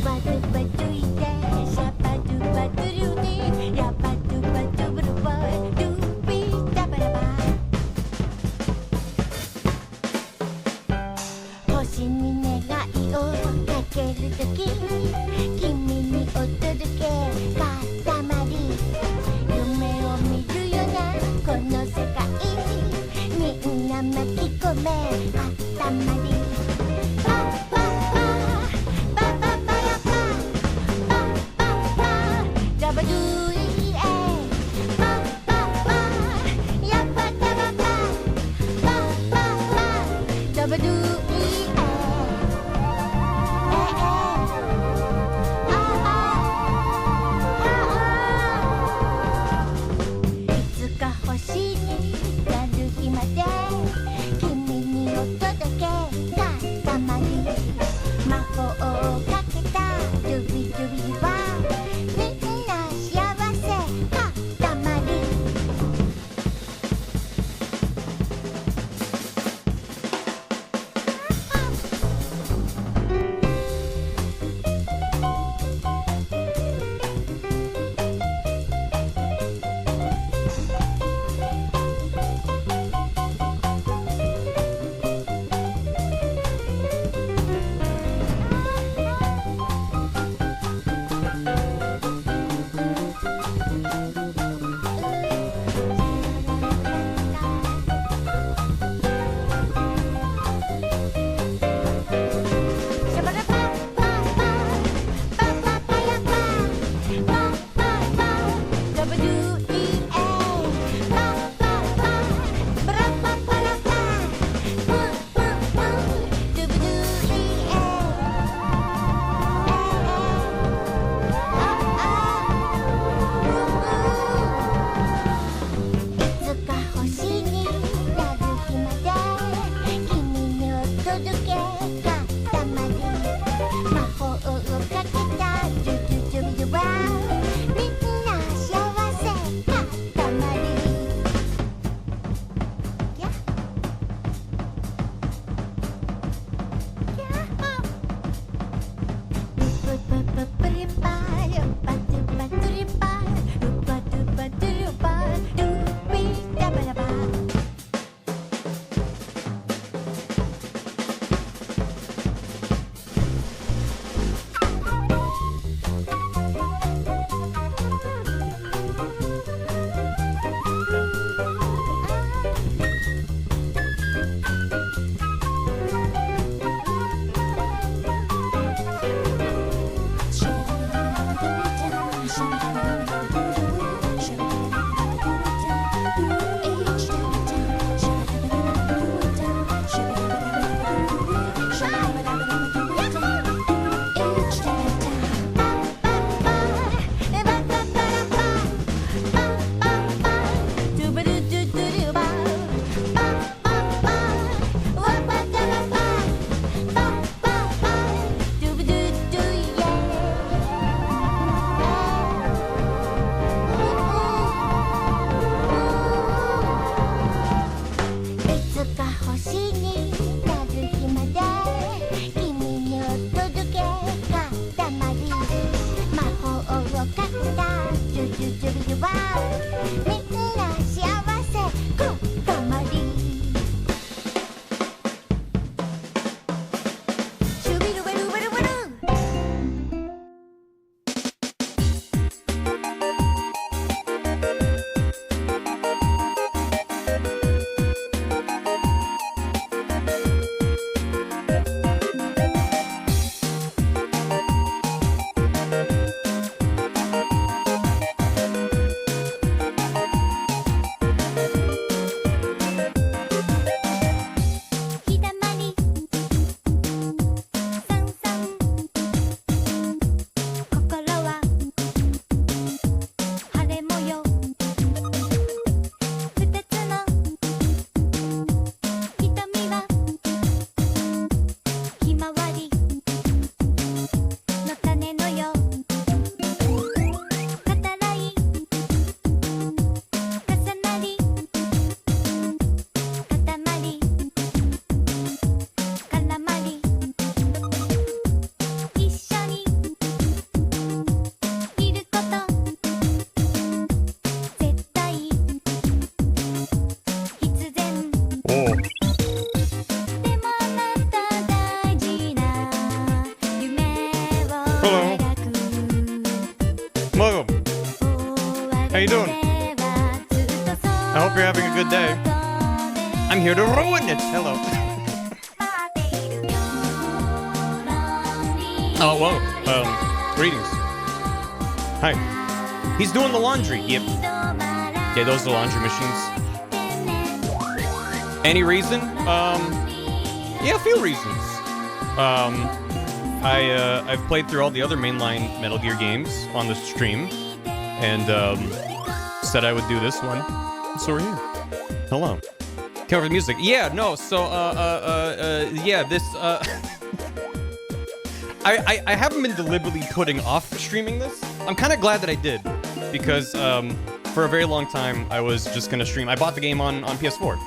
バドバドイデシャバドバドルディヤバドバドブルバドゥビダバラバ星に願いをかけるとき君にお届け塊夢を見るよなこの世界みんな巻き込め塊バドゥイエ Hello. Welcome. How you doing? I hope you're having a good day. I'm here to ruin it. Hello. Oh, whoa. Greetings. Hi. He's doing the laundry. Yep. Yeah, those are the laundry machines. Any reason? Yeah, a few reasons. I've played through all the other mainline Metal Gear games on the stream, and said I would do this one. So we're here. Hello. Cover the music. Yeah, no. So yeah, this I haven't been deliberately putting off streaming this. I'm kind of glad that I did, because for a very long time I was just gonna stream. I bought the game on PS4,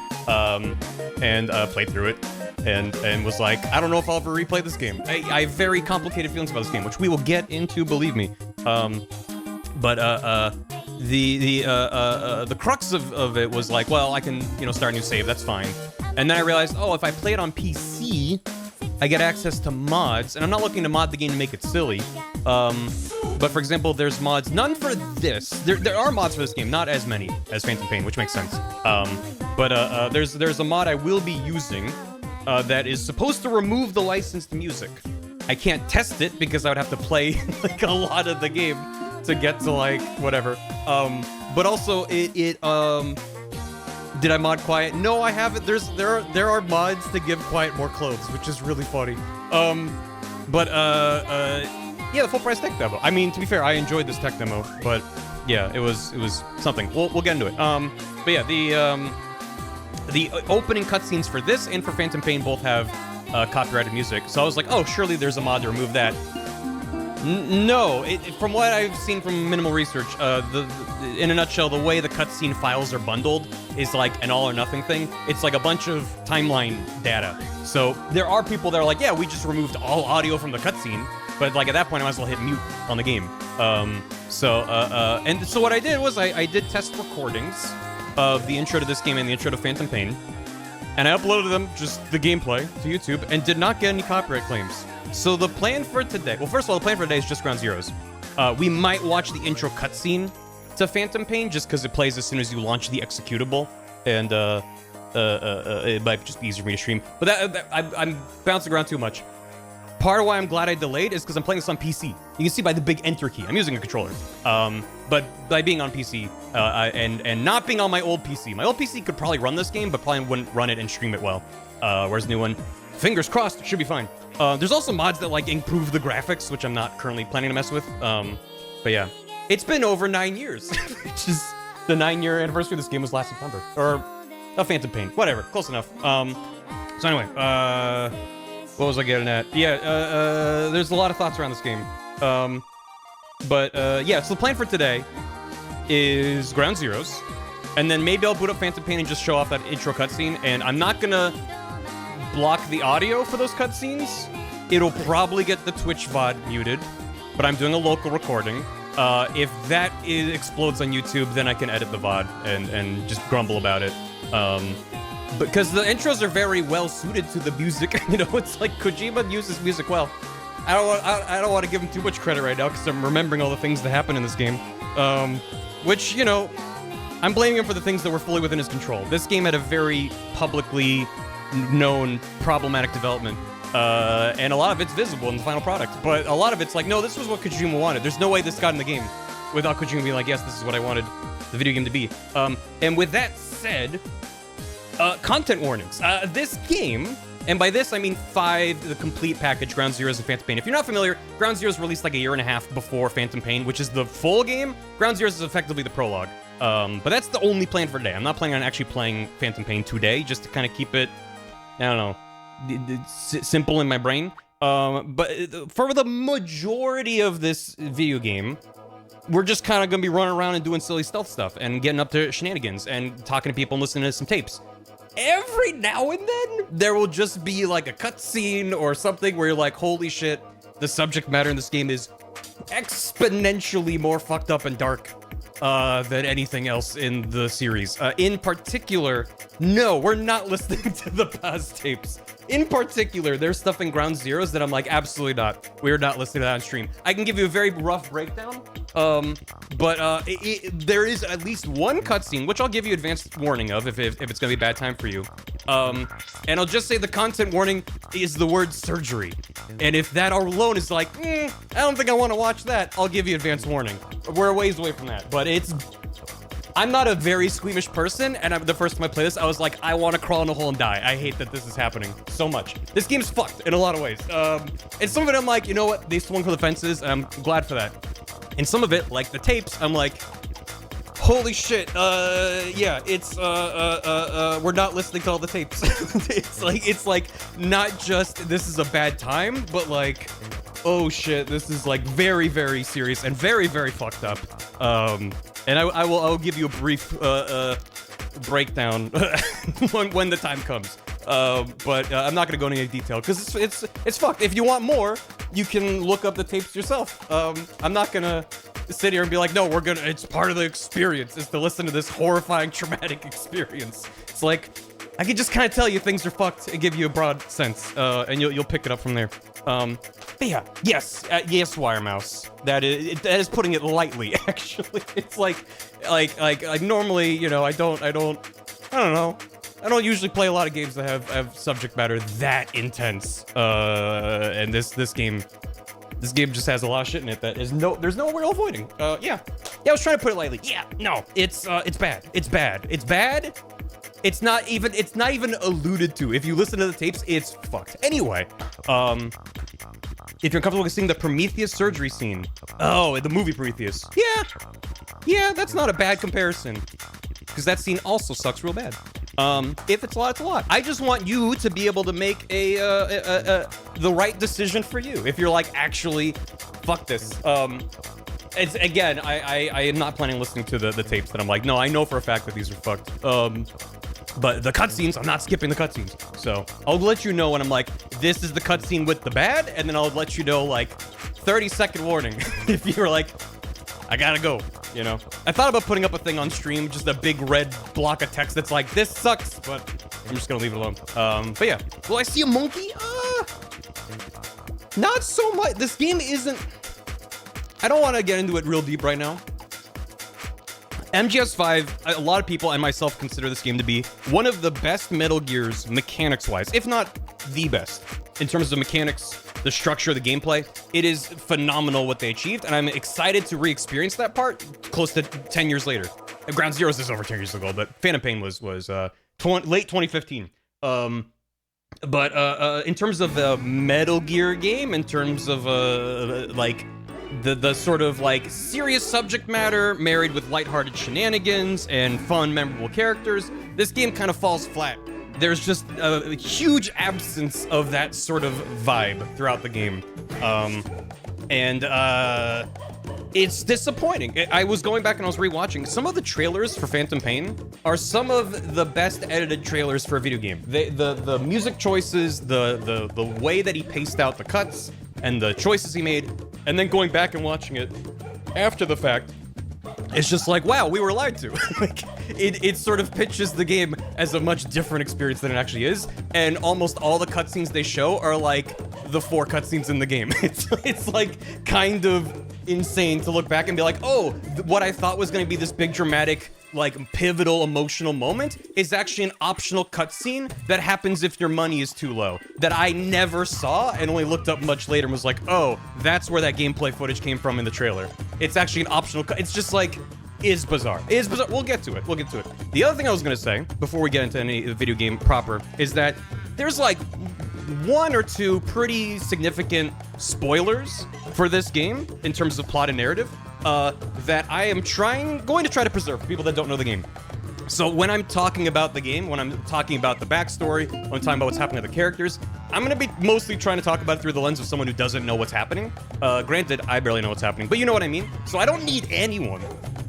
and played through it. And was like, I don't know if I'll ever replay this game. I have very complicated feelings about this game, which we will get into, believe me. But the crux of it was like, well, I can, start a new save, that's fine. And then I realized, oh, if I play it on PC, I get access to mods, and I'm not looking to mod the game to make it silly. But for example, there's mods, none for this. There are mods for this game, not as many as Phantom Pain, which makes sense. But there's a mod I will be using that is supposed to remove the licensed music. I can't test it because I would have to play like a lot of the game to get to like whatever. But also did I mod Quiet? No, I haven't. There are mods to give Quiet more clothes, which is really funny. Yeah, the full price tech demo. I mean, to be fair, I enjoyed this tech demo, but yeah, it was something. We'll get into it. But yeah, the opening cutscenes for this and for Phantom Pain both have copyrighted music, so I was like, oh, surely there's a mod to remove that. No, from what I've seen from minimal research, in a nutshell, the way the cutscene files are bundled is like an all or nothing thing. It's like a bunch of timeline data. So there are people that are like, yeah, we just removed all audio from the cutscene, but like at that point, I might as well hit mute on the game. And so what I did was I did test recordings of the intro to this game and the intro to Phantom Pain, and I uploaded them, just the gameplay, to YouTube, and did not get any copyright claims. So the plan for today, well, first of all, the plan for today is just Ground Zeroes. We might watch the intro cutscene to Phantom Pain, just because it plays as soon as you launch the executable, and it might just be easier for me to stream. But I'm bouncing around too much. Part of why I'm glad I delayed is because I'm playing this on PC. You can see by the big enter key. I'm using a controller. But by being on PC, and not being on my old PC could probably run this game, but probably wouldn't run it and stream it well. Whereas the new one, fingers crossed, should be fine. There's also mods that like improve the graphics, which I'm not currently planning to mess with. But yeah, it's been over 9 years, which is the 9-year anniversary of this game was last September, or a Phantom Pain, whatever, close enough. So anyway, what was I getting at? Yeah, there's a lot of thoughts around this game. Yeah, so the plan for today is Ground Zeroes, and then maybe I'll boot up Phantom Pain and just show off that intro cutscene, and I'm not gonna block the audio for those cutscenes. It'll probably get the Twitch VOD muted, but I'm doing a local recording. If that explodes on YouTube, then I can edit the VOD and just grumble about it. Because the intros are very well suited to the music. It's like Kojima uses music well. I don't want to give him too much credit right now because I'm remembering all the things that happen in this game. Which, I'm blaming him for the things that were fully within his control. This game had a very publicly known problematic development. And a lot of it's visible in the final product. But a lot of it's like, no, this was what Kojima wanted. There's no way this got in the game without Kojima being like, yes, this is what I wanted the video game to be. And with that said, content warnings. This game, and by this I mean 5, the complete package, Ground Zeroes and Phantom Pain. If you're not familiar, Ground Zeroes released like a year and a half before Phantom Pain, which is the full game. Ground Zeroes is effectively the prologue. But that's the only plan for today. I'm not planning on actually playing Phantom Pain today, just to kind of keep it, I don't know, simple in my brain. But for the majority of this video game, we're just kind of going to be running around and doing silly stealth stuff and getting up to shenanigans and talking to people and listening to some tapes. Every now and then, there will just be like a cutscene or something where you're like, holy shit, the subject matter in this game is exponentially more fucked up and dark than anything else in the series. In particular, no, we're not listening to the past tapes. In particular, there's stuff in Ground Zeroes that I'm like, absolutely not. We're not listening to that on stream. I can give you a very rough breakdown, but there is at least one cutscene, which I'll give you advanced warning of if it's gonna be a bad time for you. And I'll just say the content warning is the word surgery. And if that alone is like, I don't think I want to watch that, I'll give you advanced warning. We're a ways away from that, but I'm not a very squeamish person, and the first time I played this, I was like, I want to crawl in a hole and die. I hate that this is happening so much. This game's fucked in a lot of ways. And some of it I'm like, you know what, they swung for the fences, and I'm glad for that. And some of it, like the tapes, I'm like, holy shit, yeah, it's, we're not listening to all the tapes. it's like, not just, this is a bad time, but like, oh shit, this is like very, very serious and very, very fucked up. And I'll give you a brief, breakdown when the time comes. But I'm not gonna go into any detail, because it's fucked. If you want more, you can look up the tapes yourself. I'm not gonna sit here and be like, no, it's part of the experience is to listen to this horrifying, traumatic experience. It's like, I can just kind of tell you things are fucked and give you a broad sense, and you'll pick it up from there. But yeah, yes, Wire Mouse. That is putting it lightly, actually. It's like normally, you know, I don't know. I don't usually play a lot of games that have subject matter that intense. And this game just has a lot of shit in it that there's no real avoiding. Yeah, I was trying to put it lightly. Yeah, no, it's bad. It's bad. It's not even alluded to. If you listen to the tapes, it's fucked. Anyway, if you're comfortable with seeing the Prometheus surgery scene, oh, the movie Prometheus, yeah, that's not a bad comparison, because that scene also sucks real bad. If it's a lot, it's a lot. I just want you to be able to make the right decision for you. If you're like, actually, fuck this. It's again, I am not planning on listening to the tapes that I'm like, no, I know for a fact that these are fucked. But the cutscenes, I'm not skipping the cutscenes. So I'll let you know when I'm like, this is the cutscene with the bad, and then I'll let you know, like, 30-second warning if you're like, I gotta go, you know? I thought about putting up a thing on stream, just a big red block of text that's like, this sucks, but I'm just gonna leave it alone. But yeah. Will I see a monkey? Not so much. This game isn't... I don't want to get into it real deep right now. MGS5, a lot of people and myself consider this game to be one of the best Metal Gears mechanics-wise, if not the best. In terms of mechanics, the structure of the gameplay, it is phenomenal what they achieved, and I'm excited to re-experience that part close to 10 years later. Ground Zeroes is over 10 years ago, but Phantom Pain was late 2015. But in terms of the Metal Gear game, in terms of like the sort of like serious subject matter married with lighthearted shenanigans and fun, memorable characters, this game kind of falls flat. There's just a huge absence of that sort of vibe throughout the game. It's disappointing. I was going back and I was rewatching. Some of the trailers for Phantom Pain are some of the best edited trailers for a video game. The music choices, the way that he paced out the cuts, and the choices he made, and then going back and watching it after the fact, it's just like, wow, we were lied to. Like, it sort of pitches the game as a much different experience than it actually is, and almost all the cutscenes they show are like the 4 cutscenes in the game. It's like kind of insane to look back and be like, oh, what I thought was going to be this big dramatic, like, pivotal emotional moment is actually an optional cutscene that happens if your money is too low, that I never saw and only looked up much later and was like, oh, that's where that gameplay footage came from in the trailer. It's actually an optional it's just like, is bizarre. We'll get to it. The other thing I was gonna say, before we get into any video game proper, is that there's like 1 or 2 pretty significant spoilers for this game in terms of plot and narrative that I am going to try to preserve for people that don't know the game. So when I'm talking about the game, when I'm talking about the backstory, when I'm talking about what's happening to the characters, I'm going to be mostly trying to talk about it through the lens of someone who doesn't know what's happening. Granted, I barely know what's happening, but you know what I mean? So I don't need anyone.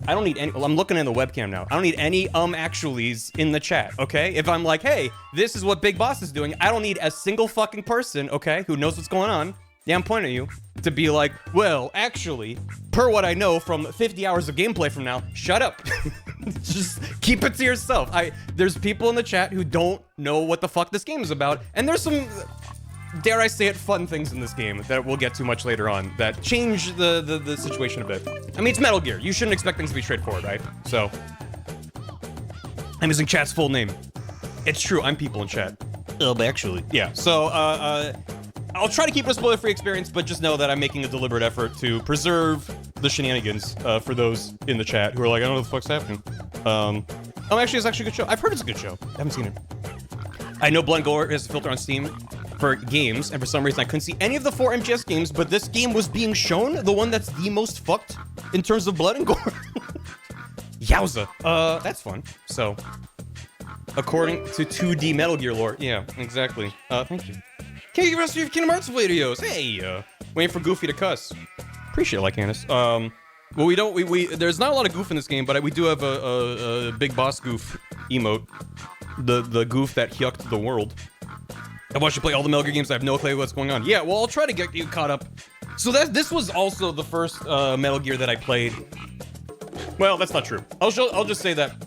Well, I'm looking in the webcam now. I don't need any actuallys in the chat, okay? If I'm like, hey, this is what Big Boss is doing, I don't need a single fucking person, okay, who knows what's going on Yeah, I'm pointing at you to be like, well, actually, per what I know from 50 hours of gameplay from now, shut up. Just keep it to yourself. There's people in the chat who don't know what the fuck this game is about, and there's some, dare I say it, fun things in this game that we'll get to much later on that change the situation a bit. I mean, it's Metal Gear. You shouldn't expect things to be straightforward, right? So, I'm using chat's full name. It's true, I'm people in chat. But actually, yeah. So, I'll try to keep it a spoiler-free experience, but just know that I'm making a deliberate effort to preserve the shenanigans for those in the chat who are like, I don't know what the fuck's happening. Actually, it's actually a good show. I've heard it's a good show. I haven't seen it. I know Blood and Gore is a filter on Steam for games, and for some reason I couldn't see any of the 4 MGS games, but this game was being shown, the one that's the most fucked in terms of Blood and Gore. Yowza. That's fun. So, according to 2D Metal Gear lore, yeah, exactly. Thank you. Can't you rest of your Kingdom Hearts videos? Hey, waiting for Goofy to cuss. Appreciate it, like Hannes. Well, there's not a lot of goof in this game, but we do have a big boss goof emote. The goof that yucked the world. I watched you play all the Metal Gear games. I have no clue what's going on. Yeah, well, I'll try to get you caught up. So this was also the first Metal Gear that I played. Well, that's not true. I'll just say that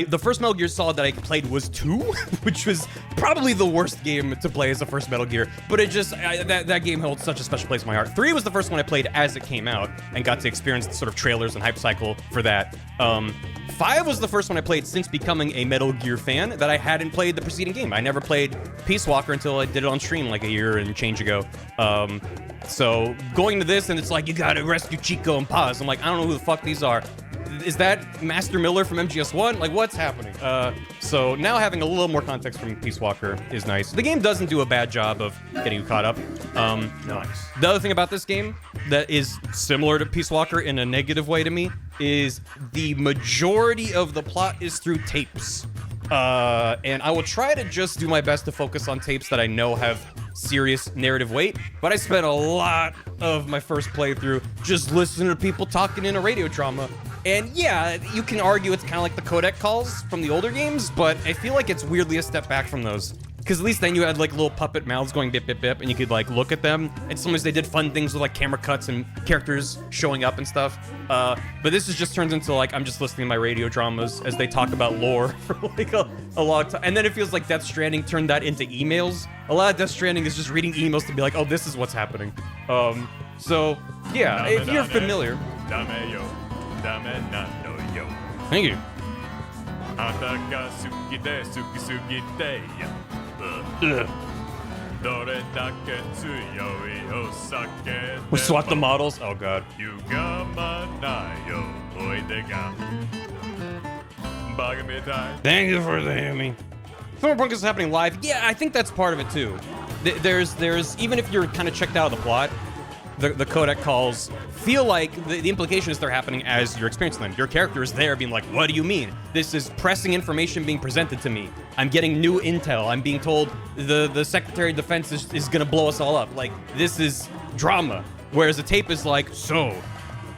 the first Metal Gear Solid that I played was 2, which was probably the worst game to play as the first Metal Gear, but it just, that game holds such a special place in my heart. 3 was the first one I played as it came out, and got to experience the sort of trailers and hype cycle for that. 5 was the first one I played since becoming a Metal Gear fan that I hadn't played the preceding game. I never played Peace Walker until I did it on stream like a year and change ago. So going to this, and it's like, you gotta rescue Chico and Paz. I'm like, I don't know who the fuck these are. Is that Master Miller from MGS1? Like, what's happening? So now having a little more context from Peace Walker is nice. The game doesn't do a bad job of getting you caught up. Nice. The other thing about this game that is similar to Peace Walker in a negative way to me is the majority of the plot is through tapes. And I will try to just do my best to focus on tapes that I know have serious narrative weight, but I spent a lot of my first playthrough just listening to people talking in a radio drama. And yeah, you can argue it's kind of like the codec calls from the older games, but I feel like it's weirdly a step back from those. Because at least then you had like little puppet mouths going bip bip bip, and you could like look at them, and sometimes they did fun things with like camera cuts and characters showing up and stuff. But this just turns into like I'm just listening to my radio dramas as they talk about lore for like a long time. And then it feels like Death Stranding turned that into emails. A lot of Death Stranding is just reading emails to be like, oh, this is what's happening. So yeah, if you're familiar. Thank you. We swap the models? Oh god. Thank you for the hammy. Cyberpunk is happening live. Yeah, I think that's part of it too. There's even if you're kind of checked out of the plot, the codec calls feel like the implication is they're happening as you're experiencing them. Your character is there being like, what do you mean? This is pressing information being presented to me. I'm getting new intel. I'm being told the Secretary of Defense is gonna blow us all up. Like, this is drama. Whereas a tape is like, so,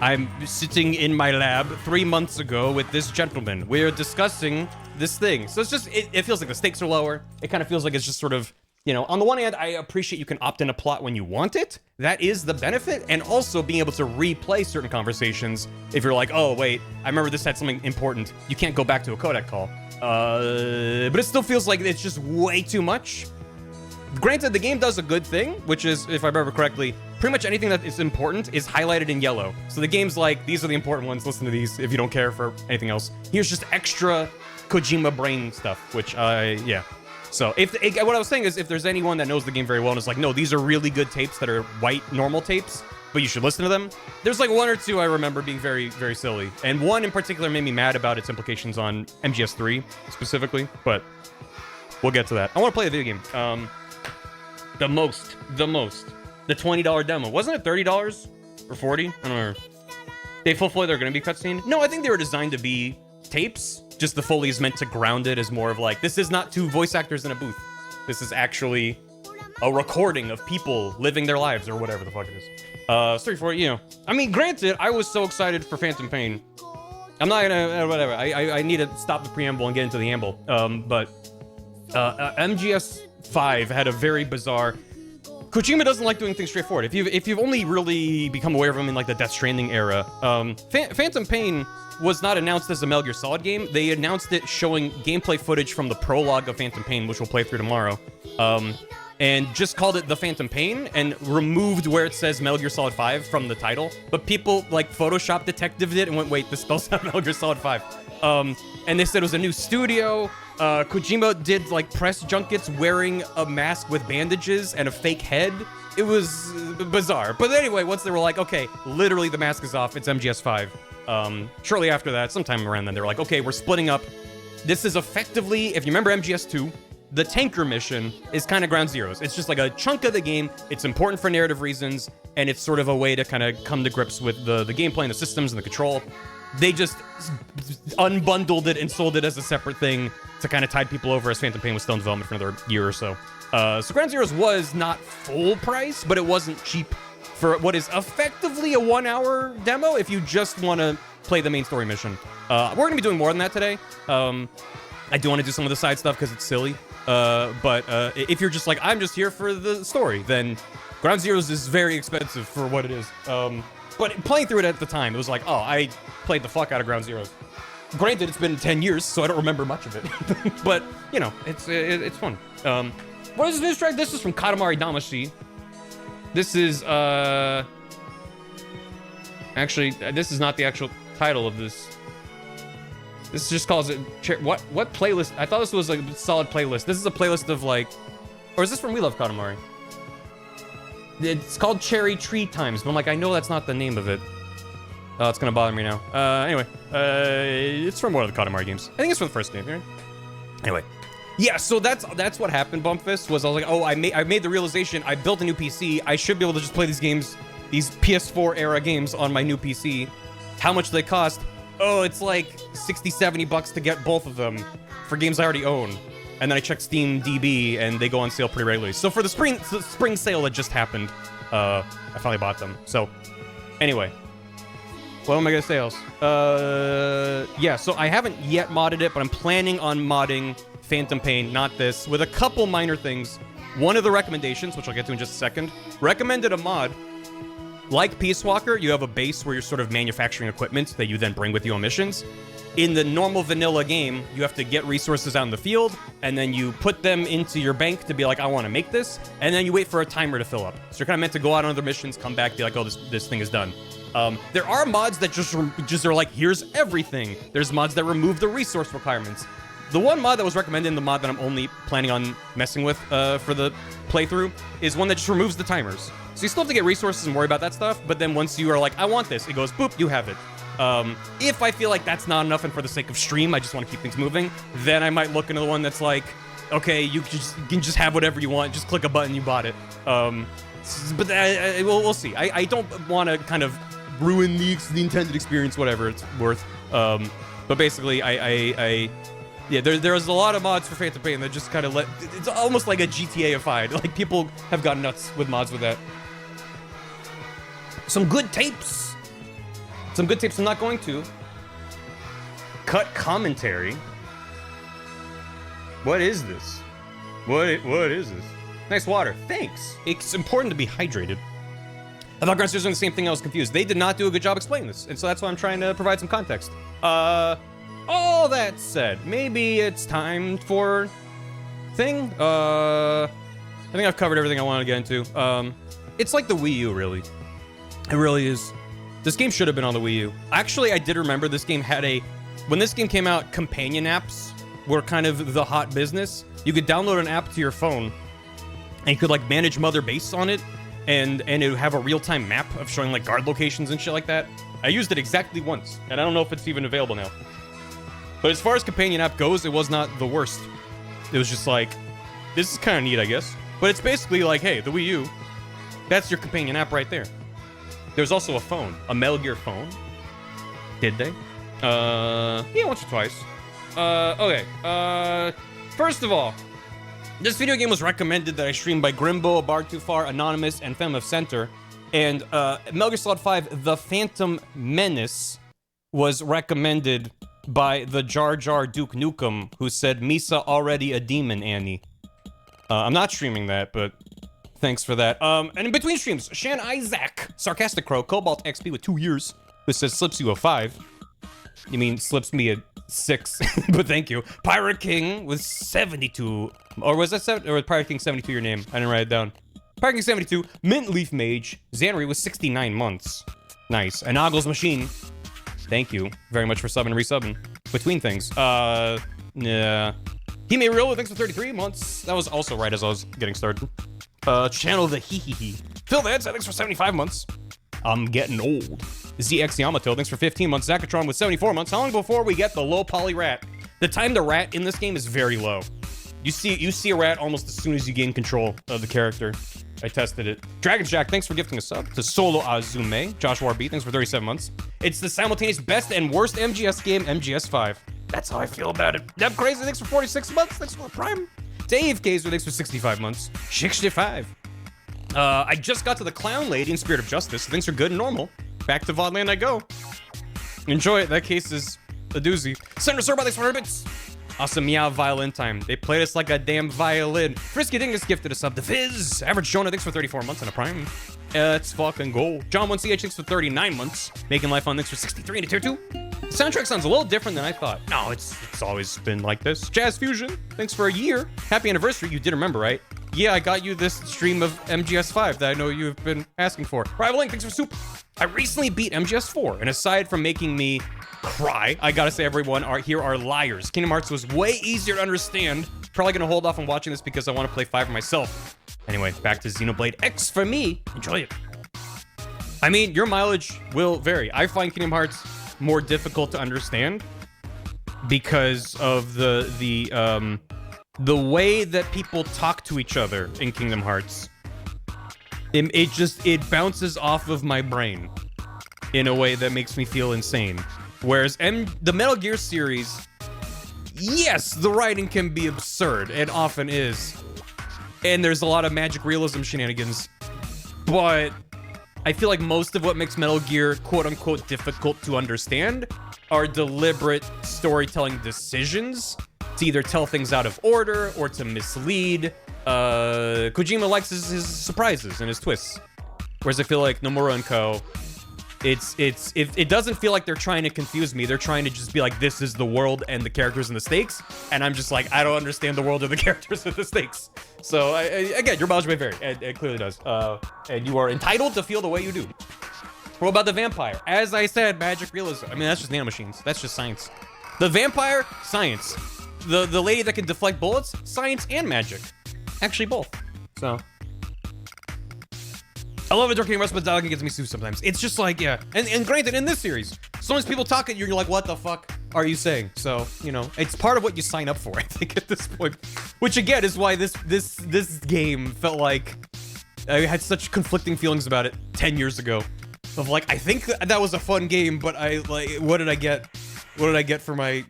I'm sitting in my lab 3 months ago with this gentleman. We're discussing this thing. So it's just, it feels like the stakes are lower. It kind of feels like it's just sort of, you know, on the one hand, I appreciate you can opt in a plot when you want it. That is the benefit. And also being able to replay certain conversations. If you're like, oh, wait, I remember this had something important. You can't go back to a codec call. But it still feels like it's just way too much. Granted, the game does a good thing, which is, if I remember correctly, pretty much anything that is important is highlighted in yellow. So the game's like, these are the important ones. Listen to these if you don't care for anything else. Here's just extra Kojima brain stuff, which, yeah. So what I was saying is if there's anyone that knows the game very well and is like, no, these are really good tapes that are white normal tapes, but you should listen to them. There's like one or two I remember being very, very silly. And one in particular made me mad about its implications on MGS3 specifically, but we'll get to that. I want to play a video game. The $20 demo. Wasn't it $30 or $40? I don't know. They fully they're going to be cutscene? No, I think they were designed to be tapes. Just the Foley is meant to ground it as more of like, this is not two voice actors in a booth. This is actually a recording of people living their lives or whatever the fuck it is. Sorry for it, you know. I mean, granted, I was so excited for Phantom Pain. I'm not gonna, whatever. I need to stop the preamble and get into the amble. But MGS5 had a very bizarre Kojima doesn't like doing things straightforward. If you've only really become aware of him in like the Death Stranding era, Phantom Pain was not announced as a Metal Gear Solid game. They announced it showing gameplay footage from the prologue of Phantom Pain, which we'll play through tomorrow, and just called it The Phantom Pain and removed where it says Metal Gear Solid 5 from the title. But people like Photoshop detectived it and went, wait, this spells out Metal Gear Solid 5. And they said it was a new studio. Kojima did like press junkets wearing a mask with bandages and a fake head. It was bizarre. But anyway, once they were like, okay, literally the mask is off, it's MGS5. Shortly after that, sometime around then, they were like, okay, we're splitting up. This is effectively, if you remember MGS2, the tanker mission is kind of Ground Zeroes. It's just like a chunk of the game. It's important for narrative reasons, and it's sort of a way to kind of come to grips with the gameplay and the systems and the control. They just unbundled it and sold it as a separate thing to kind of tide people over as Phantom Pain was still in development for another year or so. So Ground Zeroes was not full price, but it wasn't cheap for what is effectively a 1-hour demo if you just want to play the main story mission. We're going to be doing more than that today. I do want to do some of the side stuff because it's silly. But if you're just like, I'm just here for the story, then Ground Zeroes is very expensive for what it is. But playing through it at the time, it was like, oh, I played the fuck out of Ground Zeroes. Granted, it's been 10 years, so I don't remember much of it. But, you know, it's fun. What is this news track? This is from Katamari Damacy. This is, actually, this is not the actual title of this. This just calls it, what playlist? I thought this was like a solid playlist. This is a playlist of like, or is this from We Love Katamari? It's called Cherry Tree Times, but I'm like, I know that's not the name of it. Oh, it's gonna bother me now. Anyway, it's from one of the Katamari games. I think it's from the first game, right? Anyway. Yeah, so that's what happened, Bumpfist, was I was like, oh, I made the realization, I built a new PC, I should be able to just play these games, these PS4 era games on my new PC. How much do they cost? Oh, it's like 60, 70 bucks to get both of them for games I already own. And then I checked Steam DB and they go on sale pretty regularly. So for the spring sale that just happened, I finally bought them. So anyway, what am I gonna say else? Yeah, so I haven't yet modded it, but I'm planning on modding Phantom Pain, not this, with a couple minor things. One of the recommendations, which I'll get to in just a second, recommended a mod. Like Peace Walker, you have a base where you're sort of manufacturing equipment that you then bring with you on missions. In the normal vanilla game, you have to get resources out in the field, and then you put them into your bank to be like, I want to make this, and then you wait for a timer to fill up. So you're kind of meant to go out on other missions, come back, be like, oh, this thing is done. There are mods that just are like, here's everything. There's mods that remove the resource requirements. The one mod that was recommended, and the mod that I'm only planning on messing with for the playthrough, is one that just removes the timers. So you still have to get resources and worry about that stuff, but then once you are like, I want this, it goes, boop, you have it. If I feel like that's not enough and for the sake of stream, I just want to keep things moving, then I might look into the one that's like, okay, you can just have whatever you want, just click a button, you bought it. But we'll see. I don't want to kind of ruin the intended experience, whatever it's worth. But basically, yeah, there's a lot of mods for Phantom Pain that just kind of it's almost like a GTA-ified. Like, people have gone nuts with mods with that. Some good tapes. Some good tapes I'm not going to. Cut commentary. What is this? What is this? Nice water. Thanks. It's important to be hydrated. I thought Grunts was doing the same thing. I was confused. They did not do a good job explaining this, and so that's why I'm trying to provide some context. All that said, maybe it's time for thing. I think I've covered everything I wanted to get into. It's like the Wii U, really. It really is. This game should have been on the Wii U. Actually, I did remember this game had when this game came out, companion apps were kind of the hot business. You could download an app to your phone, and you could like manage Mother Base on it, and it would have a real-time map of showing like guard locations and shit like that. I used it exactly once, and I don't know if it's even available now. But as far as companion app goes, it was not the worst. It was just like, this is kind of neat, I guess. But it's basically like, hey, the Wii U, that's your companion app right there. There's also a phone, a Metal Gear phone. Did they? Yeah, once or twice. Okay. First of all, this video game was recommended that I stream by Grimbo, A Bar Too Far, Anonymous, and Femme of Center. And Metal Gear Solid 5, The Phantom Menace, was recommended by the Jar Jar Duke Nukem, who said, Misa already a demon, Annie. I'm not streaming that, but Thanks for that. And in between streams, Shan Isaac, Sarcastic Crow, Cobalt XP with 2 years. This says slips you a 5. You mean slips me a 6, but thank you. Pirate King with 72. Or was that 7? Or was Pirate King 72 your name? I didn't write it down. Pirate King 72. Mint Leaf Mage. Xanary with 69 months. Nice. And Oggle's Machine. Thank you very much for subbing and resubbing. Between things. Yeah. He may real with thanks for 33 months. That was also right as I was getting started. Channel the hee hee hee. Phil Vance, thanks for 75 months. I'm getting old. ZX Yamato, thanks for 15 months. Zakatron with 74 months. How long before we get the low poly rat? The time to rat in this game is very low. You see a rat almost as soon as you gain control of the character. I tested it. Dragon Jack, thanks for gifting a sub. To Solo Azume. Joshua B, thanks for 37 months. It's the simultaneous best and worst MGS game, MGS5. That's how I feel about it. Deb Crazy, thanks for 46 months. Thanks for the Prime. Dave Kaiser, thanks for 65 months. 65. I just got to the Clown Lady in Spirit of Justice. Things are good and normal. Back to Vodland I go. Enjoy it. That case is a doozy. Senator Sir, thanks for 100 bits. Awesome Meow Violin time. They played us like a damn violin. Frisky Dingus gifted us up. The Fizz. Average Jonah, thanks for 34 months on a Prime. It's fucking gold. John 1CH, thanks for 39 months. Making Life on, thanks for 63 into tier 2. The soundtrack sounds a little different than I thought. No, it's always been like this. Jazz Fusion, thanks for a year. Happy anniversary. You did remember, right? Yeah, I got you this stream of MGS5 that I know you've been asking for. Rival Link, thanks for soup. I recently beat MGS4, and aside from making me cry, I gotta say everyone here are liars. Kingdom Hearts was way easier to understand. Probably gonna hold off on watching this because I want to play 5 myself. Anyway, back to Xenoblade X for me. Enjoy it. I mean, your mileage will vary. I find Kingdom Hearts more difficult to understand because of the way that people talk to each other in Kingdom Hearts. It bounces off of my brain in a way that makes me feel insane. Whereas the Metal Gear series, yes, the writing can be absurd. It often is. And there's a lot of magic realism shenanigans. But I feel like most of what makes Metal Gear quote-unquote difficult to understand are deliberate storytelling decisions to either tell things out of order or to mislead. Kojima likes his surprises and his twists. Whereas I feel like Nomura and Co., it doesn't feel like they're trying to confuse me. They're trying to just be like, this is the world and the characters and the stakes. And I'm just like, I don't understand the world of the characters and the stakes. So again, your mileage may vary. It clearly does. And you are entitled to feel the way you do. What about the vampire? As I said, magic realism. I mean, that's just nanomachines. That's just science. The vampire, science. The lady that can deflect bullets, science and magic. Actually, both. So I love it, Dark King Rust, but Dog gets me too sometimes. It's just like, yeah. And granted, in this series, so many people talk at you, you're like, what the fuck are you saying? So, you know, it's part of what you sign up for, I think, at this point. Which, again, is why this game felt like I had such conflicting feelings about it 10 years ago. Of like, I think that was a fun game, but what did I get? What did I get for my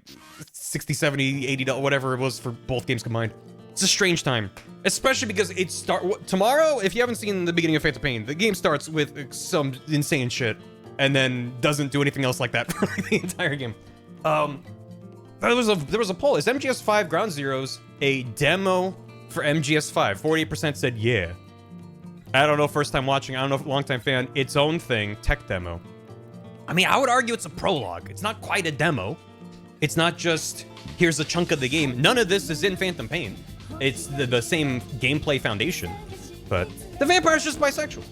60, 70, $80, whatever it was for both games combined? It's a strange time. Especially because tomorrow, if you haven't seen the beginning of Phantom Pain, the game starts with some insane shit and then doesn't do anything else like that for the entire game. There was a poll. Is MGS5 Ground Zeroes a demo for MGS5? 48% said yeah. I don't know, first time watching, I don't know, long time fan. Its own thing, tech demo. I mean, I would argue it's a prologue. It's not quite a demo. It's not just, here's a chunk of the game. None of this is in Phantom Pain. It's the same gameplay foundation, but the vampire's just bisexual.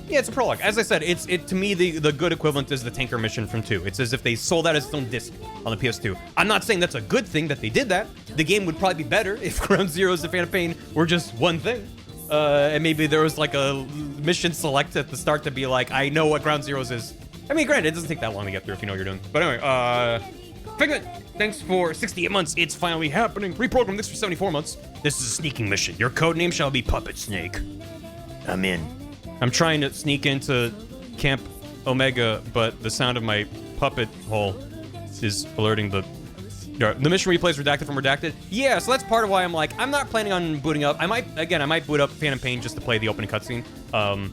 Yeah, it's a prologue. As I said, to me, the good equivalent is the tanker mission from 2. It's as if they sold that as its own disc on the PS2. I'm not saying that's a good thing that they did that. The game would probably be better if Ground Zeroes and Phantom Pain were just one thing. And maybe there was like a mission select at the start to be like, I know what Ground Zeroes is. I mean, granted, it doesn't take that long to get through if you know what you're doing. But anyway, Figment, thanks for 68 months. It's finally happening. Reprogram this for 74 months. This is a sneaking mission. Your code name shall be Puppet Snake. I'm in. I'm trying to sneak into Camp Omega, but the sound of my puppet hole is alerting the mission replays redacted from redacted. Yeah, so that's part of why I'm like, I'm not planning on booting up. I might boot up Phantom Pain just to play the opening cutscene. And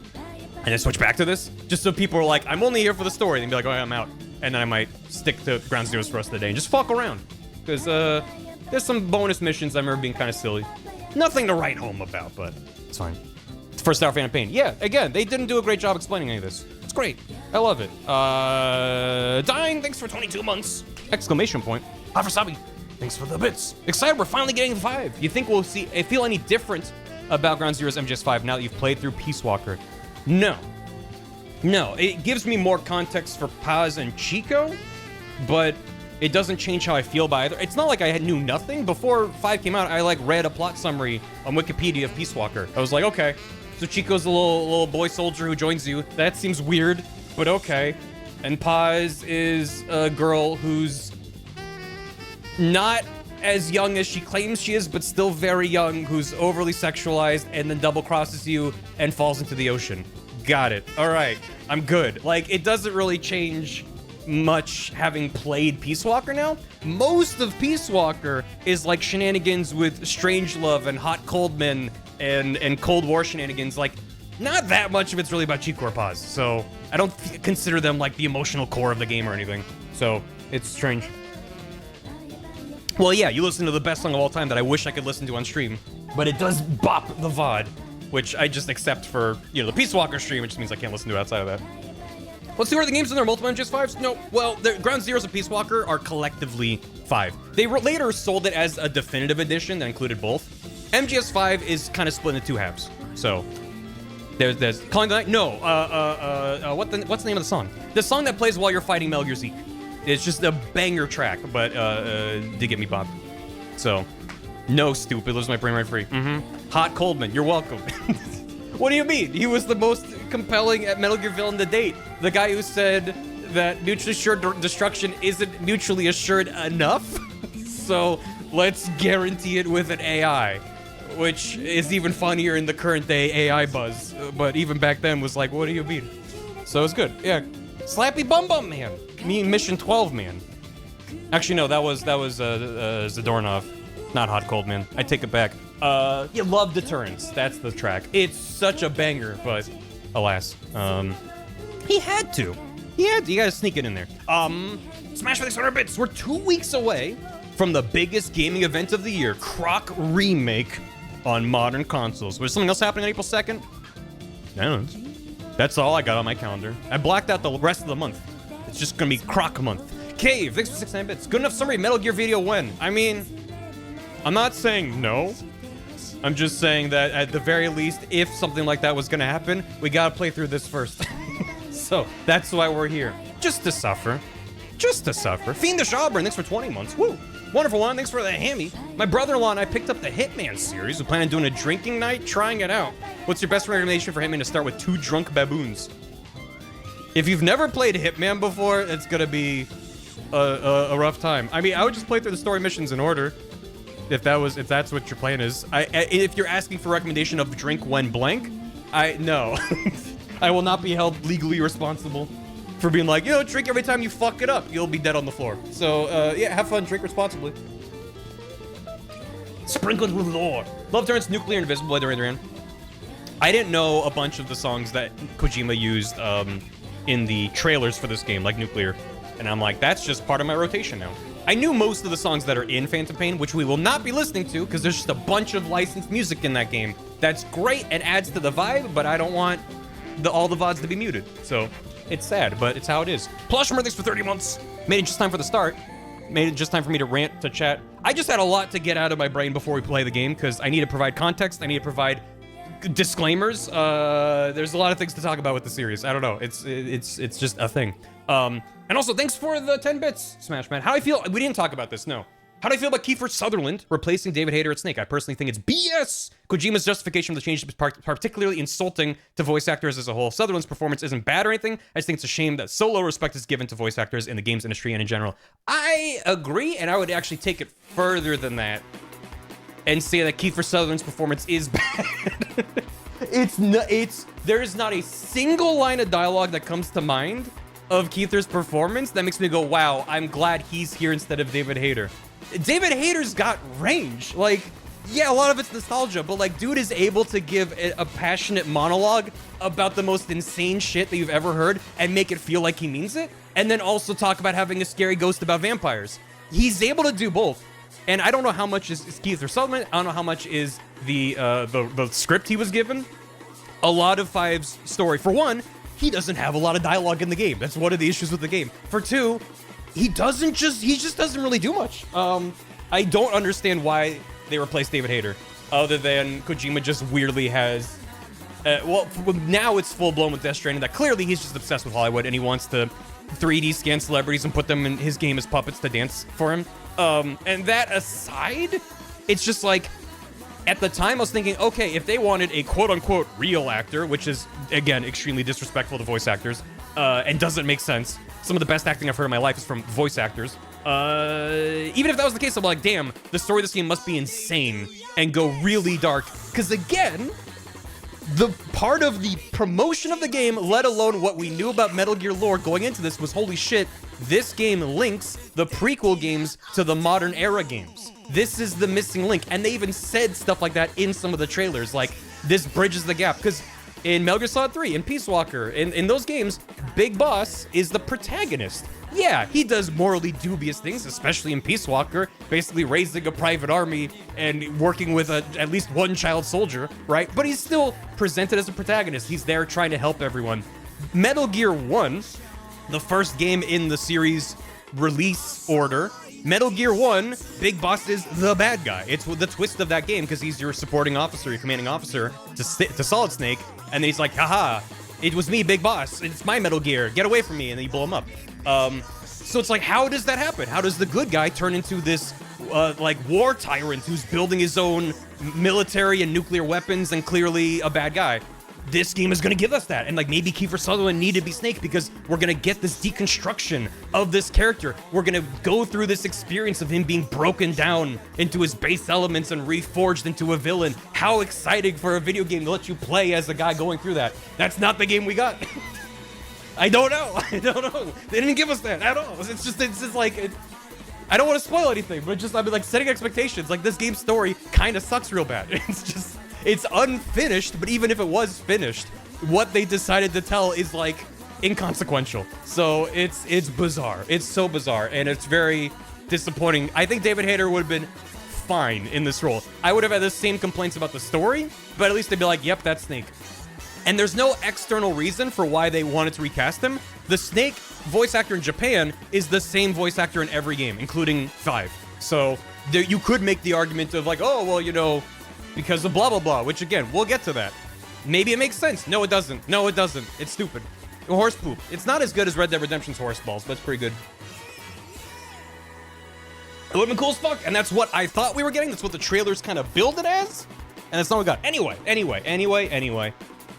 then switch back to this. Just so people are like, I'm only here for the story. And be like, oh, yeah, I'm out. And then I might stick to Ground Zeroes for the rest of the day and just fuck around. Because there's some bonus missions I remember being kind of silly. Nothing to write home about, but it's fine. First hour Phantom Pain. Yeah, again, they didn't do a great job explaining any of this. It's great. I love it. Dying, thanks for 22 months! Exclamation point. Afrasabi, thanks for the bits. Excited, we're finally getting the 5. You think we'll feel any different about Ground Zeroes MGS5 now that you've played through Peace Walker? No. No, it gives me more context for Paz and Chico, but it doesn't change how I feel by either. It's not like I knew nothing. Before 5 came out, I like read a plot summary on Wikipedia of Peace Walker. I was like, okay, so Chico's a little boy soldier who joins you. That seems weird, but okay. And Paz is a girl who's not as young as she claims she is, but still very young, who's overly sexualized and then double crosses you and falls into the ocean. Got it. All right, I'm good. Like, it doesn't really change much having played Peace Walker now. Most of Peace Walker is like shenanigans with Strangelove and Hot Cold Men and Cold War shenanigans. Like, not that much of it's really about Chico or Paz. So I don't consider them like the emotional core of the game or anything. So it's strange. Well, yeah, you listen to the best song of all time that I wish I could listen to on stream, but it does bop the VOD, which I just accept for, you know, the Peace Walker stream, which means I can't listen to it outside of that. Let's see where the games in their multiple MGS5s. No, well, the Ground Zeroes and Peace Walker are collectively 5. They later sold it as a definitive edition that included both. MGS5 is kind of split into 2 halves. So there's Calling the Night. No, what's the name of the song? The song that plays while you're fighting Metal Gear Zeke. It's just a banger track, but did get me bopped. So, no, stupid. Lives my brain right free. Hot Coldman, you're welcome. What do you mean? He was the most compelling Metal Gear villain to date. The guy who said that mutually assured destruction isn't mutually assured enough. So let's guarantee it with an AI, which is even funnier in the current day AI buzz. But even back then was like, what do you mean? So it's good. Yeah, Slappy Bum Bum Man. Me Mission 12 Man. Actually, no, that was Zadornov, not Hot Cold Man. I take it back. Yeah, Love Deterrence. That's the track. It's such a banger, but alas, he had to. You gotta sneak it in there. Smash for the 600 bits. We're 2 weeks away from the biggest gaming event of the year, Croc Remake on modern consoles. Was something else happening on April 2nd? I don't know. That's all I got on my calendar. I blacked out the rest of the month. It's just gonna be Croc month. Cave, thanks for 69 bits. Good enough summary, Metal Gear video when? I mean, I'm not saying no. I'm just saying that at the very least, if something like that was gonna happen, we gotta play through this first. So that's why we're here. Just to suffer. Just to suffer. Fiendish Auburn, thanks for 20 months. Woo! Wonderful one, thanks for the hammy. My brother-in-law and I picked up the Hitman series. We plan on doing a drinking night, trying it out. What's your best recommendation for Hitman to start with 2 drunk baboons? If you've never played Hitman before, it's gonna be a rough time. I mean, I would just play through the story missions in order. If that's what your plan is. If you're asking for recommendation of drink when blank, no. I will not be held legally responsible for being like, you know, drink every time you fuck it up. You'll be dead on the floor. So, yeah, have fun, drink responsibly. Sprinkled with lore. Love Turns, Nuclear, Invisible by Duran. I didn't know a bunch of the songs that Kojima used in the trailers for this game, like Nuclear. And I'm like, that's just part of my rotation now. I knew most of the songs that are in Phantom Pain, which we will not be listening to because there's just a bunch of licensed music in that game. That's great and adds to the vibe, but I don't want all the VODs to be muted. So it's sad, but it's how it is. Plushmer, thanks for 30 months. Made it just time for the start. Made it just time for me to rant, to chat. I just had a lot to get out of my brain before we play the game because I need to provide context. I need to provide disclaimers. There's a lot of things to talk about with the series. I don't know. It's just a thing. And also, thanks for the 10 bits, Smash Man. How do I feel? We didn't talk about this, no. How do I feel about Kiefer Sutherland replacing David Hayter at Snake? I personally think it's BS. Kojima's justification for the change is particularly insulting to voice actors as a whole. Sutherland's performance isn't bad or anything. I just think it's a shame that so little respect is given to voice actors in the games industry and in general. I agree, and I would actually take it further than that and say that Kiefer Sutherland's performance is bad. There is not a single line of dialogue that comes to mind of Keither's performance that makes me go, wow, I'm glad he's here instead of David Hayter. David Hayter's got range. Like, yeah, a lot of it's nostalgia, but like, dude is able to give a passionate monologue about the most insane shit that you've ever heard and make it feel like he means it, and then also talk about having a scary ghost about vampires. He's able to do both. And I don't know how much is Kiefer Sutherland. I don't know how much is the script he was given. a lot of 5's story. For one, he doesn't have a lot of dialogue in the game. That's one of the issues with the game. For two, he just doesn't really do much. I don't understand why they replaced David Hayter, other than Kojima just weirdly has, well, now it's full blown with Death Stranding that clearly he's just obsessed with Hollywood and he wants to 3D scan celebrities and put them in his game as puppets to dance for him. And that aside, it's just like, at the time I was thinking, okay, if they wanted a quote unquote real actor, which is again extremely disrespectful to voice actors, and doesn't make sense. Some of the best acting I've heard in my life is from voice actors. Even if that was the case, I'm like, damn, the story of this game must be insane and go really dark. Because again, the part of the promotion of the game, let alone what we knew about Metal Gear lore going into this, was holy shit, this game links the prequel games to the modern era games. This is the missing link. And they even said stuff like that in some of the trailers, like, this bridges the gap. Because in Metal Gear Solid 3, in Peace Walker, in those games, Big Boss is the protagonist. Yeah, he does morally dubious things, especially in Peace Walker, basically raising a private army and working with at least one child soldier, right? But he's still presented as a protagonist. He's there trying to help everyone. Metal Gear 1, the first game in the series release order, Metal Gear 1, Big Boss is the bad guy. It's the twist of that game because he's your supporting officer, your commanding officer to Solid Snake, and then he's like, haha, it was me, Big Boss. It's my Metal Gear. Get away from me, and then you blow him up. So it's like, how does that happen? How does the good guy turn into this, like, war tyrant who's building his own military and nuclear weapons and clearly a bad guy? This game is gonna give us that, and like maybe Kiefer Sutherland needed to be Snake because we're gonna get this deconstruction of this character. We're gonna go through this experience of him being broken down into his base elements and reforged into a villain. How exciting for a video game to let you play as a guy going through that. That's not the game we got. I don't know. They didn't give us that at all. It's just like, I don't want to spoil anything, but just, I mean, like, setting expectations. Like, this game's story kind of sucks real bad. It's unfinished, but even if it was finished, what they decided to tell is, like, inconsequential. So it's bizarre. It's so bizarre, and it's very disappointing. I think David Hayter would have been fine in this role. I would have had the same complaints about the story, but at least they'd be like, yep, that's Snake. And there's no external reason for why they wanted to recast him. The Snake voice actor in Japan is the same voice actor in every game, including 5. So there, you could make the argument of like, oh, well, you know, because of blah, blah, blah, which again, we'll get to that. Maybe it makes sense. No, it doesn't. No, it doesn't. It's stupid. Horse poop. It's not as good as Red Dead Redemption's horse balls, but it's pretty good. It would have been cool as fuck, and that's what I thought we were getting. That's what the trailers kind of build it as, and that's not what we got. Anyway.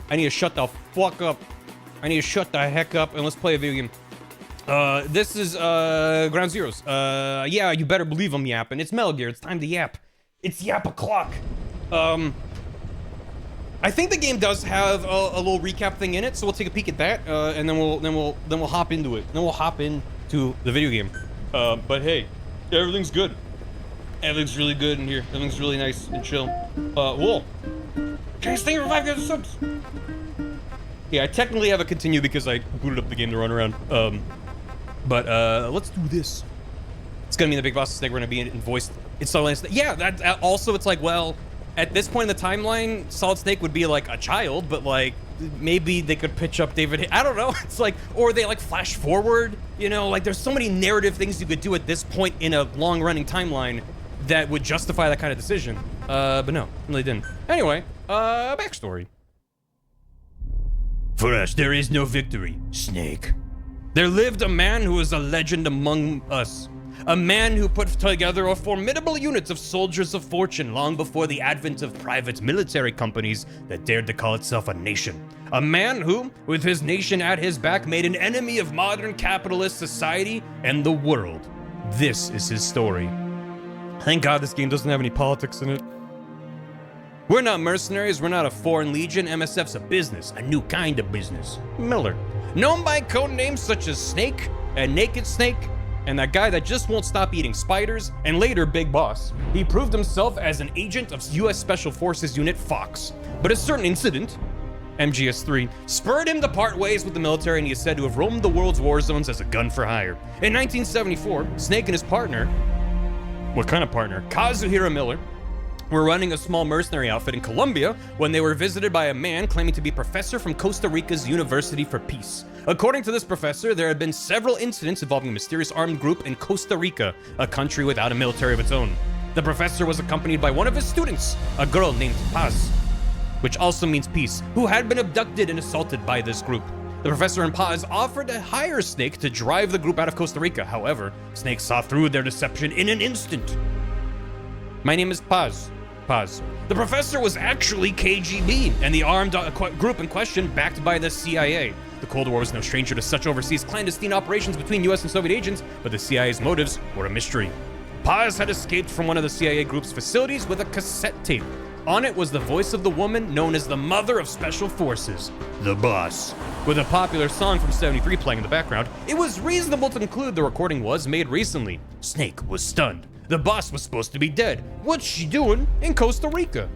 I need to shut the fuck up. I need to shut the heck up, and let's play a video game. This is, Ground Zeroes. Yeah, you better believe I'm yapping. It's Metal Gear. It's time to yap. It's yap o'clock. I think the game does have a little recap thing in it, so we'll take a peek at that, and then we'll hop into it. Then we'll hop into the video game. But hey, everything's good. Everything's really good in here. Everything's really nice and chill. Whoa. Guys, thank you for 5 good subs. Yeah, I technically have a continue because I booted up the game to run around. But let's do this. It's gonna be the Big Boss Snake. We're gonna be in voiced. It's Solid Snake. Yeah, that also it's like, well, at this point in the timeline, Solid Snake would be like a child, but like maybe they could pitch up David. I don't know. It's like, or they like flash forward. You know, like there's so many narrative things you could do at this point in a long-running timeline that would justify that kind of decision. But no, really didn't. Anyway, backstory. For us, there is no victory, Snake. There lived a man who is a legend among us. A man who put together a formidable unit of soldiers of fortune long before the advent of private military companies that dared to call itself a nation. A man who, with his nation at his back, made an enemy of modern capitalist society and the world. This is his story. Thank God this game doesn't have any politics in it. We're not mercenaries, we're not a foreign legion. MSF's a business, a new kind of business. Miller. Known by code names such as Snake and Naked Snake, and that guy that just won't stop eating spiders, and later Big Boss. He proved himself as an agent of US Special Forces Unit Fox. But a certain incident, MGS3, spurred him to part ways with the military, and he is said to have roamed the world's war zones as a gun for hire. In 1974, Snake and his partner, what kind of partner? Kazuhiro Miller, were running a small mercenary outfit in Colombia when they were visited by a man claiming to be a professor from Costa Rica's University for Peace. According to this professor, there had been several incidents involving a mysterious armed group in Costa Rica, a country without a military of its own. The professor was accompanied by one of his students, a girl named Paz, which also means peace, who had been abducted and assaulted by this group. The professor and Paz offered to hire Snake to drive the group out of Costa Rica. However, Snake saw through their deception in an instant. My name is Paz. Paz. The professor was actually KGB, and the armed group in question backed by the CIA. The Cold War was no stranger to such overseas clandestine operations between US and Soviet agents, but the CIA's motives were a mystery. Paz had escaped from one of the CIA group's facilities with a cassette tape. On it was the voice of the woman known as the Mother of Special Forces, the Boss. With a popular song from '73 playing in the background, it was reasonable to conclude the recording was made recently. Snake was stunned. The Boss was supposed to be dead. What's she doing in Costa Rica?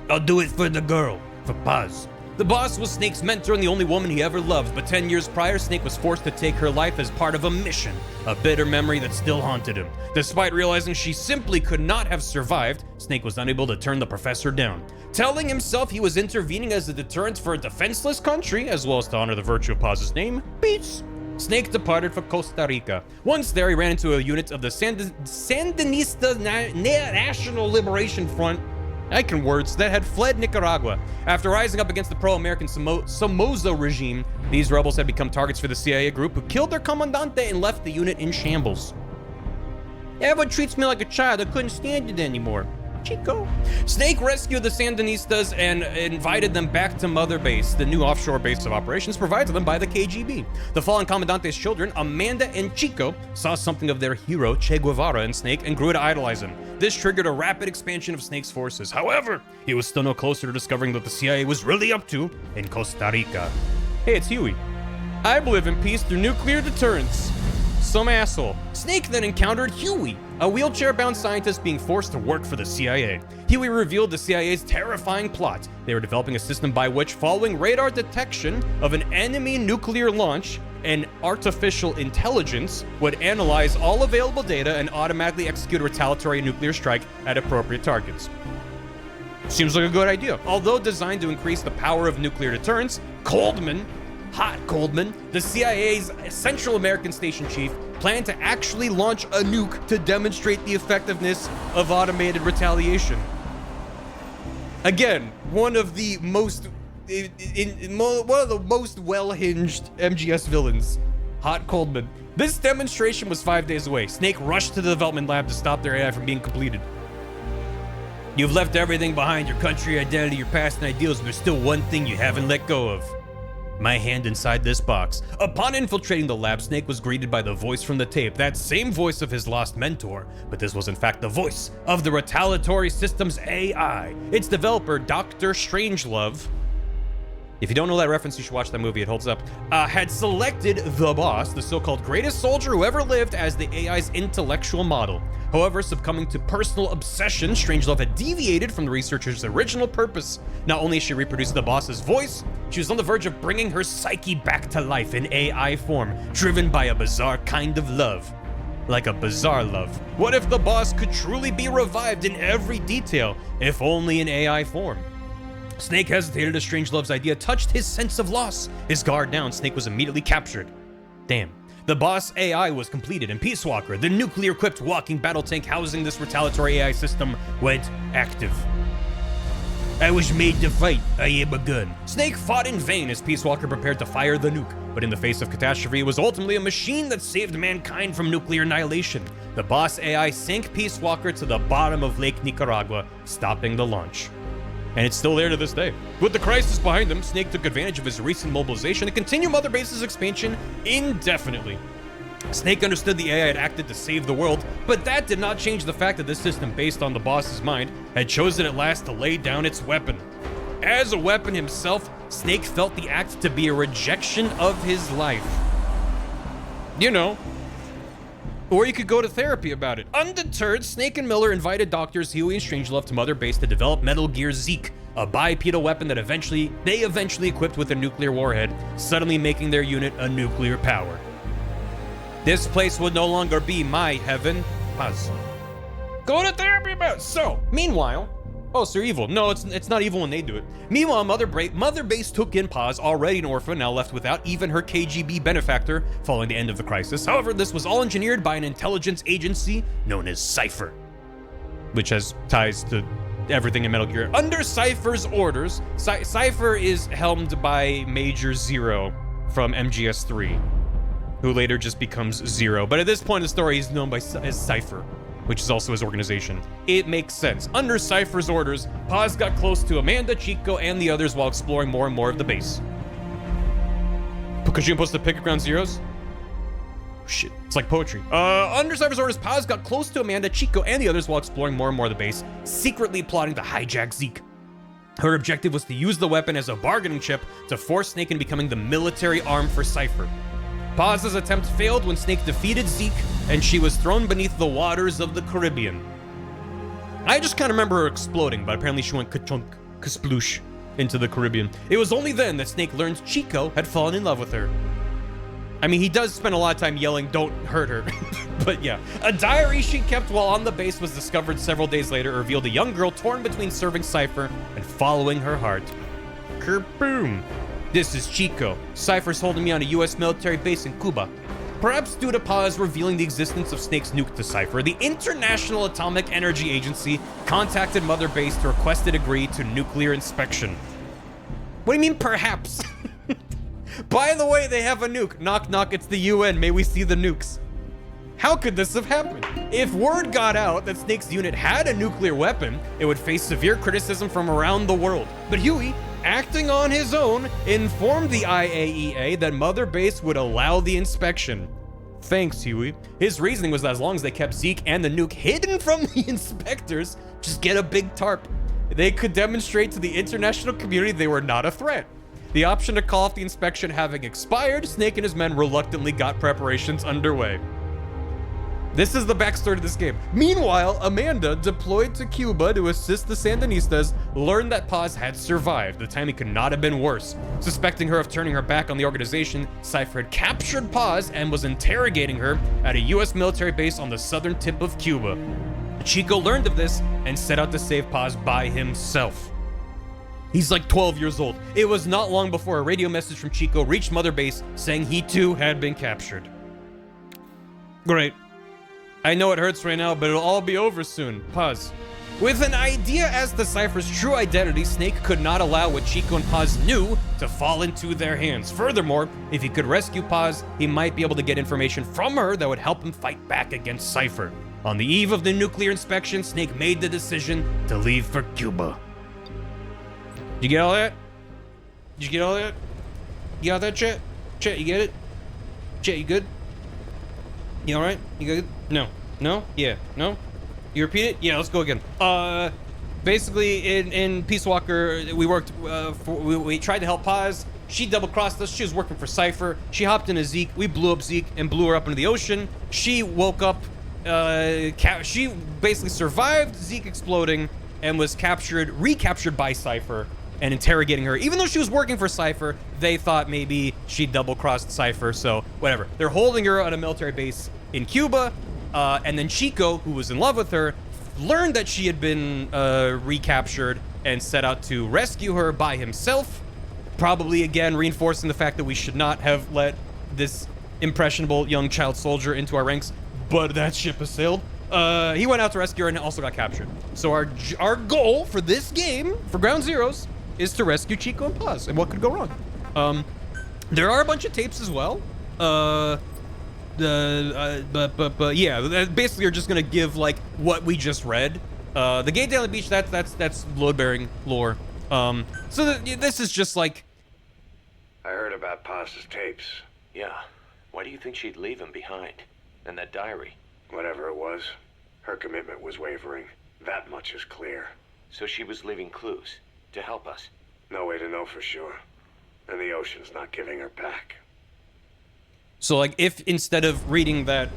I'll do it for the girl, for Paz. The Boss was Snake's mentor and the only woman he ever loved, but 10 years prior, Snake was forced to take her life as part of a mission, a bitter memory that still haunted him. Despite realizing she simply could not have survived, Snake was unable to turn the professor down. Telling himself he was intervening as a deterrent for a defenseless country, as well as to honor the virtue of Paz's name, peace. Snake departed for Costa Rica. Once there, he ran into a unit of the Sandinista National Liberation Front, that had fled Nicaragua. After rising up against the pro-American Somoza regime, these rebels had become targets for the CIA group, who killed their commandante and left the unit in shambles. Everyone treats me like a child. I couldn't stand it anymore. Chico. Snake rescued the Sandinistas and invited them back to Mother Base, the new offshore base of operations provided to them by the KGB. The fallen commandante's children, Amanda and Chico, saw something of their hero Che Guevara in Snake and grew to idolize him. This triggered a rapid expansion of Snake's forces. However, he was still no closer to discovering what the CIA was really up to in Costa Rica. Hey, it's Huey. I believe in peace through nuclear deterrence. Some asshole. Snake then encountered Huey, a wheelchair-bound scientist being forced to work for the CIA. Huey revealed the CIA's terrifying plot. They were developing a system by which, following radar detection of an enemy nuclear launch, an artificial intelligence would analyze all available data and automatically execute a retaliatory nuclear strike at appropriate targets. Seems like a good idea. Although designed to increase the power of nuclear deterrence, Coldman, the CIA's Central American station chief, planned to actually launch a nuke to demonstrate the effectiveness of automated retaliation. Again, one of the most well-hinged MGS villains, Hot Coldman. This demonstration was 5 days away. Snake rushed to the development lab to stop their AI from being completed. You've left everything behind, your country, identity, your past, and ideals, but there's still one thing you haven't let go of. My hand inside this box. Upon infiltrating the lab, Snake was greeted by the voice from the tape, that same voice of his lost mentor, but this was in fact the voice of the retaliatory system's AI. Its developer, Dr. Strangelove, if you don't know that reference, you should watch that movie, it holds up, had selected the Boss, the so-called greatest soldier who ever lived, as the AI's intellectual model. However, succumbing to personal obsession, Strangelove had deviated from the researcher's original purpose. Not only she reproduced the Boss's voice, she was on the verge of bringing her psyche back to life in AI form, driven by a bizarre kind of love. Like a bizarre love. What if the Boss could truly be revived in every detail, if only in AI form? Snake hesitated as Strangelove's idea touched his sense of loss. His guard down, Snake was immediately captured. Damn. The Boss AI was completed, and Peace Walker, the nuclear-equipped walking battle tank housing this retaliatory AI system, went active. I was made to fight. I am a gun. Snake fought in vain as Peace Walker prepared to fire the nuke, but in the face of catastrophe, it was ultimately a machine that saved mankind from nuclear annihilation. The Boss AI sank Peace Walker to the bottom of Lake Nicaragua, stopping the launch. And it's still there to this day. With the crisis behind him, Snake took advantage of his recent mobilization to continue Mother Base's expansion indefinitely. Snake understood the AI had acted to save the world, but that did not change the fact that this system, based on the Boss's mind, had chosen at last to lay down its weapon. As a weapon himself, Snake felt the act to be a rejection of his life. You know. Or you could go to therapy about it. Undeterred, Snake and Miller invited doctors Huey and Strangelove to Mother Base to develop Metal Gear Zeke, a bipedal weapon that they eventually equipped with a nuclear warhead, suddenly making their unit a nuclear power. This place would no longer be my heaven. Pause. go to therapy about. So, meanwhile, oh, so you're evil. No, it's not evil when they do it. Meanwhile, Mother Base took in Paz, already an orphan, now left without even her KGB benefactor, following the end of the crisis. However, this was all engineered by an intelligence agency known as Cypher, which has ties to everything in Metal Gear. Under Cypher's orders, Cypher is helmed by Major Zero from MGS3, who later just becomes Zero. But at this point in the story, he's known as Cypher, which is also his organization. It makes sense. Under Cypher's orders, Paz got close to Amanda, Chico, and the others while exploring more and more of the base. Because you're supposed to pick at ground zeros? Shit, it's like poetry. Under Cypher's orders, Paz got close to Amanda, Chico, and the others while exploring more and more of the base, secretly plotting to hijack Zeke. Her objective was to use the weapon as a bargaining chip to force Snake into becoming the military arm for Cypher. Paz's attempt failed when Snake defeated Zeke, and she was thrown beneath the waters of the Caribbean. I just kind of remember her exploding, but apparently she went ka-chunk, ka-sploosh into the Caribbean. It was only then that Snake learned Chico had fallen in love with her. I mean, he does spend a lot of time yelling, "Don't hurt her." But yeah. A diary she kept while on the base was discovered several days later. It revealed a young girl torn between serving Cypher and following her heart. Kerboom. This is Chico. Cypher's holding me on a US military base in Cuba. Perhaps due to Paz revealing the existence of Snake's nuke to Cypher, the International Atomic Energy Agency contacted Mother Base to request it agree to nuclear inspection. What do you mean, perhaps? By the way, they have a nuke. Knock, knock, it's the UN. May we see the nukes? How could this have happened? If word got out that Snake's unit had a nuclear weapon, it would face severe criticism from around the world. But Huey, acting on his own, informed the IAEA that Mother Base would allow the inspection. Thanks, Huey. His reasoning was that as long as they kept Zeke and the nuke hidden from the inspectors, just get a big tarp. They could demonstrate to the international community they were not a threat. The option to call off the inspection having expired, Snake and his men reluctantly got preparations underway. This is the backstory to this game. Meanwhile, Amanda, deployed to Cuba to assist the Sandinistas, learned that Paz had survived. The timing could not have been worse. Suspecting her of turning her back on the organization, Cypher had captured Paz and was interrogating her at a US military base on the southern tip of Cuba. Chico learned of this and set out to save Paz by himself. He's like 12 years old. It was not long before a radio message from Chico reached Mother Base saying he too had been captured. Great. I know it hurts right now, but it'll all be over soon. Paz. With an idea as to Cypher's true identity, Snake could not allow what Chico and Paz knew to fall into their hands. Furthermore, if he could rescue Paz, he might be able to get information from her that would help him fight back against Cypher. On the eve of the nuclear inspection, Snake made the decision to leave for Cuba. Did you get all that? Did you get all that? You got that, Chet? Chet, you get it? Chet, you good? You alright? You good? No. No? Yeah. No? You repeat it? Yeah, let's go again. Basically, in Peace Walker, we worked, we tried to help Paz. She double-crossed us. She was working for Cypher. She hopped into Zeke. We blew up Zeke and blew her up into the ocean. She woke up, she basically survived Zeke exploding and was recaptured by Cypher and interrogating her. Even though she was working for Cypher, they thought maybe she double-crossed Cypher, so whatever. They're holding her at a military base in Cuba, and then Chico, who was in love with her, learned that she had been recaptured and set out to rescue her by himself, probably again reinforcing the fact that we should not have let this impressionable young child soldier into our ranks, but that ship has sailed. He went out to rescue her and also got captured. So our goal for this game, for Ground Zeroes, is to rescue Chico and Paz. And what could go wrong? There are a bunch of tapes as well. But yeah, basically you're just gonna give like what we just read. The Gay Daily Beach, that's load-bearing lore. So this is just like... I heard about Paz's tapes. Yeah. Why do you think she'd leave him behind? And that diary? Whatever it was, her commitment was wavering. That much is clear. So she was leaving clues to help us. No way to know for sure. And the ocean's not giving her back. So like if instead of reading that,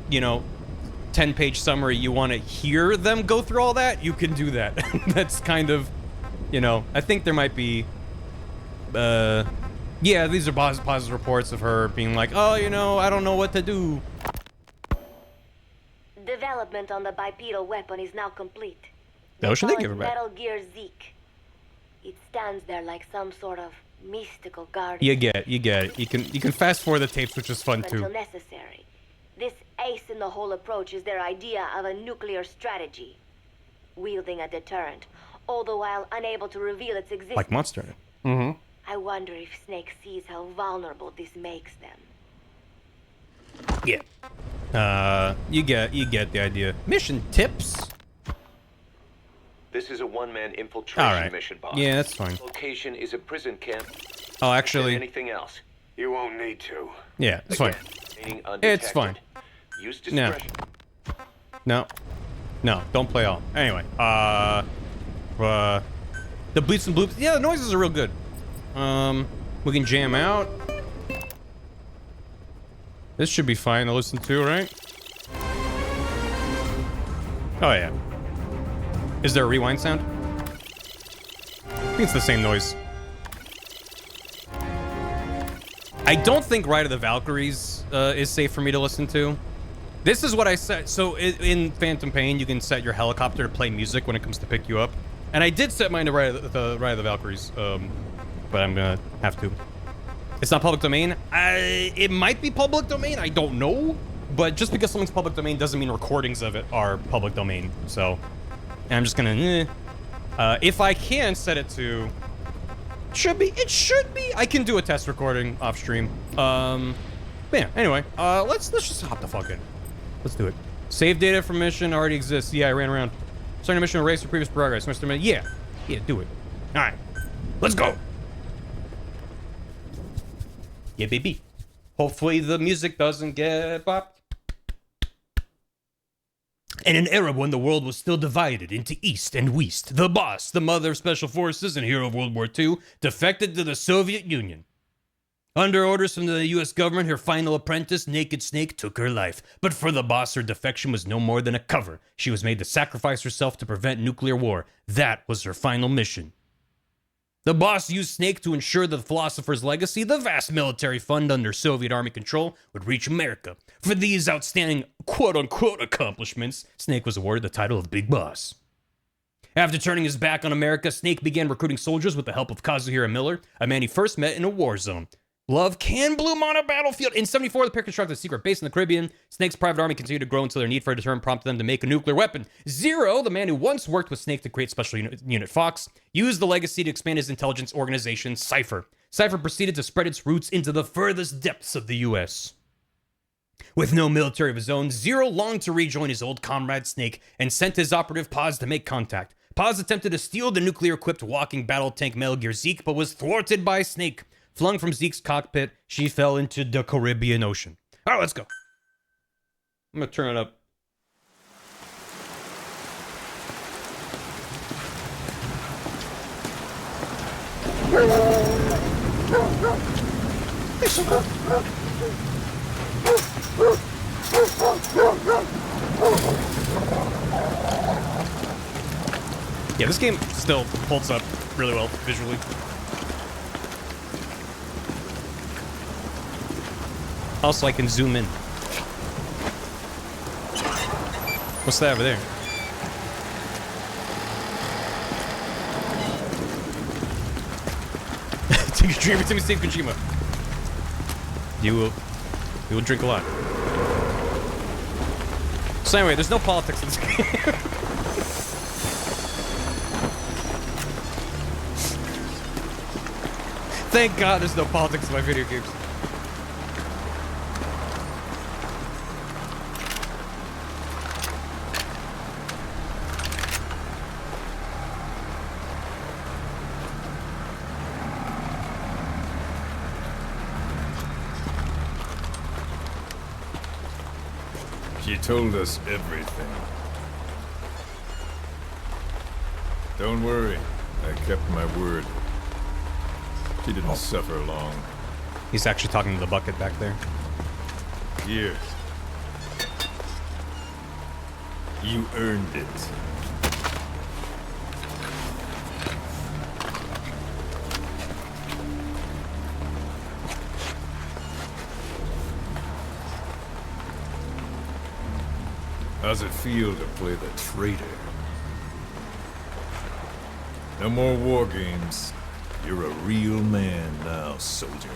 10-page summary, you want to hear them go through all that, you can do that. That's kind of, I think there might be, yeah, these are positive reports of her being like, oh, I don't know what to do. The development on the bipedal weapon is now complete. No, should they give her back? Metal Gear Zeke. It stands there like some sort of mystical guardian. You get it. You can fast forward the tapes, which is fun Until too. necessary. This ace-in-the-hole approach is their idea of a nuclear strategy. Wielding a deterrent, all the while unable to reveal its existence. Like Monster. Mm-hmm. I wonder if Snake sees how vulnerable this makes them. Yeah. You get the idea. Mission tips. This is a one-man infiltration mission, boss. Yeah, that's fine. Location is a prison camp. Oh, Is actually, there anything else? You won't need to. yeah, it's fine. Remaining It's fine. undetected. Use No. discretion. No, don't play all. Anyway, the bleeps and bloops. Yeah, the noises are real good. We can jam out. This should be fine to listen to, right? Oh yeah. Is there a rewind sound? I think it's the same noise. I don't think Ride of the Valkyries is safe for me to listen to. This is what I set. So in Phantom Pain, you can set your helicopter to play music when it comes to pick you up. And I did set mine to Ride of the Valkyries, but I'm gonna have to. It's not public domain. It might be public domain. I don't know. But just because something's public domain doesn't mean recordings of it are public domain. So I'm just gonna. If I can set it to. It should be. I can do a test recording off stream. But yeah. Anyway, let's just hop the fuck in. Let's do it. Save data from mission already exists. Yeah, I ran around. Starting a mission to erase your previous progress. Mr. Man. Yeah, do it. All right, let's go. Yeah, baby. Hopefully the music doesn't get bopped. In an era when the world was still divided into East and West, the boss, the mother of special forces and hero of World War II, defected to the Soviet Union. Under orders from the US government, her final apprentice, Naked Snake, took her life. But for the boss, her defection was no more than a cover. She was made to sacrifice herself to prevent nuclear war. That was her final mission. The boss used Snake to ensure that the philosopher's legacy, the vast military fund under Soviet Army control, would reach America. For these outstanding quote-unquote accomplishments, Snake was awarded the title of Big Boss. After turning his back on America, Snake began recruiting soldiers with the help of Kazuhira Miller, a man he first met in a war zone. Love can bloom on a battlefield. In 74, the pair constructed a secret base in the Caribbean. Snake's private army continued to grow until their need for a deterrent prompted them to make a nuclear weapon. Zero, the man who once worked with Snake to create Special Unit Fox, used the legacy to expand his intelligence organization, Cypher. Cypher proceeded to spread its roots into the furthest depths of the U.S. With no military of his own, Zero longed to rejoin his old comrade Snake and sent his operative Paz to make contact. Paz attempted to steal the nuclear-equipped walking battle tank Metal Gear Zeke, but was thwarted by Snake. Flung from Zeke's cockpit, she fell into the Caribbean Ocean. All right, let's go. I'm gonna turn it up. Yeah, this game still holds up really well visually. Also, I can zoom in. What's that over there? Take a dream, Timmy Steve Kojima. You will drink a lot. So anyway, there's no politics in this game. Thank God there's no politics in my video games. She told us everything. Don't worry, I kept my word. She didn't suffer long. He's actually talking to the bucket back there. Here. You earned it. How's it feel to play the traitor? No more war games. You're a real man now, soldier.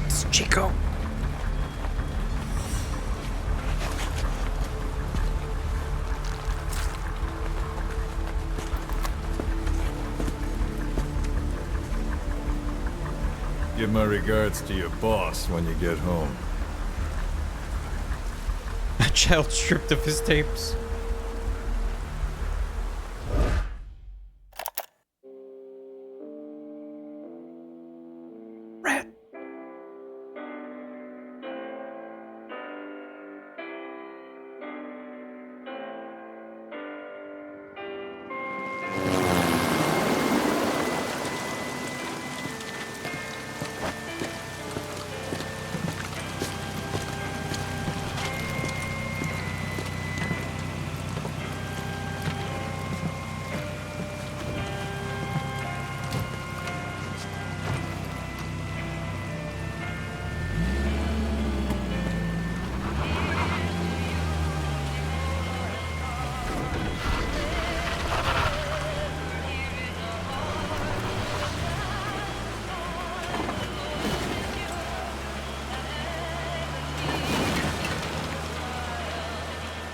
It's Chico. Give my regards to your boss when you get home. A child stripped of his tapes. Rat.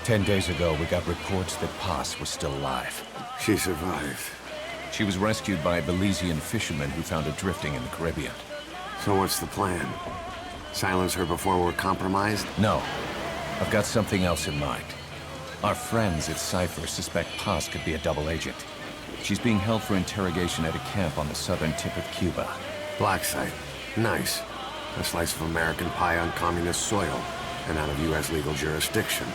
Ten days ago, we got reports that Paz was still alive. She survived. She was rescued by a Belizean fisherman who found her drifting in the Caribbean. So what's the plan? Silence her before we're compromised? No, I've got something else in mind. Our friends at Cypher suspect Paz could be a double agent. She's being held for interrogation at a camp on the southern tip of Cuba. Black site. Nice. A slice of American pie on communist soil, and out of U.S. legal jurisdiction.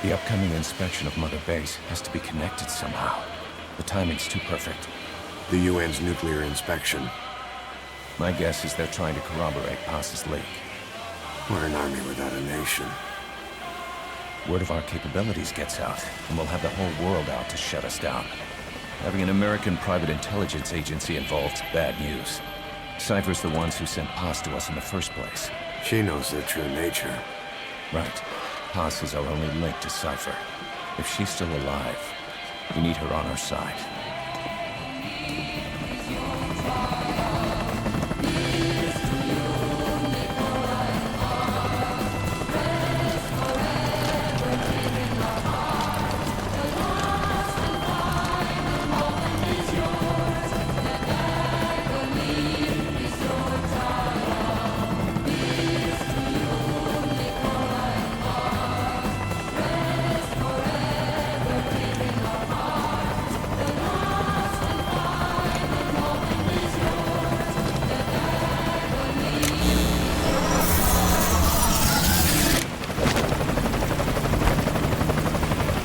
The upcoming inspection of Mother Base has to be connected somehow. The timing's too perfect. The UN's nuclear inspection. My guess is they're trying to corroborate Paz's leak. We're an army without a nation. Word of our capabilities gets out, and we'll have the whole world out to shut us down. Having an American private intelligence agency involved's bad news. Cypher's the ones who sent Paz to us in the first place. She knows their true nature. Right. Paz is our only link to Cypher. If she's still alive, we need her on our side.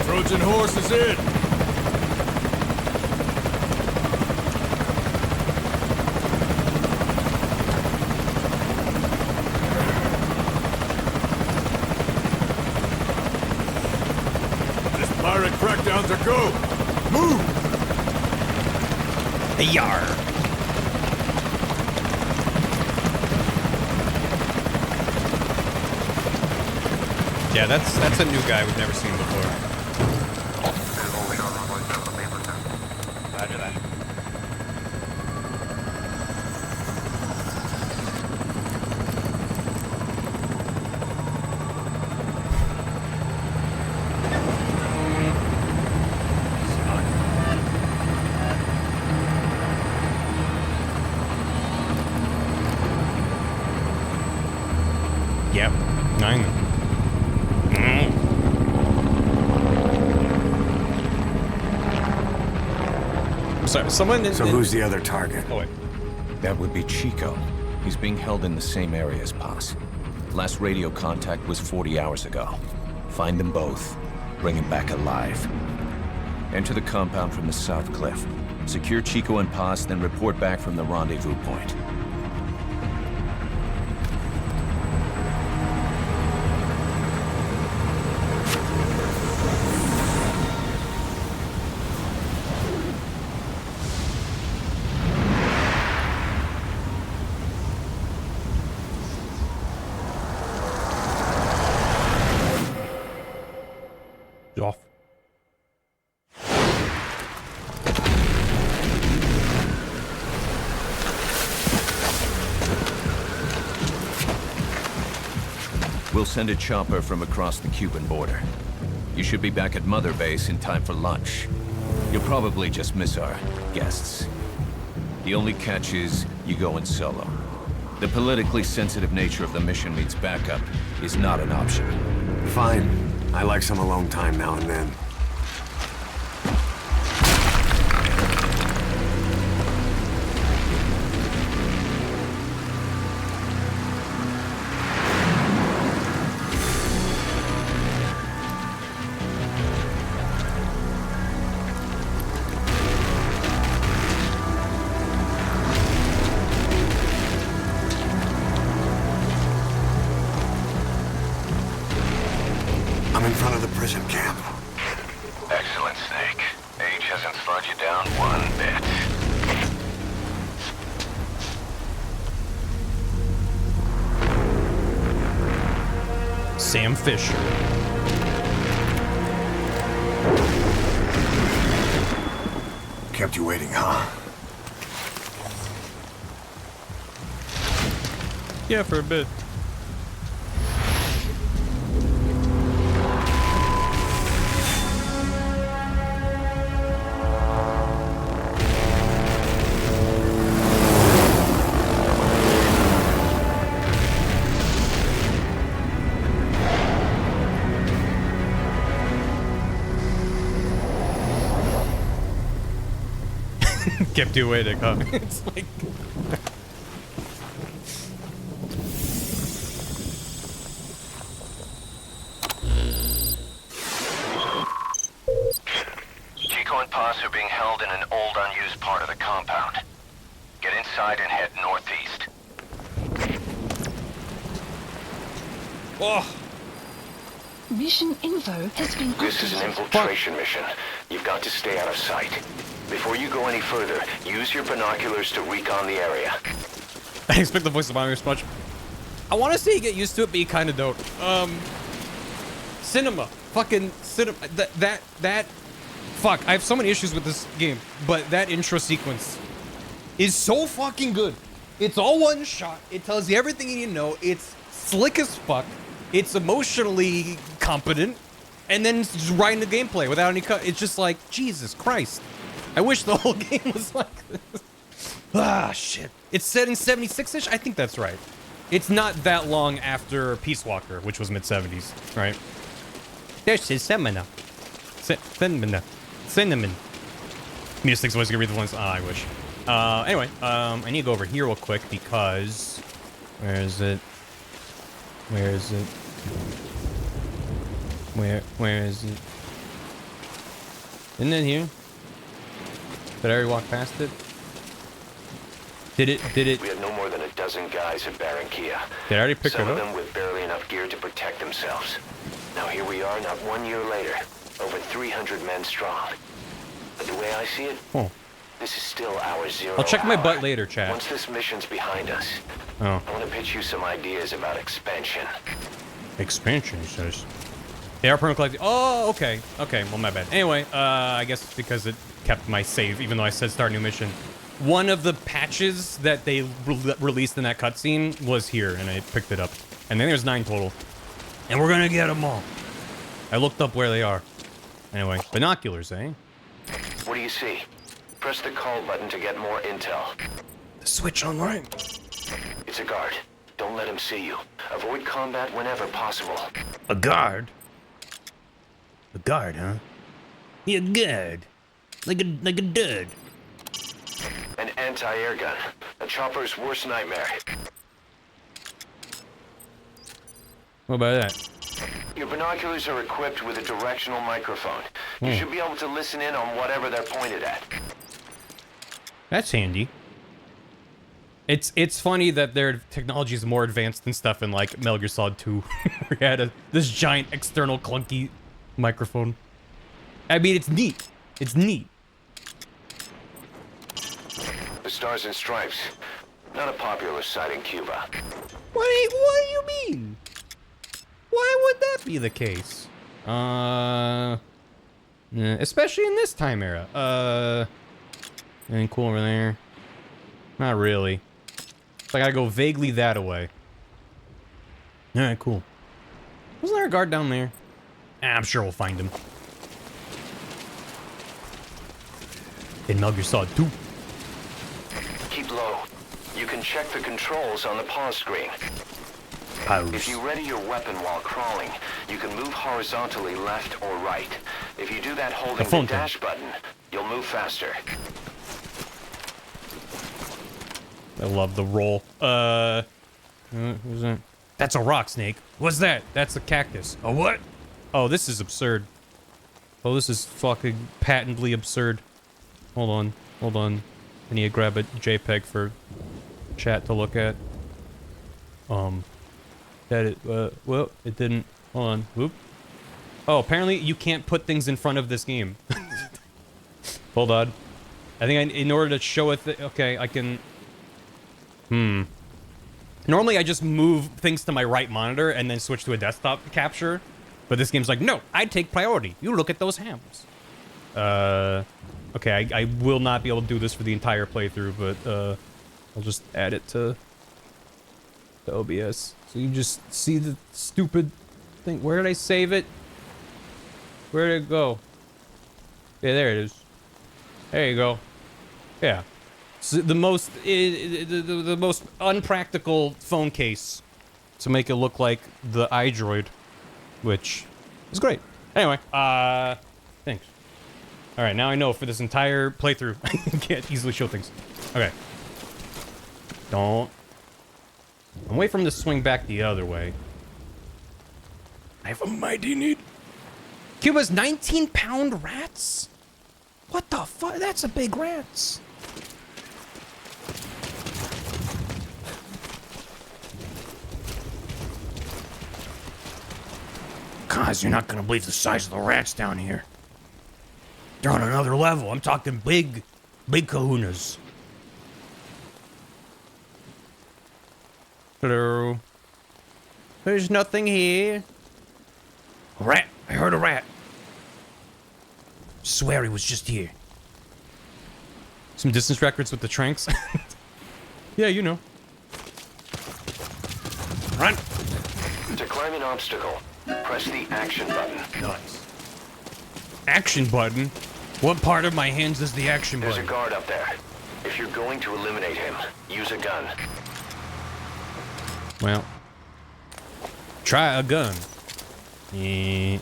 Trojan horse is in! This pirate crackdown's a go! Move! Yar. Yeah, that's a new guy we've never seen before. Roger that. Yep, 9. Sorry, someone. So who's the other target? Oh wait. That would be Chico. He's being held in the same area as Paz. Last radio contact was 40 hours ago. Find them both. Bring him back alive. Enter the compound from the south cliff. Secure Chico and Paz, then report back from the rendezvous point. Off. We'll send a chopper from across the Cuban border. You should be back at Mother Base in time for lunch. You'll probably just miss our guests. The only catch is you go in solo. The politically sensitive nature of the mission means backup is not an option. Fine. I like some alone time now and then. I'm in front of the prison camp. Excellent, Snake. Age hasn't slowed you down one bit. Sam Fisher. Kept you waiting, huh? Yeah, for a bit. Kept you waiting, huh? It's like... Chico and Paz are being held in an old, unused part of the compound. Get inside and head northeast. Oh! Mission info has been This is an infiltration mission. You've got to stay out of sight. Before you go any further, use your binoculars to recon the area. I expect the voice of my response. I want to say you get used to it, but you kind of don't. Cinema. Fucking cinema. That... Fuck, I have so many issues with this game, but that intro sequence is so fucking good. It's all one shot. It tells you everything you need to know. It's slick as fuck. It's emotionally competent. And then it's just right into gameplay without any cut. It's just like, Jesus Christ. I wish the whole game was like this. Ah, shit. It's set in 76-ish? I think that's right. It's not that long after Peace Walker, which was mid-70s, right? This is Semina. Cinnamon. Music voice can read the lines. Ah, I wish. Anyway, I need to go over here real quick because... Where is it? Where is it? Where is it? Isn't it here? Did I already walk past it? Did it? We have no more than a dozen guys at Barranquilla. Did I already pick it Some of up? them with barely enough gear to protect themselves. Now here we are, not 1 year later. Over 300 men strong. But the way I see it, this is still our zero I'll check my hour. butt later, chat. Once this mission's behind us, Oh. I want to pitch you some ideas about expansion. Expansion, he says. They are permacollecting. Oh, okay. Okay, well, my bad. Anyway, I guess because it kept my save, even though I said start new mission. One of the patches that they released in that cutscene was here, and I picked it up. And then there's 9 total. And we're gonna get them all. I looked up where they are. Anyway, binoculars, eh? What do you see? Press the call button to get more intel. The switch online. It's a guard. Don't let him see you. Avoid combat whenever possible. A guard? A guard, huh? Yeah, guard. Like a dud. An anti-air gun. A chopper's worst nightmare. What about that? Your binoculars are equipped with a directional microphone. You should be able to listen in on whatever they're pointed at. That's handy. It's funny that their technology is more advanced than stuff in like Metal Gear Solid 2. We had this giant external clunky microphone. I mean, it's neat. It's neat. The Stars and Stripes. Not a popular sight in Cuba. What do you mean? Why would that be the case? Yeah, especially in this time era. Anything cool over there? Not really. So I gotta go vaguely that way. Alright, cool. Wasn't there a guard down there? I'm sure we'll find him. Hey, Metal Gear Solid 2. Keep low. You can check the controls on the pause screen. Pause. If you ready your weapon while crawling, you can move horizontally left or right. If you do that holding the dash button, you'll move faster. I love the roll. Who's that? That's a rock snake. What's that? That's a cactus. A what? Oh, this is absurd. Oh, this is fucking patently absurd. Hold on. Hold on. I need to grab a JPEG for chat to look at. Well, it didn't. Hold on. Whoop. Oh, apparently you can't put things in front of this game. Hold on. I think in order to show it, okay, I can... Normally I just move things to my right monitor and then switch to a desktop capture. But this game's like, no, I take priority. You look at those hams. Okay, I will not be able to do this for the entire playthrough, but I'll just add it to OBS. So you just see the stupid thing. Where did I save it? Where did it go? Yeah, there it is. There you go. Yeah. So the most unpractical phone case to make it look like the iDroid, which is great. Anyway, thanks. All right, now I know for this entire playthrough, I can't easily show things. Okay. Don't. I'm waiting for him to swing back the other way. I have a mighty need. Cuba's 19-pound rats? What the fuck? That's a big rats. Guys, you're not gonna believe the size of the rats down here. They're on another level. I'm talking big kahunas. Hello. There's nothing here. A rat. I heard a rat. Swear he was just here. Some distance records with the tranks. Yeah, you know. Run. To climb an obstacle, press the action button. Nice. Action button? What part of my hands is the action button? There's a guard up there. If you're going to eliminate him, use a gun. Well, try a gun. New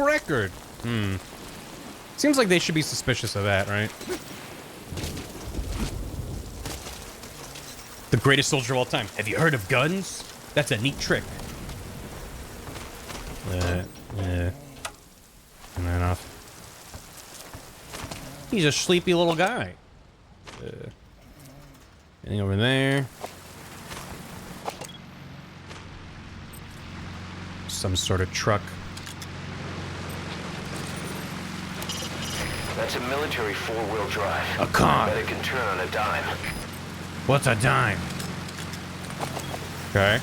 record. Seems like they should be suspicious of that, right? The greatest soldier of all time. Have you heard of guns? That's a neat trick. Turn that off. He's a sleepy little guy. Anything over there? Some sort of truck. That's a military four-wheel drive. A car. Bet it can turn on a dime. What's a dime? Okay.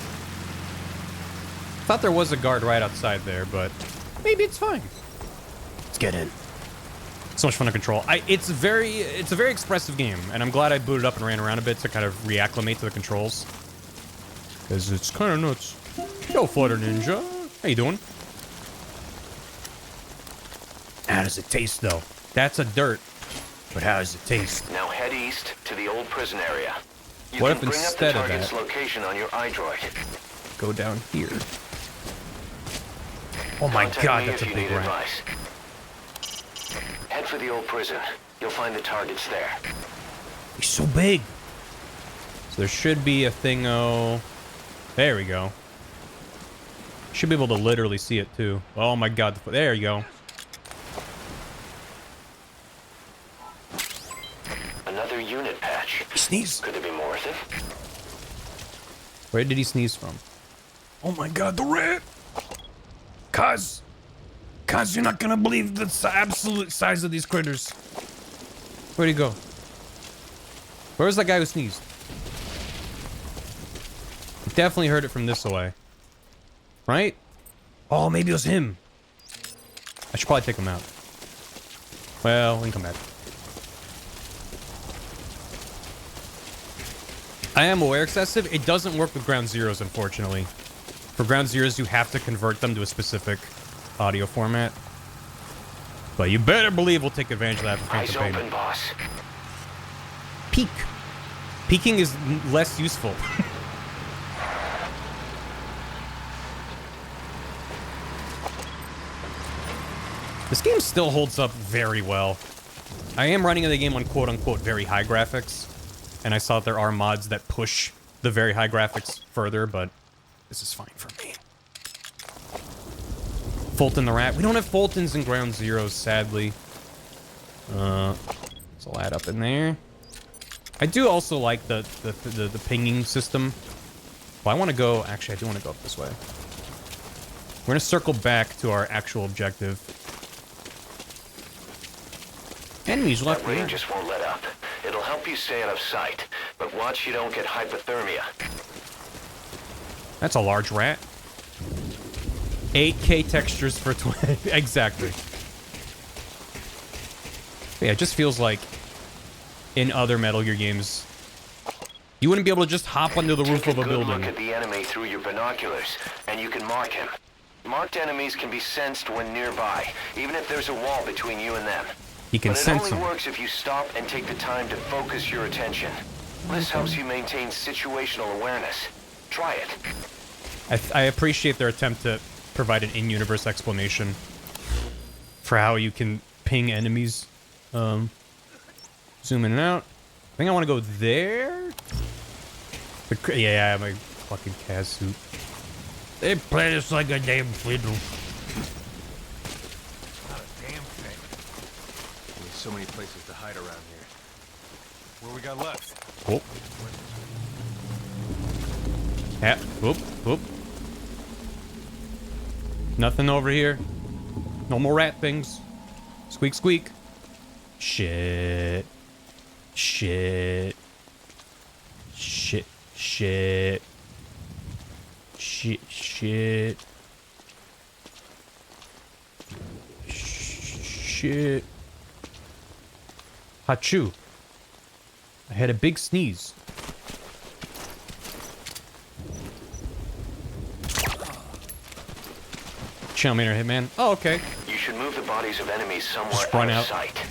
Thought there was a guard right outside there, but maybe it's fine. Let's get in. So much fun to control. It's a very expressive game, and I'm glad I booted up and ran around a bit to kind of reacclimate to the controls. Because it's kind of nuts. Yo, Flutter Ninja. How you doing? How does it taste, though? That's a dirt. But how does it taste? Now head east to the old prison area. You What can if bring instead up of the target's that, location on your iDroid. go down here? Oh my Contact god, me that's a if you big need rat. advice. Head for the old prison. You'll find the targets there. He's so big. So there should be a thing. Oh, there we go. Should be able to literally see it too. Oh my god, there you go. Another unit patch. He sneezed. Could there be more of it? Where did he sneeze from? Oh my god, the rat! Cuz, you're not gonna believe the absolute size of these critters. Where'd he go? Where's that guy who sneezed? Definitely heard it from this away. Right? Oh, maybe it was him. I should probably take him out. Well, we can come back. I am aware excessive. It doesn't work with ground zeros, unfortunately. For ground zeros, you have to convert them to a specific audio format. But you better believe we'll take advantage of that for Phantom Pain. Eyes open, boss. Peek. Peeking is less useful. This game still holds up very well. I am running the game on quote-unquote very high graphics, and I saw that there are mods that push the very high graphics further, but this is fine for me. Fulton the Rat. We don't have Fultons in Ground Zeroes, sadly. So I'll add up in there. I do also like the pinging system. Well, I want to go... Actually, I do want to go up this way. We're going to circle back to our actual objective. Enemies left That rain just won't let up. It'll help you stay out of sight, but watch you don't get hypothermia. That's a large rat. 8K textures for 20. Exactly. But yeah, it just feels like in other Metal Gear games, you wouldn't be able to just hop under the roof of a building. Look at the enemy through your binoculars, and you can mark him. Marked enemies can be sensed when nearby, even if there's a wall between you and them. He can sense But it them. only works if you stop and take the time to focus your attention. This helps you maintain situational awareness. Try it. I appreciate their attempt to provide an in-universe explanation for how you can ping enemies. Zoom in and out. I think I want to go there. But, yeah, my fucking Kaz suit. They play this like a damn fiddle. Not a damn thing. There's so many places to hide around here. What we got left? Oh. Yeah. Whoop. Whoop. Nothing over here. No more rat things. Squeak, squeak. Shit. Shit. Shit. Shit. Shit. Shit. Shit. Hachu. I had a big sneeze. Chow mein or Hitman. Oh, okay. You should move the bodies of enemies somewhere Just run out out. of sight.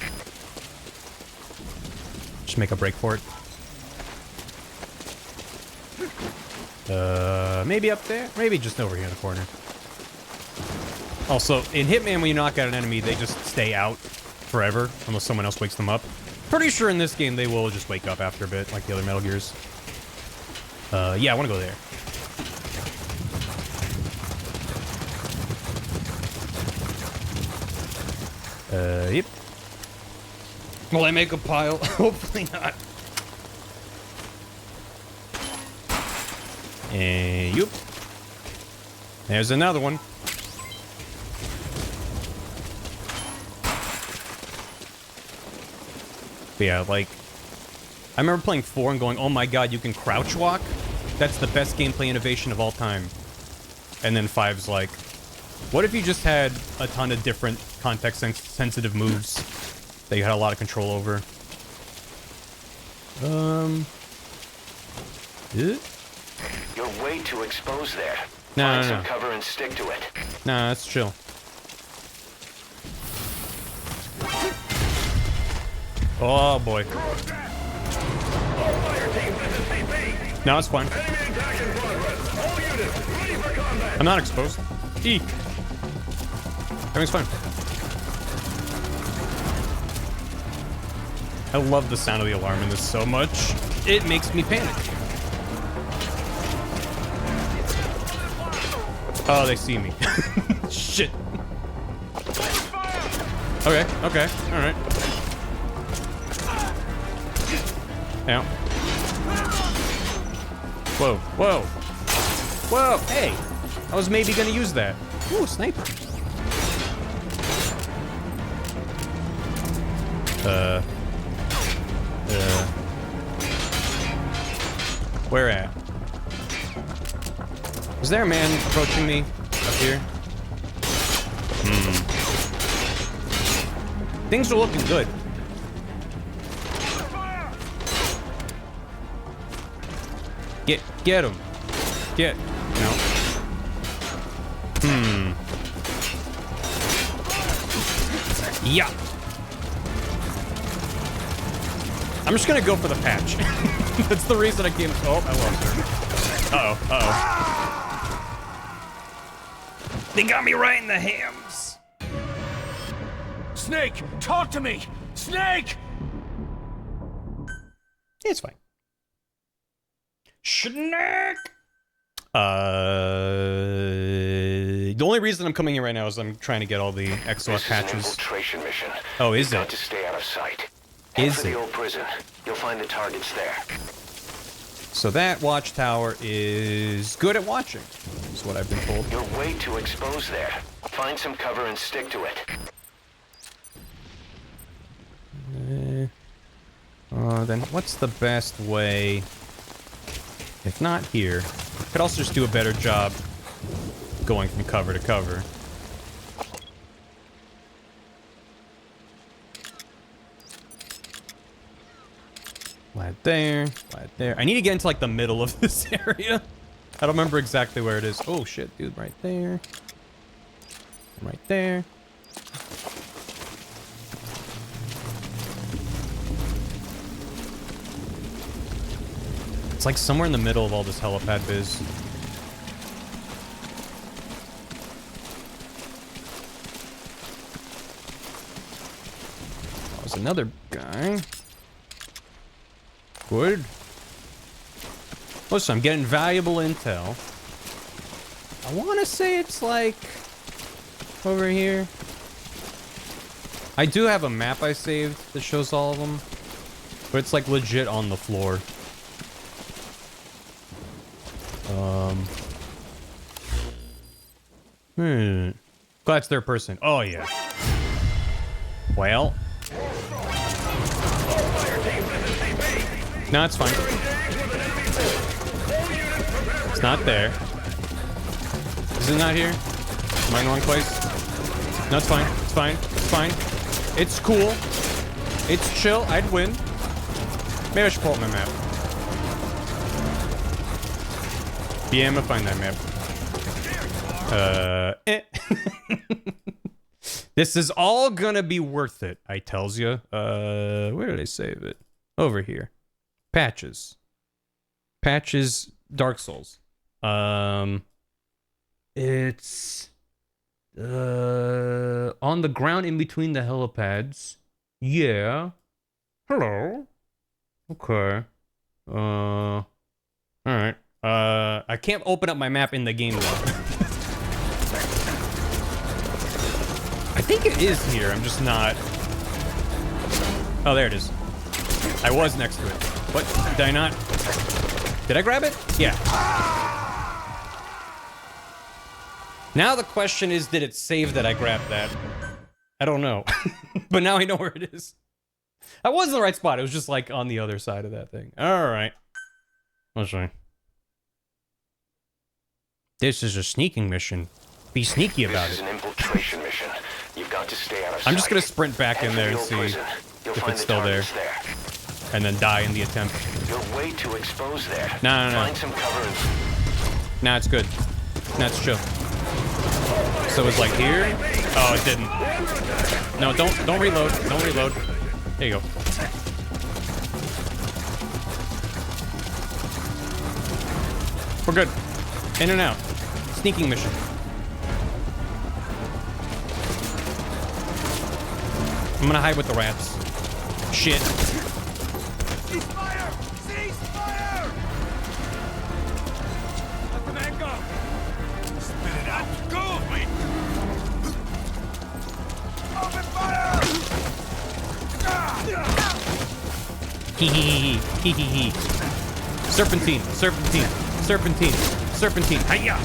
Just make a break for it. Maybe up there? Maybe just over here in the corner. Also, in Hitman, when you knock out an enemy, they just stay out forever, unless someone else wakes them up. Pretty sure in this game they will just wake up after a bit, like the other Metal Gears. Yeah, I want to go there. Yep. Will I make a pile? Hopefully not. And yep. There's another one. But yeah, like, I remember playing 4 and going, oh my god, you can crouch walk? That's the best gameplay innovation of all time. And then 5's like, what if you just had a ton of different context-sensitive moves that you had a lot of control over? You're way too exposed there. No, Find no, some no. cover and stick to it. Nah, that's chill. Oh boy. No, it's fine. I'm not exposed. Eek. Everything's fine. I love the sound of the alarm in this so much. It makes me panic. Oh, they see me. Shit. Okay, okay, alright. Ow. Whoa, whoa. Whoa, hey! I was maybe gonna use that. Ooh, sniper. Where at? Is there a man approaching me? Up here. Things are looking good. Get him. Get. No. Yeah. I'm just gonna go for the patch. That's the reason I came. Oh, I lost her. Uh-oh. They got me right in the hams. Snake, talk to me! Snake! It's fine. Snake! The only reason I'm coming here right now is I'm trying to get all the XOR patches. This is an infiltration mission. Oh, is You've got it? to stay out of sight. Is Head for it? the old prison. You'll find the targets there. So that watchtower is good at watching, is what I've been told. You're way too exposed there. Find some cover and stick to it. Then what's the best way? If not here, could also just do a better job going from cover to cover. Lad there, lad there. I need to get into like the middle of this area. I don't remember exactly where it is. Oh shit, dude, right there. Right there. It's like somewhere in the middle of all this helipad biz. That was another guy. Good. Listen, I'm getting valuable intel. I want to say it's like over here. I do have a map I saved that shows all of them, but it's like legit on the floor. Glad it's third person. Oh yeah. Well. No, it's fine. It's not there. Is it not here? Am I in the wrong place? No, it's fine. It's fine. It's fine. It's cool. It's chill. I'd win. Maybe I should pull up my map. Yeah, I'm gonna find that map. This is all gonna be worth it, I tells you. Where did I save it? Over here. Patches. Patches, Dark Souls. It's on the ground in between the helipads. Yeah. Hello. Okay. All right. I can't open up my map in the game though. I think it is here. I'm just not. Oh, there it is. I was next to it. What? Did I not? Did I grab it? Yeah. Now the question is, did it save that I grabbed that? I don't know. But now I know where it is. I was in the right spot. It was just like on the other side of that thing. All right. Let's see. This is a sneaking mission. Be sneaky about This is it. an infiltration mission. You've got to stay out of sight. I'm just gonna sprint back in there and see if it's still there. And then die in the attempt. You're way too exposed there. No. Find some cover and... Nah, it's good. Nah, it's chill. So it's like here? Oh, it didn't. No, don't reload. Don't reload. There you go. We're good. In and out. Sneaking mission. I'm gonna hide with the rats. Shit. Cease fire! Cease fire! Let the man go! Spit it out! Go with me! Open fire! Hee hee hee hee hee hee. Serpentine, serpentine, serpentine, serpentine. Hiya!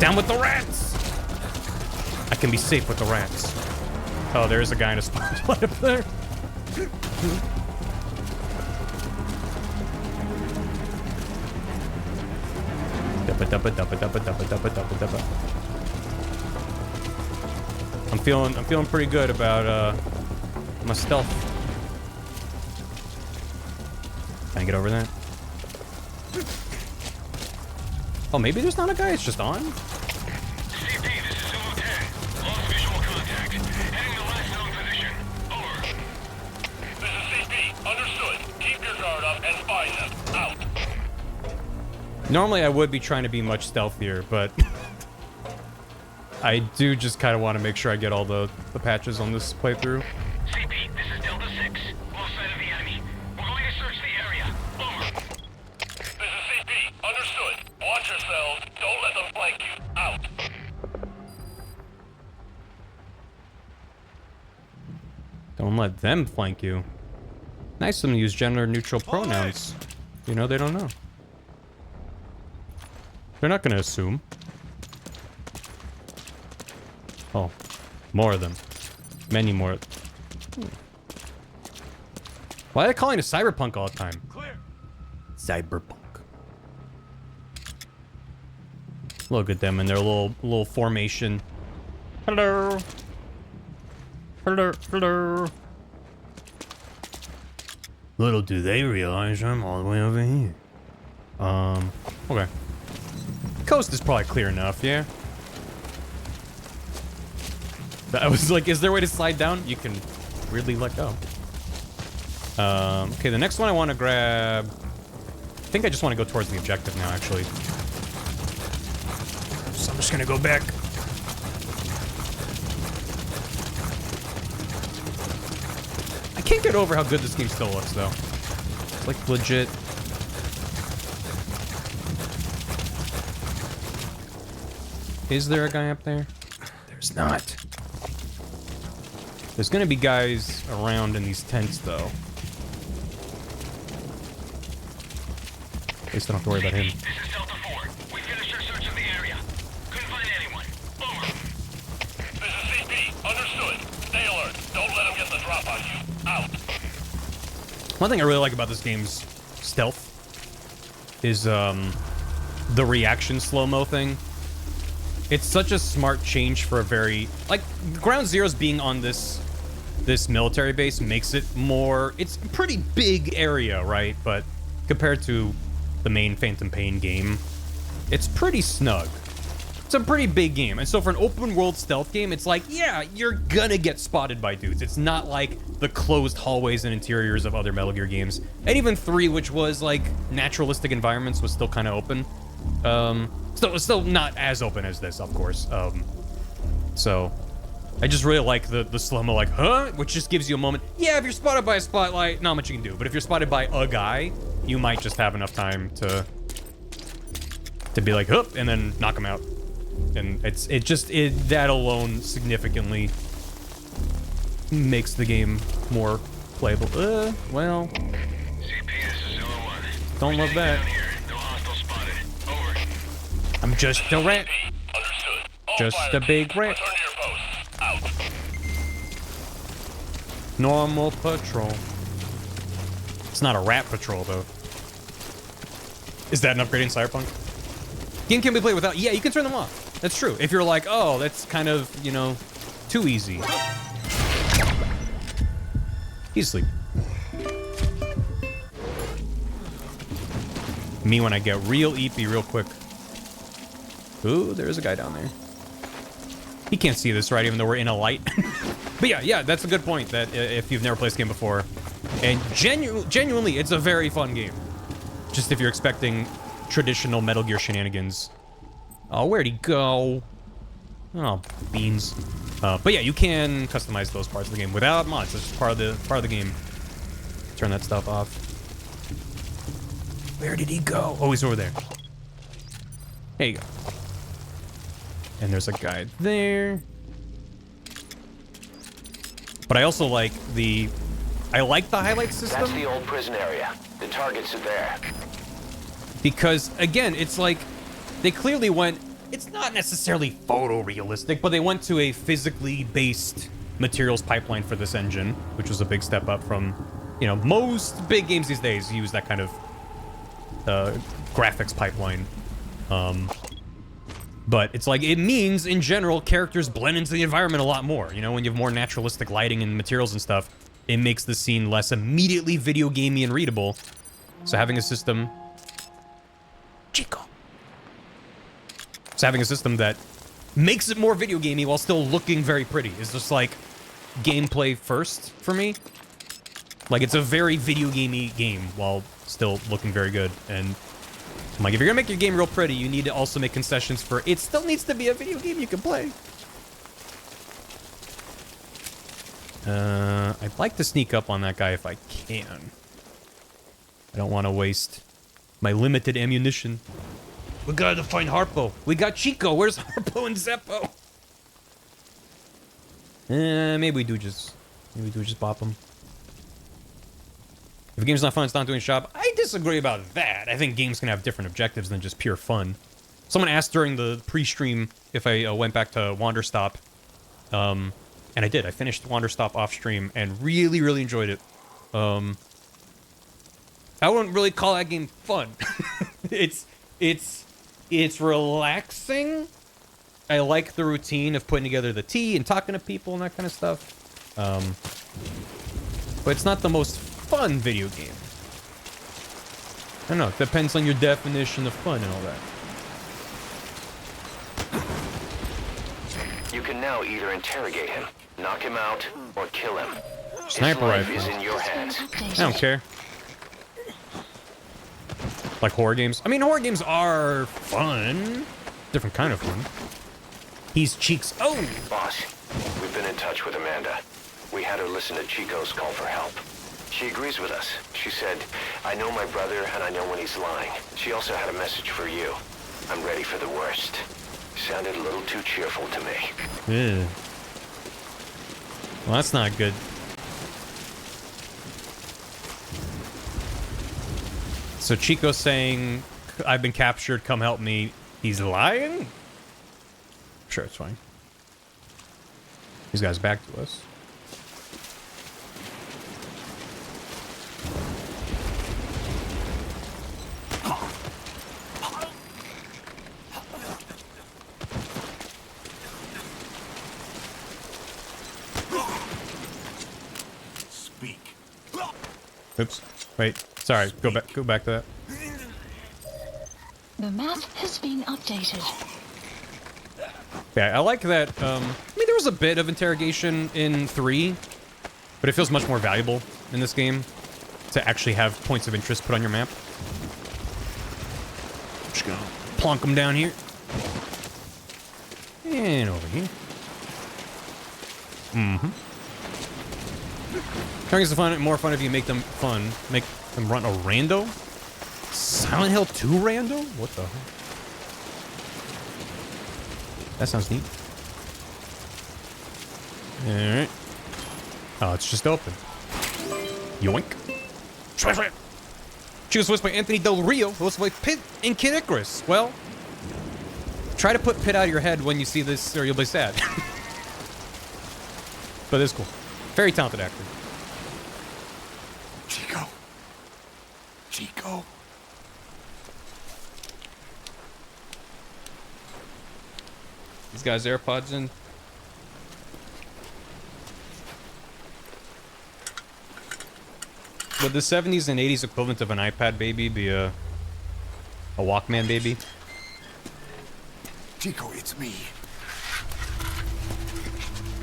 Down with the rats! I can be safe with the rats. Oh, there is a guy in a spotlight up there. I'm feeling pretty good about my stealth. Can I get over that? Oh, maybe there's not a guy. It's just on. CP, this is Zulu 10. Lost visual contact. Heading to last known position. Over. This is CP. Understood. Keep your guard up and find them. Out. Normally, I would be trying to be much stealthier, but I do just kind of want to make sure I get all the patches on this playthrough. CP, this is Delta 6. Lost sight of the enemy. We're going to search the area. Over. This is CP. Understood. Watch yourselves. Don't let them flank you. Out. Don't let them flank you. Nice of them to use gender-neutral pronouns. You know, they don't know. They're not going to assume. Oh, more of them. Many more. Why are they calling it cyberpunk all the time? Clear. Cyberpunk. Look at them in their little formation. Hello. Hello. Hello. Little do they realize I'm all the way over here. Okay. Coast is probably clear enough, yeah? I was like, is there a way to slide down? You can weirdly let go. Okay, the next one I want to grab... I think I just want to go towards the objective now, actually. So I'm just going to go back. I can't get over how good this game still looks, though. It's like legit. Is there a guy up there? There's not. There's gonna be guys around in these tents, though. At least I don't have to worry about him. This is Delta 4. We finished our search of the area. Couldn't find anyone. Over. This is CP. Understood. Stay alert. Don't let them get the drop on you. Out. One thing I really like about this game's stealth is the reaction slow-mo thing. It's such a smart change for a very... Like, Ground Zeroes being on this military base makes it more... It's a pretty big area, right? But compared to the main Phantom Pain game, it's pretty snug. It's a pretty big game. And so for an open-world stealth game, it's like, yeah, you're gonna get spotted by dudes. It's not like the closed hallways and interiors of other Metal Gear games. And even 3, which was, like, naturalistic environments, was still kind of open. Still not as open as this, of course. So I just really like the slow-mo, like, huh? Which just gives you a moment. Yeah, if you're spotted by a spotlight, not much you can do. But if you're spotted by a guy, you might just have enough time to be like, hup, and then knock him out. And that alone significantly makes the game more playable. Well, CP, this is Zero 1. don't love that. No hostile spotted. Over. I'm just a rat. Understood. All Just fire a big rat. Return to your posts. Out. Normal patrol. It's not a rat patrol, though. Is that an upgrade in Cyberpunk? Game can be played without... Yeah, you can turn them off. That's true. If you're like, oh, that's kind of, you know, too easy. He's asleep. Me when I get real eepy real quick. Ooh, there's a guy down there. He can't see this, right? Even though we're in a light. But yeah, that's a good point. That if you've never played this game before, and genuinely, it's a very fun game. Just if you're expecting traditional Metal Gear shenanigans. Oh, where'd he go? Oh, beans. But yeah, you can customize those parts of the game without mods. It's just part of the game. Turn that stuff off. Where did he go? Oh, he's over there. There you go. And there's a guy there. But I also like the highlight system. That's the old prison area. The targets are there. Because, again, it's like, they clearly went, it's not necessarily photorealistic, but they went to a physically based materials pipeline for this engine, which was a big step up from, you know, most big games these days use that kind of graphics pipeline. But it's like, it means, in general, characters blend into the environment a lot more. You know, when you have more naturalistic lighting and materials and stuff, it makes the scene less immediately video gamey and readable. So having a system... Chico. So having a system that makes it more video gamey while still looking very pretty is just like gameplay first for me. Like, it's a very video gamey game while still looking very good. And I'm like, if you're gonna make your game real pretty, you need to also make concessions for it still needs to be a video game you can play. I'd like to sneak up on that guy if I can. I don't want to waste my limited ammunition. We gotta find Harpo. We got Chico. Where's Harpo and Zeppo? Maybe we do just bop them. If a game's not fun, it's not doing its job. I disagree about that. I think games can have different objectives than just pure fun. Someone asked during the pre-stream if I went back to Wanderstop. And I did. I finished Wanderstop off-stream and really, really enjoyed it. I wouldn't really call that game fun. It's relaxing. I like the routine of putting together the tea and talking to people and that kind of stuff. But it's not the most fun video game. I don't know. It depends on your definition of fun and all that. You can now either interrogate him, knock him out, or kill him. Sniper His life rifle. is in your hands. I don't care. Like horror games. I mean, horror games are fun. Different kind of fun. He's Cheeks. Oh! Boss, we've been in touch with Amanda. We had her listen to Chico's call for help. She agrees with us. She said, I know my brother and I know when he's lying. She also had a message for you. I'm ready for the worst. Sounded a little too cheerful to me. Yeah. Well, that's not good. So Chico's saying, I've been captured, come help me. He's lying? Sure, it's fine. These guys back to us. Speak. Oops. Wait. Sorry. Go back to that. The map has been updated. Yeah, I like that. I mean, there was a bit of interrogation in 3, but it feels much more valuable in this game to actually have points of interest put on your map. Just gonna plonk them down here. And over here. Mm-hmm. I guess it's more fun if you make them fun. Make them run a rando? Silent Hill 2 rando? What the hell? That sounds neat. Alright. Oh, it's just open. Yoink. She was voiced by Anthony Del Rio, voiced by Pitt and Kid Icarus. Well, try to put Pitt out of your head when you see this, or you'll be sad. But it's cool. Very talented actor. Chico. Chico. These guys' AirPods in. Would the 70s and 80s equivalent of an iPad baby be a Walkman baby? Chico, it's me.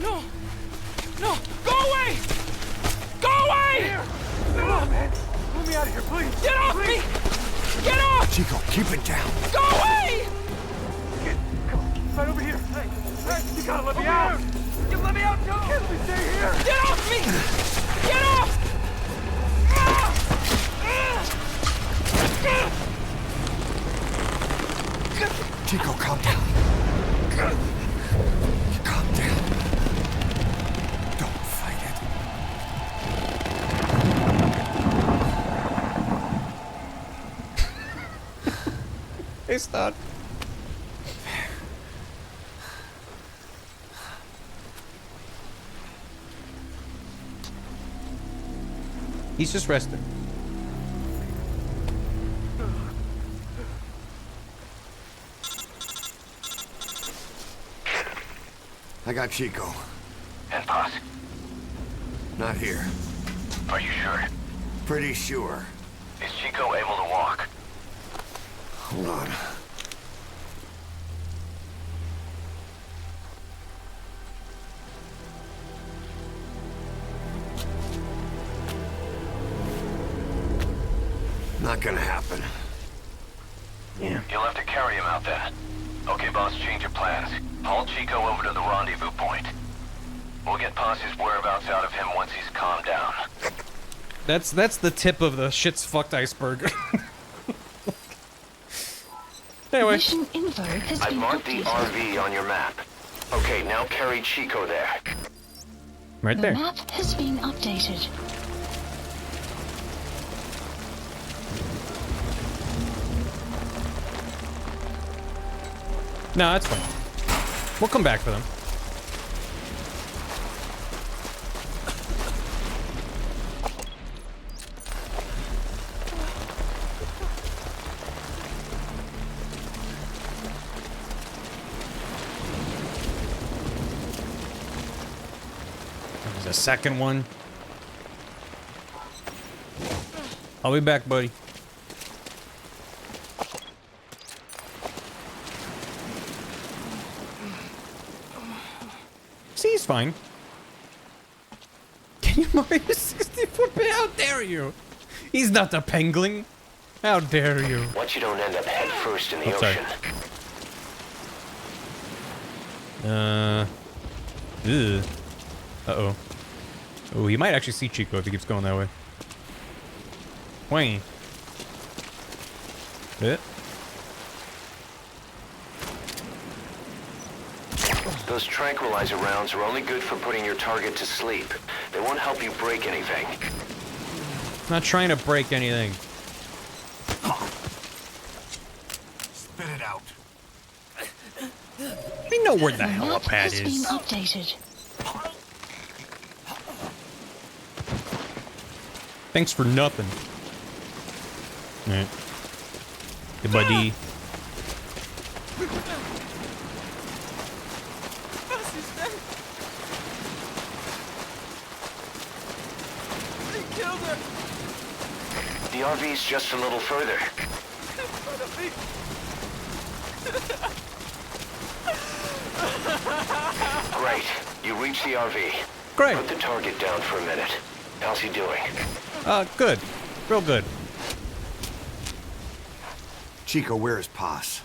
No! No! Go away! Go away! Here! Come on, man. Let me out of here, please. Get off me! Get off! Chico, keep it down. Go away! Come on, right over here. Hey, you gotta let me out. You let me out too! Can't let me stay here. Get off me! Get off! Chico, calm down. Calm down. Don't fight it. Hey, stop. He's just resting. I got Chico. And Paz? Not here. Are you sure? Pretty sure. Is Chico able to walk? Hold on. Not gonna happen. Yeah. You'll have to carry him out then. Okay, boss, change your plans. Haul Chico over to the rendezvous point. We'll get Paz's whereabouts out of him once he's calmed down. That's the tip of the shit's fucked iceberg. Anyway. Mission info has I been marked the updated. RV on your map. Okay, now carry Chico there. Right The there. map has been updated. No, that's fine. We'll come back for them. There's a second one. I'll be back, buddy. See, he's fine. Can you Mario 64? How dare you? He's not a penguin. How dare you? Watch you don't end up head first in the sorry. ocean. Ugh. Uh-oh. Oh, he might actually see Chico if he keeps going that way. Wayne. Bit. Those tranquilizer rounds are only good for putting your target to sleep. They won't help you break anything. Not trying to break anything. Spit it out. I know where the The map helipad has been is. updated. Thanks for nothing. Alright. Good buddy. The RV's just a little further. Great. You reached the RV. Great. Put the target down for a minute. How's he doing? Good. Real good. Chico, where is Paz?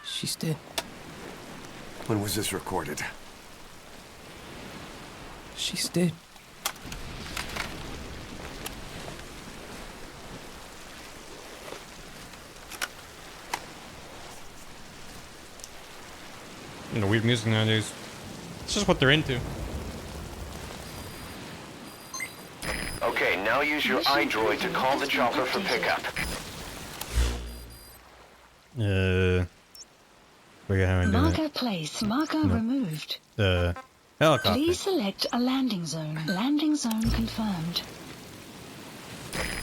She's dead. When was this recorded? She's dead. You know, weird music nowadays. It's just what they're into. Okay, now use your iDroid to call the chopper for pickup. We got to do Marker place. Marker removed. that. Helicopter. Please select a landing zone. Landing zone confirmed.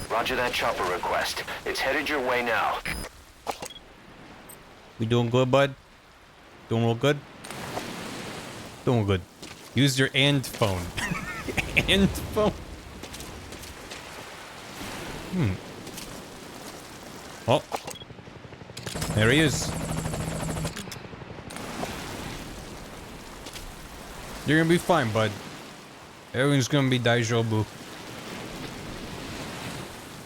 Roger that chopper request. It's headed your way now. We doing good, bud? Doing real good? Doing good. Use your and phone. And phone. Oh. There he is. You're gonna be fine, bud. Everything's gonna be daijoubu.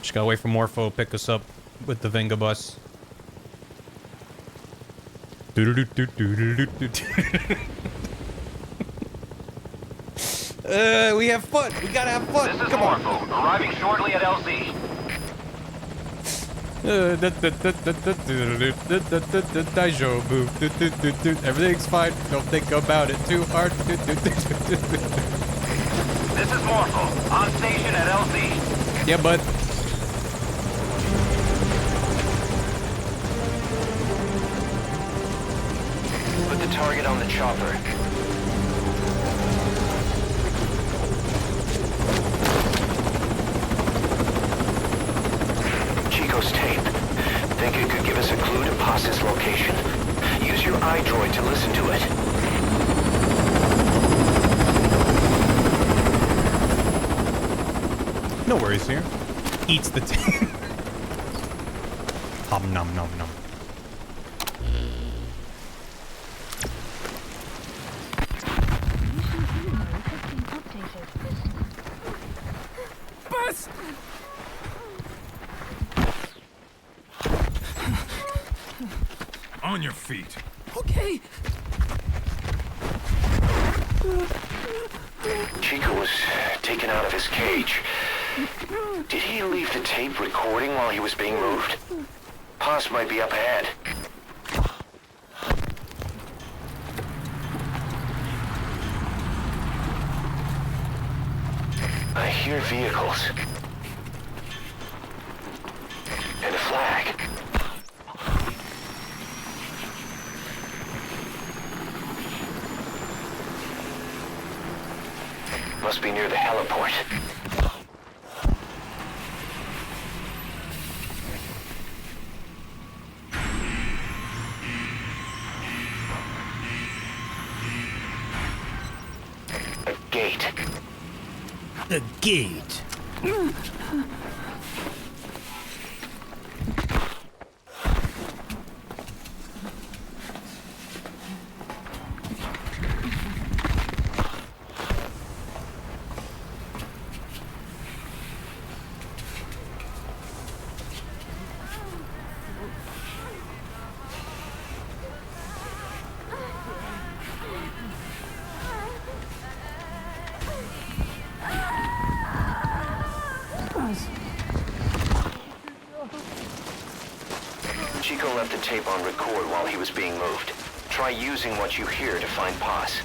Just gotta wait for Morpho to pick us up with the Venga bus. We have fun. We gotta have fun. This is Come on. Morpho, arriving shortly at LZ. Daijoubu. Everything's fine. Don't think about it too hard. This is Morpho, on station at LZ. Yeah, bud. Put the target on the chopper. you could give us a clue to Paz's location. Use your iDroid to listen to it. No worries here. Eats the tape. Nom nom nom nom. Buzz! On your feet. Okay. Chico was taken out of his cage. Did he leave the tape recording while he was being moved? Paz might be up ahead. I hear vehicles. And a flag. Must be near the heliport. A gate. The gate. Chico left the tape on record while he was being moved. Try using what you hear to find Paz.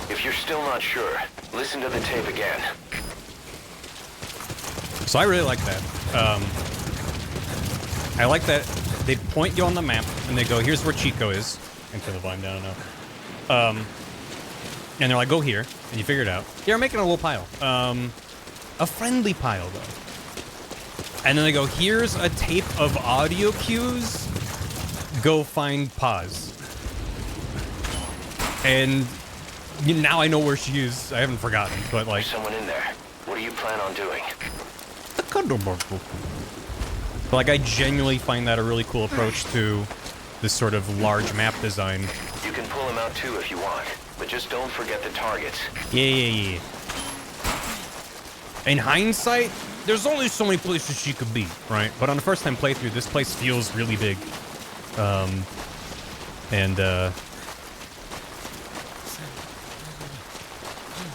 If you're still not sure, listen to the tape again. So I really like that. I like that they point you on the map and they go, here's where Chico is. And turn the volume down enough. And they're like, go here, and you figure it out. Yeah, we're making a little pile. A friendly pile, though. And then they go, here's a tape of audio cues. Go find Paz. And now I know where she is. I haven't forgotten, but like... There's someone in there. What do you plan on doing? But like, I genuinely find that a really cool approach to this sort of large map design. You can pull him out too if you want, but just don't forget the targets. Yeah. In hindsight, there's only so many places she could be, right? But on the first time playthrough, this place feels really big.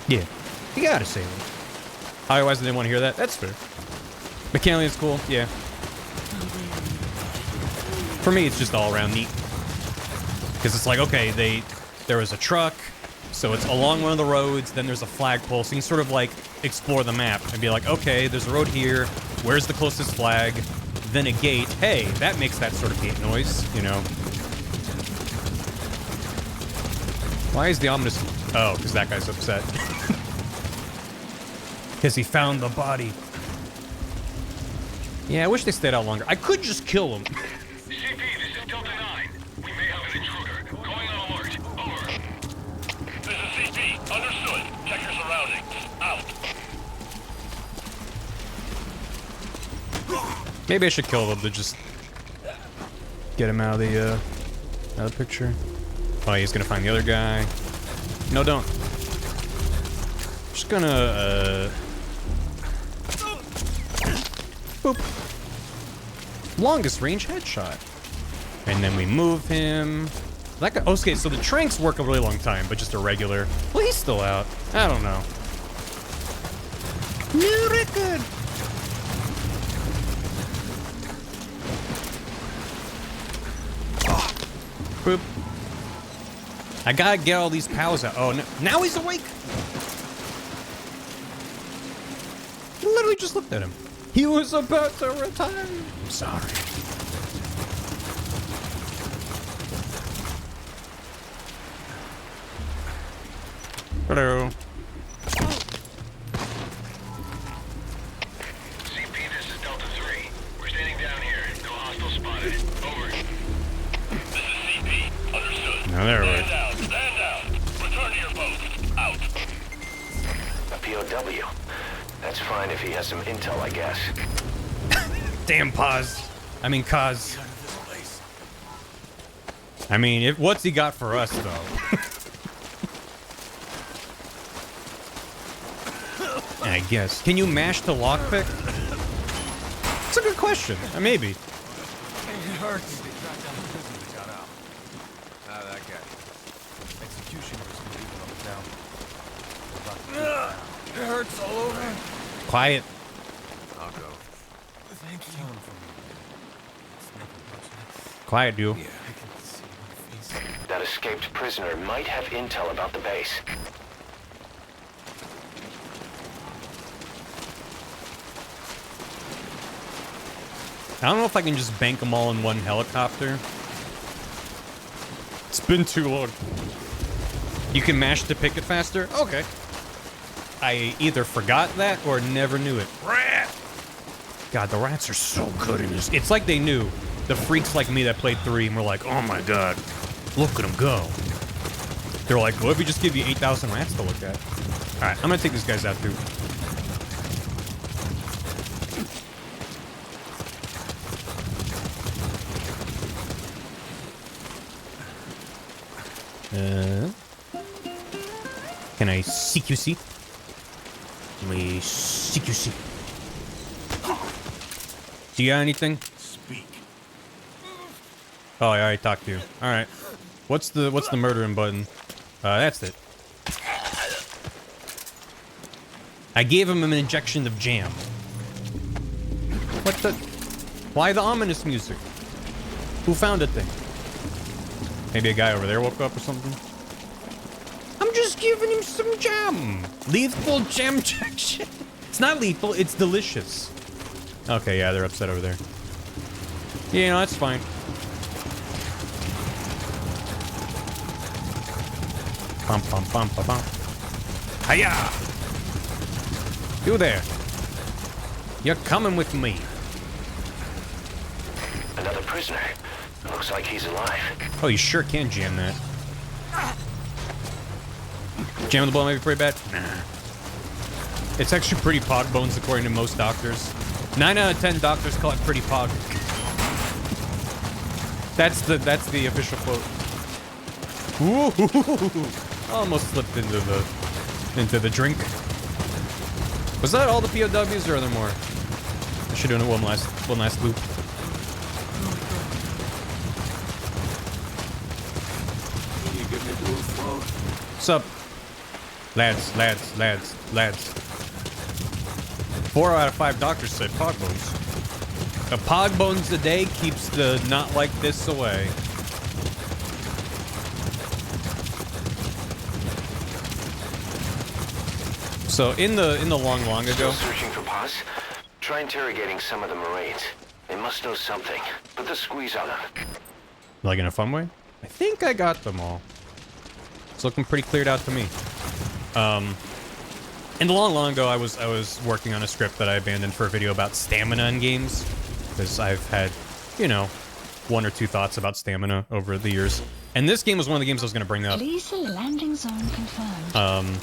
Yeah, you gotta save it. Otherwise, I didn't want to hear that. That's fair. Mechanically, it's cool. Yeah. For me, it's just all around neat. Because it's like, okay, there was a truck, so it's along one of the roads, then there's a flagpole, so you can sort of like explore the map and be like, okay, there's a road here, where's the closest flag? Then a gate. Hey, that makes that sort of gate noise, you know. Why is the ominous... Oh, because that guy's upset. Because he found the body. Yeah, I wish they stayed out longer. I could just kill him. CP, this is Delta 9. We may have an intruder. Going on alert. Over. This is CP. Understood. Check your surroundings. Out. Maybe I should kill them to just get him out of the picture. Oh, he's gonna find the other guy. No, don't. Just gonna boop. Longest range headshot. And then we move him. That guy, okay, so the tranks work a really long time, but just a regular. Well, he's still out. I don't know. New record. Boop. I gotta get all these pals out. Oh, no. Now he's awake. Literally just looked at him. He was about to retire. I'm sorry. Hello. CP, this is Delta 3. We're standing down here. No hostile spotted. Over. Oh, there we Stand go. down. Stand down. Return to your post. Out. A POW. That's fine if he has some intel, I guess. Damn pause. I mean, cause. I mean, what's he got for us, though? I guess. Can you mash the lockpick? It's a good question. Maybe. It hurts. They tracked down the prisoner that got out. Ah, that guy. Executioner's been leaving him down. It hurts all over. Quiet. I'll go. Thank you. Tell him from me. Quiet, dude. Yeah, I can see my face. That escaped prisoner might have intel about the base. I don't know if I can just bank them all in one helicopter. It's been too long. You can mash to pick it faster? Okay. I either forgot that or never knew it. Rat! God, the rats are so good in this. It's like they knew. The freaks like me that played 3 and were like, oh my god, look at them go. They're like, what if we just give you 8,000 rats to look at? Alright, I'm gonna take these guys out too. Can I CQC? Let me CQC. Do you got anything? Speak. Oh, I already talked to you. All right. What's the murdering button? That's it. I gave him an injection of jam. What the? Why the ominous music? Who found it thing? Maybe a guy over there woke up or something? I'm just giving him some jam. Lethal jam injection. It's not lethal, it's delicious. Okay, yeah, they're upset over there. Yeah, no, that's fine. Bum, bum, bum, bum, bum. Hiya! You there. You're coming with me. Another prisoner. Looks like he's alive. Oh, you sure can jam that. Jamming the ball may be pretty bad? Nah. It's actually pretty pog bones according to most doctors. 9 out of 10 doctors call it pretty pog. That's the official quote. Ooh, almost slipped into the drink. Was that all the POWs or are there more? I should do one last loop. What's up? Lads. 4 out of 5 doctors said pog bones. A pog bones a day keeps the not like this away. So in the long ago. Still searching for Paz? Try interrogating some of the Marines. They must know something. Put the squeeze on them. Like in a fun way? I think I got them all. It's looking pretty cleared out to me. In the long ago, I was working on a script that I abandoned for a video about stamina in games, because I've had, you know, 1 or 2 thoughts about stamina over the years. And this game was one of the games I was going to bring up. Lethal landing zone confirmed.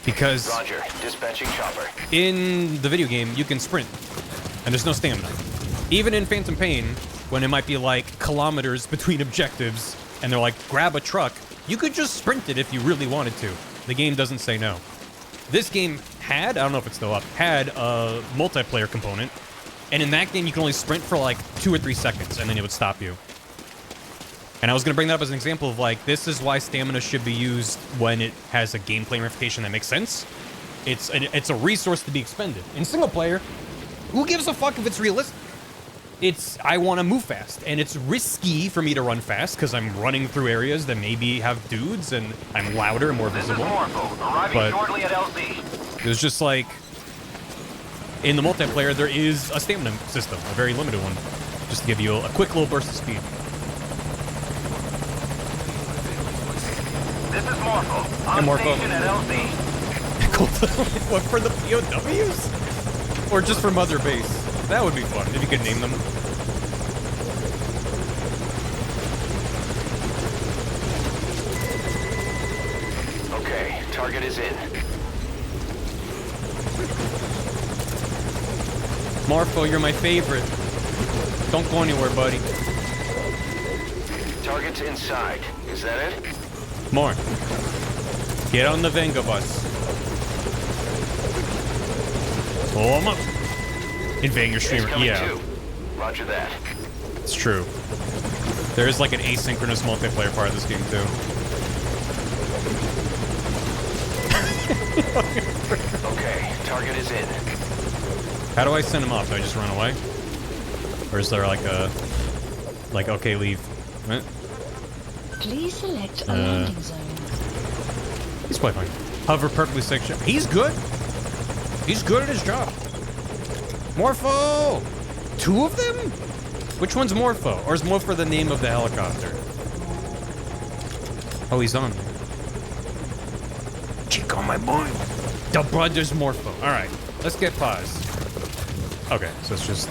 Because Roger, dispatching chopper. in the video game, you can sprint, and there's no stamina. Even in Phantom Pain, when it might be like kilometers between objectives, and they're like, grab a truck, you could just sprint it if you really wanted to. The game doesn't say no. This game had, I don't know if it's still up, had a multiplayer component, and in that game you can only sprint for like 2 or 3 seconds, and then it would stop you. And I was going to bring that up as an example of like, this is why stamina should be used when it has a gameplay ramification that makes sense. It's a resource to be expended. In single player, who gives a fuck if it's realistic? I want to move fast, and it's risky for me to run fast because I'm running through areas that maybe have dudes, and I'm louder and more visible. But shortly at LZ. it was just like, in the multiplayer, there is a stamina system, a very limited one, just to give you a quick little burst of speed. This is Morpho. On Morpho. Station at LZ. What, for the POWs? Or just for Mother Base? That would be fun, if you could name them. is in. Morpho, you're my favorite. Don't go anywhere, buddy. Target's inside. Is that it? More. Get on the Venga bus. Pull him up. Invading your streamer. Yeah. Too. Roger that. It's true. There is like an asynchronous multiplayer part of this game, too. Okay, target is in. How do I send him off? Do I just run away? Or is there like a... Like, okay, leave. Right? Please select a landing zone. He's quite fine. Hover perfectly section. He's good. He's good at his job. Morpho! 2 of them? Which one's Morpho? Or is Morpho the name of the helicopter? Oh, he's on. Chico, my boy. The brother's Morpho. Alright, let's get pause. Okay, so it's just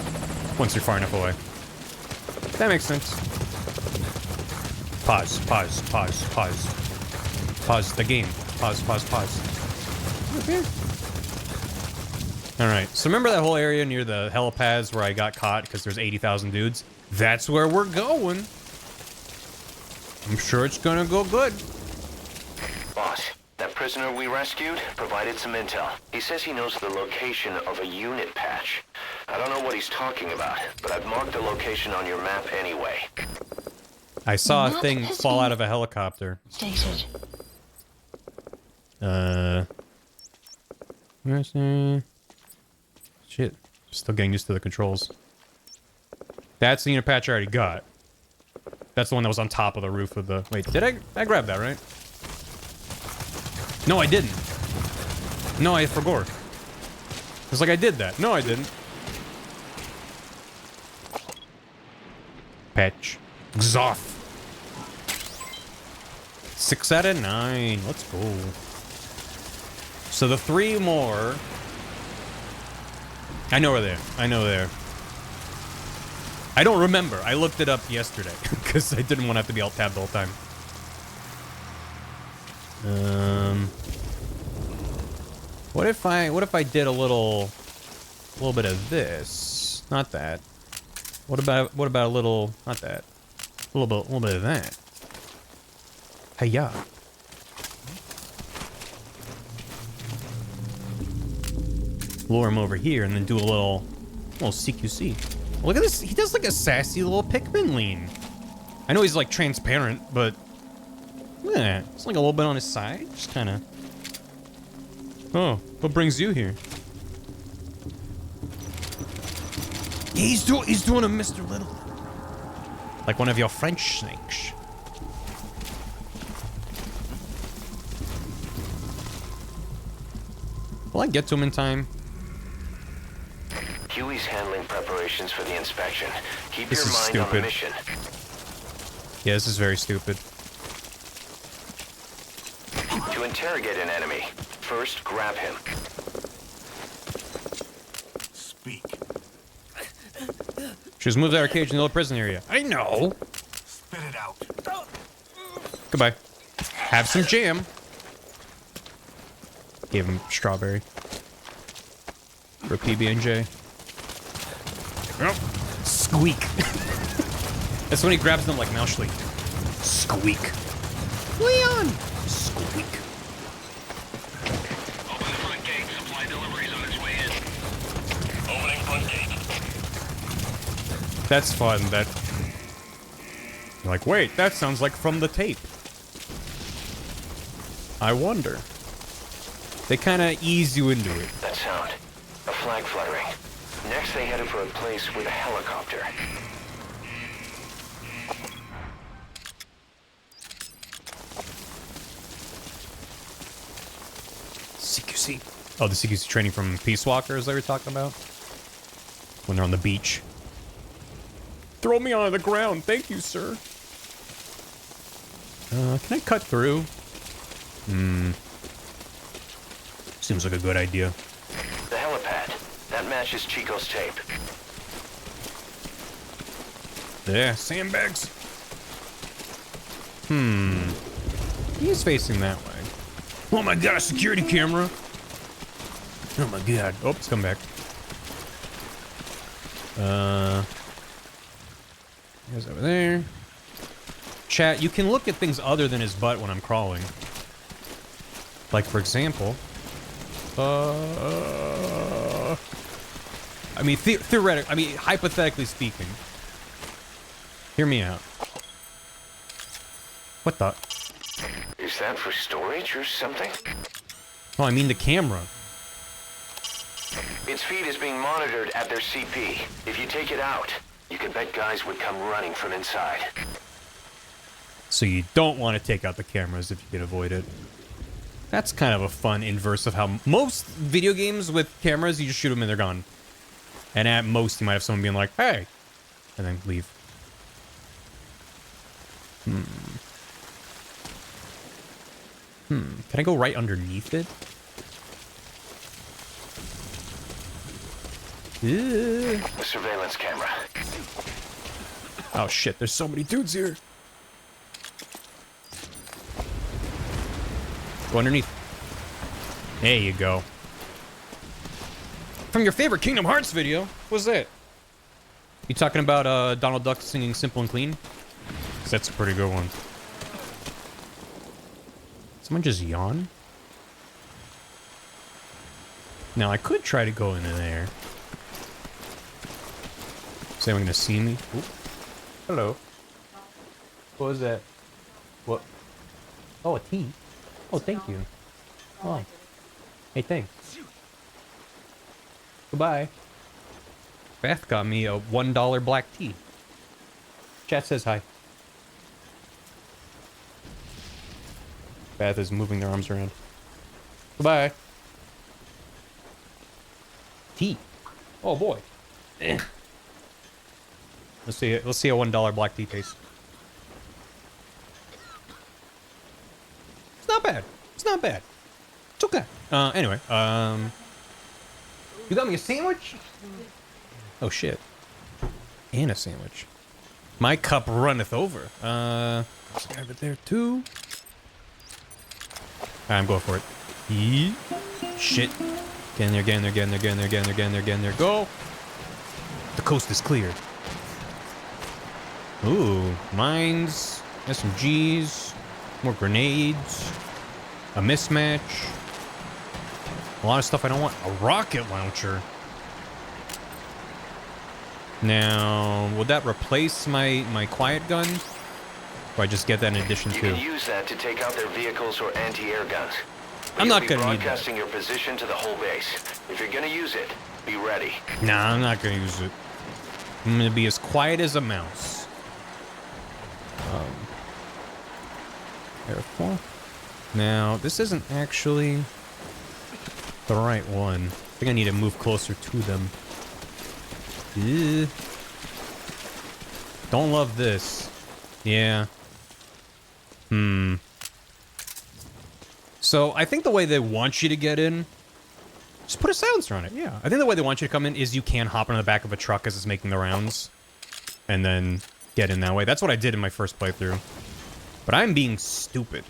once you're far enough away. That makes sense. Pause, pause, pause, pause. Pause the game. Pause, pause, pause. Okay. Alright, so remember that whole area near the helipads where I got caught because there's 80,000 dudes? That's where we're going. I'm sure it's gonna go good. Boss, that prisoner we rescued provided some intel. He says he knows the location of a unit patch. I don't know what he's talking about, but I've marked the location on your map anyway. I saw a thing fall out of a helicopter. Stated. Where's the... Shit. Still getting used to the controls. That's the unit patch I already got. That's the one that was on top of the roof of the... Wait, did I grab that, right? No, I didn't. No, I forgot. It's like I did that. No, I didn't. Patch. Xoff. 6 out of 9. Let's go. So the 3 more... I know where they are. I know they're... I don't remember. I looked it up yesterday because I didn't want to have to be alt-tabbed the whole time. What if I did a little bit of this? Not that. What about a little, not that. A little bit of that. Hey-ya. Lure him over here and then do a little CQC. Look at this. He does like a sassy little Pikmin lean. I know he's like transparent, but yeah, it's like a little bit on his side. Just kind of. Oh, what brings you here? He's doing a Mr. Little. Like one of your French snakes. Will I get to him in time? Huey's handling preparations for the inspection. Keep This your is mind stupid. on the mission. Yeah, this is very stupid. To interrogate an enemy, first grab him. Speak. She was moved out of her cage in the old prison area. I know. Spit it out. Goodbye. Have some jam. Gave him strawberry. For PB&J. Oh, squeak. That's when he grabs them like mouse. Squeak. Leon! Squeak. Open the front gate. Supply deliveries on its way in. Opening front gate. That's fun. That. You're like, wait, that sounds like from the tape. I wonder. They kind of ease you into it. That sound. A flag fluttering. Next they headed for a place with a helicopter. CQC. Oh, the CQC training from Peace Walkers they were talking about? When they're on the beach. Throw me on the ground. Thank you, sir. Can I cut through? Seems like a good idea. The helipad. That matches Chico's tape. Yeah, sandbags. He's facing that way. Oh my god, a security camera. Oh my god. Oh, it's come back. Here's over there. Chat, you can look at things other than his butt when I'm crawling. Like, for example... I mean, theoretically... I mean, hypothetically speaking. Hear me out. What the... Is that for storage or something? Oh, I mean the camera. Its feed is being monitored at their CP. If you take it out, you can bet guys would come running from inside. So you don't want to take out the cameras if you can avoid it. That's kind of a fun inverse of how most video games with cameras, you just shoot them and they're gone. And at most, you might have someone being like, hey, and then leave. Can I go right underneath it? The surveillance camera. Oh shit, there's so many dudes here. Go underneath. There you go. From your favorite Kingdom Hearts video? What's that? You talking about Donald Duck singing Simple and Clean? 'Cause that's a pretty good one. Someone just yawn? Now I could try to go into there. Is anyone gonna see me? Ooh. Hello. What was that? What? Oh, a tea. Oh, thank you. Oh. Hey, thanks. Goodbye. Beth got me a $1 black tea. Chat says hi. Beth is moving their arms around. Goodbye. Tea. Oh boy. Let's see it. Let's see a $1 black tea taste. It's not bad. It's not bad. It's okay. Anyway, you got me a sandwich? Oh shit. And a sandwich. My cup runneth over. Let's grab it there too. I'm going for it. Yee. Shit. Get in there, get in there, get in there, get in there, get in there, get in there, get in there. Go! The coast is cleared. Ooh, mines, SMGs, more grenades, a mismatch. A lot of stuff I don't want. A rocket launcher. Now, would that replace my quiet gun? Or I just get that in addition to? You can use that to take out their vehicles or anti-air guns. I'm not gonna need that. Broadcasting your position to the whole base. If you're gonna use it, be ready. Nah, I'm not gonna use it. I'm gonna be as quiet as a mouse. Careful. Now, this isn't actually the right one. I think I need to move closer to them. Ew. Don't love this. Yeah. So, I think the way they want you to get in... Just put a silencer on it, yeah. I think the way they want you to come in is you can hop on the back of a truck as it's making the rounds. And then get in that way. That's what I did in my first playthrough. But I'm being stupid.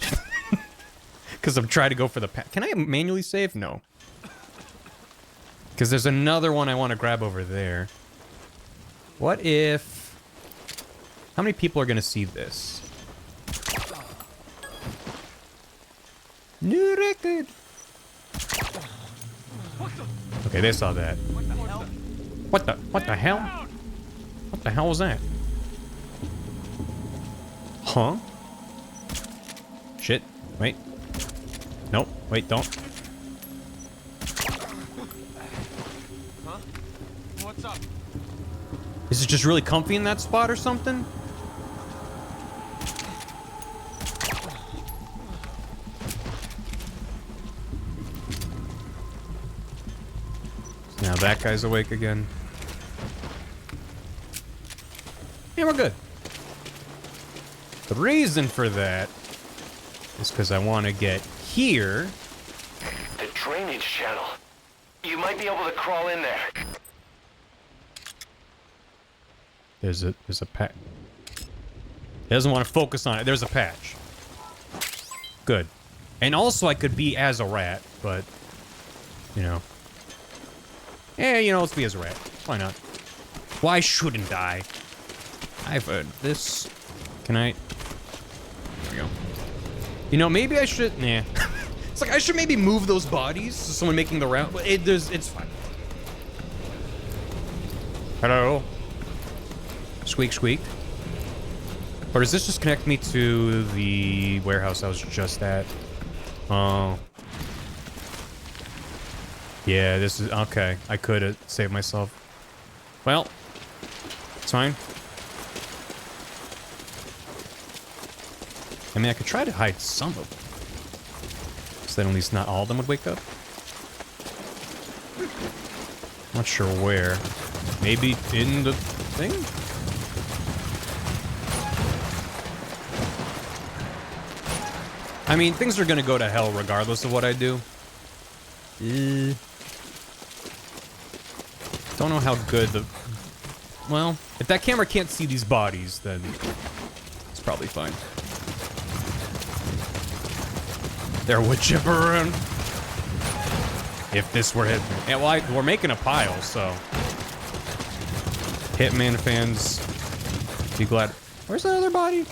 Because I'm trying to go for the... Can I manually save? No. Because there's another one I want to grab over there. What if... How many people are going to see this? New record! Okay, they saw that. What the hell? What the hell was that? Huh? Shit. Wait. Nope. Wait, don't. Huh? What's up? Is it just really comfy in that spot or something? Now that guy's awake again. Yeah, we're good. The reason for that is because I want to get here. The drainage channel. You might be able to crawl in there. There's a patch. He doesn't want to focus on it. There's a patch. Good. And also I could be as a rat, but, you know. Yeah, you know, let's be as a rat. Why not? Why shouldn't I? I've heard this. Can I? There we go. You know, maybe I should, nah. It's like I should maybe move those bodies so someone making the round, but it's fine. Hello? Squeak, squeak. Or does this just connect me to the warehouse I was just at? Oh. Yeah, this is... Okay, I could have saved myself. Well, it's fine. I mean, I could try to hide some of them. So then at least not all of them would wake up. Not sure where. Maybe in the thing? I mean, things are gonna go to hell regardless of what I do. Don't know how good the... Well, if that camera can't see these bodies, then it's probably fine. They're wood chipper around. If this were Hitman. Yeah, well, we're making a pile, so... Hitman fans, be glad. Where's that other body?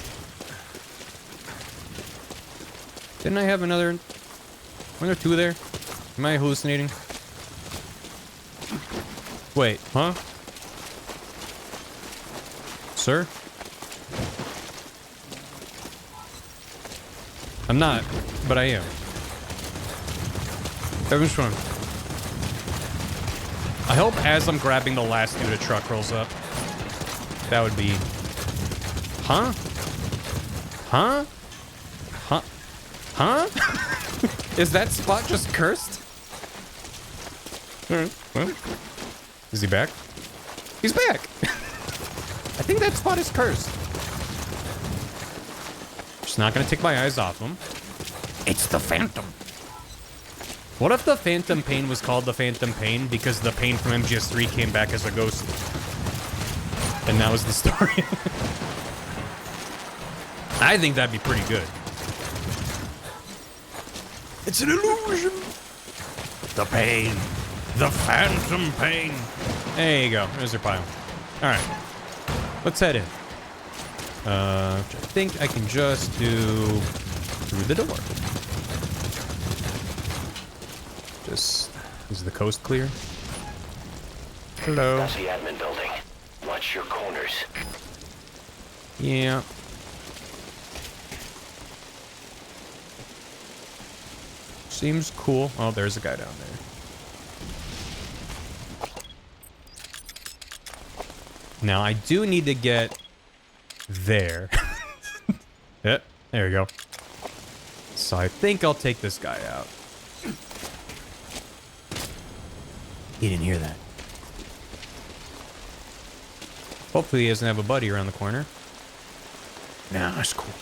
Didn't I have another... Weren't there two there? Am I hallucinating? Wait, huh? Sir? I'm not, but I am. Which one? I hope as I'm grabbing the last dude, a truck rolls up. That would be... Huh? Huh? Huh? Huh? Is that spot just cursed? Alright, well. Is he back? He's back! I think that spot is cursed. Just not gonna take my eyes off him. It's the Phantom. What if the Phantom Pain was called the Phantom Pain because the Pain from MGS3 came back as a ghost? And that was the story. I think that'd be pretty good. It's an illusion. The pain. The Phantom Pain. There you go. There's your pile. Alright. Let's head in. I think I can just do through the door. Just... Is the coast clear? Hello. That's the admin building. Watch your corners. Yeah. Seems cool. Oh, there's a guy down there. Now, I do need to get there. Yep, there we go. So I think I'll take this guy out. He didn't hear that. Hopefully he doesn't have a buddy around the corner. Nah, that's cool.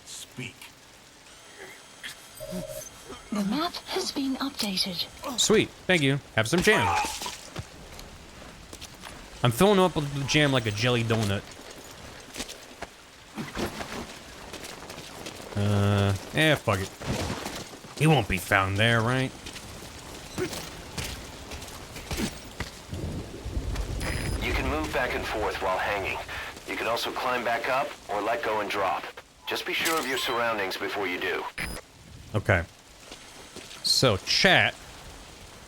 Speak. The map has been updated. Sweet, thank you. Have some jam. I'm filling him up with jam like a jelly donut. Fuck it. He won't be found there, right? You can move back and forth while hanging. You can also climb back up or let go and drop. Just be sure of your surroundings before you do. Okay. So, chat.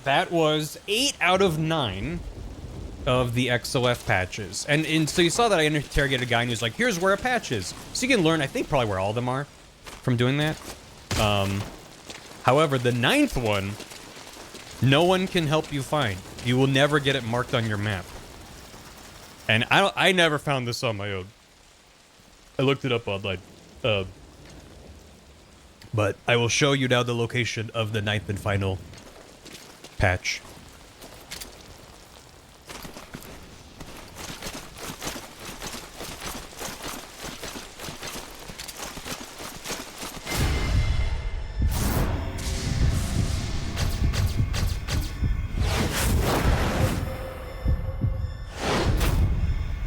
That was 8 out of 9 of the XOF patches. And so you saw that I interrogated a guy and he was like, here's where a patch is. So you can learn, I think, probably where all of them are from doing that. However, the 9th one, no one can help you find. You will never get it marked on your map. And I never found this on my own. I looked it up online. But I will show you now the location of the 9th and final patch.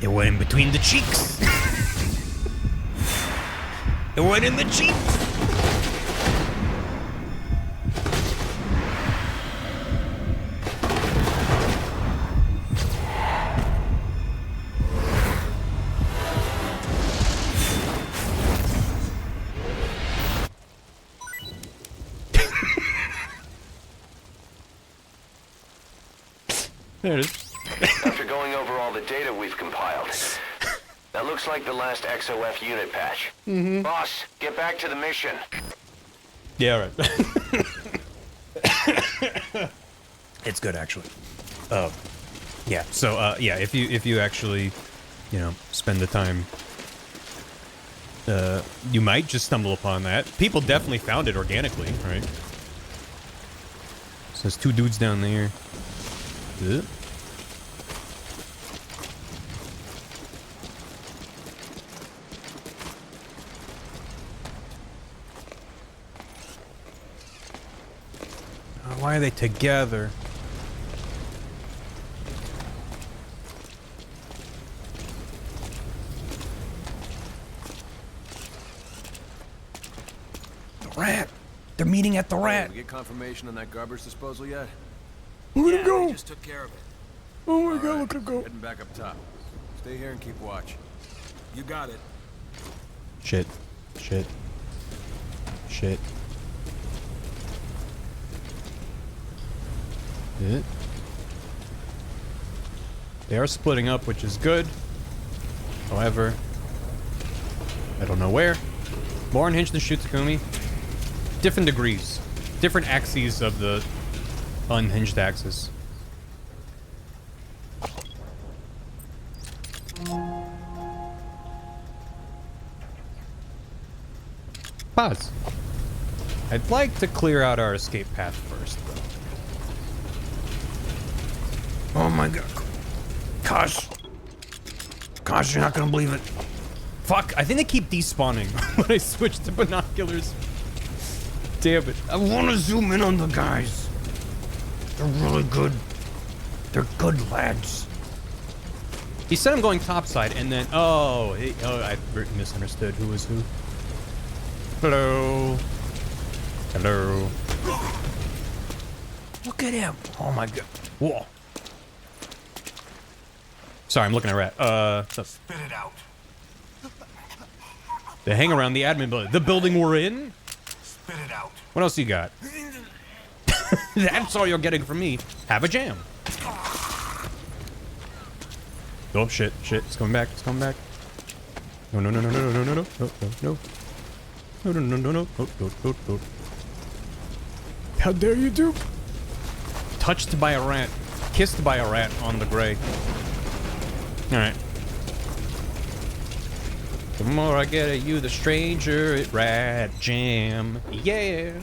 It went in between the cheeks. It went in the Jeep. There it is. After going over all the data we've compiled, that looks like the last XOF unit patch. Boss, get back to the mission. Yeah, right. It's good actually. Yeah. So yeah, if you actually, you know, spend the time, you might just stumble upon that. People definitely found it organically, right? So there's two dudes down there. Why are they together? The rat. They're meeting at the rat. Did we get confirmation on that garbage disposal yet? Look at him go. We just took care of it. Oh my god, look at him go. Heading back up top. Stay here and keep watch. You got it. Shit. Shit. Shit. They are splitting up, which is good. However, I don't know where. More unhinged than shoot Takumi. Different degrees. Different axes of the unhinged axis. Pause. I'd like to clear out our escape path first, though. Oh my god. Gosh. Gosh, you're not gonna believe it. Fuck, I think they keep despawning when I switch to binoculars. Damn it. I wanna zoom in on the guys. They're really good. They're good lads. He said I'm going topside, and then... Oh, I misunderstood who was who. Hello. Hello. Look at him. Oh my god. Whoa. Sorry, I'm looking at rat. Spit it out. They hang around the admin building. The building we're in? Spit it out. What else you got? That's all you're getting from me. Have a jam. Oh shit, shit, it's coming back, it's coming back. No, no, no, no, no, no, no, no, no, no, no. No, no, no, no, no, no, no, no, no. How dare you, Duke? Touched by a rat. Kissed by a rat on the gray. Alright. The more I get at you, the stranger at rat jam. Yeah.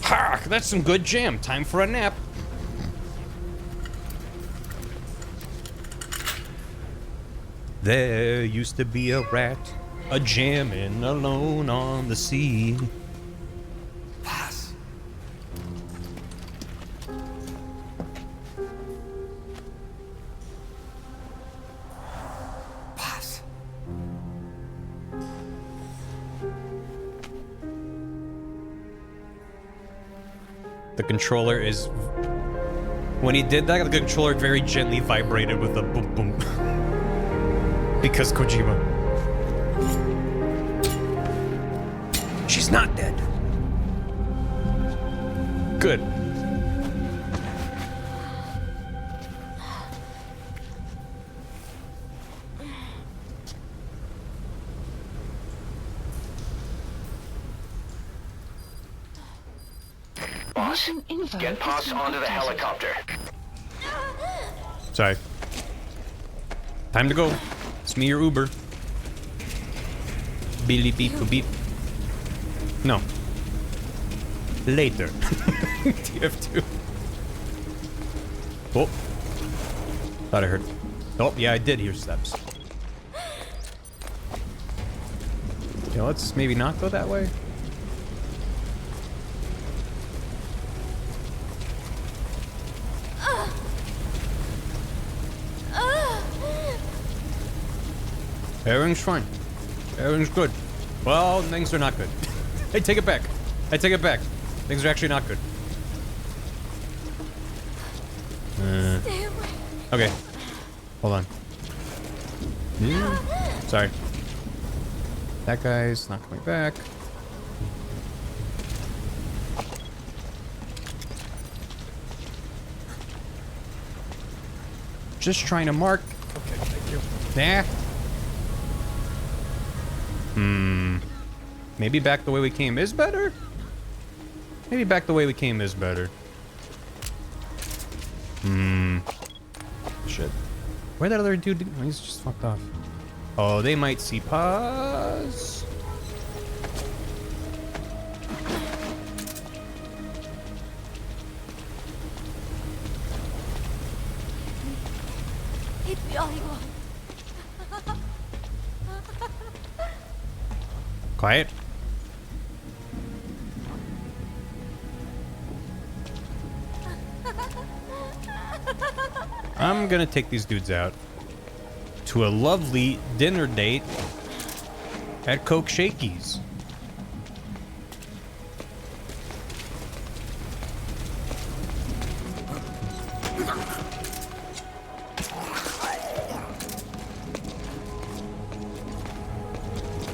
Ha! That's some good jam. Time for a nap. There used to be a rat, a jammin' alone on the sea. Pass. Pass. The controller is... When he did that, the controller very gently vibrated with a boom boom. Because Kojima. She's not dead. Good. Boss, get Poss onto the helicopter. Sorry. Time to go. It's me or Uber. Beep beep beep. No. Later. TF2. Oh. Thought I heard. Oh, yeah, I did hear steps. Yeah, let's maybe not go that way. Everything's fine. Everything's good. Well, things are not good. I take it back. I take it back. Things are actually not good. Stay away. Okay. Hold on. Sorry. That guy's not coming back. Just trying to mark. Okay, thank you. Nah. Maybe back the way we came is better? Maybe back the way we came is better. Shit. Where'd that other dude? He's just fucked off. Oh, they might see pause. Quiet. I'm gonna take these dudes out to a lovely dinner date at Coke Shakey's.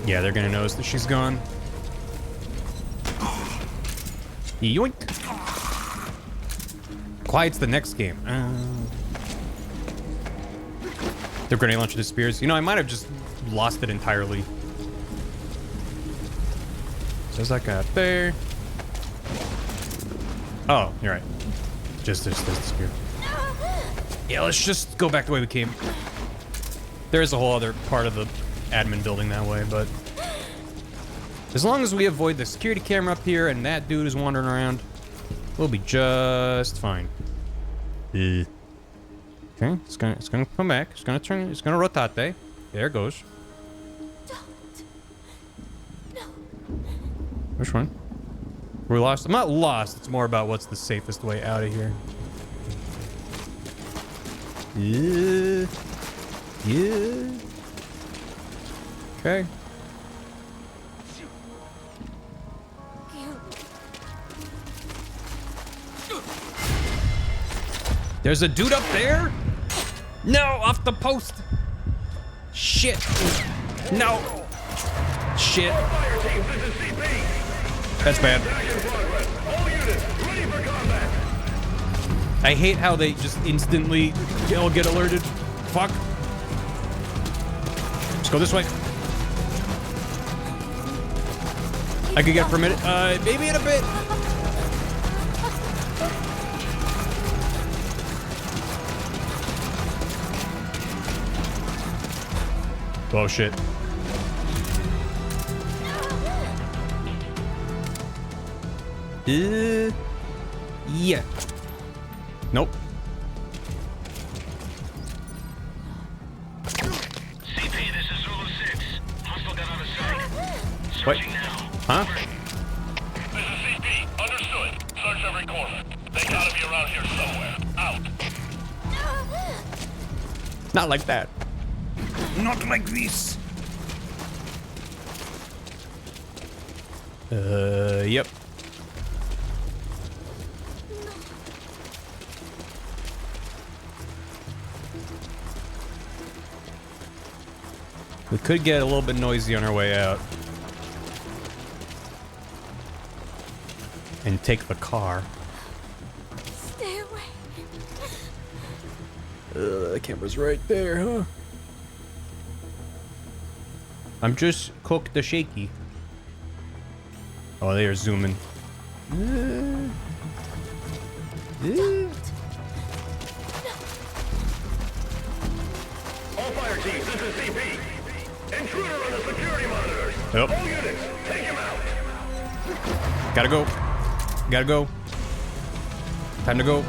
Yeah, they're gonna notice that she's gone. Yoink. Quiet's the next game. The grenade launcher disappears. You know, I might have just lost it entirely. So there's that guy up there. Oh, you're right. Just disappeared. Yeah, let's just go back the way we came. There is a whole other part of the admin building that way, but as long as we avoid the security camera up here and that dude is wandering around, we'll be just fine. Okay, it's gonna come back. It's gonna turn. It's gonna rotate. There it goes. No. Which one? We're lost. I'm not lost. It's more about what's the safest way out of here. Yeah. Yeah. Okay. There's a dude up there? No, off the post. Shit. No. Shit. That's bad. I hate how they just instantly all get alerted. Fuck. Let's go this way. I could get permitted. Maybe in a bit. Oh shit. Yeah. Nope. CP, this is Zulu 6. Hostile got out of sight. What? Searching now. Huh? This is CP. Understood. Search every corner. They gotta be around here somewhere. Out. Not like that. Not like this. Yep. We could get a little bit noisy on our way out. And take the car. Stay away. The camera's right there, huh? I'm just cooked the shaky. Oh, they are zooming. All fire teams, this is CP. Intruder on the security monitors. Yep. All units, take him out. Gotta go. Gotta go. Time to go.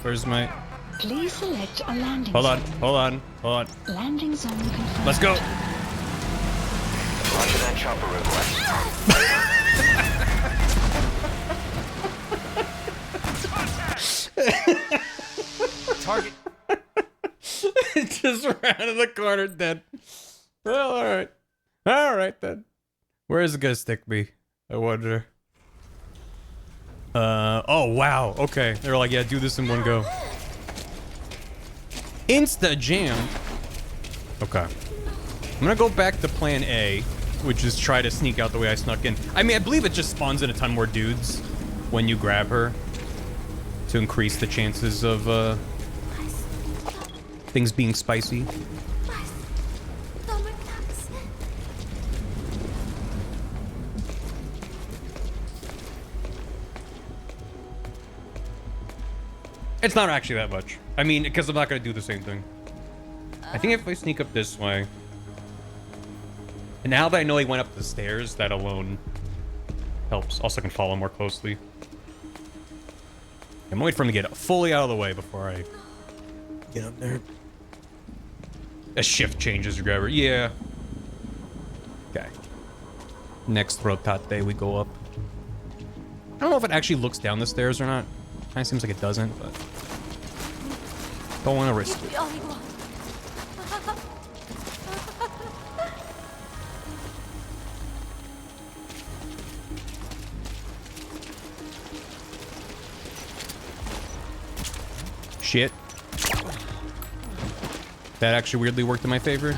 Where's my... Please select a landing Hold on, zone. hold on, hold on. Landing zone confirmed. Let's go. Roger that chopper request. Target. Just around the corner, dead. Well, alright. Alright then. Where is it gonna stick me? I wonder. Oh wow, okay. They're like, yeah, do this in one go. Insta jam. Okay. I'm gonna go back to plan A, which is try to sneak out the way I snuck in. I mean, I believe it just spawns in a ton more dudes when you grab her to increase the chances of things being spicy. It's not actually that much. I mean, because I'm not gonna do the same thing. I think if I sneak up this way, and now that I know he went up the stairs, that alone helps. Also, I can follow more closely. I'm gonna wait for him to get fully out of the way before I get up there. A shift changes your grabber. Yeah. Okay. Next rotate, we go up. I don't know if it actually looks down the stairs or not. Kind of seems like it doesn't, but don't want to risk it. Shit. That actually weirdly worked in my favor.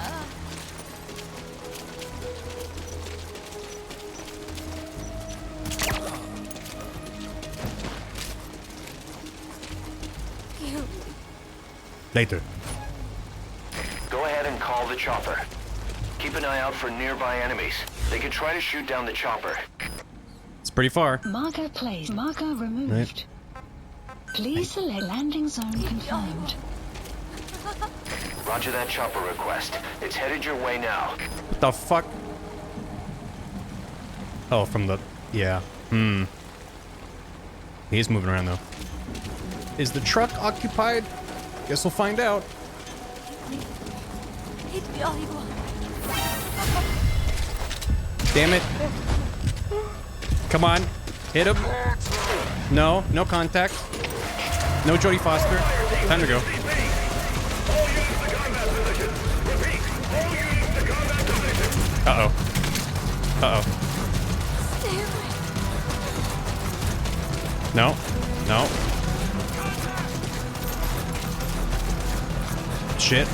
Later. Go ahead and call the chopper. Keep an eye out for nearby enemies. They could try to shoot down the chopper. It's pretty far. Marker placed. Marker removed. Right. Please select landing zone confirmed. Roger that chopper request. It's headed your way now. What the fuck? Oh, from the... yeah. He's moving around, though. Is the truck occupied? Guess we'll find out. Damn it. Come on. Hit him. No. No contact. No Jodie Foster. Time to go. Uh-oh. Uh-oh. No. No. Shit.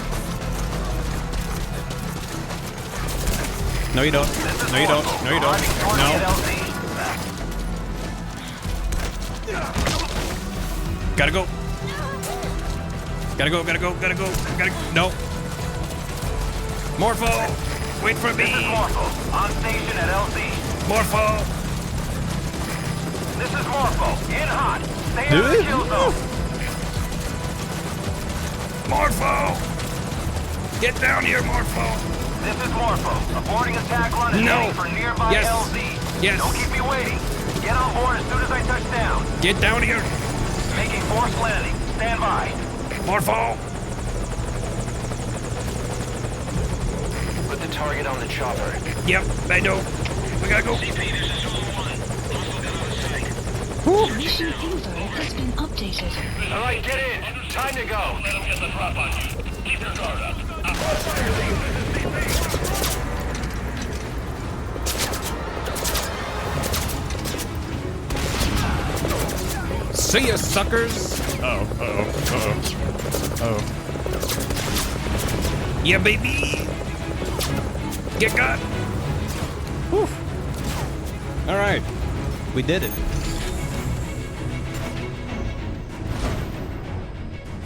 No, you don't. No, you don't. No, you don't. No. Gotta go. Gotta go, gotta go, gotta go, gotta go. No. Morpho! Wait for me! This is Morpho. On station at LZ. Morpho! This is Morpho. In hot. Stay out of the kill zone. Morpho! Get down here, Morpho! This is Morpho. Aborting attack run and heading for nearby LZ. Yes. Don't keep me waiting. Get on board as soon as I touch down. Get down here! Making forced landing. Stand by. Morpho! Put the target on the chopper. Yep, I know. We gotta go. CP, this is Zulu 1. Mission info has been updated. All right, get in. Time to go. Let him get the drop on you. Keep your guard up. See ya, suckers! Uh-oh, uh-oh, uh-oh. Uh-oh. Yeah, baby! Get got! Whew. Alright. We did it.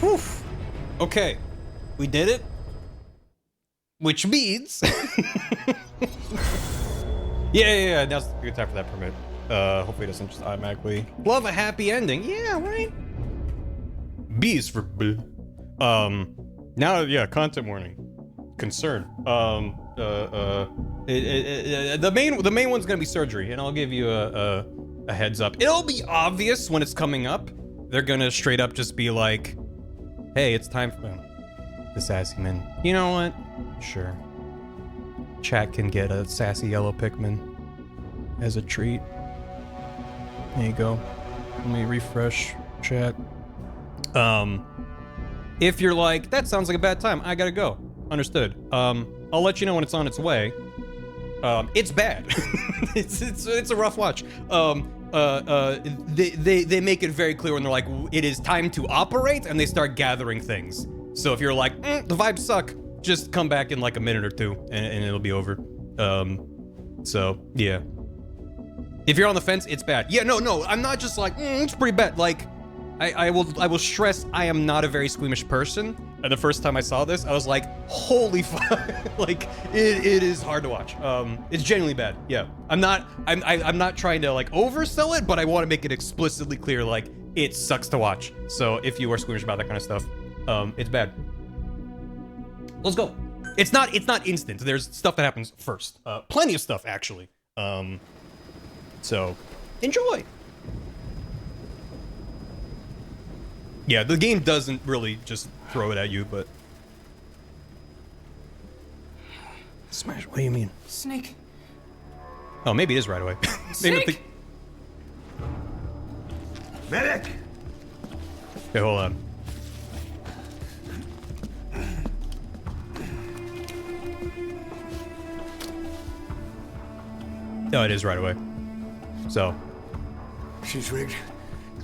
Whew. Okay. We did it. Which means... yeah. Now's a good time for that permit. Hopefully it doesn't just automatically... Love a happy ending. Yeah, right? B is for B. Now, yeah, content warning. Concern. The main one's gonna be surgery, and I'll give you a heads up. It'll be obvious when it's coming up. They're gonna straight up just be like, hey, it's time for... the sassy man. You know what? Sure. Chat can get a sassy yellow Pikmin as a treat. There you go. Let me refresh chat. If you're like, that sounds like a bad time, I gotta go. Understood. I'll let you know when it's on its way. It's bad. it's a rough watch. They make it very clear when they're like, it is time to operate, and they start gathering things. So if you're like, the vibes suck, just come back in like a minute or two, and it'll be over. So yeah. If you're on the fence, it's bad. Yeah, no, I'm not just like, it's pretty bad. Like, I will stress, I am not a very squeamish person. And the first time I saw this, I was like, holy fuck. Like, it is hard to watch. It's genuinely bad. Yeah. I'm not trying to like oversell it, but I want to make it explicitly clear, like, it sucks to watch. So if you are squeamish about that kind of stuff, it's bad. Let's go. It's not instant. There's stuff that happens first. Plenty of stuff, actually. So enjoy. Yeah, the game doesn't really just throw it at you, but... Smash, what do you mean? Snake. Oh, maybe it is right away. Snake! Medic! Okay, hold on. No, it is right away. So. She's rigged.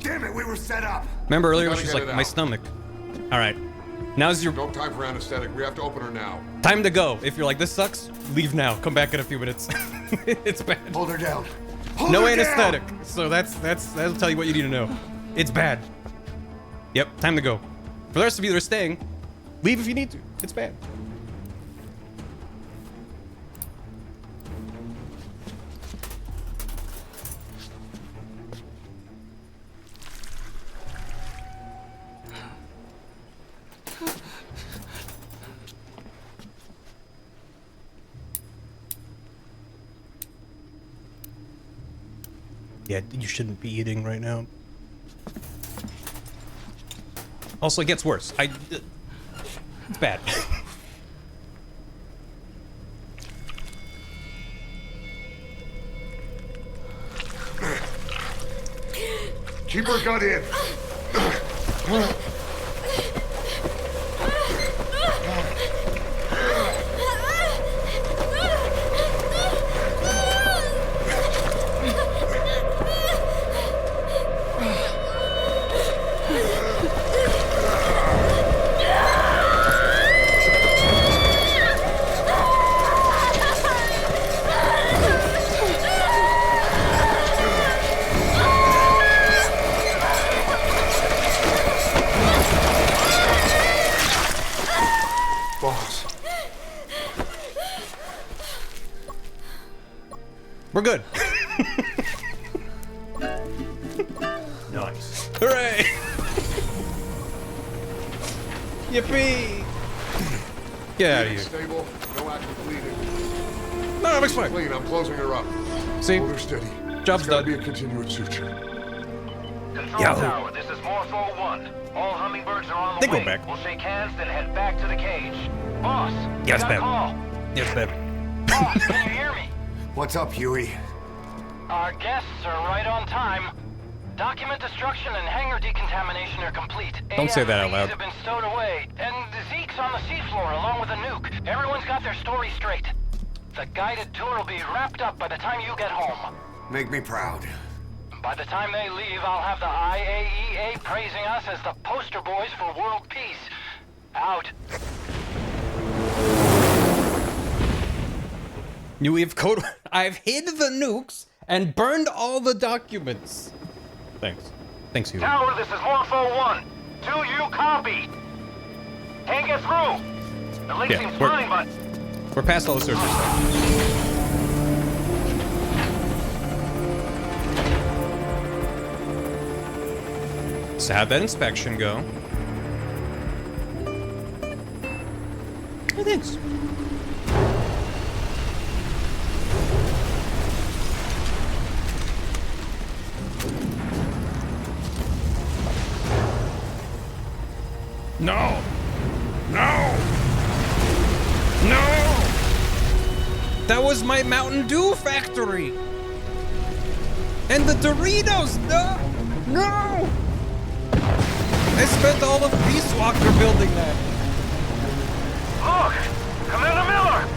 Damn it, we were set up! Remember earlier when she's like, my stomach. Alright. Now's your... No time for anesthetic. We have to open her now. Time to go. If you're like, this sucks, leave now. Come back in a few minutes. It's bad. Hold her down. No anesthetic. So that'll tell you what you need to know. It's bad. Yep, time to go. For the rest of you that are staying, leave if you need to. It's bad. Yeah, you shouldn't be eating right now. Also, it gets worse. It's bad. Keep her gut in. We're good. Nice. Hooray! Yippee! Get out of here. Stable, no active bleeding. No, I'm fine. Clean, I'm closing her up. See? Hold her steady. Job's done. done. Be a continuous suture. Control tower, this is Morph 01. All hummingbirds are on the way. Go back. We'll shake hands, then head back to the cage. Boss, Yes, got a babe. call. Yes, babe. Boss, can you hear me? What's up, Huey? Our guests are right on time. Document destruction and hangar decontamination are complete. Don't say that out loud. AFCs have been stowed away, and Zeke's on the seafloor along with a nuke. Everyone's got their story straight. The guided tour will be wrapped up by the time you get home. Make me proud. By the time they leave, I'll have the IAEA praising us as the poster boys for world peace. Out. I've hid the nukes and burned all the documents. Thanks. Thanks, Huey. Tower, this is Morph 01. Do you copy? Can't get through. The link seems fine, but... We're past all the surface stuff. So how'd that inspection go? Oh, thanks. No! No! No! That was my Mountain Dew factory! And the Doritos! No! No! I spent all of Peace Walker building that. Look! Commander Miller!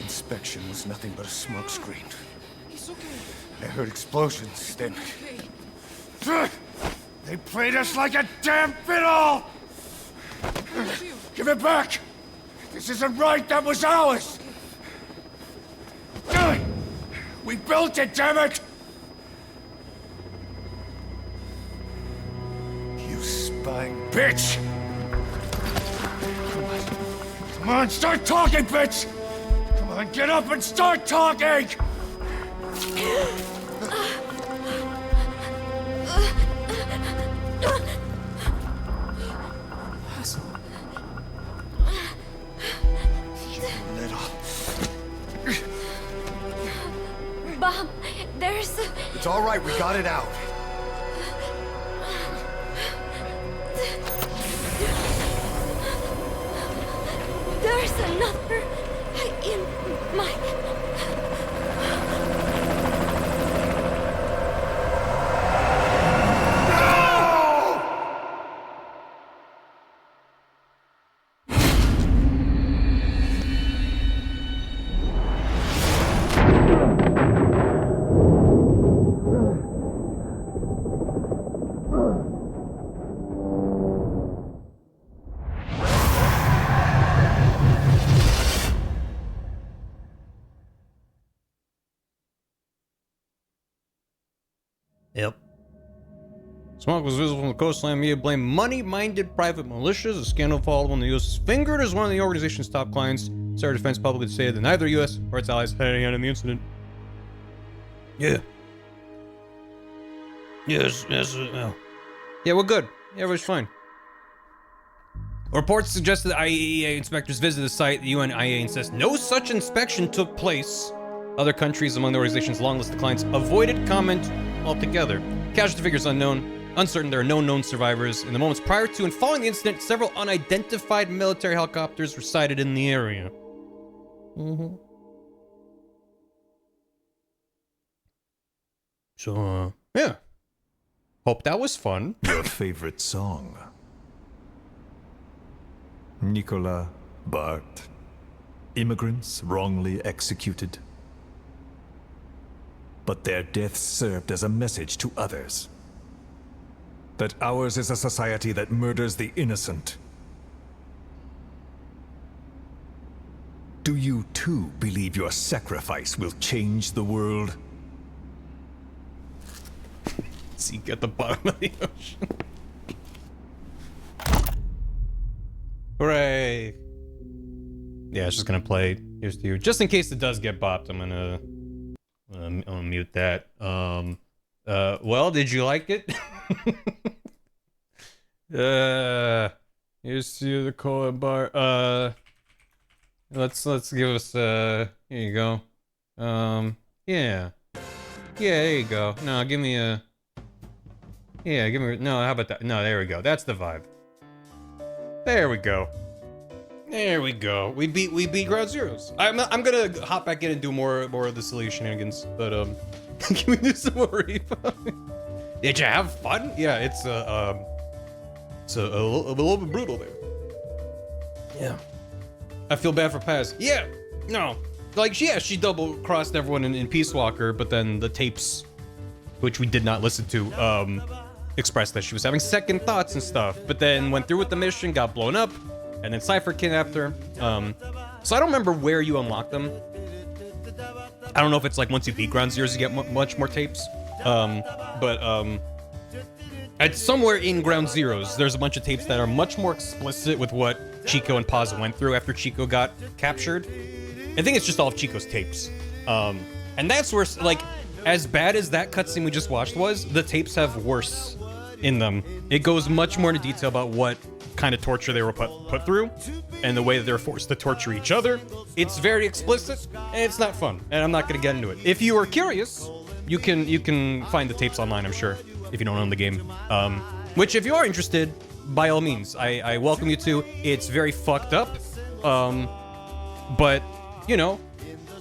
Inspection was nothing but a smokescreen. I heard explosions, then... They played us like a damn fiddle! Give it back! This isn't right, that was ours! We built it, damn it! You spying bitch! Come on, start talking, bitch! Come on, get up and start talking! Bob, there's... It's all right, we got it out. There's another in my... Yep. Smoke was visible from the coastline. Media blamed money-minded private militias. A scandal followed when the U.S. was fingered as one of the organization's top clients. Secretary of Defense publicly stated that neither U.S. or its allies had any hand in the incident. Yeah. Yes. Yeah, we're good. Yeah, everybody's fine. Reports suggest that IAEA inspectors visited the site. The UN IAEA insists no such inspection took place. Other countries among the organization's long list of clients avoided comment altogether. Casualty figures unknown. Uncertain, there are no known survivors. In the moments prior to and following the incident, several unidentified military helicopters were sighted in the area. So, yeah. Hope that was fun. Your favorite song. Nicola, Bart. Immigrants wrongly executed. But their deaths served as a message to others. That ours is a society that murders the innocent. Do you too believe your sacrifice will change the world? Seek at the bottom of the ocean. Hooray! Yeah, it's just gonna play Here's to You. Just in case it does get bopped, I'm gonna mute that. Well, did you like it? Here's to You, the cola bar. Let's give us here you go. Yeah, there you go. No, give me a. Yeah, give me no. How about that? No, there we go. That's the vibe. There we go. There we go. We beat Ground Zeroes. I'm gonna hop back in and do more of the silly shenanigans. But can we do some more repo? Did you have fun? Yeah, it's a little bit brutal there. Yeah. I feel bad for Paz. Yeah. No. Like, yeah, she double-crossed everyone in Peace Walker, but then the tapes, which we did not listen to, expressed that she was having second thoughts and stuff, but then went through with the mission, got blown up, and then Cypher kidnapped her. So I don't remember where you unlock them. I don't know if it's like once you beat Ground Zeroes, you get much more tapes. At somewhere in Ground Zeroes, there's a bunch of tapes that are much more explicit with what Chico and Paz went through after Chico got captured. I think it's just all of Chico's tapes. And that's where, like, as bad as that cutscene we just watched was, the tapes have worse in them. It goes much more into detail about what kind of torture they were put through, and the way that they're forced to torture each other. It's very explicit, and it's not fun, and I'm not gonna get into it. If you are curious, you can find the tapes online, I'm sure, if you don't own the game. Which, if you are interested, by all means, I welcome you to. It's very fucked up, but, you know,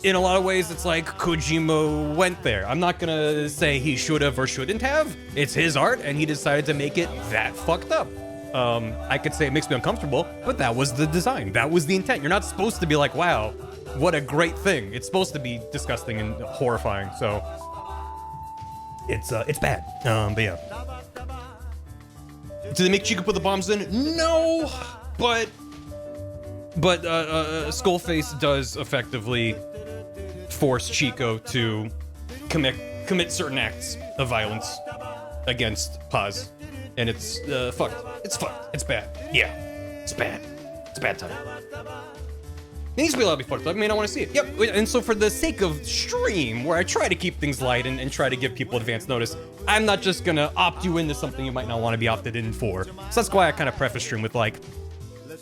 in a lot of ways, it's like Kojima went there. I'm not gonna say he should have or shouldn't have. It's his art, and he decided to make it that fucked up. I could say it makes me uncomfortable, but that was the design. That was the intent. You're not supposed to be like, wow, what a great thing. It's supposed to be disgusting and horrifying, so it's bad. But yeah. Did they make Chico put the bombs in? No, but Skullface does effectively force Chico to commit certain acts of violence against Paz, and it's fucked. It's fucked. It's bad. Yeah, it's bad. It's a bad time. It needs to be allowed to be fucked up. I mean, I want to see it. Yep. And so for the sake of stream, where I try to keep things light and try to give people advance notice, I'm not just gonna opt you into something you might not want to be opted in for. So that's why I kind of preface stream with, like,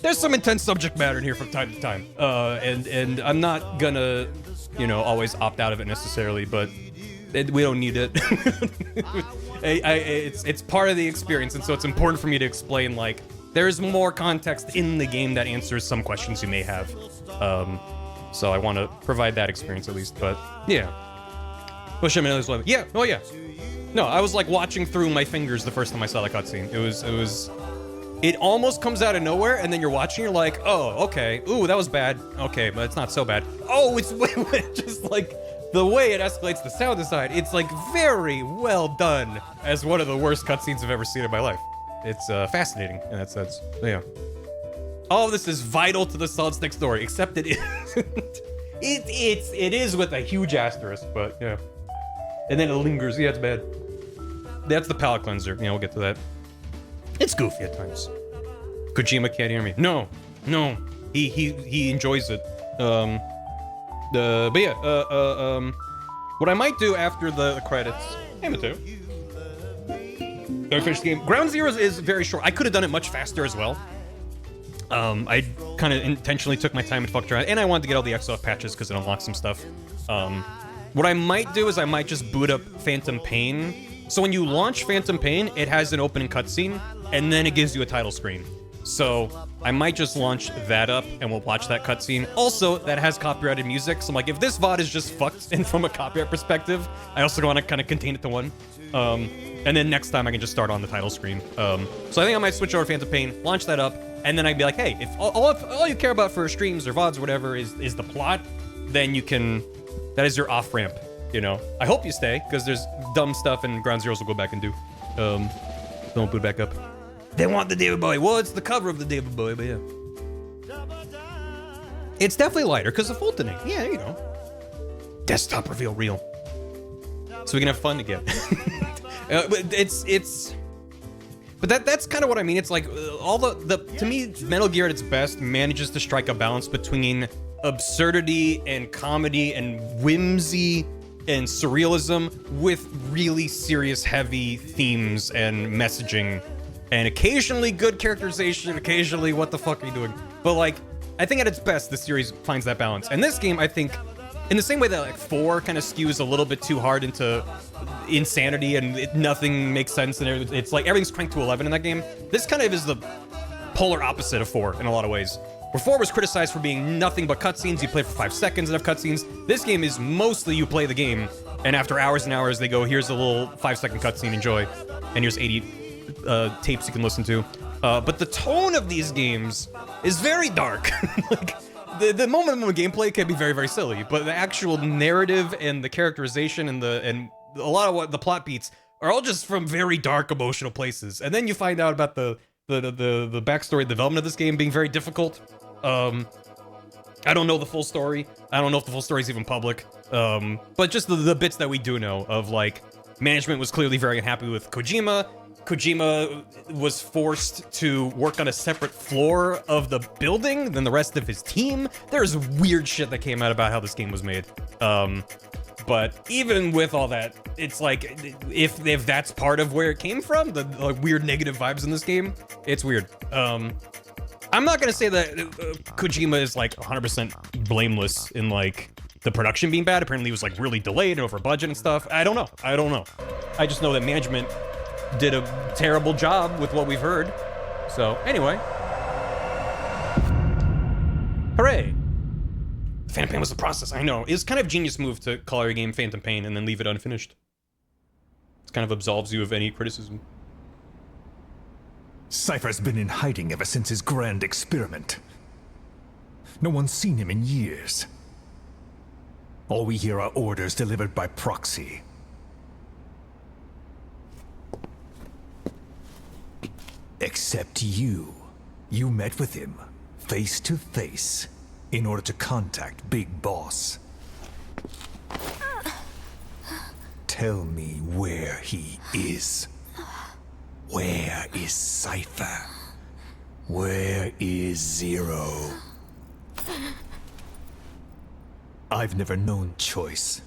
there's some intense subject matter in here from time to time. And I'm not gonna, you know, always opt out of it necessarily, but we don't need it. It's part of the experience, and so it's important for me to explain, like, there's more context in the game that answers some questions you may have. So I want to provide that experience at least, but yeah. Yeah, oh yeah. No, I was like watching through my fingers the first time I saw that cutscene. It almost comes out of nowhere, and then you're watching, you're like, oh, okay. Ooh, that was bad. Okay, but it's not so bad. Oh, it's just like the way it escalates the sound design. It's like very well done as one of the worst cutscenes I've ever seen in my life. It's fascinating in that sense. Yeah. All of this is vital to the Solid Snake story, except it isn't. It is with a huge asterisk, but yeah. And then it lingers. Yeah, it's bad. That's the palate cleanser. Yeah, we'll get to that. It's goofy at times. Kojima can't hear me. No. He enjoys it. But yeah. What I might do after the credits. Hey, Mateo. I finished the game. Ground Zeroes is very short. I could have done it much faster as well. I kind of intentionally took my time and fucked around, and I wanted to get all the XOF patches because it unlocks some stuff. What I might do is I might just boot up Phantom Pain. So when you launch Phantom Pain, it has an opening cutscene, and then it gives you a title screen. So I might just launch that up, and we'll watch that cutscene. Also, that has copyrighted music, so I'm like, if this VOD is just fucked, and from a copyright perspective, I also want to kind of contain it to one. and then next time I can just start on the title screen. So I think I might switch over to Phantom Pain, launch that up, and then I'd be like, hey, if all you care about for streams or VODs or whatever is the plot, then you can, that is your off-ramp, you know? I hope you stay, because there's dumb stuff and Ground Zeroes will go back and do. Don't put it back up. They want the David Bowie. Well, it's the cover of the David Bowie, but yeah. It's definitely lighter, because of Fultoning. Yeah, there you go. Desktop reveal real. So we can have fun again. But that's kind of what I mean. It's like all to me, Metal Gear at its best manages to strike a balance between absurdity and comedy and whimsy and surrealism with really serious, heavy themes and messaging, and occasionally good characterization, occasionally what the fuck are you doing? But like, I think at its best, the series finds that balance. And this game, I think, in the same way that like 4 kind of skews a little bit too hard into insanity and nothing makes sense and it's like everything's cranked to 11 in that game, this kind of is the polar opposite of 4 in a lot of ways. Where 4 was criticized for being nothing but cutscenes, you play for 5 seconds and have cutscenes. This game is mostly you play the game, and after hours and hours, they go, here's a little 5-second cutscene, enjoy. And here's 80 tapes you can listen to. But the tone of these games is very dark. Like, the moment of gameplay can be very, very silly, but the actual narrative and the characterization and a lot of what the plot beats are all just from very dark emotional places. And then you find out about the backstory development of this game being very difficult. I don't know the full story. I don't know if the full story is even public. But just the bits that we do know of, like, management was clearly very unhappy with Kojima. Kojima was forced to work on a separate floor of the building than the rest of his team. There's weird shit that came out about how this game was made. But even with all that, it's like, if that's part of where it came from, the like, weird negative vibes in this game, it's weird. I'm not gonna say that Kojima is like 100% blameless in like the production being bad. Apparently it was like really delayed and over budget and stuff. I don't know. I just know that management did a terrible job with what we've heard. So anyway. Hooray. Phantom Pain was the process, I know. It's kind of a genius move to call your game Phantom Pain and then leave it unfinished. It kind of absolves you of any criticism. Cypher's been in hiding ever since his grand experiment. No one's seen him in years. All we hear are orders delivered by proxy. Except you. You met with him, face to face, in order to contact Big Boss. Tell me where he is. Where is Cypher? Where is Zero? I've never known choice.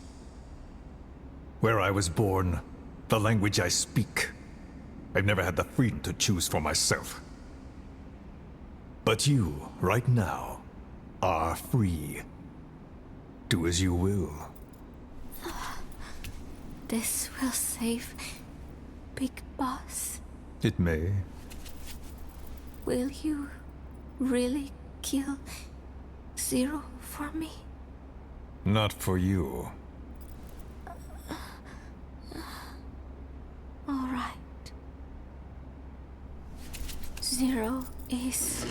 Where I was born, the language I speak, I've never had the freedom to choose for myself. But you, right now, are free. Do as you will. This will save Big Boss. It may. Will you really kill Zero for me? Not for you. All right. Zero is...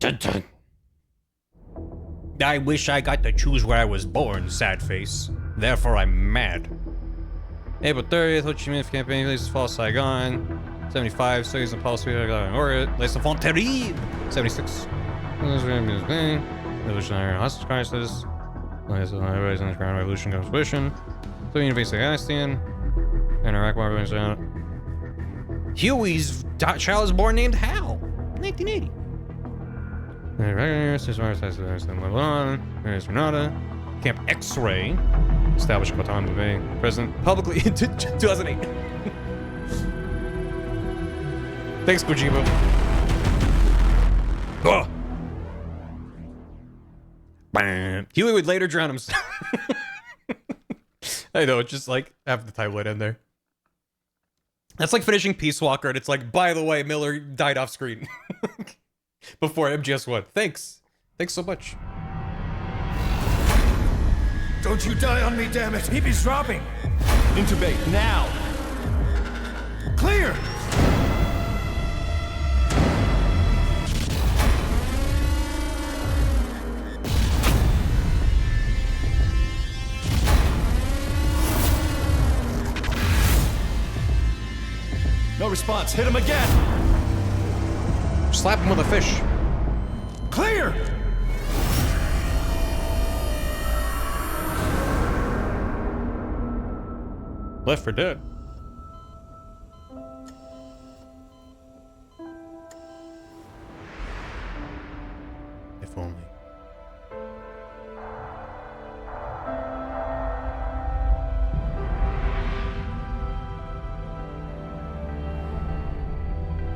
Dun, dun. I wish I got to choose where I was born, sad face. Therefore, I'm mad. April 30th, Ho Chi Minh campaign, Laces Fall, Saigon. 75, Studies in Policy, Orbit, Les Infanteries. 76. Revolutionary Hostage Crisis. Everybody's Underground Revolution comes fruition. So University of Afghanistan. And Iraq War. Huey's child was born named Hal. 1980. Grenada. Camp X-Ray. Established Guantanamo Bay. President publicly in 2008. Thanks, Kojima. Oh. Bam. Huey would later drown himself. I know, it's just like have the title in there. That's like finishing Peace Walker, and it's like, by the way, Miller died off screen before MGS1. Thanks so much. Don't you die on me, damn it! He be dropping. Intubate, now! Clear! No response. Hit him again! Slap him with a fish. Clear! Left for dead. If only.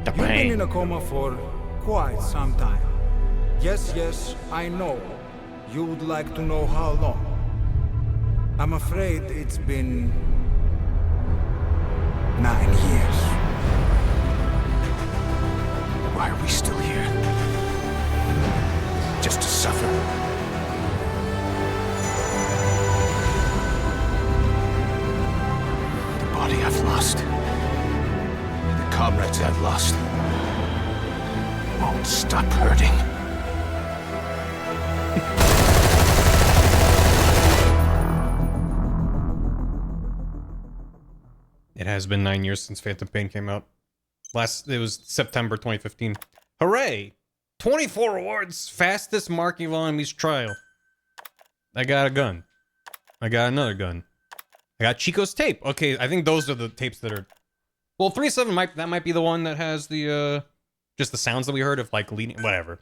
You've been in a coma for quite some time. Yes, I know. You would like to know how long. I'm afraid it's been 9 years. Why are we still here? Just to suffer? The body I've lost. The comrades I've lost. Won't stop hurting. It has been 9 years since Phantom Pain came out. It was September 2015. Hooray! 24 awards! Fastest Mark Economy's trial. I got a gun. I got another gun. I got Chico's tape. Okay, I think those are the tapes that are... Well, 3.7 that might be the one that has the, just the sounds that we heard of, like, leading... Whatever.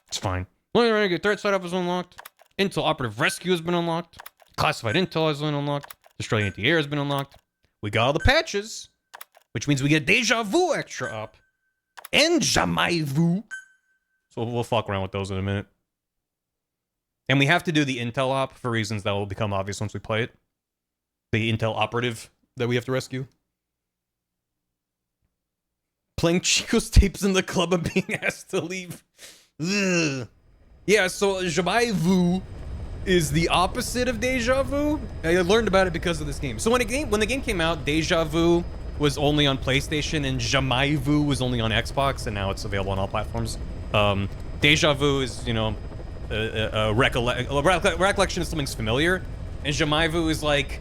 It's fine. Renegade threat setup is unlocked. Intel Operative Rescue has been unlocked. Classified Intel has been unlocked. Destroy Anti-Air has been unlocked. We got all the patches, which means we get Deja Vu extra up. And Jamais Vu. So we'll fuck around with those in a minute. And we have to do the Intel op for reasons that will become obvious once we play it. The Intel operative that we have to rescue. Playing Chico's tapes in the club and being asked to leave. Ugh. Yeah, so Jamais Vu is the opposite of Deja Vu. I learned about it because of this game. So when the game came out, Deja Vu was only on PlayStation and Jamais Vu was only on Xbox, and now it's available on all platforms. Deja Vu is, you know, a recollection of something's familiar, and Jamais Vu is like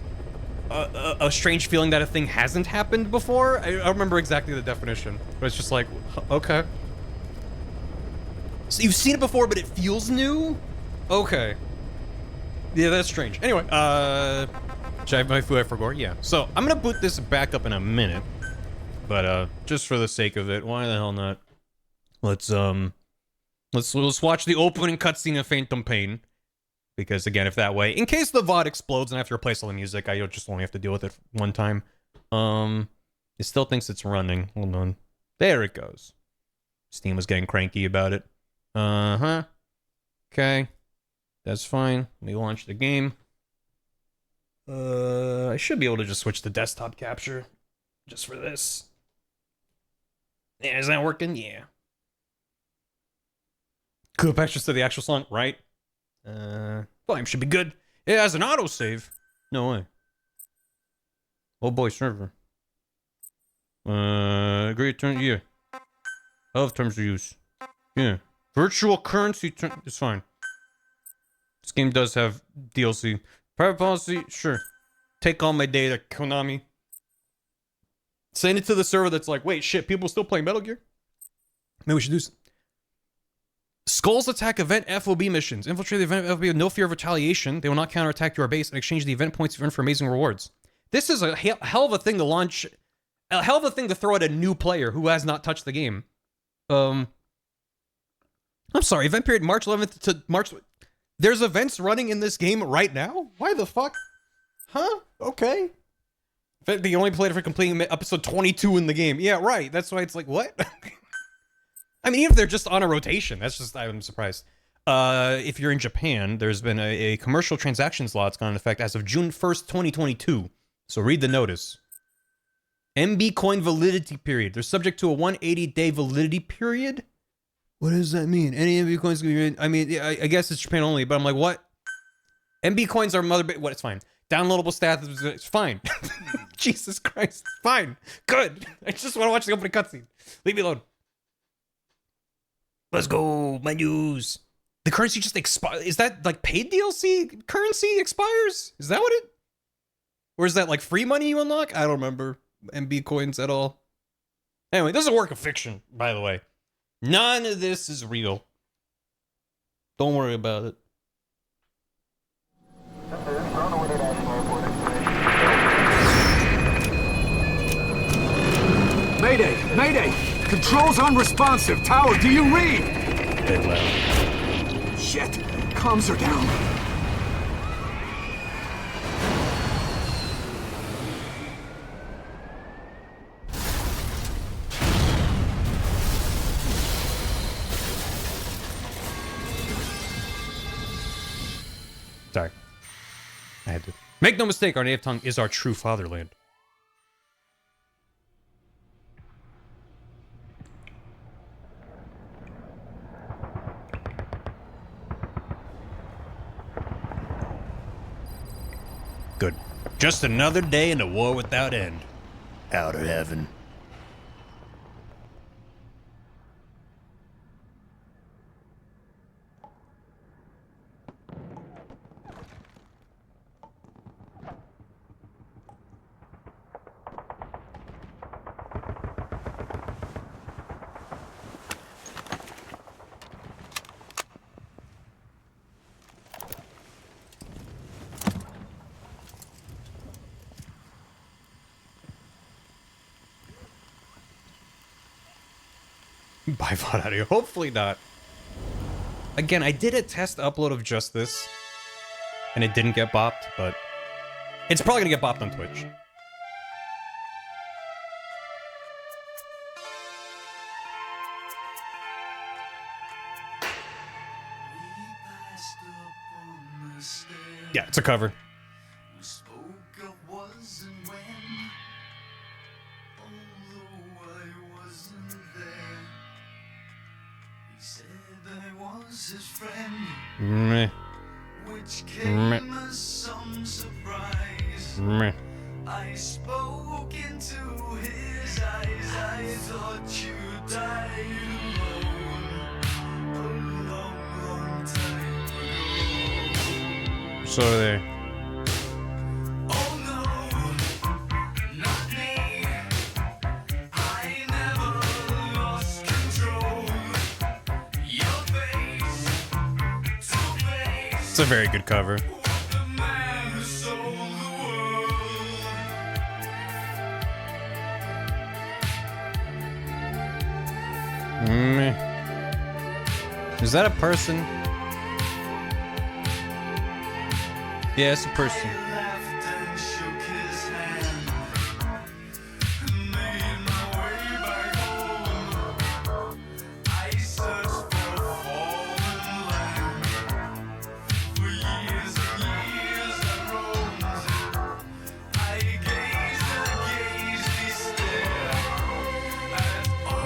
a strange feeling that a thing hasn't happened before. I don't remember exactly the definition, but it's just like, okay. So you've seen it before, but it feels new? Okay. Yeah, that's strange. Anyway, Jamais Vu I forgot. Yeah. So I'm gonna boot this back up in a minute, but just for the sake of it, why the hell not? Let's watch the opening cutscene of Phantom Pain, because again, if that way, in case the VOD explodes and I have to replace all the music, I just only have to deal with it one time. It still thinks it's running. Hold on. There it goes. Steam was getting cranky about it. Okay. That's fine. Let me launch the game. I should be able to just switch to desktop capture just for this. Yeah, is that working? Yeah. Cool extras to the actual song, right? Volume should be good. It has an autosave. No way. Oh boy, server. Agree term, yeah. Of terms of use. Yeah. Virtual currency term, it's fine. This game does have DLC. Private policy, sure. Take all my data, Konami. Send it to the server that's like, wait, shit, people still playing Metal Gear? Maybe we should do Skull's attack event FOB missions. Infiltrate the event FOB with no fear of retaliation. They will not counterattack your base and exchange the event points for amazing rewards. This is a hell of a thing to launch. A hell of a thing to throw at a new player who has not touched the game. I'm sorry, event period March 11th to March... There's events running in this game right now? Why the fuck? Huh? Okay. In fact, you only played it for completing episode 22 in the game. Yeah, right. That's why it's like, what? I mean, even if they're just on a rotation, that's just, I'm surprised. If you're in Japan, there's been a commercial transactions law that's gone into effect as of June 1st, 2022. So read the notice. MB coin validity period. They're subject to a 180-day validity period? What does that mean? Any MB coins can be made? I mean, I guess it's Japan only, but I'm like, what? MB coins are what? It's fine. Downloadable stats, it's fine. Jesus Christ, fine, good. I just want to watch the opening cutscene. Leave me alone. Let's go, my news. The currency just expires. Is that like paid DLC currency expires? Is that what it? Or is that like free money you unlock? I don't remember MB coins at all. Anyway, this is a work of fiction, by the way. None of this is real. Don't worry about it. Mayday! Mayday! Controls unresponsive. Tower, do you read? Dead loud. Shit. Comms are down. Sorry. I had to. Make no mistake, our native tongue is our true fatherland. Good. Just another day in a war without end. Outer heaven. By VOD audio. Hopefully not. Again, I did a test upload of just this, and it didn't get bopped, but it's probably gonna get bopped on Twitch. Yeah, it's a cover. Meh. Meh. Meh. I spoke into his eyes. I thought you died alone a long, long time ago. So there. Oh no, not me. I never lost control. Your face, to face. It's a very good cover. Meh. Is that a person? Yeah, it's a person.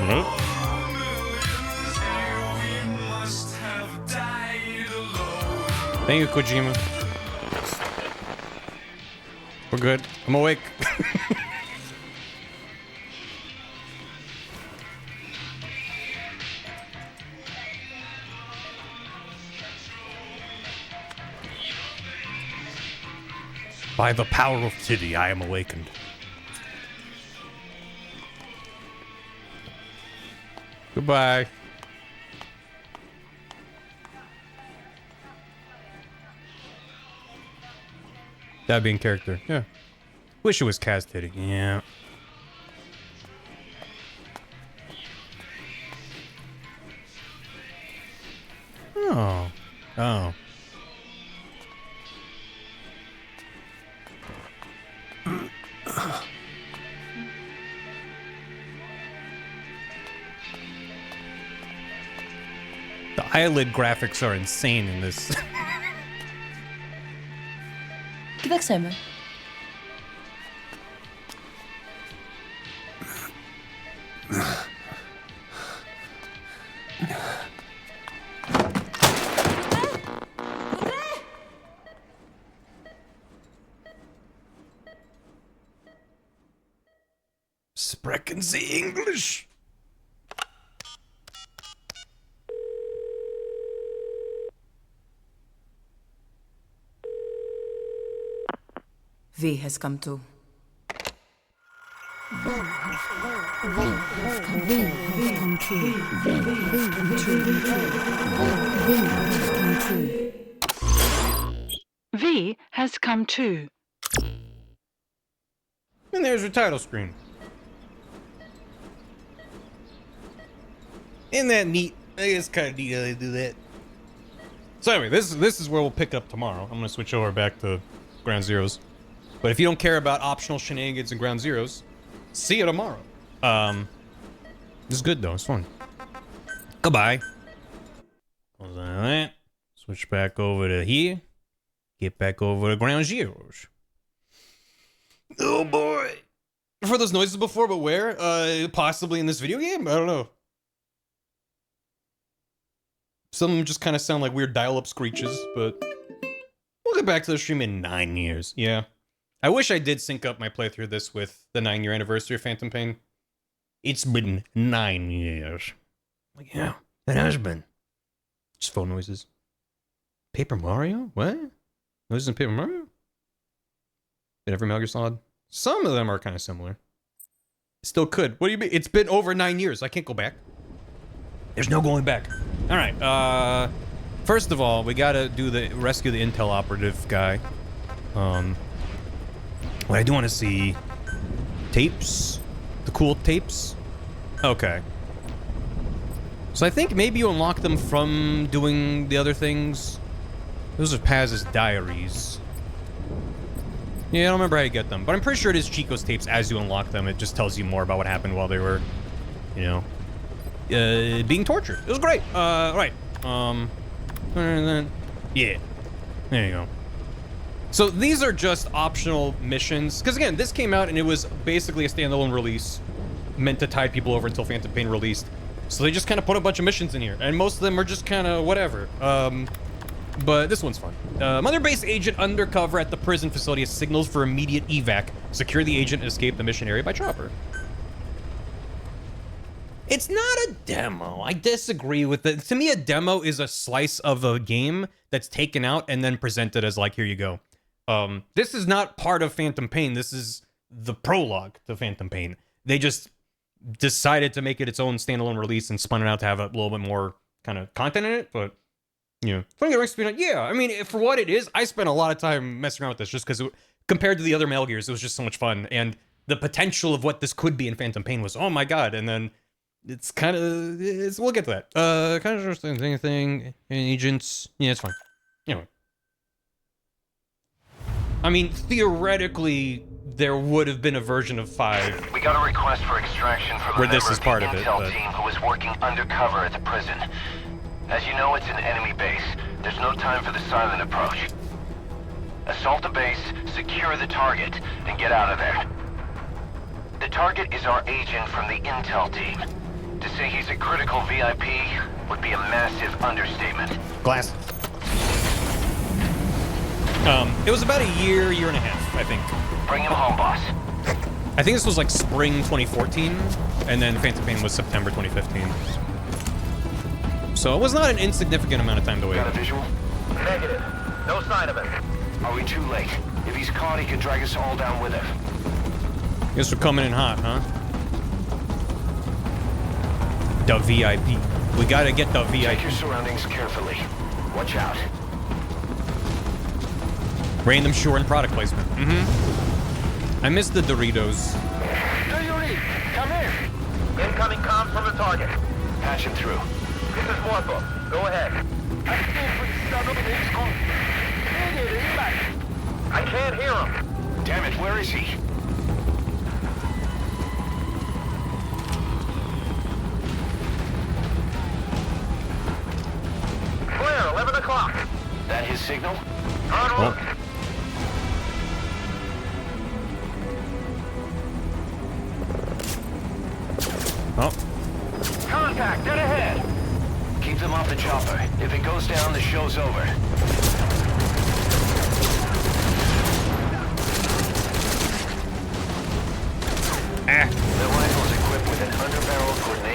Nope. Thank you, Kojima. We're good. I'm awake. By the power of Titty, I am awakened. Goodbye. That'd be in character. Yeah. Wish it was Kaz Titty. Yeah. Oh. Oh. The eyelid graphics are insane in this. Gewächshäume. the English. V has come to. V has come to. And there's your title screen. Isn't that neat? I think it's kind of neat how they do that. So anyway, this is where we'll pick up tomorrow. I'm gonna switch over back to Ground Zeroes. But if you don't care about optional shenanigans in Ground Zeroes, see you tomorrow. This is good though. It's fun. Goodbye. Close on that. Switch back over to here. Get back over to Ground Zeroes. Oh boy. I've heard those noises before, but where? Possibly in this video game? I don't know. Some of them just kind of sound like weird dial-up screeches, but we'll get back to the stream in 9 years. Yeah. I wish I did sync up my playthrough of this with the 9-year anniversary of Phantom Pain. It's been 9 years. Like, yeah, it has been. Just phone noises. Paper Mario? What? Noises in Paper Mario? Did every Metal Gear Solid? Some of them are kind of similar. Still could. What do you mean? It's been over 9 years. I can't go back. There's no going back. All right. First of all, we gotta do rescue the intel operative guy. What I do want to see tapes, the cool tapes. Okay. So I think maybe you unlock them from doing the other things. Those are Paz's diaries. Yeah, I don't remember how you get them, but I'm pretty sure it is Chico's tapes as you unlock them. It just tells you more about what happened while they were, you know, being tortured. It was great. Right. Yeah. There you go. So these are just optional missions. Because again, this came out and it was basically a standalone release meant to tide people over until Phantom Pain released. So they just kind of put a bunch of missions in here. And most of them are just kind of whatever. But this one's fun. Mother Base agent undercover at the prison facility has signals for immediate evac. Secure the agent and escape the mission area by chopper. It's not a demo. I disagree with it. To me, a demo is a slice of a game that's taken out and then presented as like, here you go. This is not part of Phantom Pain. This is the prologue to Phantom Pain. They just decided to make it its own standalone release and spun it out to have a little bit more kind of content in it, but you know, fun to speed. Yeah, I mean, for what it is, I spent a lot of time messing around with this just because compared to the other Metal Gears, it was just so much fun. And the potential of what this could be in Phantom Pain was, oh my god. And then it's kind of, we'll get to that. Kind of interesting thing. Agents. Yeah, it's fine. Anyway. I mean, theoretically, there would have been a version of 5. We got a request for extraction from where a this member is part of of the it, intel but team who was working undercover at the prison. As you know, it's an enemy base. There's no time for the silent approach. Assault the base, secure the target, and get out of there. The target is our agent from the intel team. To say he's a critical VIP would be a massive understatement. Glass. It was about a year and a half, I think. Bring him home, boss. I think this was like spring 2014, and then Phantom Pain was September 2015. So it was not an insignificant amount of time to wait. Got a visual? Negative. No sign of him. Are we too late? If he's caught, he can drag us all down with him. Guess we're coming in hot, huh? The VIP. We gotta get the VIP. Check your surroundings carefully. Watch out. Random shore and product placement. I missed the Doritos. Do you read? Come in. Incoming comms from the target. Patch him through. This is Warbook. Go ahead. I can't hear him. Damn it, where is he? Clear, 11 o'clock. That his signal? On route. Oh. Contact, dead ahead. Keep them off the chopper. If it goes down, the show's over. Ah. The rifle's equipped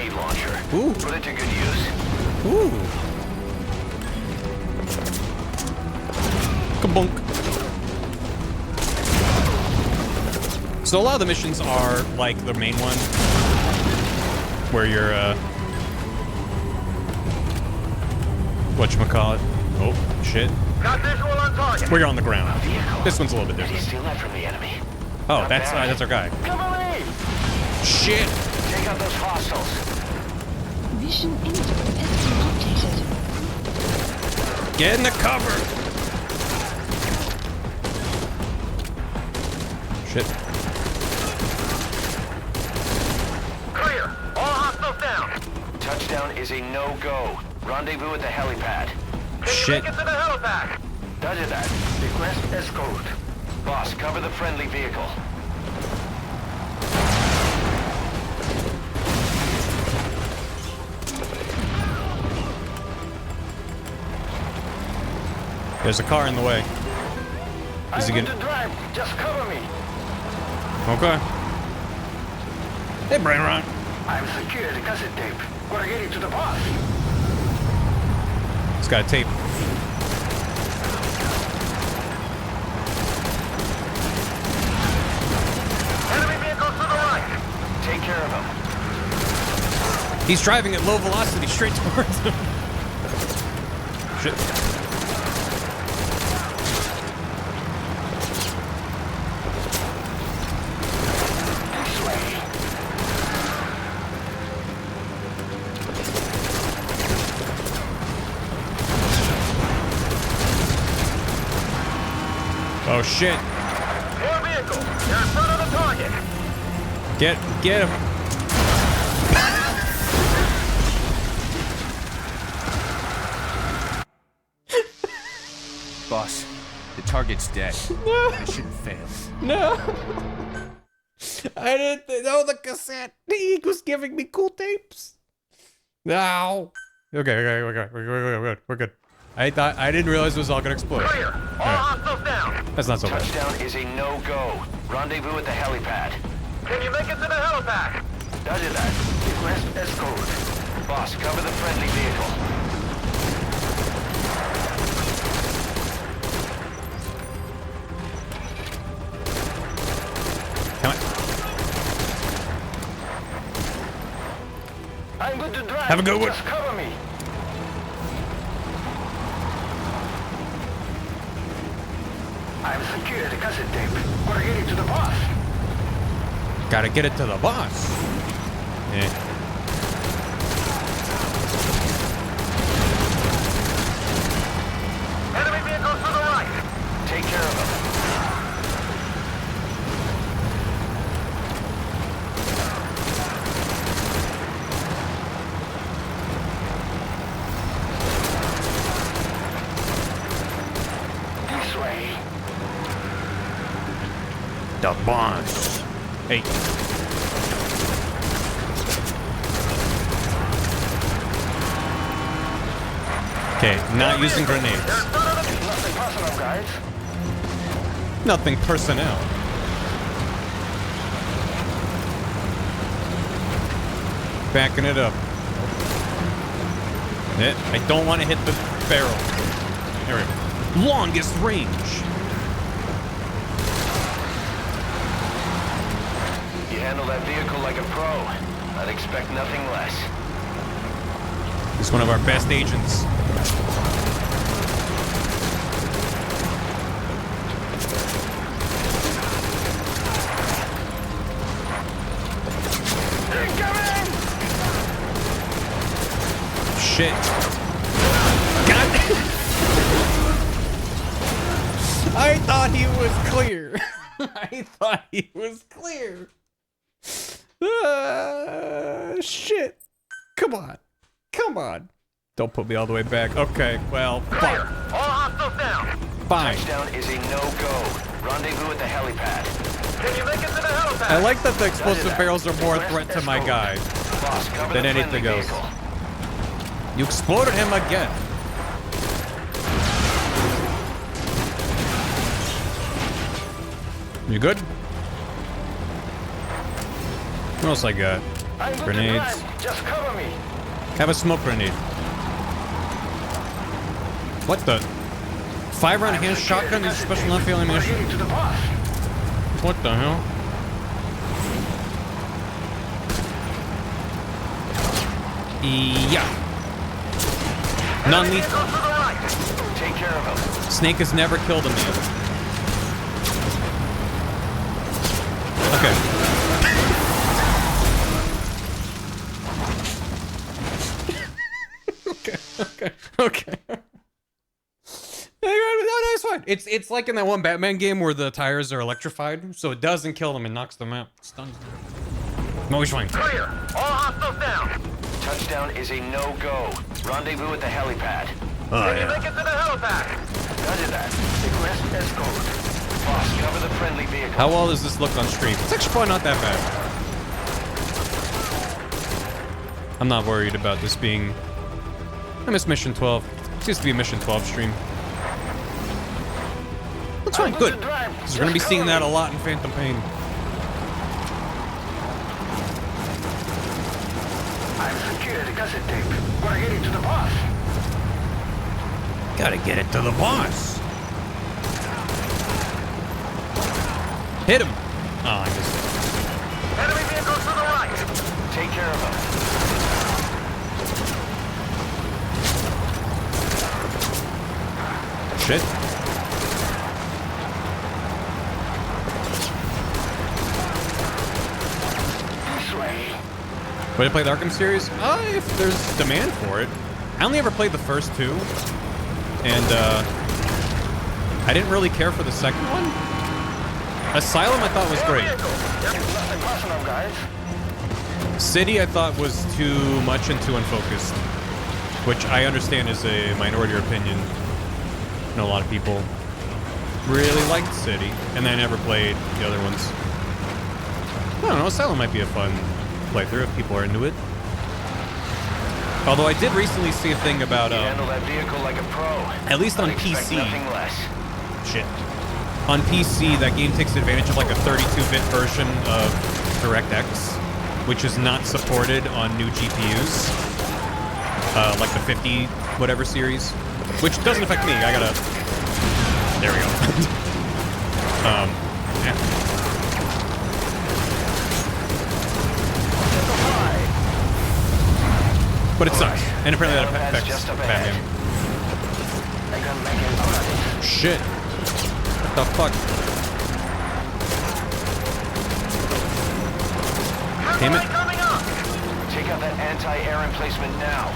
grenade launcher. Ooh. Put it to good use. Ooh. Kabunk. So a lot of the missions are like the main one, where you're, whatchamacallit? Oh, shit. Got visual on target. Where you're on the ground. This one's a little bit Did he different. steal that from the enemy? Oh, that's our guy. Cover me! Shit! Take out those hostiles. Vision inventory updated. Get in the cover! Shit. Clear. All hostiles down. Touchdown is a no-go. Rendezvous at the helipad. Shit. Get to the helipad. Roger that. Request escort. Boss, cover the friendly vehicle. There's a car in the way. Is he I'm gonna... to drive. Just cover me. Okay. Hey, Brain Rot. I'm secured the cassette tape. We're getting to the boss. It's got a tape. Enemy vehicles to the right. Take care of him. He's driving at low velocity straight towards him. Shit. Oh shit. More vehicles. They're in front of the target. Get him. Boss, the target's dead. No. Mission failed. No. I didn't know the cassette. He was giving me cool tapes. No. Okay, we're good. I didn't realize it was all gonna explode. Clear. All hostiles down. That's not so bad. Touchdown is a no-go. Rendezvous at the helipad. Can you make it to the helipad? Roger that. Request escort. Boss, cover the friendly vehicle. Come on. I'm good to drive. Have a good one. Just cover me. I'm secured the cassette tape. We're getting to the boss. Gotta get it to the boss. Yeah. Enemy vehicles to the right. Take care of him. This way. The boss. Hey. Okay, not using grenades. Nothing personal, guys. Nothing personnel. Backing it up. I don't want to hit the barrel. There we go. Longest range. You handle that vehicle like a pro. I'd expect nothing less. He's one of our best agents. Shit. God. I thought he was clear. I thought he was clear. Shit. Come on. Come on. Don't put me all the way back. Okay, well, fine. All hostiles down. Fine. Touchdown is a no-go. Rendezvous at the helipad. Can you make it to the helipad? I like that the explosive barrels are more a threat to my guy Boss, cover than the anything friendly else. vehicle. You exploded him again. You good? What else I got? Grenades. Just cover me. Have a smoke grenade. What the? 5-round hand shotgun is special non-fail ammunition. What the hell? Yeah. Non-lethal. Take care of him. Snake has never killed a man. Okay. Okay. No, it's fine. It's like in that one Batman game where the tires are electrified, so it doesn't kill them and knocks them out. Stuns them. I'm always fine. Clear. All hostiles down. Touchdown is a no-go. Rendezvous at the helipad. Oh, Can you make it to the helipad? Roger that. Request escort. Boss, cover the friendly vehicle. How well does this look on stream? It's actually probably not that bad. I'm not worried about this being... I miss Mission 12. It used to be a Mission 12 stream. That's fine, good. Because we're going to be seeing that a lot in Phantom Pain. I've secured the cassette tape. We're heading to the boss. Gotta get it to the boss. Hit him. Oh, I missed it. Enemy vehicle to the right. Take care of him. Shit. Way to play the Arkham series? If there's demand for it. I only ever played the first two. And, I didn't really care for the second one. Asylum I thought was great. City I thought was too much and too unfocused. Which I understand is a minority opinion. I know a lot of people really liked City. And they never played the other ones. I don't know, Asylum might be a fun playthrough if people are into it. Although I did recently see a thing about handle that vehicle like a pro. At least on PC. Shit. On PC, that game takes advantage of like a 32-bit version of DirectX, which is not supported on new GPUs. Like the 50 whatever series, which doesn't affect me. I gotta. There we go. Yeah. But it sucks. And apparently that affects Batman. Shit. What the fuck? Damn it. Take out that anti-air emplacement now.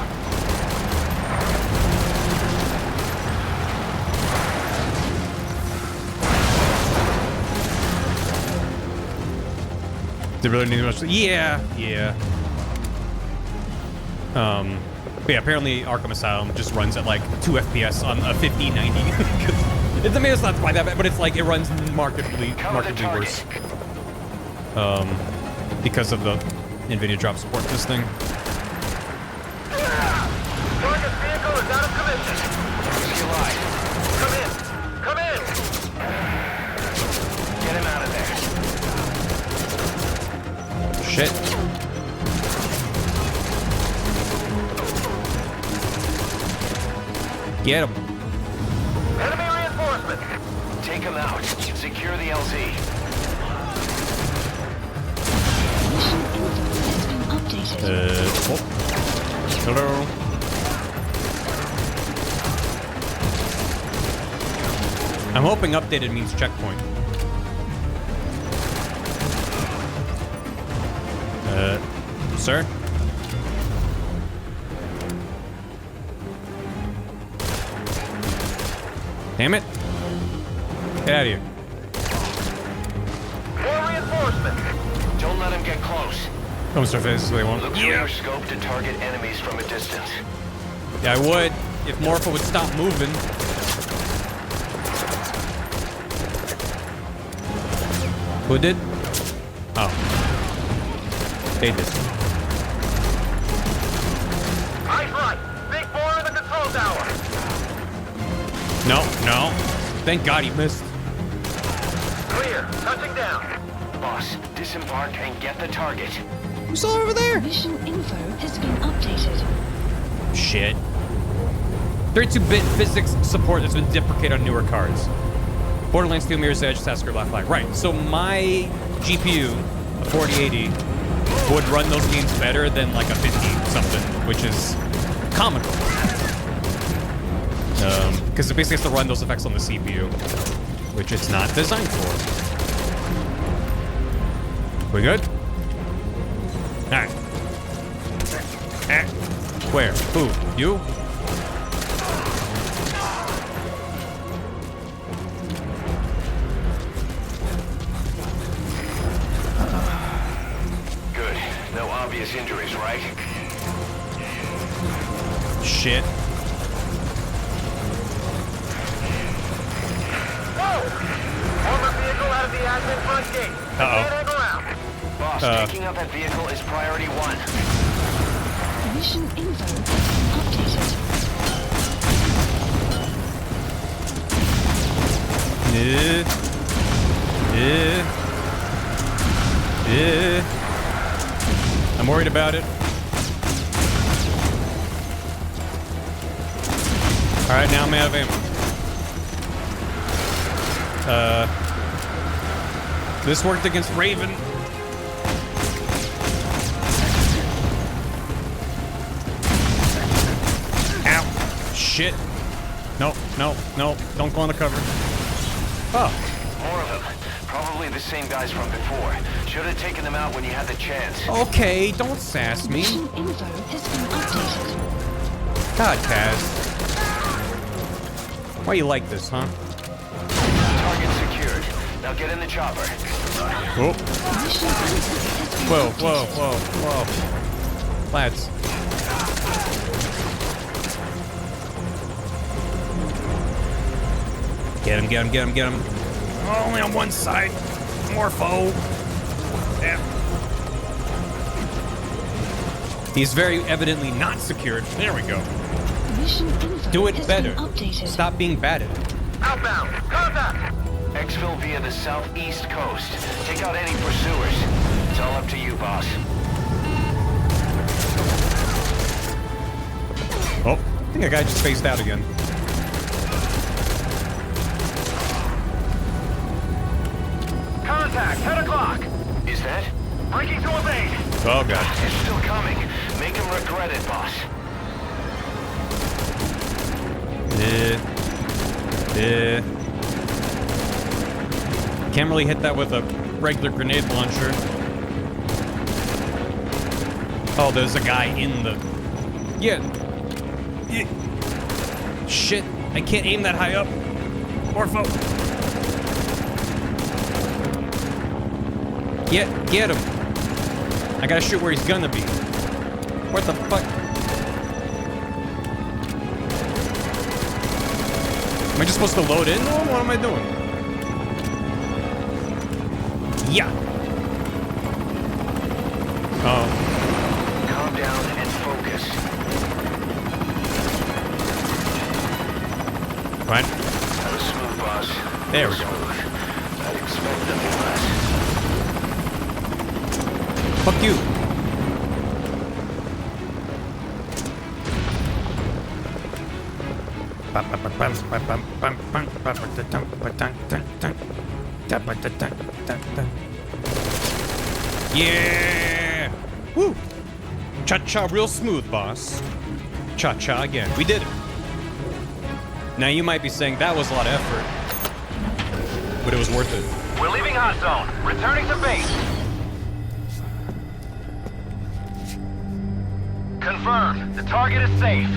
Did really need much? Yeah. But yeah, apparently Arkham Asylum just runs at like 2 FPS on a 5090. It's, I mean, it's not quite that bad, but it's like it runs markedly worse. Because of the NVIDIA drop support for this thing. Target vehicle is out of commission. Come in. Get him out of there. Shit. Get him. Enemy reinforcement. Take him out. Secure the LZ. Hello. I'm hoping updated means checkpoint. Sir? Damn it. Get out of here. More reinforcement. Don't let him get close. Come start faces they want. Look through your scope to target enemies from a distance. Yeah, I would. If Morpho would stop moving. Who did? Oh. They did. Eyes right. Big four in the control tower. No. Thank God he missed. Clear. Touching down. Boss, disembark and get the target. Who's all over there? Mission info has been updated. Shit. 32-bit physics support has been deprecated on newer cards. Borderlands 2, Mirror's Edge, Tasker, Black Flag. Right, so my GPU, a 4080, would run those games better than like a 50-something, which is comical. Because it basically has to run those effects on the CPU, which it's not designed for. We good? Alright. Where? Who? You? Good. No obvious injuries, right? Shit. Armored vehicle out of the admin front gate. Uh-oh. Can't hang around. Boss, taking out that vehicle is priority 1. Mission info has been updated. I'm worried about it. Alright, now I'm out of ammo. This worked against Raven. Ow. Shit. No, no, no. Don't go on the cover. Oh. More of them. Probably the same guys from before. Should have taken them out when you had the chance. Okay, don't sass me. Mission info has been updated. God, Kaz. Why you like this, huh? Target secured. Now get in the chopper. Oh. Whoa, whoa, whoa, whoa. Lads. Get him, get him, get him, get him. Only on one side. Morpho. Yeah. He's very evidently not secured. There we go. Mission info Do it has better. been updated. Stop being bad at it. Outbound. Contact. Exfil via the southeast coast. Take out any pursuers. It's all up to you, boss. Oh, I think a guy just phased out again. Contact. 10 o'clock. Is that? Breaking through a base. Oh, God. It's still coming. Make him regret it, boss. Can't really hit that with a regular grenade launcher. Oh, there's a guy in the... Yeah. Shit. I can't aim that high up. Morpho. Get him. I gotta shoot where he's gonna be. What the fuck? Am I just supposed to load in? What am I doing? Yeah. Oh. Calm down and focus. Right. That was smooth, boss. There we go. I'd expect nothing less. Fuck you. Yeah! Woo! Cha-cha real smooth, boss. Cha-cha again. We did it. Now you might be saying that was a lot of effort, but it was worth it. We're leaving hot zone. Returning to base. Confirmed. The target is safe.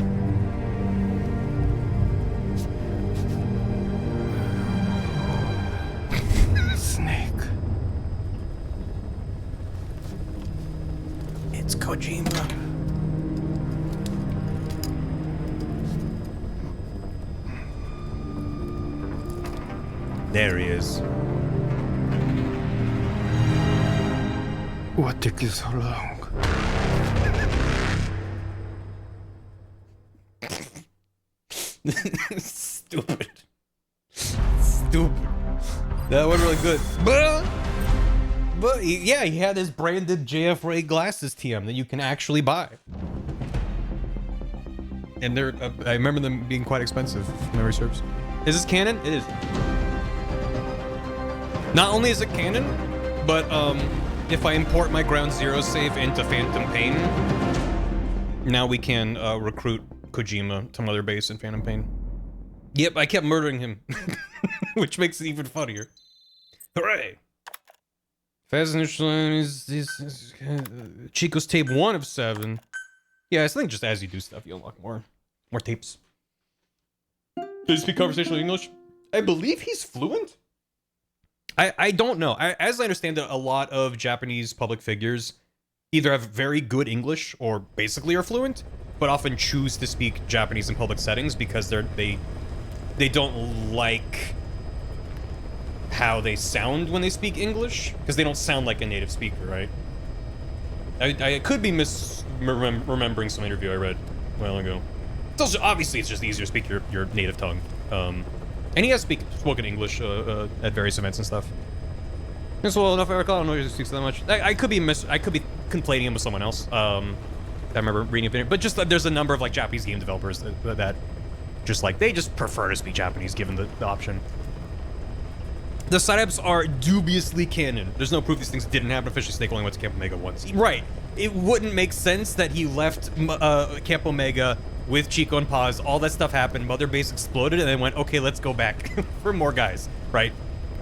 Snake. It's Kojima. There he is. What took you so long? Stupid. Stupid. That was really good. But But yeah, he had his branded JF Ray glasses TM that you can actually buy. And they're, I remember them being quite expensive, if memory serves. Is this canon? It is. Not only is it canon, but if I import my Ground Zero save into Phantom Pain, now we can recruit Kojima to Mother Base in Phantom Pain. Yep, I kept murdering him, which makes it even funnier. Hooray! Fast initial is Chico's tape 1 of 7. Yeah, I think just as you do stuff, you unlock more tapes. Does he speak conversational English? I believe he's fluent. I don't know. As I understand it, a lot of Japanese public figures either have very good English or basically are fluent, but often choose to speak Japanese in public settings because they don't like how they sound when they speak English, because they don't sound like a native speaker, right? I could be remembering some interview I read a while ago. It's also, obviously, it's just easier to speak your native tongue. And he has spoken English at various events and stuff. Yes, well, enough, Eric. I don't know if he speaks that much. I could be conflating him with someone else. I remember reading opinion, but just there's a number of like Japanese game developers that just like they just prefer to speak Japanese given the option. The side-ups are dubiously canon. There's no proof these things didn't happen. Officially, Snake only went to Camp Omega once. Right. It wouldn't make sense that he left Camp Omega with Chico and Paz. All that stuff happened. Mother Base exploded, and then went, okay, let's go back for more guys, right?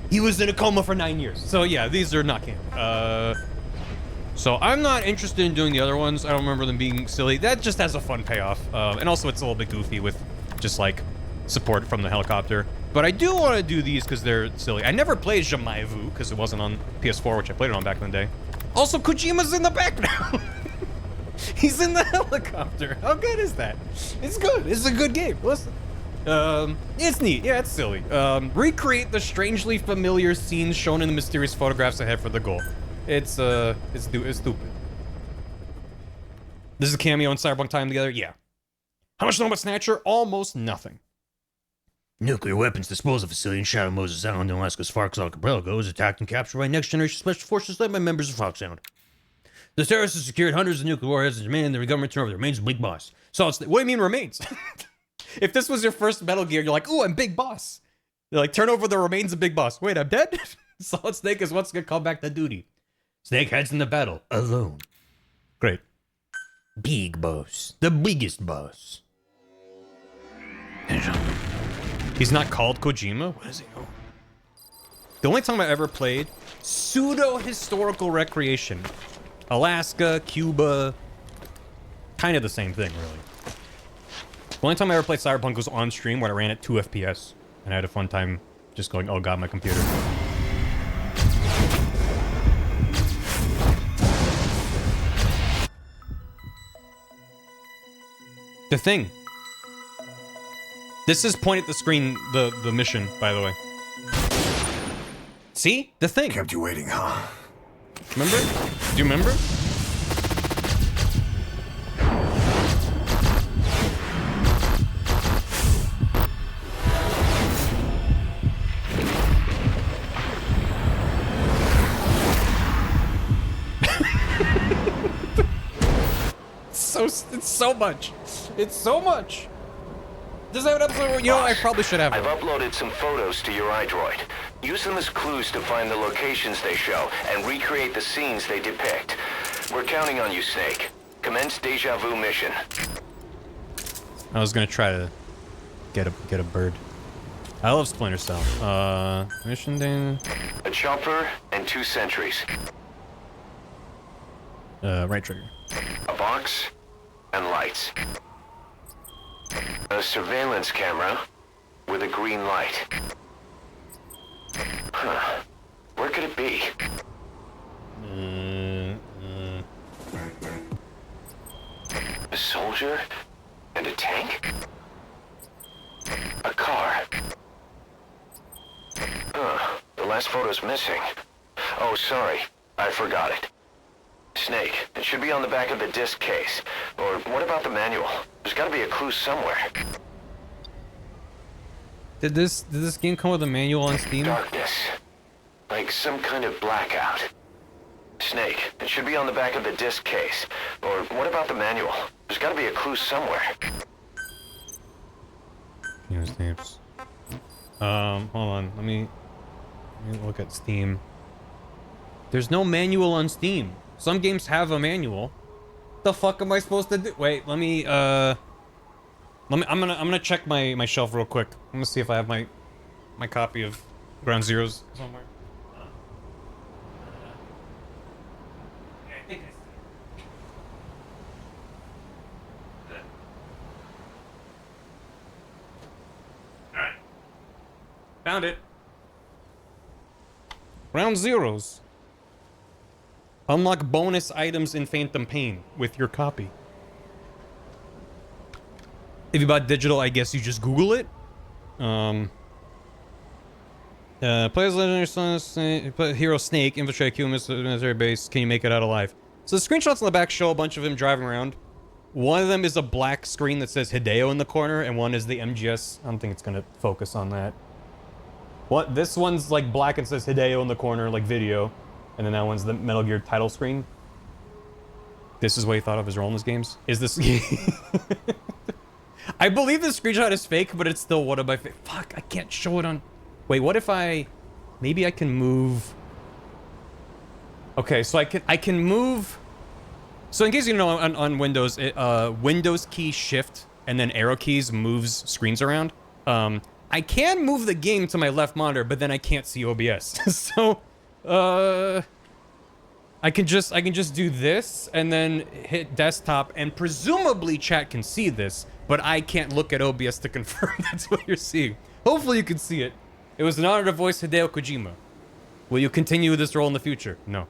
He was in a coma for 9 years. So yeah, these are not canon. So I'm not interested in doing the other ones. I don't remember them being silly. That just has a fun payoff. And also, it's a little bit goofy with just like support from the helicopter. But I do want to do these because they're silly. I never played Jamaivu because it wasn't on PS4, which I played it on back in the day. Also, Kojima's in the back now. He's in the helicopter. How good is that? It's good. It's a good game. Listen. It's neat. Yeah, it's silly. Recreate the strangely familiar scenes shown in the mysterious photographs ahead for the goal. It's stupid. This is a cameo in Cyberpunk Time Together? Yeah. How much do you know about Snatcher? Almost nothing. Nuclear weapons disposal facility in Shadow Moses Island in Alaska's Fox Archipelago is attacked and captured by next-generation special forces led by members of Foxhound. The terrorists have secured hundreds of nuclear warheads and demanding the government turn over the remains of Big Boss. So it's, what do you mean remains? If this was your first Metal Gear, you're like, ooh, I'm Big Boss. They're like, turn over the remains of Big Boss. Wait, I'm dead? Solid Snake is once gonna come back to duty. Snake heads into battle, alone. Great. Big Boss. The biggest boss. He's not called Kojima? What is he? Oh. The only time I ever played pseudo-historical recreation. Alaska, Cuba, kind of the same thing, really. The only time I ever played Cyberpunk was on stream when I ran at 2 FPS. And I had a fun time just going, oh god, my computer. The Thing. This is point at the screen, the mission, by the way. See? The Thing. Kept you waiting, huh? Remember? Do you remember? It's so much. It's so much. Does that have an episode where, you know, I probably should have I've one. uploaded some photos to your iDroid. Use them as clues to find the locations they show and recreate the scenes they depict. We're counting on you, Snake. Commence Deja Vu mission. I was gonna try to get a bird. I love Splinter Cell. Mission day. A chopper and 2 sentries. Right trigger. A box and lights. A surveillance camera with a green light. Huh. Where could it be? A soldier and a tank? A car. Huh. The last photo's missing. Oh, sorry. I forgot it. Snake. It should be on the back of the disc case. Or what about the manual? There's gotta be a clue somewhere. Did this game come with a manual on Steam? Darkness. Like some kind of blackout. Snake, it should be on the back of the disc case. Or what about the manual? There's gotta be a clue somewhere. Use tapes. Hold on. Let me look at Steam. There's no manual on Steam. Some games have a manual. The fuck am I supposed to do? Wait, I'm gonna check my shelf real quick. I'm gonna see if I have my copy of Ground Zeroes somewhere. I think I see it. Alright. Found it. Ground Zeroes. Unlock bonus items in Phantom Pain with your copy. If you bought digital, I guess you just Google it. Players legendary son, hero Snake infiltrate Q military base. Can you make it out alive? So the screenshots on the back show a bunch of him driving around. One of them is a black screen that says Hideo in the corner, and one is the MGS. I don't think it's gonna focus on that. What? This one's like black and says Hideo in the corner, like video. And then that one's the Metal Gear title screen. This is what he thought of his role in his games. Is this... I believe the screenshot is fake, but it's still one of my... Fuck, I can't show it on... Wait, what if I... Maybe I can move... Okay, so I can move... So in case you know, on Windows, Windows key shift and then arrow keys moves screens around. I can move the game to my left monitor, but then I can't see OBS. So... I can just do this and then hit desktop, and presumably chat can see this, but I can't look at OBS to confirm that's what you're seeing. Hopefully you can see it. It was an honor to voice Hideo Kojima. Will you continue this role in the future? No.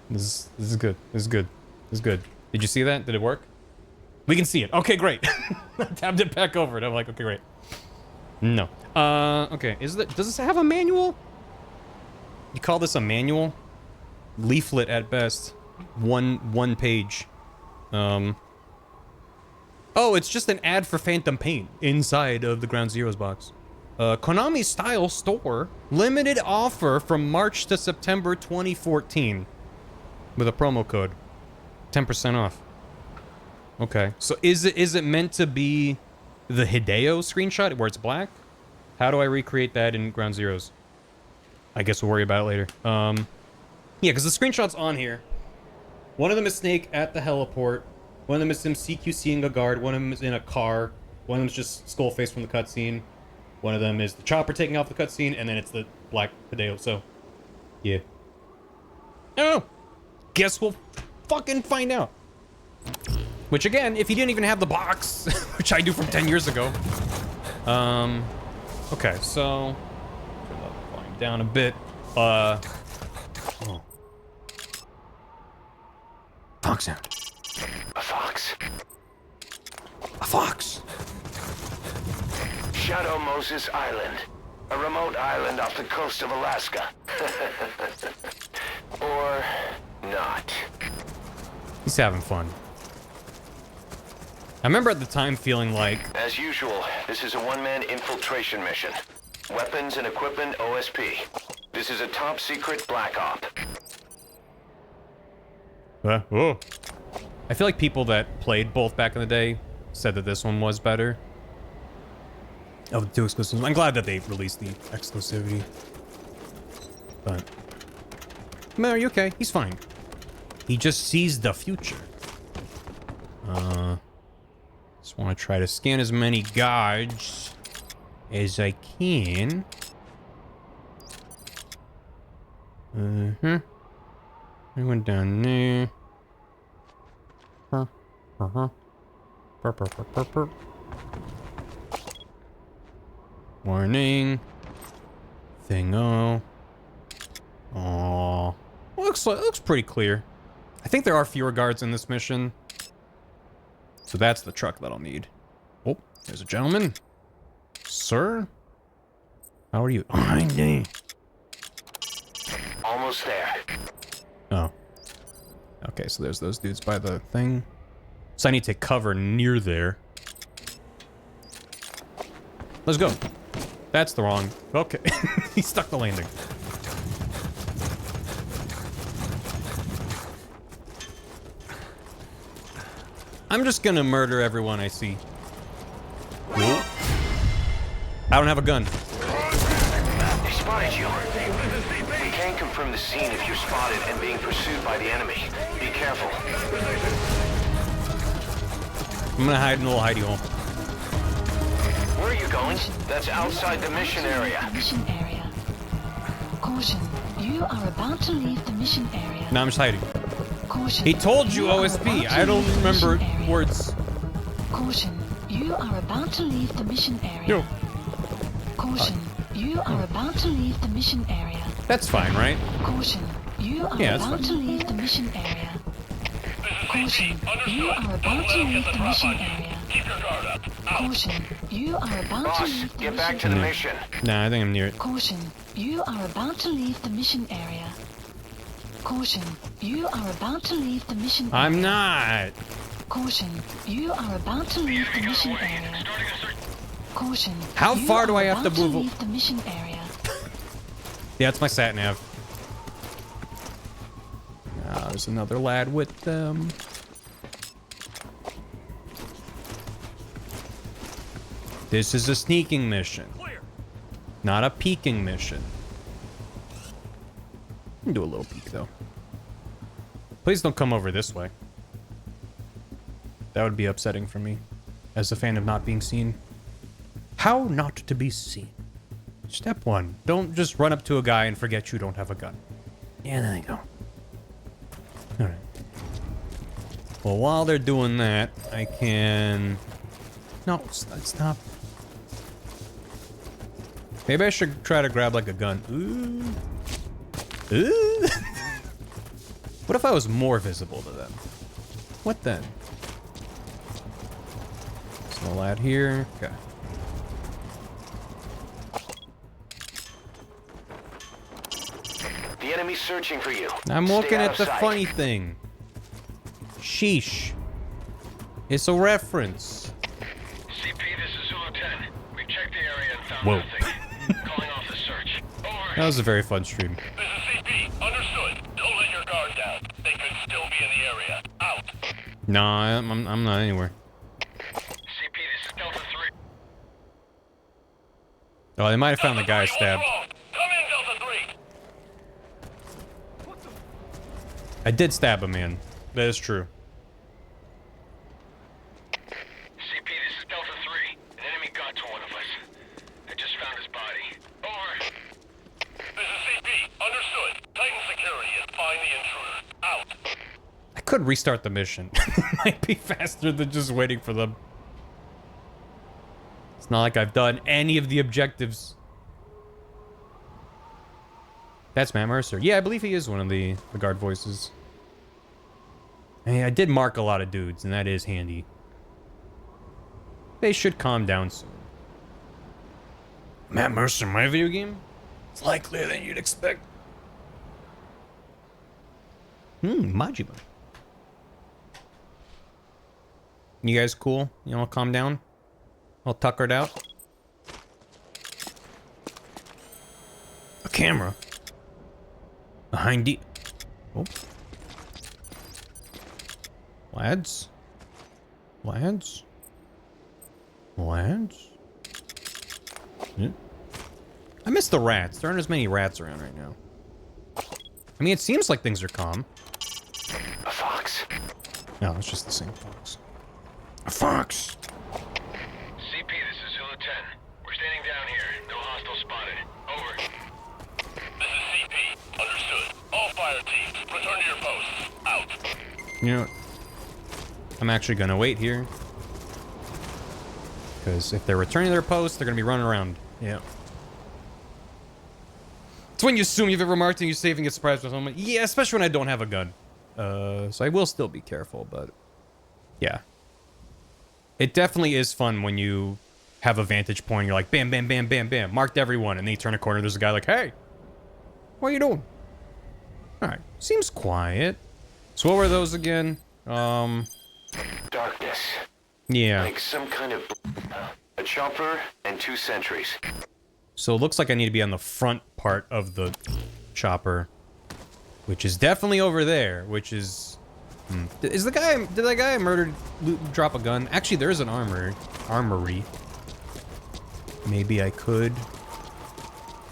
This is good. This is good. This is good. Did you see that? Did it work? We can see it. Okay, great. I tabbed it back over and I'm like, okay, great. No. Okay. Does this have a manual? You call this a manual? Leaflet at best. One page. Oh, it's just an ad for Phantom Pain inside of the Ground Zeroes box. Konami style store. Limited offer from March to September 2014. With a promo code. 10% off. Okay. So is it meant to be the Hideo screenshot where it's black? How do I recreate that in Ground Zeroes? I guess we'll worry about it later. Yeah, because the screenshot's on here. One of them is Snake at the heliport. One of them is him CQCing a guard. One of them is in a car. One of them is just Skullface from the cutscene. One of them is the chopper taking off the cutscene, and then it's the black Hideo. So, yeah. Oh, guess we'll fucking find out. Which again, if you didn't even have the box, which I do from 10 years ago. Okay, so down a bit. Oh. Fox sound. A fox. A fox. Shadow Moses Island. A remote island off the coast of Alaska. Or not. He's having fun. I remember at the time feeling like... As usual, this is a one-man infiltration mission. Weapons and equipment OSP. This is a top secret black op. Oh. I feel like people that played both back in the day said that this one was better. Oh, the two exclusives. I'm glad that they released the exclusivity. But... Man, are you okay? He's fine. He just sees the future. Just want to try to scan as many guards as I can. I went down there. Warning. Thingo. Aww. Looks pretty clear. I think there are fewer guards in this mission. So that's the truck that I'll need. Oh, there's a gentleman. Sir? How are you? Almost there. Oh. Okay, so there's those dudes by the thing. So I need to cover near there. Let's go. That's the wrong... Okay. He stuck the landing. I'm just gonna murder everyone I see. Nope. I don't have a gun. They spotted you. We can't confirm the scene if you're spotted and being pursued by the enemy. Be careful. I'm gonna hide in a little hidey hole. Where are you going? That's outside the mission area. Mission area. Caution. You are about to leave the mission area. No, I'm just hiding. Caution. He told you are OSP. about to I don't leave the remember mission area. words. Caution. You are about to leave the mission area. Yo. Caution. You are about to leave the mission area. That's fine, right? Caution. You are Yeah, that's about fine. to leave the mission area. Caution. You are about to leave the mission area. Caution. You are about to Boss, leave the get back mission to the area. mission. Nah, I think I'm near it. Caution. You are about to leave the mission area. Caution. You are about to leave the mission area. I'm not. Caution. You are about to leave the mission area. Caution. How You far do are I have to about move? leave the mission area. Yeah, it's my sat nav. There's another lad with them. This is a sneaking mission, not a peeking mission. I can do a little peek though. Please don't come over this way. That would be upsetting for me, as a fan of not being seen. How not to be seen? Step 1, don't just run up to a guy and forget you don't have a gun. Yeah, there you go. Alright. Well, while they're doing that, I can... No, stop. Maybe I should try to grab like a gun. Ooh. Ooh. What if I was more visible to them? What then? Small lad here. Okay. The enemy's searching for you. I'm Stay looking out at of the sight. funny thing. Sheesh. It's a reference. CP, this is Zulu 10. We've checked the area and found Whoa. nothing. Calling off the search. Over. That was a very fun stream. This is CP. Understood. Don't let your guard down. They could still be in the area. Out. No, I'm not anywhere. CP, this is Delta 3. Oh, they might have found the guy stabbed. Come in, Delta 3. I did stab a man. That is true. CP, this is Delta 3. An enemy got to one of us. I just found his body. Over. This is CP. Understood. Tighten security and find the intruder. Out. I could restart the mission. Might be faster than just waiting for them. It's not like I've done any of the objectives. That's Matt Mercer. Yeah, I believe he is one of the guard voices. Hey, I did mark a lot of dudes, and that is handy. They should calm down soon. Matt Mercer, my video game? It's likelier than you'd expect. Majima. You guys cool? You all calm down? All tuckered out? A camera? Behind the... Oh. Lads? Lads? Lads? Yeah. I miss the rats. There aren't as many rats around right now. I mean, it seems like things are calm. A fox. No, it's just the same fox. A fox! CP, this is Zulu 10. We're standing down here. No hostile spotted. Over. This is CP. Understood. All fire teams, return to your posts. Out. You know what? I'm actually gonna wait here. Because if they're returning to their posts, they're gonna be running around. Yeah. It's when you assume you've ever marked and you save and get surprised with someone. Yeah, especially when I don't have a gun. So I will still be careful, but... Yeah. It definitely is fun when you have a vantage point. You're like, bam, bam, bam, bam, bam. Marked everyone. And then you turn a corner, there's a guy like, hey! What are you doing? Alright. Seems quiet. So what were those again? Darkness. Yeah. Like some kind of... a chopper and 2 sentries. So it looks like I need to be on the front part of the chopper. Which is definitely over there. Which is Is the guy? Did that guy I murdered drop a gun? Actually, there is an armory. Maybe I could,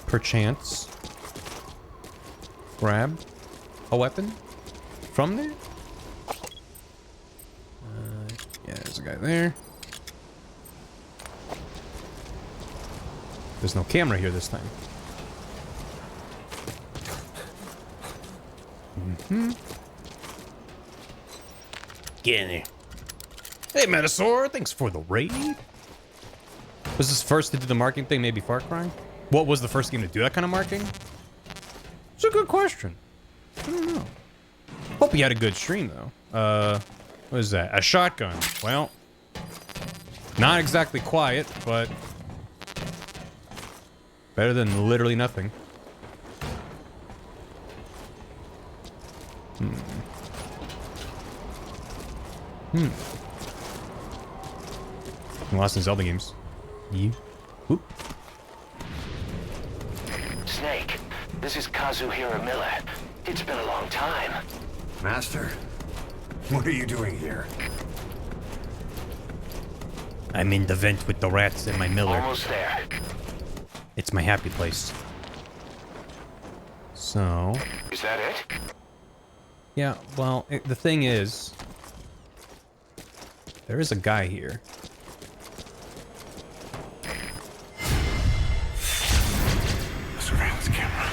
perchance, grab a weapon from there. Yeah, there's a guy there. There's no camera here this time. Get in there. Hey, Metasaur, thanks for the raid. Was this first to do the marking thing, maybe Far Cry? What was the first game to do that kind of marking? It's a good question. I don't know. Hope you had a good stream, though. What is that? A shotgun. Well, not exactly quiet, but better than literally nothing. Lost in Zelda games. You? Oop. Snake, this is Kazuhira Miller. It's been a long time. Master, what are you doing here? I'm in the vent with the rats and my Miller. Almost there. It's my happy place. So... Is that it? Yeah, well, the thing is... There is a guy here. Surveillance camera.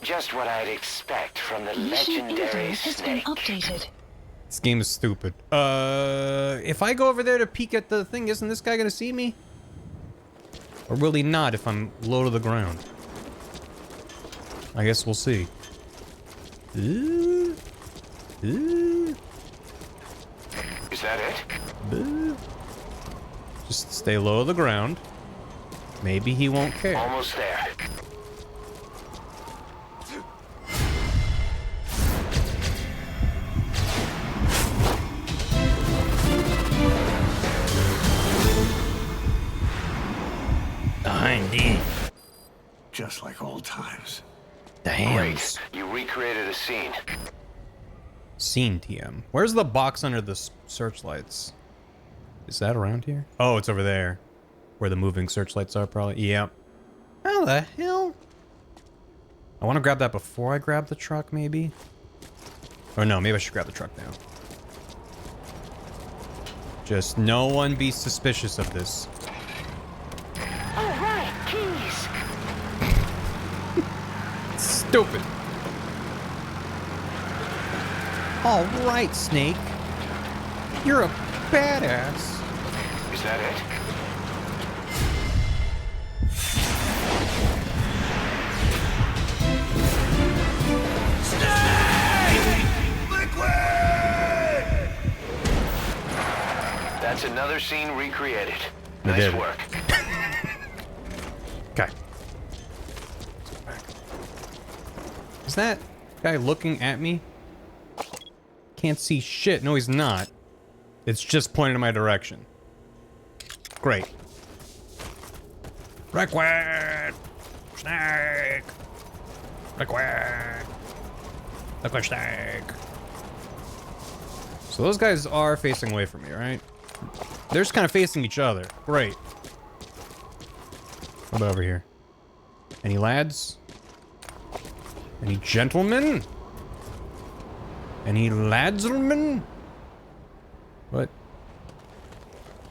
Just what I'd expect from the Mission info legendary has been Snake. updated. This game is stupid. If I go over there to peek at the thing, isn't this guy gonna see me? Or will he not if I'm low to the ground? I guess we'll see. Is that it? Just stay low to the ground. Maybe he won't care. Almost there. Behind me. Just like old times. The hands. Great. You recreated a scene. Scene TM. Where's the box under the searchlights? Is that around here? Oh, it's over there. Where the moving searchlights are, probably. Yeah. How the hell? I want to grab that before I grab the truck, maybe? Or no, maybe I should grab the truck now. Just no one be suspicious of this. All right, keys. Stupid. All right, Snake. You're a badass. Is that it? That's another scene recreated. You Nice did. work. Okay. Is that guy looking at me? Can't see shit. No, he's not. It's just pointed in my direction. Great. Requiem! Snake! Requiem! Liquid Snake! So those guys are facing away from me, right? They're just kind of facing each other. Great. What about over here? Any lads? Any gentlemen? Any ladsmen? What?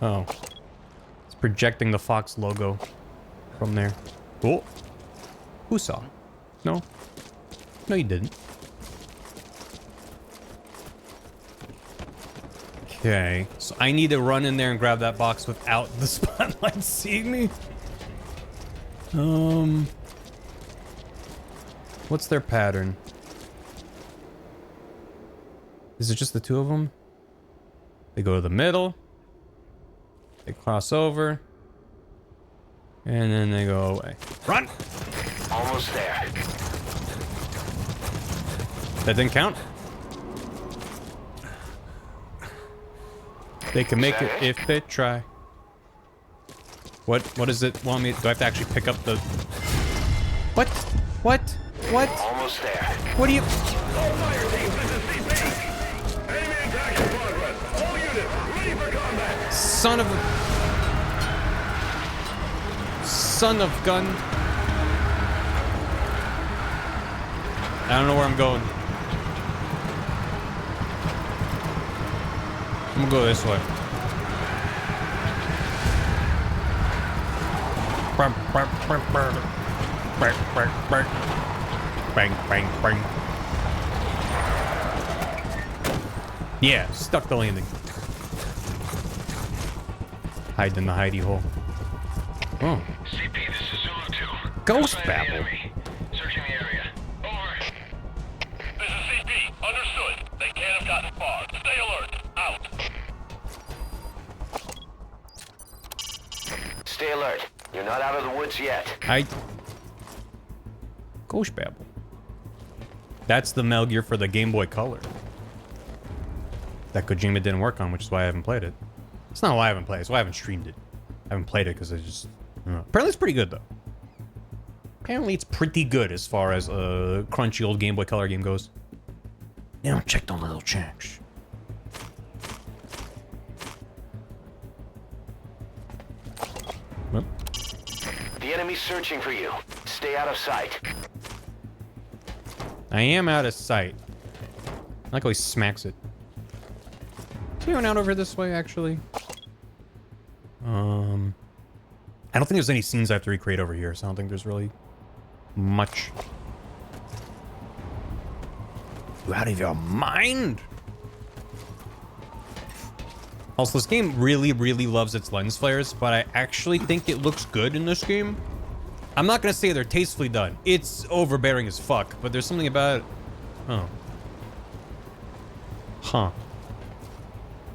Oh. It's projecting the Fox logo from there. Oh. Who saw? No. No, you didn't. Okay. So I need to run in there and grab that box without the spotlight seeing me. What's their pattern? Is it just the two of them? They go to the middle. They cross over. And then they go away. Run! Almost there. That didn't count? They can make it if they try. What does it want me? Do I have to actually pick up the? What? What? What? Almost there. What do you? All fire teams, this is CP. Enemy attack in progress. All units, ready for combat. Son of a... Son of gun. I don't know where I'm going. I'm gonna go this way. Bang, bang, bang. Yeah, stuck the landing. Hide in the hidey hole. Oh. CP, this is Zulu 2. Ghost Outside the babble. enemy. Searching the area. Over. This is CP. Understood. They can't have gotten far. Stay alert. Out. Stay alert. You're not out of the woods yet. Ghost babble. That's the Metal Gear for the Game Boy Color. That Kojima didn't work on, which is why I haven't played it. It's not why I haven't played it, it's why I haven't streamed it. I haven't played it because I just... I don't know. Apparently it's pretty good, though. Apparently it's pretty good as far as a crunchy old Game Boy Color game goes. They don't check the little checks. Well. The enemy's searching for you. Stay out of sight. I am out of sight. I like how he smacks it. Is anyone out over this way, actually? I don't think there's any scenes I have to recreate over here, so I don't think there's really much. You out of your mind? Also, this game really, really loves its lens flares, but I actually think it looks good in this game. I'm not gonna say they're tastefully done. It's overbearing as fuck, but there's something about it. Oh. Huh.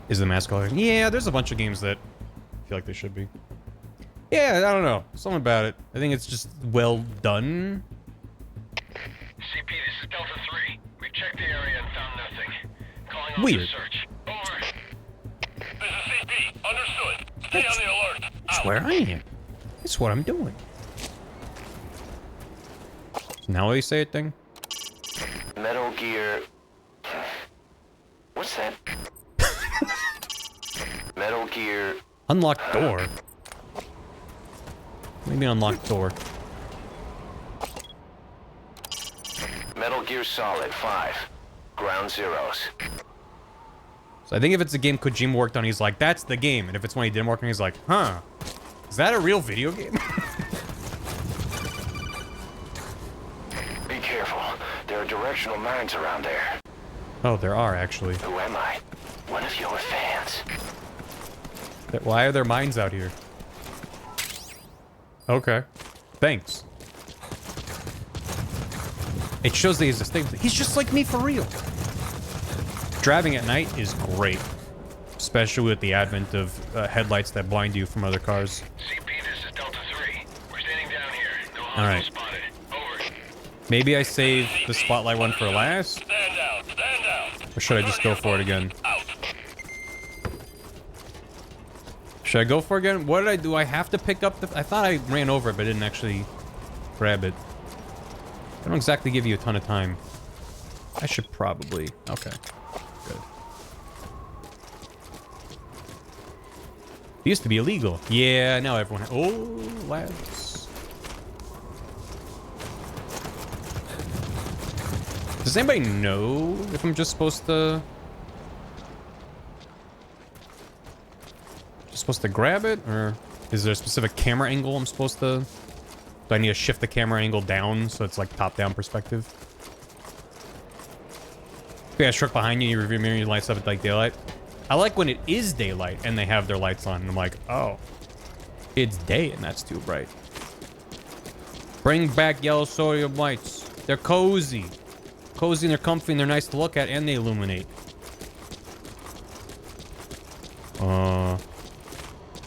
Is the mask color? Yeah, there's a bunch of games that feel like they should be. Yeah, I don't know. Something about it. I think it's just well done. CP, this is Delta 3. We've checked the area and found nothing. Calling off Weird. the search. Over. This is CP. Understood. Stay on the alert. That's where I am. That's what I'm doing. So now what do you say it thing? Metal Gear... What's that? Metal Gear... Unlocked door. Maybe unlocked door. Metal Gear Solid 5. Ground Zeroes. So I think if it's a game Kojima worked on, he's like, that's the game. And if it's one he didn't work on, he's like, huh. Is that a real video game? Be careful. There are directional mines around there. Oh, there are, actually. Who am I? One of your fans. Why are there mines out here? Okay. Thanks. It shows that he's a stable. He's just like me for real. Driving at night is great. Especially with the advent of headlights that blind you from other cars. CP, this is Delta 3. We're standing down here. No Alright. spotted. Over. Maybe I save the spotlight one for last? Stand down. Stand down. Or should I just go for it again? Should I go for it again? What did I do? I have to pick up the... I thought I ran over it, but didn't actually grab it. I don't exactly give you a ton of time. I should probably... Okay. Good. It used to be illegal. Yeah, now everyone... Oh, lads. Does anybody know if I'm just supposed to... Supposed to grab it, or is there a specific camera angle I'm supposed to... Do I need to shift the camera angle down so it's like top-down perspective? Okay, I struck behind you, you review mirror, your lights up at like daylight. I like when it is daylight and they have their lights on, and I'm like, oh, it's day and that's too bright. Bring back yellow sodium lights. They're cozy. Cozy and they're comfy and they're nice to look at and they illuminate.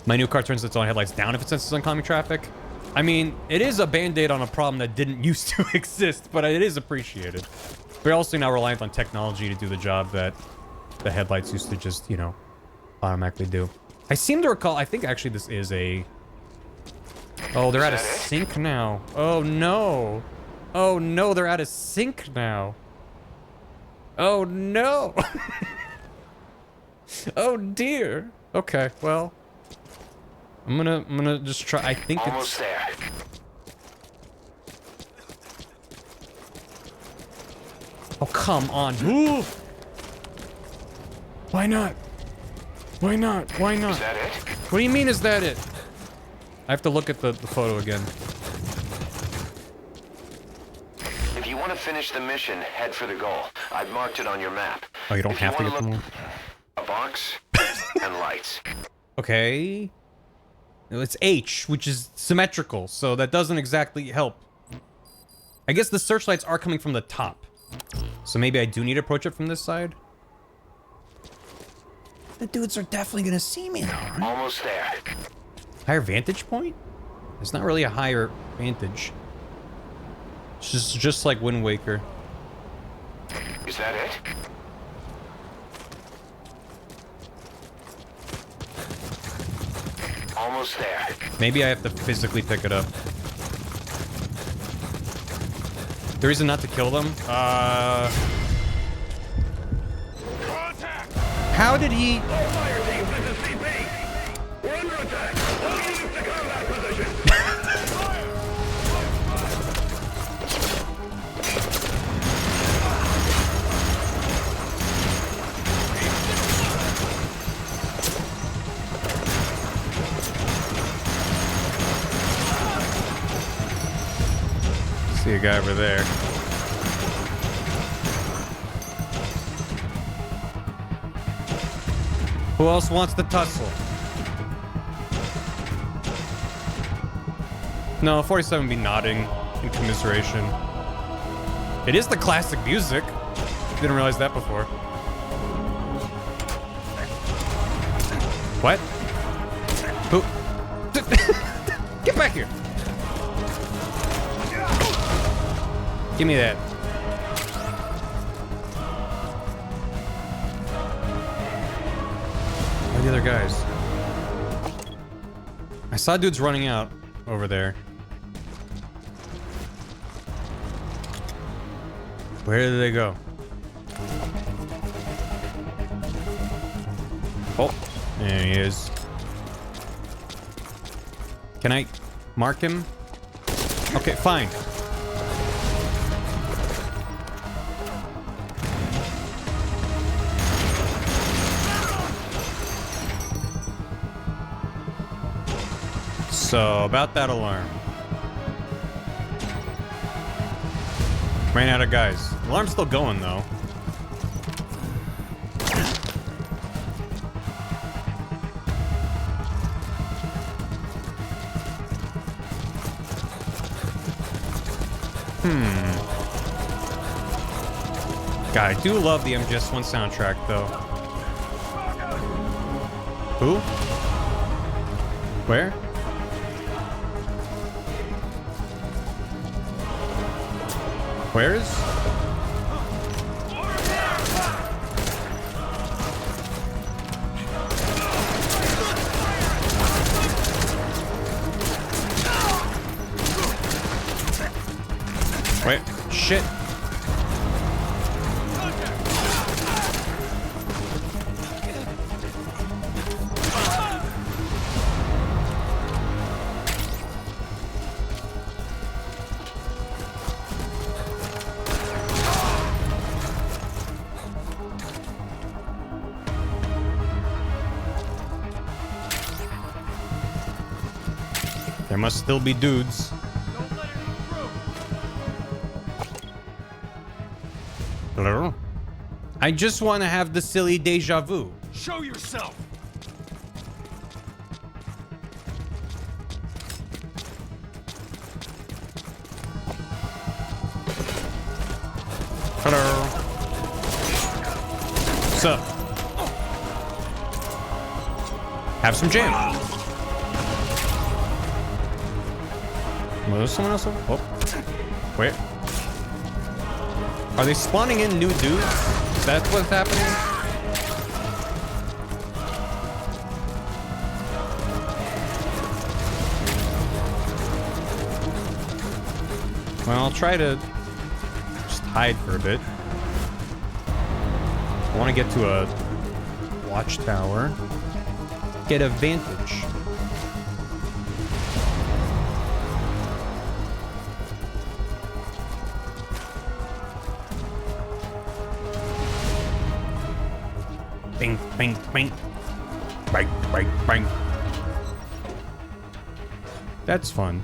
My new car turns its own headlights down if it senses oncoming traffic. I mean, it is a band-aid on a problem that didn't used to exist, but it is appreciated. We're also now reliant on technology to do the job that the headlights used to just, you know, automatically do. I seem to recall, I think actually this is a Oh, they're out of sync now. Oh no. Oh no, they're out of sync now. Oh no. Oh dear. Okay, well. I'm gonna just try. I think Almost there. Oh, come on. Ooh. Why not? Why not? Why not? Is that it? What do you mean, is that it? I have to look at the photo again. If you want to finish the mission, head for the goal. I've marked it on your map. Oh, you don't If have to wanna get them all? look- A box and lights. Okay. It's H, which is symmetrical, so that doesn't exactly help. I guess the searchlights are coming from the top. So maybe I do need to approach it from this side? The dudes are definitely gonna see me now, right? Almost there. Higher vantage point? It's not really a higher vantage. It's just like Wind Waker. Is that it? Almost there. Maybe I have to physically pick it up. The reason not to kill them? How did he... See a guy over there. Who else wants to tussle? No, 47 would be nodding in commiseration. It is the classic music. Didn't realize that before. What? Who? Get back here! Give me that. Where are the other guys? I saw dudes running out over there. Where did they go? Oh, there he is. Can I mark him? Okay, fine. So, about that alarm. Ran out of guys. Alarm's still going, though. God, I do love the MGS1 soundtrack, though. Who? Where? Where is? Wait, shit. There must still be dudes. Hello? I just want to have the silly deja vu. Show yourself. Hello. What's up? Have some jam. Was there someone else? Oh. Wait. Are they spawning in new dudes? Is that what's happening? Well, I'll try to just hide for a bit. I want to get to a watchtower. Get a vantage. Bing, bing, bing. Bang, bang, bang. That's fun.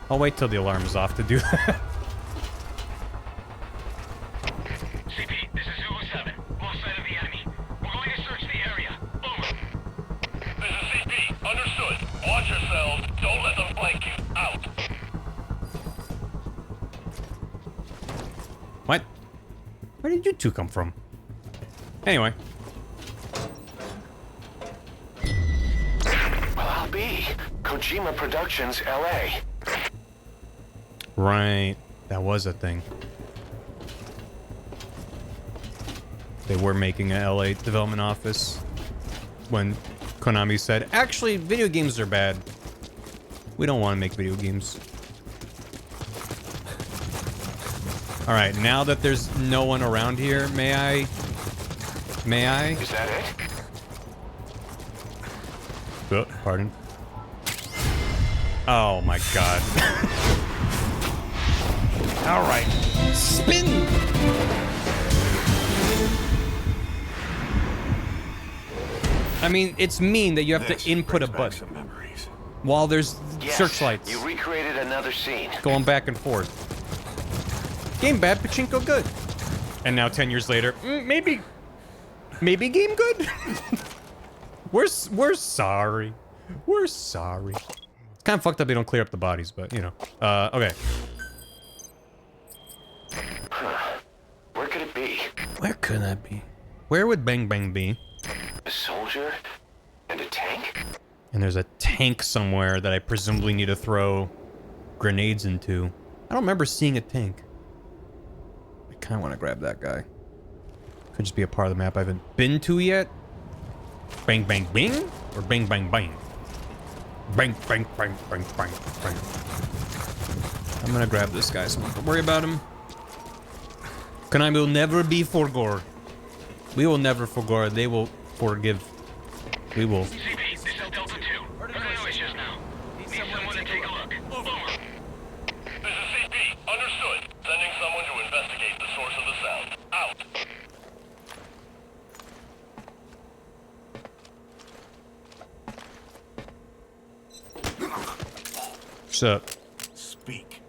I'll wait till the alarm is off to do that. CP, this is Zulu 7. Lost sight of the enemy. We're going to search the area. Over. This is CP. Understood. Watch yourselves. Don't let them flank you. Out. What? Where did you two come from? Anyway. Well, I'll be. Kojima Productions, LA. Right. That was a thing. They were making a LA development office when Konami said, actually, video games are bad. We don't want to make video games. Alright, now that there's no one around here, may I? May I? Is that it? Oh, pardon. Oh my god. Alright. Spin! I mean, it's mean that you have to input a button while there's searchlights. You recreated another scene. Going back and forth. Game bad, pachinko good. And now 10 years later, maybe game good? We're sorry. We're sorry. It's kind of fucked up they don't clear up the bodies, but you know. Okay. Where could it be? Where could that be? Where would Bang Bang be? A soldier? And a tank? And there's a tank somewhere that I presumably need to throw grenades into. I don't remember seeing a tank. I kind of want to grab that guy. Could just be a part of the map I haven't been to yet. Bang Bang Bing? Or Bang Bang Bang? Bang Bang Bang Bang Bang Bang. I'm gonna grab this guy so don't worry about him. Konami will never be forgore. We will never forgore. They will forgive. We will. CP, this is Delta 2. There are no issues now. Need someone to take a look. Over. This is CP. Understood. Sending someone to investigate the source of the sound. Out. What's up? Speak.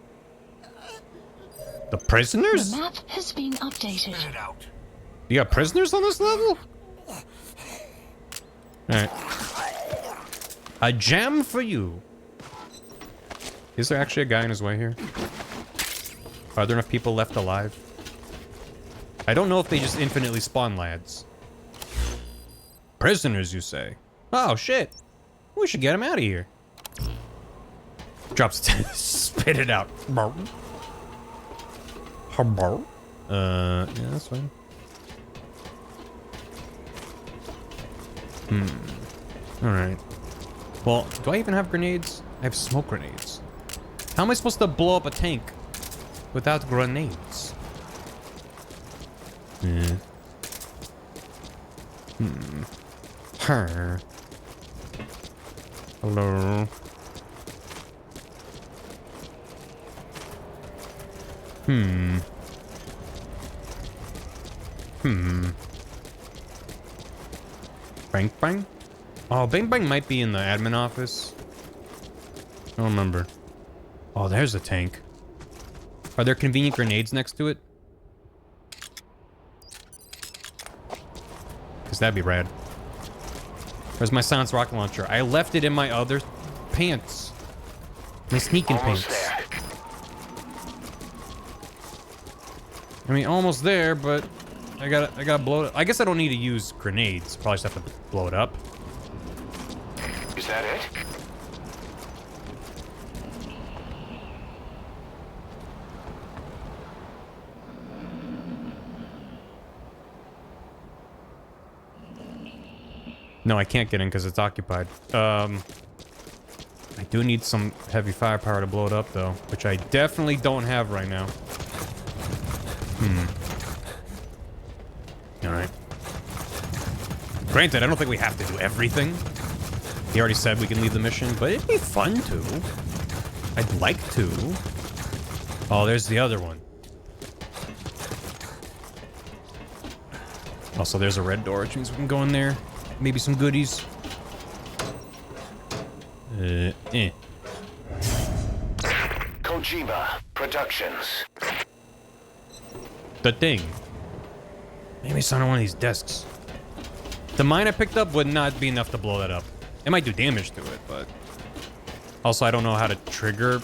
The prisoners? The map has been updated. Spit it out. You got prisoners on this level? Alright. A jam for you. Is there actually a guy on his way here? Are there enough people left alive? I don't know if they just infinitely spawn lads. Prisoners, you say? Oh, shit. We should get him out of here. Drops spit it out. Yeah, that's fine. Alright. Well, do I even have grenades? I have smoke grenades. How am I supposed to blow up a tank without grenades? Yeah. Her. Hello. Bang Bang? Oh, Bang Bang might be in the admin office. I don't remember. Oh, there's a tank. Are there convenient grenades next to it? Because that'd be rad. Where's my silence rocket launcher? I left it in my other pants. My sneaking pants. There. I mean, almost there, but I gotta blow it. I guess I don't need to use grenades. Probably just have to blow it up. Is that it? No, I can't get in because it's occupied. I do need some heavy firepower to blow it up, though, which I definitely don't have right now. Alright. Granted, I don't think we have to do everything. He already said we can leave the mission, but it'd be fun to. I'd like to. Oh, there's the other one. Also, there's a red door, which means we can go in there. Maybe some goodies. Kojima Productions. The thing. Maybe it's on one of these desks. The mine I picked up would not be enough to blow that up. It might do damage to it, but... Also, I don't know how to trigger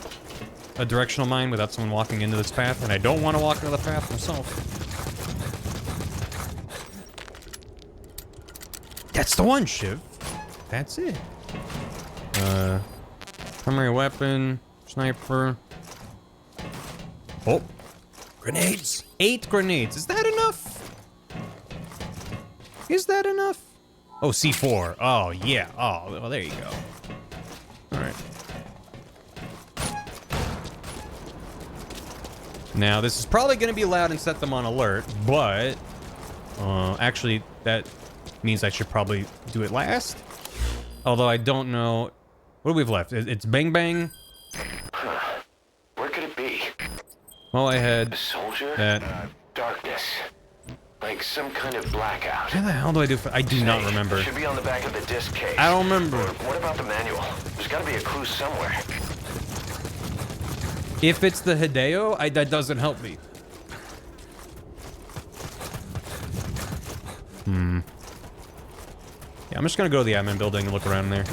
a directional mine without someone walking into this path, and I don't want to walk into the path myself. That's the one, Shiv. That's it. Primary weapon, sniper. Oh, grenades. 8 grenades. Is that enough? Is that enough? Oh, C4. Oh, yeah. Oh, well, there you go. All right. Now, this is probably going to be loud and set them on alert, but actually, that means I should probably do it last. Although I don't know. What do we have left? It's Bang Bang. Huh. Where could it be? Well, I had A soldier? that. Darkness. Like some kind of blackout. How the hell do I do? I do not remember. Should be on the back of the disc case. I don't remember. What about the manual? There's got to be a clue somewhere. If it's the Hideo, that doesn't help me. Yeah, I'm just gonna go to the admin building and look around in there.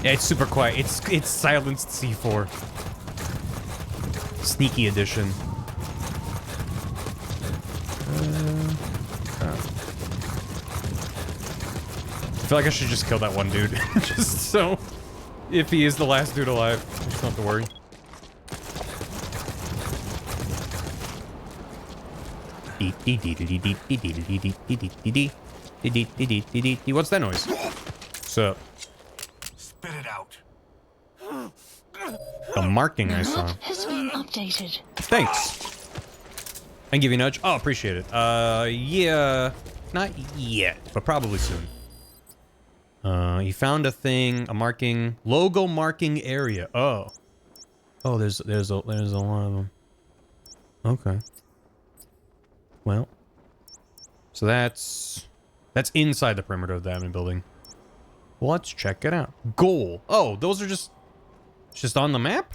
Yeah, it's super quiet. It's silenced C4. Sneaky edition. I feel like I should just kill that one dude. Just so, if he is the last dude alive, I just don't have to worry. What's that noise? What's up? Spit it out. The marking I saw. Map has been updated. Thanks. I can give you a nudge. Oh, appreciate it. Yeah. Not yet, but probably soon. You found a thing, a marking, logo marking area. Oh. Oh, there's a lot of them. Okay. Well. So that's inside the perimeter of the admin building. Let's check it out. Goal. Oh, those are just on the map?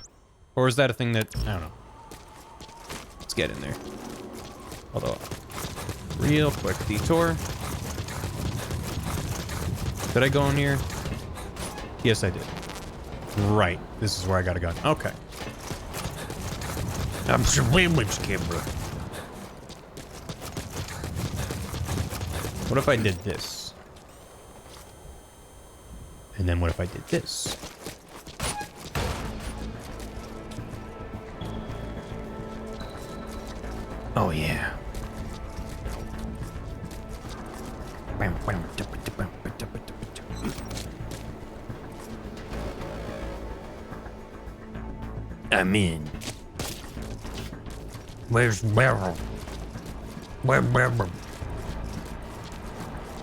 Or is that a thing that, I don't know. Let's get in there. Although, real quick detour. Did I go in here? Yes, I did. Right. This is where I gotta go. Okay. I'm surveillance camera. What if I did this? And then what if I did this? Oh, yeah. I'm in. Where's Barrel? Where's Barrel?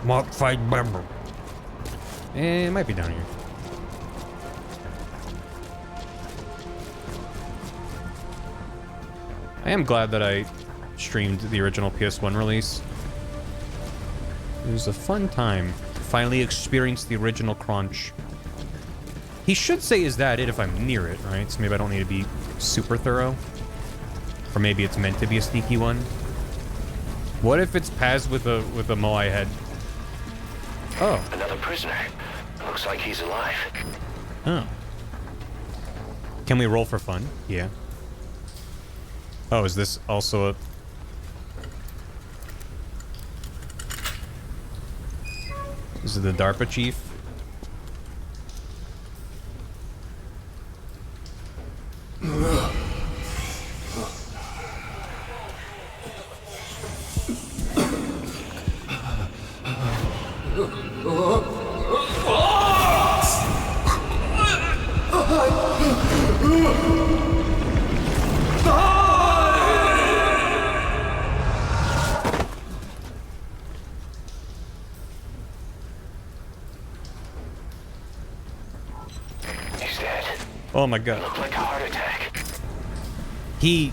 Mark 5 Barrel. It might be down here. I am glad that I streamed the original PS1 release. It was a fun time. Finally experienced the original crunch. He should say, is that it if I'm near it, right? So maybe I don't need to be super thorough. Or maybe it's meant to be a sneaky one. What if it's Paz with a Moai head? Oh. Another prisoner. Looks like he's alive. Oh. Can we roll for fun? Yeah. Oh, is this also a... This is the DARPA chief? He's dead. Oh my god. Looked like a heart attack. He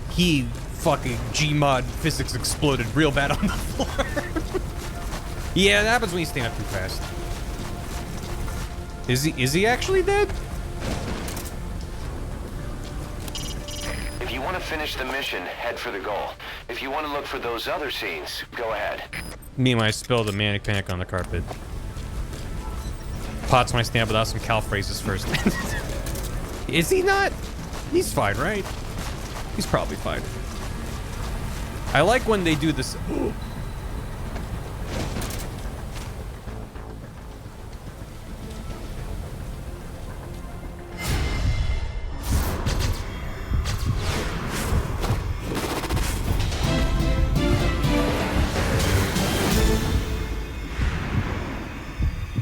fucking Gmod physics exploded real bad on the floor. Yeah, that happens when you stand up too fast. Is he actually dead? If you want to finish the mission, head for the goal. If you want to look for those other scenes, go ahead. Meanwhile, I spilled a manic panic on the carpet. Pots when I stand up without some Cal phrases first. Is he not? He's fine, right? He's probably fine. I like when they do this.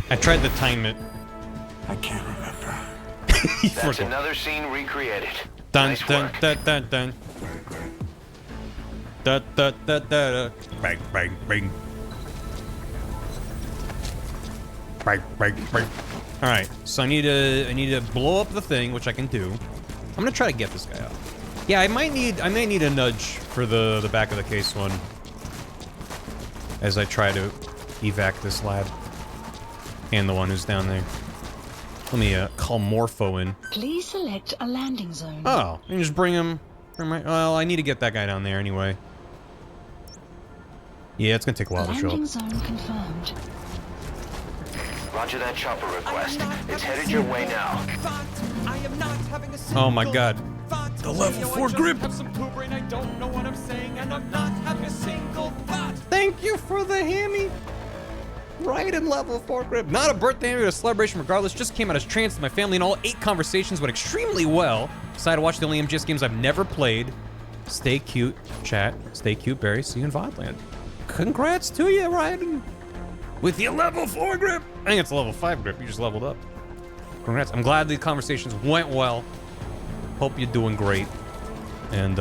I tried to time it. I can't remember. That's another scene recreated. Dun Nice dun work. dun dun dun. Da da da da. Bang bang bang. Bang bang bang. All right, so I need to blow up the thing, which I can do. I'm gonna try to get this guy out. Yeah, I might need a nudge for the back of the case one as I try to evac this lad and the one who's down there. Let me call Morpho in. Please select a landing zone. Oh, and just bring him. Well, I need to get that guy down there anyway. Yeah, it's gonna take a while to show Landing up. zone confirmed. Roger that chopper request. It's headed your way now. Oh my god. The level 4 grip. Have some poo brain, I don't know what I'm saying, and I'm not having a single thought. Thank you for the hammy. Right in level 4 grip. Not a birthday or a celebration regardless. Just came out as trans to my family and all 8 conversations went extremely well. Decided to watch the only MGS games I've never played. Stay cute, chat. Stay cute, Barry. See you in Vodland. Congrats to you, Ryden. With your level 4 grip. I think it's a level 5 grip. You just leveled up. Congrats. I'm glad the conversations went well. Hope you're doing great. And,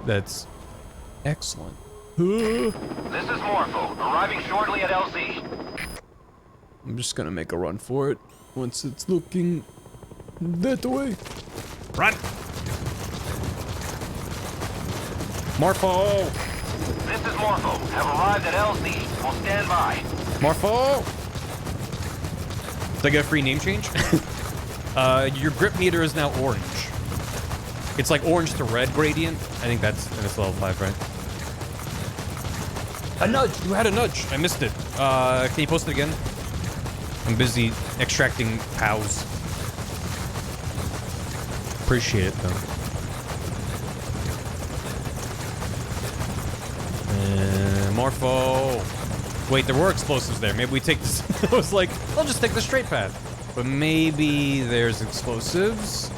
that's excellent. This is Morpho, arriving shortly at LZ. I'm just gonna make a run for it once it's looking that way. Run! Morpho! This is Morpho, have arrived at LZ. We'll stand by. Morpho! Did I get a free name change? Your grip meter is now orange. It's like orange to red gradient. I think that's level 5, right? A nudge! You had a nudge! I missed it. Can you post it again? I'm busy extracting POWs. Appreciate it, though. Morpho! Wait, there were explosives there. Maybe we take this... I was like, I'll just take the straight path. But maybe there's explosives?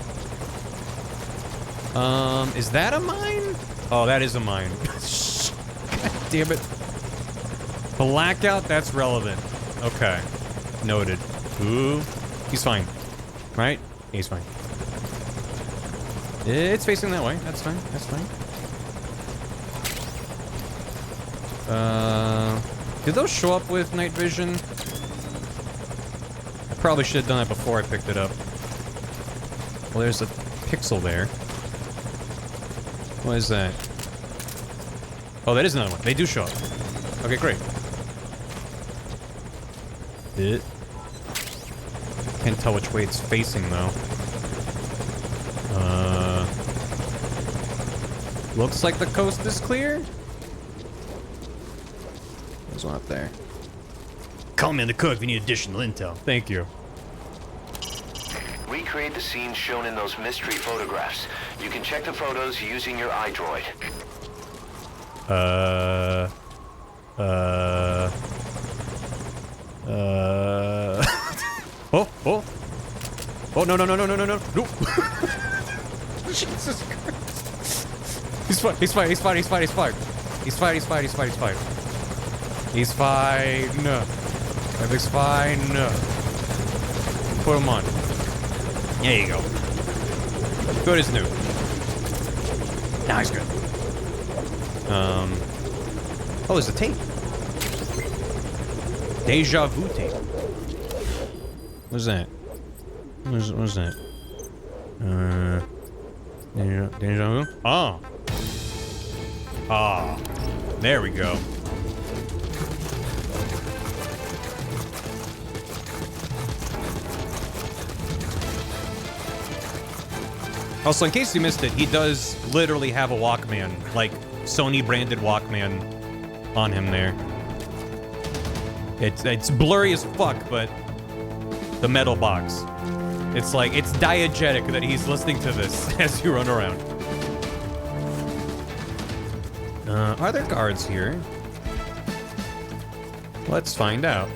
Is that a mine? Oh, that is a mine. God damn it. Blackout, that's relevant. Okay. Noted. Ooh. He's fine. Right? He's fine. It's facing that way. That's fine. That's fine. Did those show up with night vision? I probably should have done that before I picked it up. Well, there's a pixel there. What is that? Oh, that is another one. They do show up. Okay, great. Can't tell which way it's facing, though. Looks like the coast is clear. There's one up there. Call me on the cook if you need additional intel. Thank you. Recreate the scenes shown in those mystery photographs. You can check the photos using your iDroid. Oh, no. No. Jesus Christ. He's fine. He's fine. Everything's fine. Put him on. There you go. Good as new. Nah, he's good. Oh, there's a tape. Deja vu tape. What's that? What's that? Deja vu? Oh. Ah. There we go. Also, in case you missed it, he does literally have a Walkman, like Sony branded Walkman on him there. It's blurry as fuck, but the metal box. It's like, it's diegetic that he's listening to this as you run around. Are there guards here? Let's find out.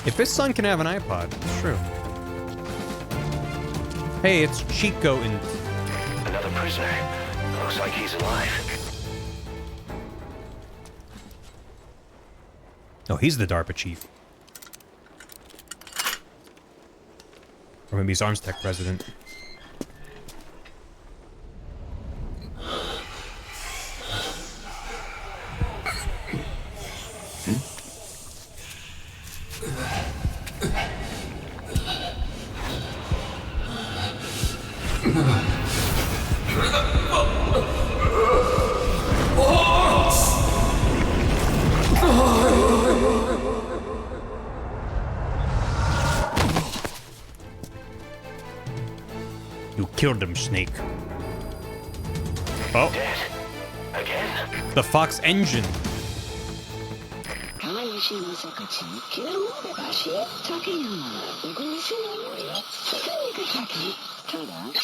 If his son can have an iPod, it's true. Hey, it's Chico in... Another prisoner. Looks like he's alive. Oh, he's the DARPA chief. Or maybe he's Arms Tech president. You killed him, Snake. Oh. Dead. Again? The Fox engine.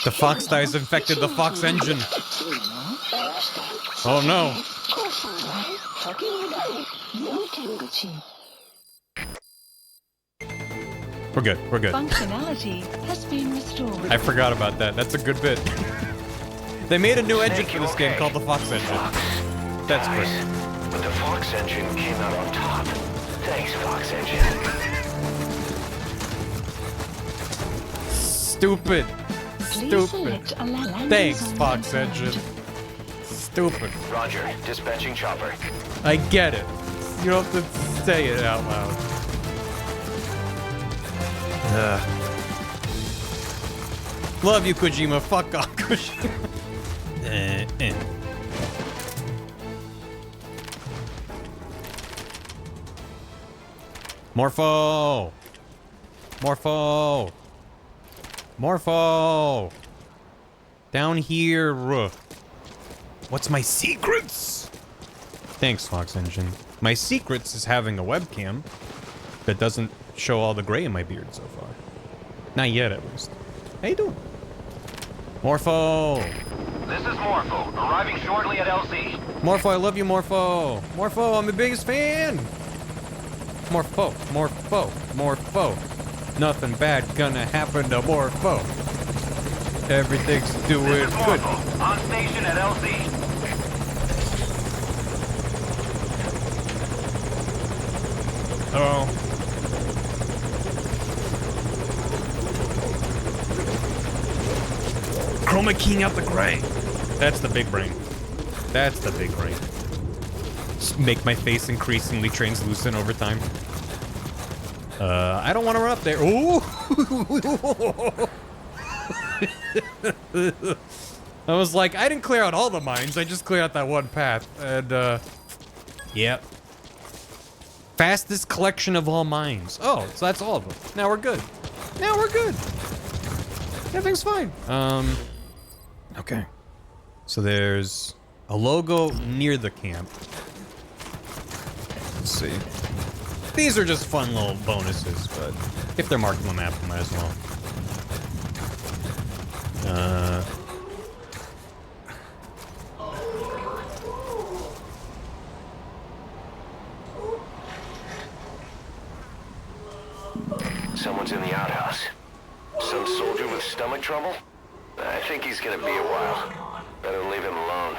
The Fox dies infected the Fox engine. Oh no. We're good. We're good. Functionality has been restored. I forgot about that. That's a good bit. They made a new engine for this game called the Fox engine. That's great. But the Fox engine came out on top. Thanks, Fox engine. Stupid. Stupid. Thanks, Fox engine. Stupid. Roger, dispatching chopper. I get it. You don't have to say it out loud. Love you, Kojima. Fuck off, Kojima. Morpho! Morpho! Morpho! Down here. What's my secrets? Thanks, Fox Engine. My secrets is having a webcam that doesn't show all the gray in my beard so far. Not yet, at least. How you doing? Morpho! This is Morpho, arriving shortly at LZ. Morpho, I love you, Morpho! Morpho, I'm the biggest fan! Morpho, Morpho, Morpho. Nothing bad gonna happen to Morpho. Everything's doing good. Morpho, on station at LZ. Oh. Chroma keying out the gray. That's the big brain. That's the big brain. Just make my face increasingly translucent over time. I don't want to run up there. Ooh! I was like, I didn't clear out all the mines. I just cleared out that one path. And, yep. Fastest collection of all mines. Oh, so that's all of them. Now we're good. Now we're good. Everything's fine. Okay. So there's a logo near the camp. Let's see. These are just fun little bonuses, but if they're marked on the map, we might as well. Someone's in the outhouse. Some soldier with stomach trouble? I think he's gonna be a while. Better leave him alone.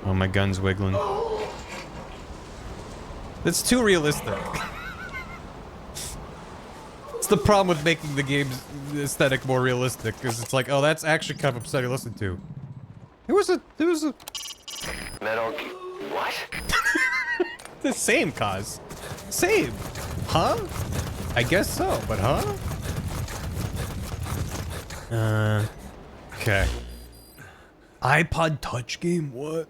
Oh, my gun's wiggling. That's too realistic. It's the problem with making the game's aesthetic more realistic, because it's like, oh, that's actually kind of upsetting to listen to. There was a Metal what? The same cause. Same. Huh? I guess so, but huh? Okay. iPod Touch game? What?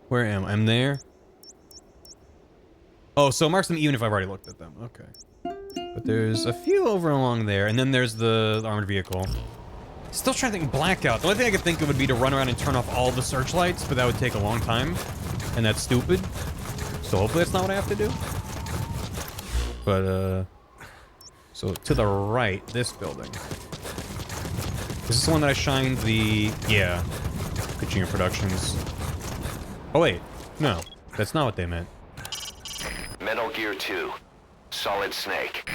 Where am I? I'm there. Oh, so it marks them even if I've already looked at them. Okay. But there's a few over along there, and then there's the armored vehicle. Still trying to think blackout. The only thing I could think of would be to run around and turn off all the searchlights, but that would take a long time. And that's stupid. So hopefully that's not what I have to do. But, so to the right, this building. This is the one that I shined the, yeah, Kojima Productions. Oh wait, no, that's not what they meant. Metal Gear 2. Solid Snake.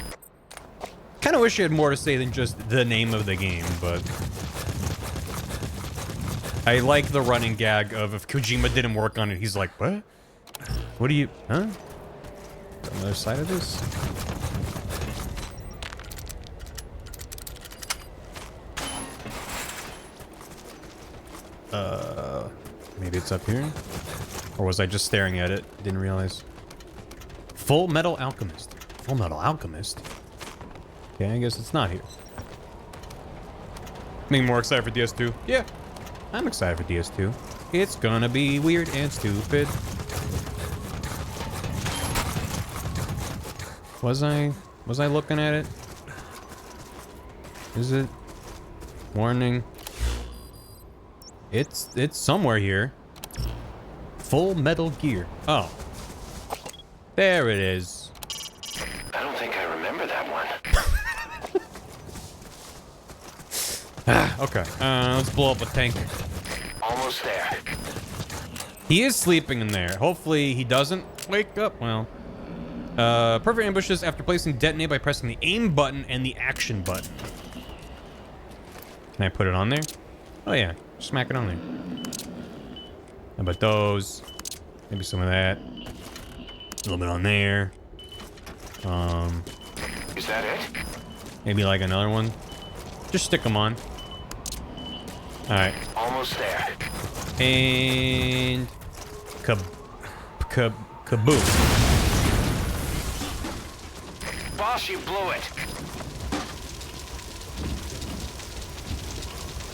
Kind of wish you had more to say than just the name of the game, but I like the running gag of if Kojima didn't work on it, he's like, what? What do you, huh? The other side of this? Maybe it's up here? Or was I just staring at it? Didn't realize. Full Metal Alchemist. Full Metal Alchemist? Okay, I guess it's not here. Being more excited for DS2? Yeah, I'm excited for DS2. It's gonna be weird and stupid. Was I looking at it? Is it? Warning. It's somewhere here. Full Metal Gear. Oh. There it is. I don't think I remember that one. Okay. Let's blow up a tank. Almost there. He is sleeping in there. Hopefully he doesn't wake up. Well. Perfect ambushes after placing detonate by pressing the aim button and the action button. Can I put it on there? Oh yeah. Smack it on there. How about those? Maybe some of that. A little bit on there. Is that it? Maybe like another one. Just stick them on. Alright. Almost there. And... kaboom. Boss, you blew it.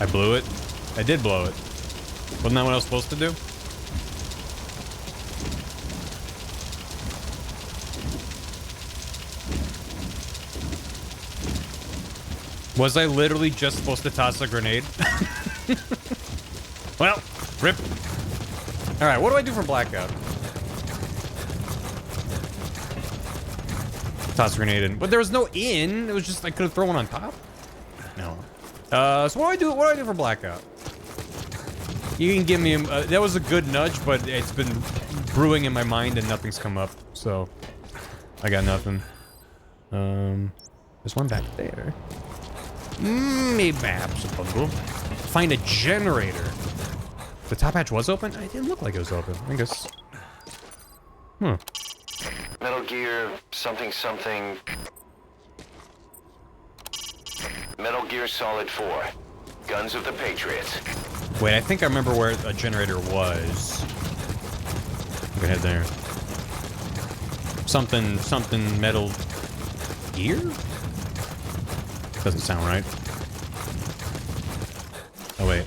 I blew it? I did blow it. Wasn't that what I was supposed to do? Was I literally just supposed to toss a grenade? Well, rip. Alright, what do I do for blackout? Toss a grenade in. But there was no in. It was just I could have thrown one on top. No. So what do I do for blackout? You can give me that was a good nudge, but it's been brewing in my mind and nothing's come up. So I got nothing. There's one back there. Maybe perhaps a bungle. Find a generator. The top hatch was open? It didn't look like it was open. I guess. Metal Gear something something. Metal Gear Solid 4. Guns of the Patriots. Wait, I think I remember where a generator was. Go ahead there. Something Metal Gear? Doesn't sound right. Oh wait.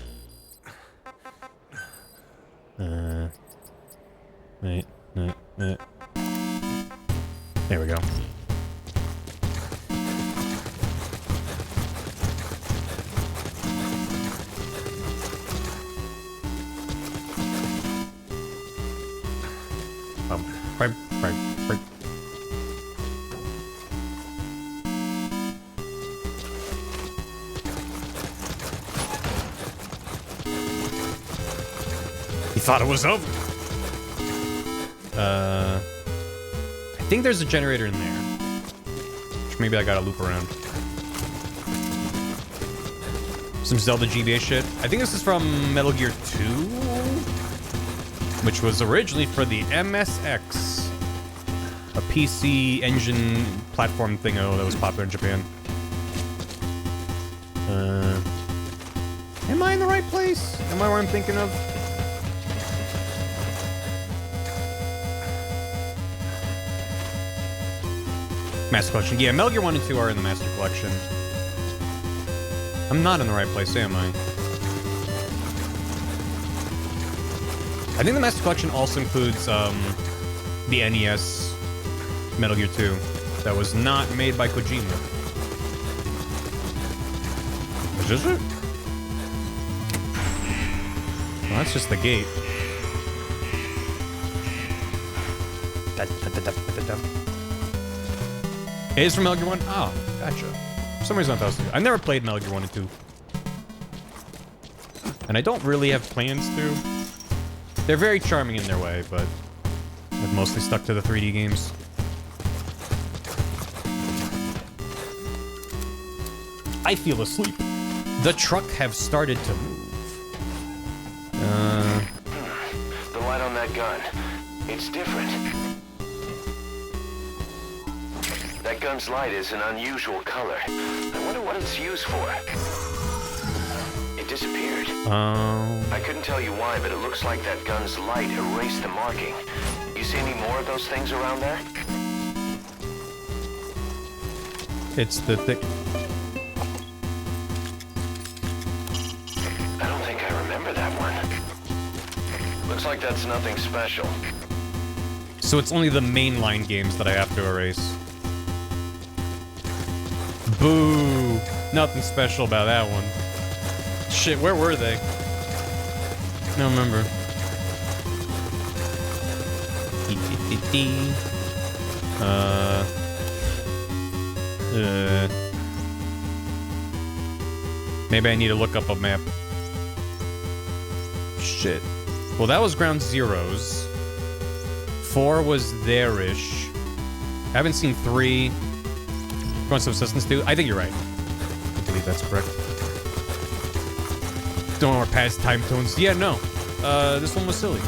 Wait. There we go. Right. He thought it was over. I think there's a generator in there. Which maybe I gotta loop around. Some Zelda GBA shit. I think this is from Metal Gear 2, which was originally for the MSX, a PC engine platform thingo that was popular in Japan. Am I in the right place? Am I where I'm thinking of? Master Collection. Yeah, Metal Gear 1 and 2 are in the Master Collection. I'm not in the right place, am I? I think the Master Collection also includes the NES Metal Gear 2 that was not made by Kojima. Is this it? Well, that's just the gate. It is from Metal Gear 1? Oh, gotcha. For some reason I thought it was 2. I've never played Metal Gear 1 and 2. And I don't really have plans to. They're very charming in their way, but I've mostly stuck to the 3D games. I feel asleep. The truck have started to move. The light on that gun. It's different. That gun's light is an unusual color. I wonder what it's used for. It disappeared. I couldn't tell you why, but it looks like that gun's light erased the marking. You see any more of those things around there? It's the thick. I don't think I remember that one. Looks like that's nothing special. So it's only the mainline games that I have to erase. Boo! Nothing special about that one. Shit, where were they? I don't remember. Maybe I need to look up a map. Shit. Well, that was Ground Zeroes. 4 was there-ish. I haven't seen 3. Going Subsistence 2? I think you're right. I believe that's correct. Don't want past time tones. Yeah, no. This one was silly.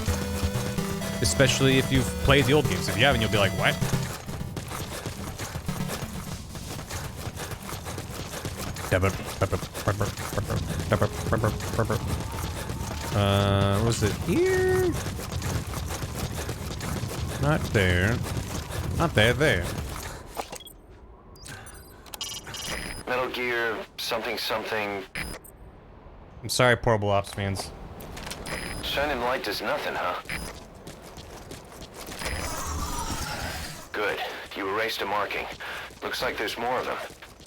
Especially if you've played the old games. If you haven't, you'll be like, what? Was it here? Not there. Not there, there. Metal Gear something something. I'm sorry, Portable Ops fans. Shining light does nothing, huh? Good. You erased a marking. Looks like there's more of them.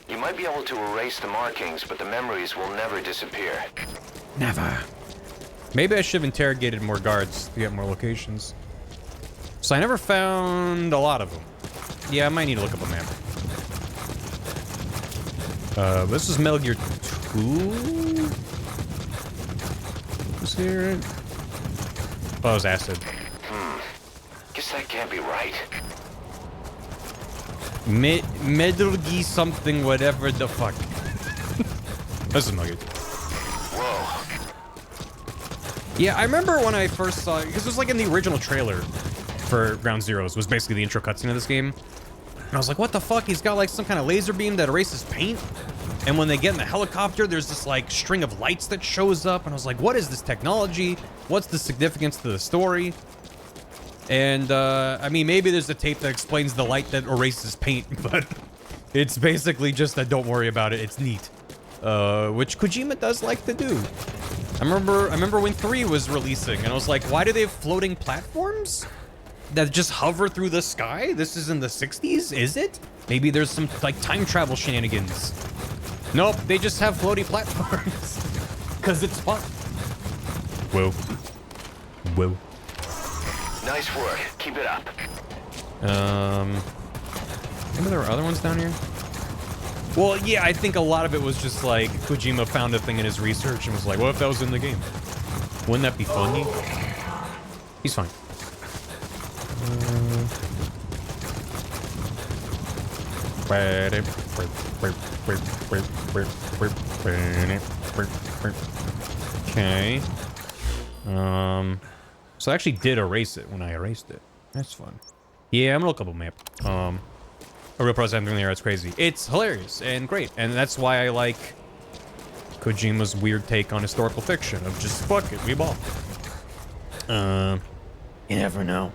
You might be able to erase the markings, but the memories will never disappear. Never. Maybe I should have interrogated more guards to get more locations. So I never found a lot of them. Yeah, I might need to look up a map. This is Metal Gear 2? Is here? Oh, it was acid. Guess that can't be right. Metal Gear something, whatever the fuck. This is Metal Gear. Whoa. Yeah, I remember when I first saw it, because it was like in the original trailer for Ground Zeroes, was basically the intro cutscene of this game. And I was like, what the fuck? He's got like some kind of laser beam that erases paint. And when they get in the helicopter, there's this like string of lights that shows up. And I was like, what is this technology? What's the significance to the story? And I mean, maybe there's a tape that explains the light that erases paint, but it's basically just that don't worry about it. It's neat. Which Kojima does like to do. I remember when 3 was releasing and I was like, why do they have floating platforms that just hover through the sky? This is in the 60s, is it? Maybe there's some like time travel shenanigans. Nope, they just have floaty platforms. Cause it's fun. Whoa. Whoa. Nice work. Keep it up. Maybe there were other ones down here? Well, yeah, I think a lot of it was just like Kojima found a thing in his research and was like, what if that was in the game? Wouldn't that be funny? He's fine. Okay. So I actually did erase it when I erased it. That's fun. Yeah, I'm gonna look up a map. A real process happening there, it's crazy. It's hilarious and great, and that's why I like Kojima's weird take on historical fiction of just fuck it, we ball. You never know.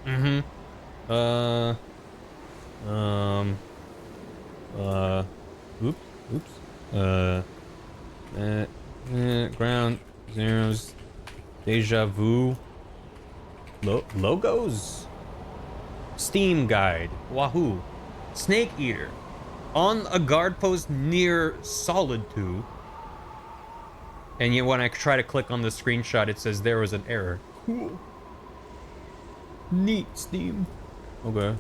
Ground zeros, deja vu, logos, Steam guide, Wahoo, Snake Eater, on a guard post near Solid 2. And yet when I try to click on the screenshot, it says there was an error. Cool. Neat, Steam. Okay.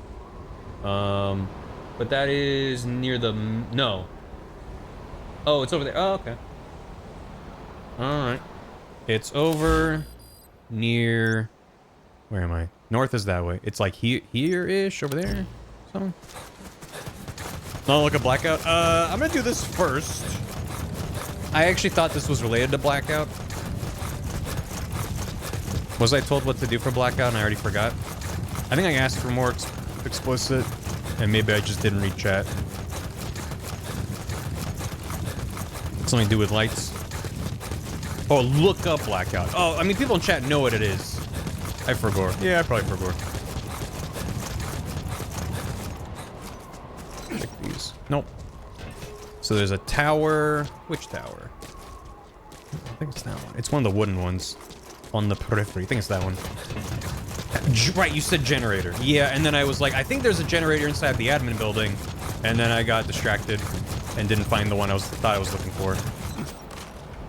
But that is near the... No. Oh, it's over there. Oh, okay. Alright. It's over near... Where am I? North is that way. It's like here-ish, over there. Something. Oh, look at Blackout. I'm gonna do this first. I actually thought this was related to Blackout. Was I told what to do for Blackout and I already forgot? I think I asked for more explicit, and maybe I just didn't read chat. Something to do with lights. Oh, look up Blackout. Oh, I mean, people in chat know what it is. I forgot. Yeah, I probably forgot. Check these. Nope. So there's a tower. Which tower? I think it's that one. It's one of the wooden ones on the periphery. I think it's that one. Right, you said generator. Yeah, and then I was like, I think there's a generator inside the admin building, and then I got distracted and didn't find the one thought I was looking for.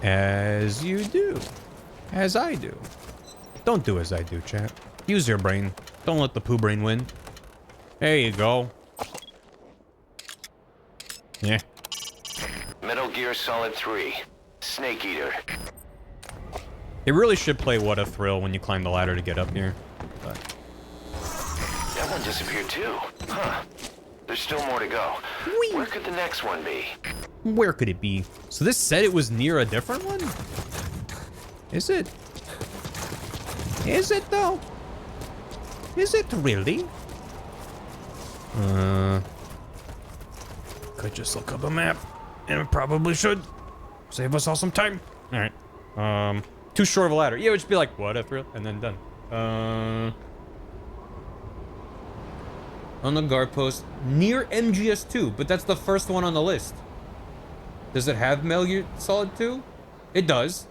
As you do. As I do. Don't do as I do, chat. Use your brain. Don't let the poo brain win. There you go. Yeah. Metal Gear Solid 3. Snake Eater. It really should play What a Thrill when you climb the ladder to get up here. But... That one disappeared too. Huh. There's still more to go. Whee! Where could the next one be? Where could it be? So this said it was near a different one? Is it? Is it though? Is it really? Could just look up a map. And it probably should. Save us all some time. Alright. Too short of a ladder. Yeah, it would just be like, what a thrill, and then done. On the guard post near MGS2, but that's the first one on the list. Does it have Metal Gear Solid 2? It does.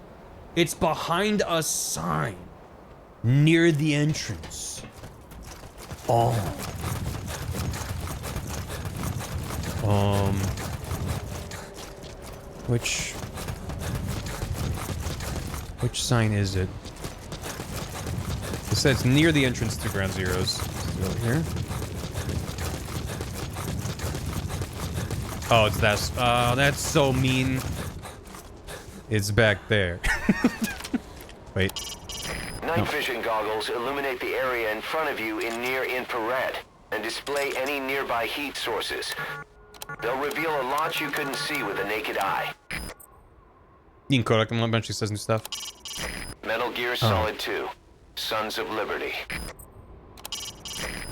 It's behind a sign near the entrance. Oh. Which sign is it? It says near the entrance to Ground Zeroes. Over here. Oh, it's that. Oh, that's so mean. It's back there. Wait. Night vision goggles illuminate the area in front of you in near infrared and display any nearby heat sources. They'll reveal a lot you couldn't see with the naked eye. You can Kodak him a bunch. He says new stuff. Metal Gear Solid 2. Sons of Liberty.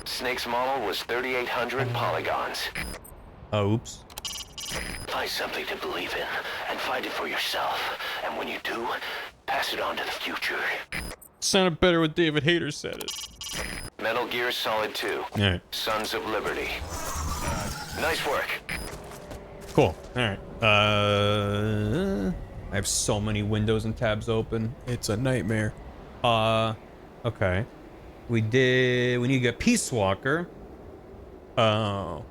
Snake's model was 3,800 polygons. Oh, oops. Find something to believe in and find it for yourself. And when you do, pass it on to the future. Sounded better when David Hayter said it. Metal Gear Solid 2. Alright. Sons of Liberty. Nice work. Cool. Alright. I have so many windows and tabs open. It's a nightmare. Okay. We need to get Peace Walker. Oh.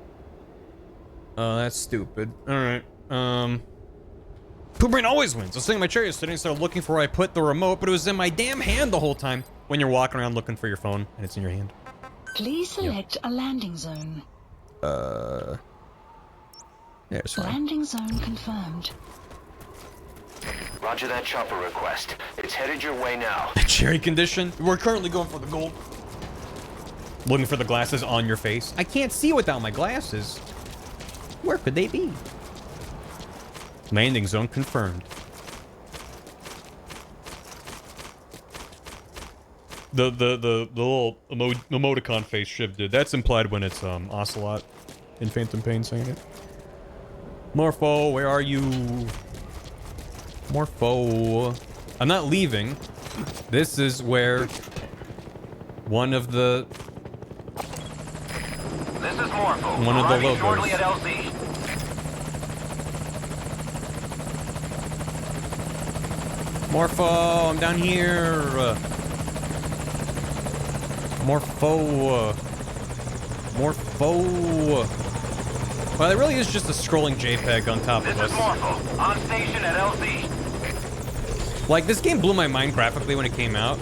Oh, that's stupid. Alright. Pooh Brain always wins. I was sitting in my chair yesterday and started looking for where I put the remote, but it was in my damn hand the whole time when you're walking around looking for your phone and it's in your hand. Please select a landing zone. Yeah, it's fine. Landing zone confirmed. Roger that chopper request. It's headed your way now. Cherry condition. We're currently going for the gold. Looking for the glasses on your face. I can't see without my glasses. Where could they be? Landing zone confirmed. The little emoticon face Shiv did. That's implied when it's Ocelot in Phantom Pain saying it. Morpho, where are you? Morpho. I'm not leaving. This is where one of the... This is Morpho. One of the Arriving shortly logos. at LZ. Morpho, I'm down here. Morpho. Morpho. Well, it really is just a scrolling JPEG on top of us. This is Morpho. On station at LZ. Like, this game blew my mind graphically when it came out.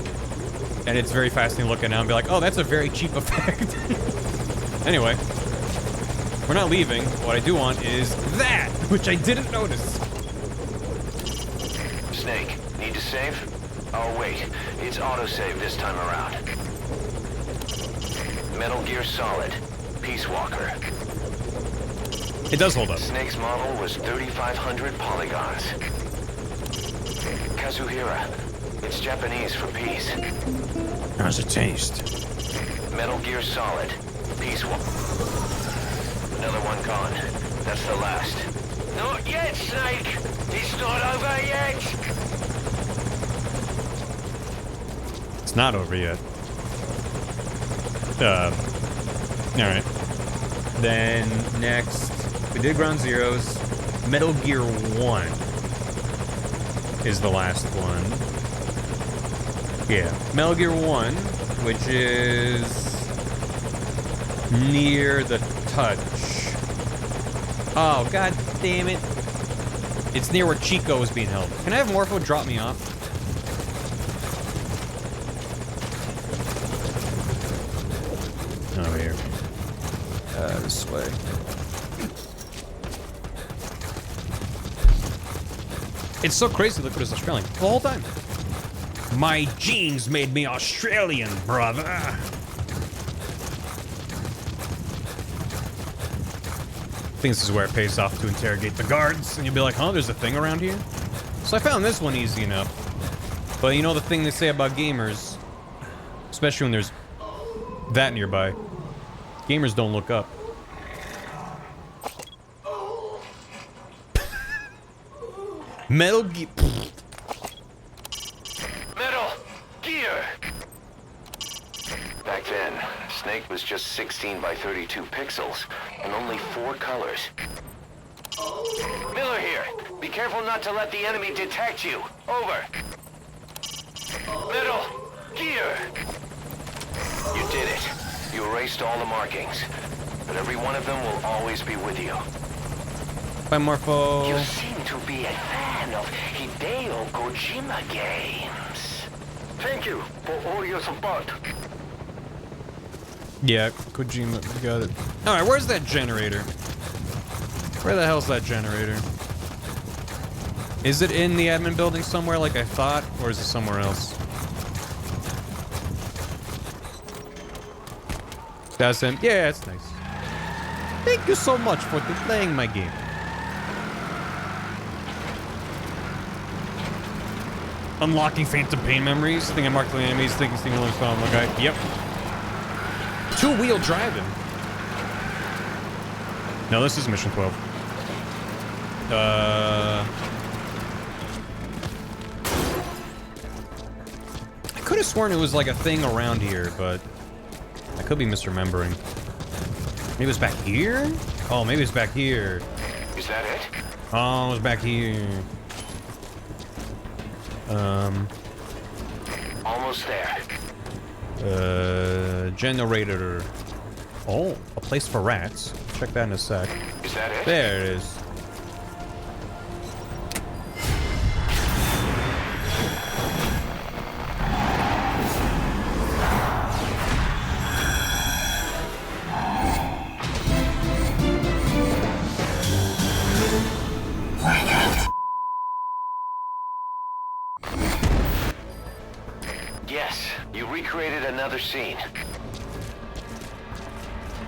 And it's very fascinating looking now and be like, oh, that's a very cheap effect. Anyway. We're not leaving. What I do want is that, which I didn't notice. Snake, need to save? Oh, wait. It's autosave this time around. Metal Gear Solid. Peace Walker. It does hold up. Snake's model was 3,500 polygons. Kazuhira. It's Japanese for peace. How's it taste? Metal Gear Solid. Peace Walker. Another one gone. That's the last. Not yet, Snake! It's not over yet! It's not over yet. Alright. Then, next, we did Ground Zeroes. Metal Gear 1 is the last one. Yeah. Metal Gear 1, which is near the touch. Oh, god damn it. It's near where Chico was being held. Can I have Morpho drop me off? Over here. This way. It's so crazy to look at this Australian the whole time. My genes made me Australian, brother. I think this is where it pays off to interrogate the guards, and you'll be like, huh, there's a thing around here? So I found this one easy enough. But you know the thing they say about gamers, especially when there's that nearby, gamers don't look up. Metal Gear. Metal Gear! Back then, Snake was just 16 by 32 pixels, and only 4 colors. Miller here. Be careful not to let the enemy detect you. Over. Metal Gear! You did it. You erased all the markings, but every one of them will always be with you. Bye, Morpho. You seem to be a fan of Hideo Kojima games. Thank you for all your support. Yeah, Kojima, we got it. Alright, where's that generator? Where the hell's that generator? Is it in the admin building somewhere like I thought, or is it somewhere else? That's him. Yeah, that's nice. Thank you so much for playing my game. Unlocking Phantom Pain memories. I think I marked the enemies. Thinking Steam Williams found. Okay. Yep. Two-wheel driving. No, this is mission 12. I could have sworn it was like a thing around here, but I could be misremembering. Maybe it was back here? Oh, maybe it's back here. Is that it? Oh, it was back here. Almost there. Generator. Oh, a place for rats. Check that in a sec. Is that it? There it is. Yes, you recreated another scene.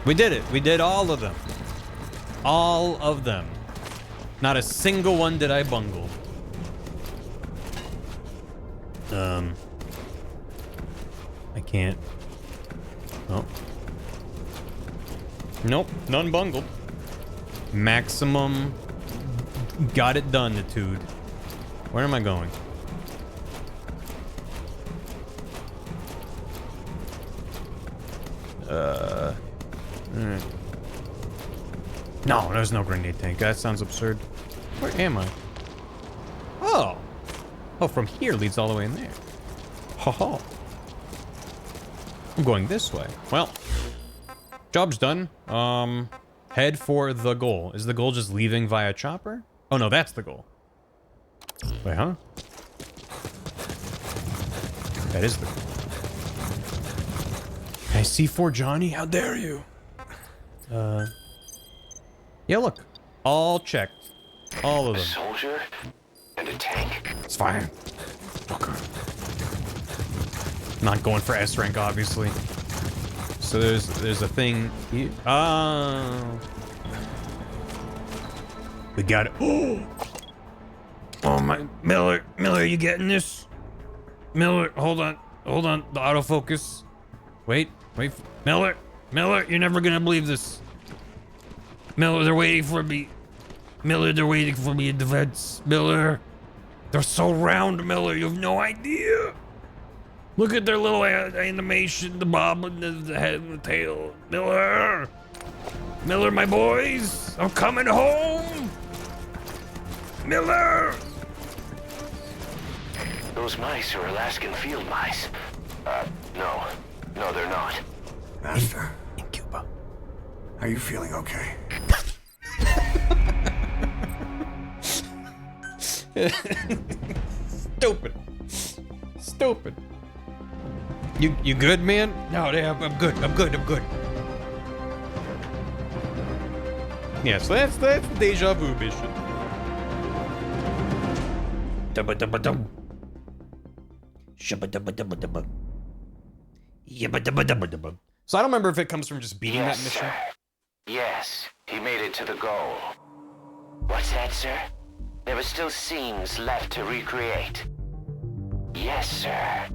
We did it. We did all of them. All of them. Not a single one did I bungle. I can't. Oh. Nope, none bungled. Maximum got it done-itude. Where am I going? Alright. No, there's no grenade tank. That sounds absurd. Where am I? Oh! Oh, from here leads all the way in there. Ho ho. I'm going this way. Well, job's done. Head for the goal. Is the goal just leaving via chopper? Oh no, that's the goal. Wait, huh? That is the goal. Hey, C4 Johnny, how dare you? Yeah, look. All checked. All of them. A soldier and a tank? It's fine. Okay. Not going for S rank, obviously. So there's a thing here. Oh. We got it. Oh my, Miller, you getting this? Miller, hold on, the autofocus. Wait, Miller, you're never gonna believe this. Miller, they're waiting for me. Miller, they're waiting for me in the vents. Miller, they're so round, Miller, you have no idea. Look at their little animation, the bob and the head and the tail. Miller, my boys, I'm coming home. Miller. Those mice are Alaskan field mice. No, they're not. Master. In Cuba. Are you feeling okay? Stupid. You good, man? No, I'm good. Yeah, so that's the deja vu mission. Dum-ba-dum-ba-dum. Shabba-dum-ba-dum-ba-dum. Yabba-dum-ba-dum-ba-dum. So I don't remember if it comes from just beating Yes, that mission. sir. Yes, he made it to the goal. What's that, sir? There were still scenes left to recreate. Yes, sir.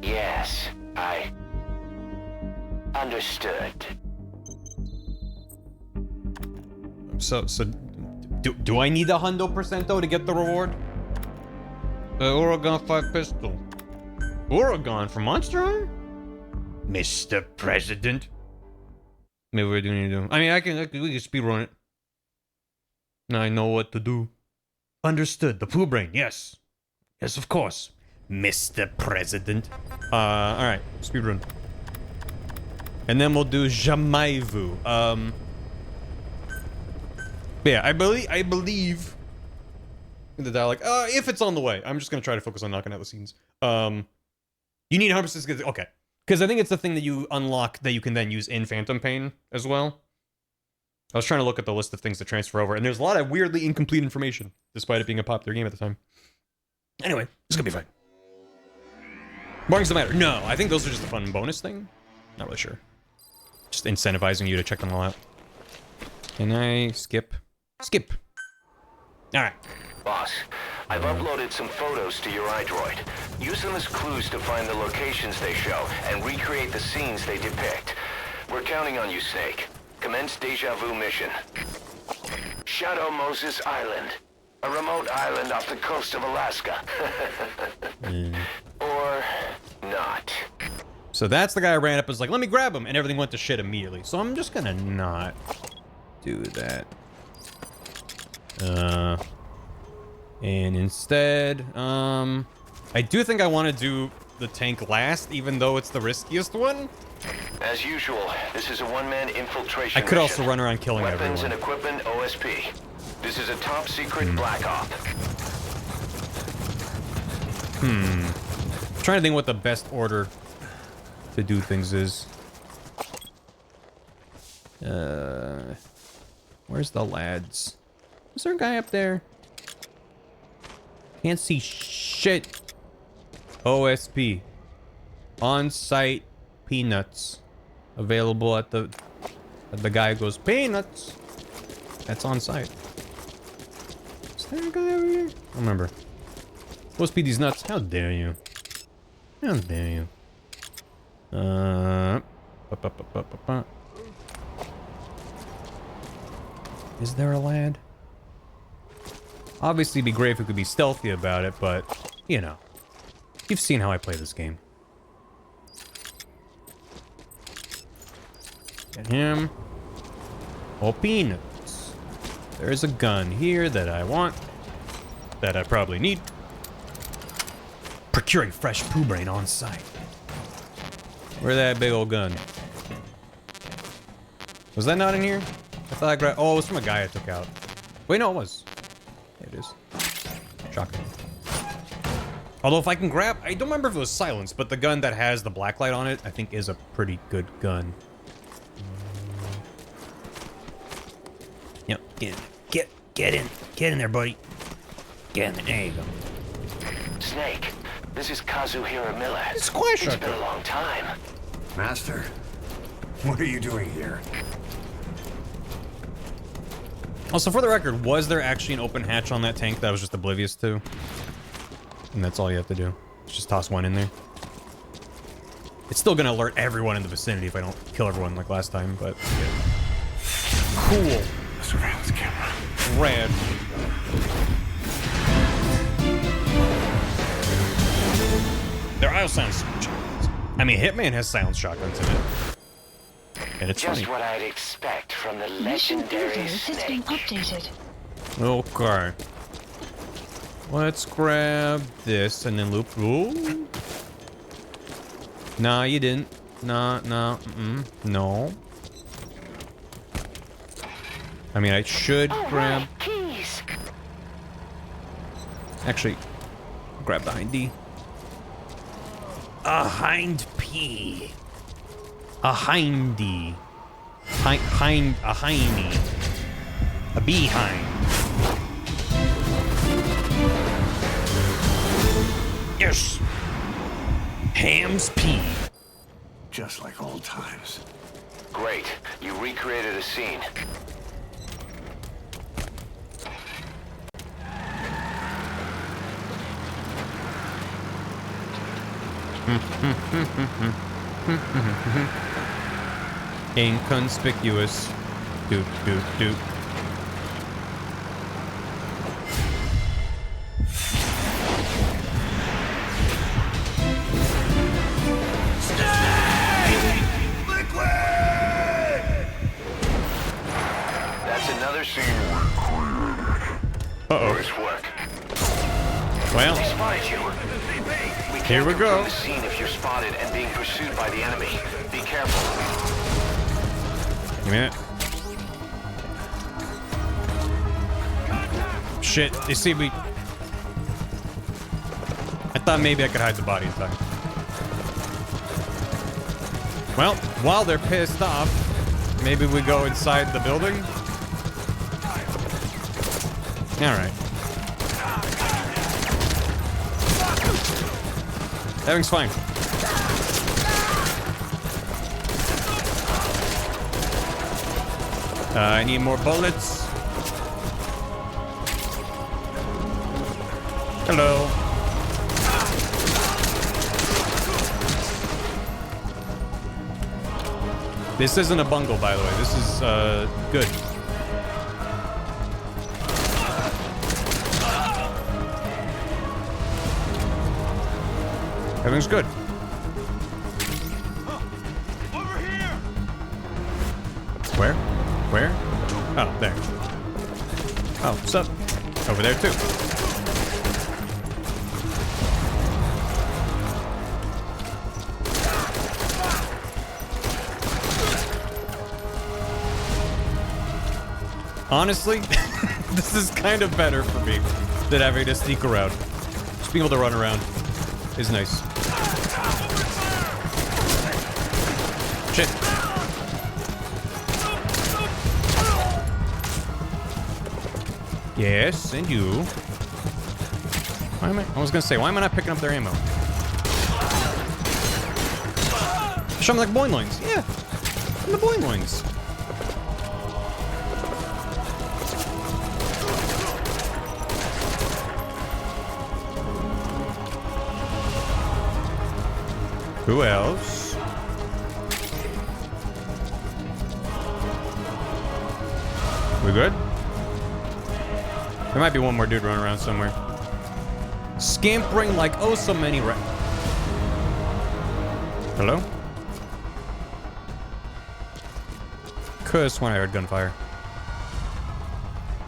Yes, I understood. So do I need a $100% to get the reward? The Oregon 5 pistol. Oregon from Monster Hunter? Mr. President. Maybe we do need to do. I mean, we can speedrun it. Now I know what to do. Understood. The poo brain. Yes. Yes, of course. Mr. President. Alright. Speedrun. And then we'll do Jamaivu. Yeah, I believe in the dialogue. If it's on the way. I'm just gonna try to focus on knocking out the scenes. You need 100%. Okay. Because I think it's the thing that you unlock that you can then use in Phantom Pain as well. I was trying to look at the list of things to transfer over, and there's a lot of weirdly incomplete information, despite it being a popular game at the time. Anyway, it's gonna be fine. Markings don't matter. No, I think those are just a fun bonus thing. Not really sure. Just incentivizing you to check them all out. Can I skip? Skip. Alright. Boss, I've uploaded some photos to your iDroid. Use them as clues to find the locations they show and recreate the scenes they depict. We're counting on you, Snake. Commence Deja Vu mission. Shadow Moses Island. A remote island off the coast of Alaska. Or not. So that's the guy I ran up and was like, let me grab him, and everything went to shit immediately. So I'm just gonna not do that. And instead, I do think I want to do the tank last, even though it's the riskiest one. As usual, this is a one-man infiltration I could mission. also run around killing Weapons everyone. and equipment OSP. This is a top-secret black op. I'm trying to think what the best order to do things is. Where's the lads? Is there a guy up there? Can't see shit. OSP. On-site peanuts. Available at the guy goes, peanuts. That's on site. Is there a guy over here? I don't remember. OSP these nuts. How dare you? How dare you? Is there a lad? Obviously, it'd be great if we could be stealthy about it, but, you know. You've seen how I play this game. Get him. Oh, peanuts. There's a gun here that I want. That I probably need. Procuring fresh poo brain on site. Where's that big old gun? Was that not in here? I thought I grabbed... Oh, it was from a guy I took out. Wait, no, it was. There it is. Shotgun. Although if I can grab... I don't remember if it was silenced, but the gun that has the black light on it, I think is a pretty good gun. Yep, get in. Get in there, buddy. Get in there. There you go. Snake, this is Kazuhira Miller. Squish. It's been a long time. Master, what are you doing here? Also, for the record, was there actually an open hatch on that tank that I was just oblivious to? And that's all you have to do. Just toss one in there. It's still gonna alert everyone in the vicinity if I don't kill everyone like last time, but yeah. Cool. Surveillance camera. Rad. Their IO sounds. I mean, Hitman has silence shotguns in it. And it's just funny. what I'd expect from the Mission legendary builder has been Snake. updated. Okay. Let's grab this and then loop. Ooh. Nah, you didn't. Nah. No. I mean, I should grab... Keys. Actually, grab the hind D. A hind P. A hindy. A hindy. A behind. Yes. Ham's P. Just like old times. Great. You recreated a scene. Inconspicuous. Doop, doop, doop. That's another scene. Uh-oh. Nice work. Well, They spotted you. here we go. The scene if you're spotted and being pursued by the enemy. Be careful. Give me that. Shit, they see me. I thought maybe I could hide the body in time. Well, while they're pissed off, maybe we go inside the building? Alright. Everything's fine. I need more bullets. Hello. This isn't a bungle, by the way. This is, good. Everything's good. Over here! Where? Where? Oh, there. Oh, what's up? Over there, too. Honestly, this is kind of better for me than having to sneak around. Just being able to run around is nice. Shit. Yes, and you. Why am I was gonna say, why am I not picking up their ammo? Show them like boing loins. Yeah. I'm the boing loins. Who else? We good? There might be one more dude running around somewhere. Scampering like oh so many Hello? Could've sworn I heard gunfire.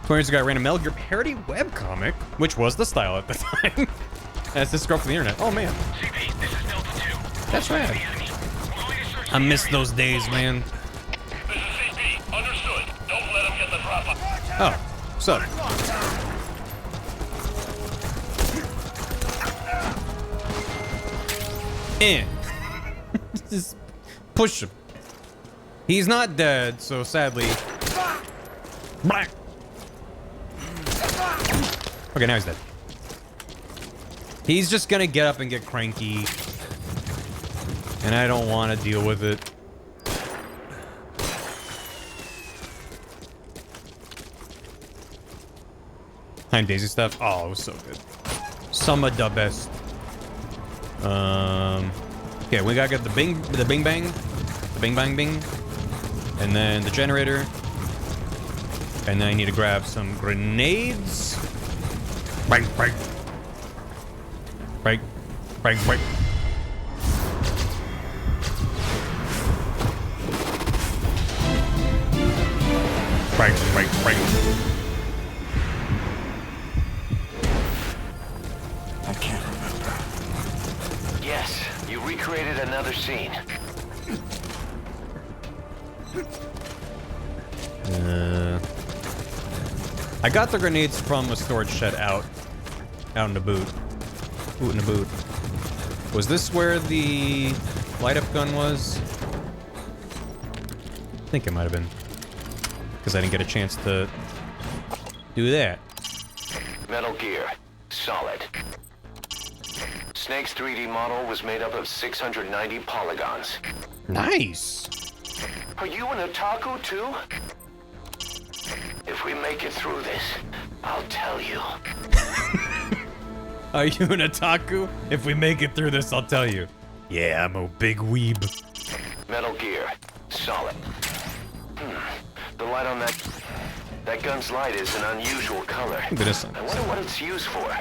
20 years ago, I ran a Metal Gear parody webcomic, which was the style at the time. As this scrub from the internet. Oh man. That's rad. I miss those days, man. Oh, so. And just push him. He's not dead, so sadly. Okay, now he's dead. He's just gonna get up and get cranky. And I don't want to deal with it. Time Daisy stuff. Oh, it was so good. Some of the best. Okay, we gotta get the bing bang, and then the generator, and then I need to grab some grenades. Bang, bang, bang, bang, bang. Bang, bang, bang. I can't remember. Yes, you recreated another scene. I got the grenades from a storage shed out in the boot. Boot in the boot. Was this where the light-up gun was? I think it might have been. Because I didn't get a chance to do that. Metal Gear. Solid. Snake's 3D model was made up of 690 polygons. Nice. Are you an otaku too? If we make it through this, I'll tell you. Are you an otaku? If we make it through this, I'll tell you. Yeah, I'm a big weeb. Metal Gear. Solid. The light on that gun's light is an unusual color. I wonder what it's used for.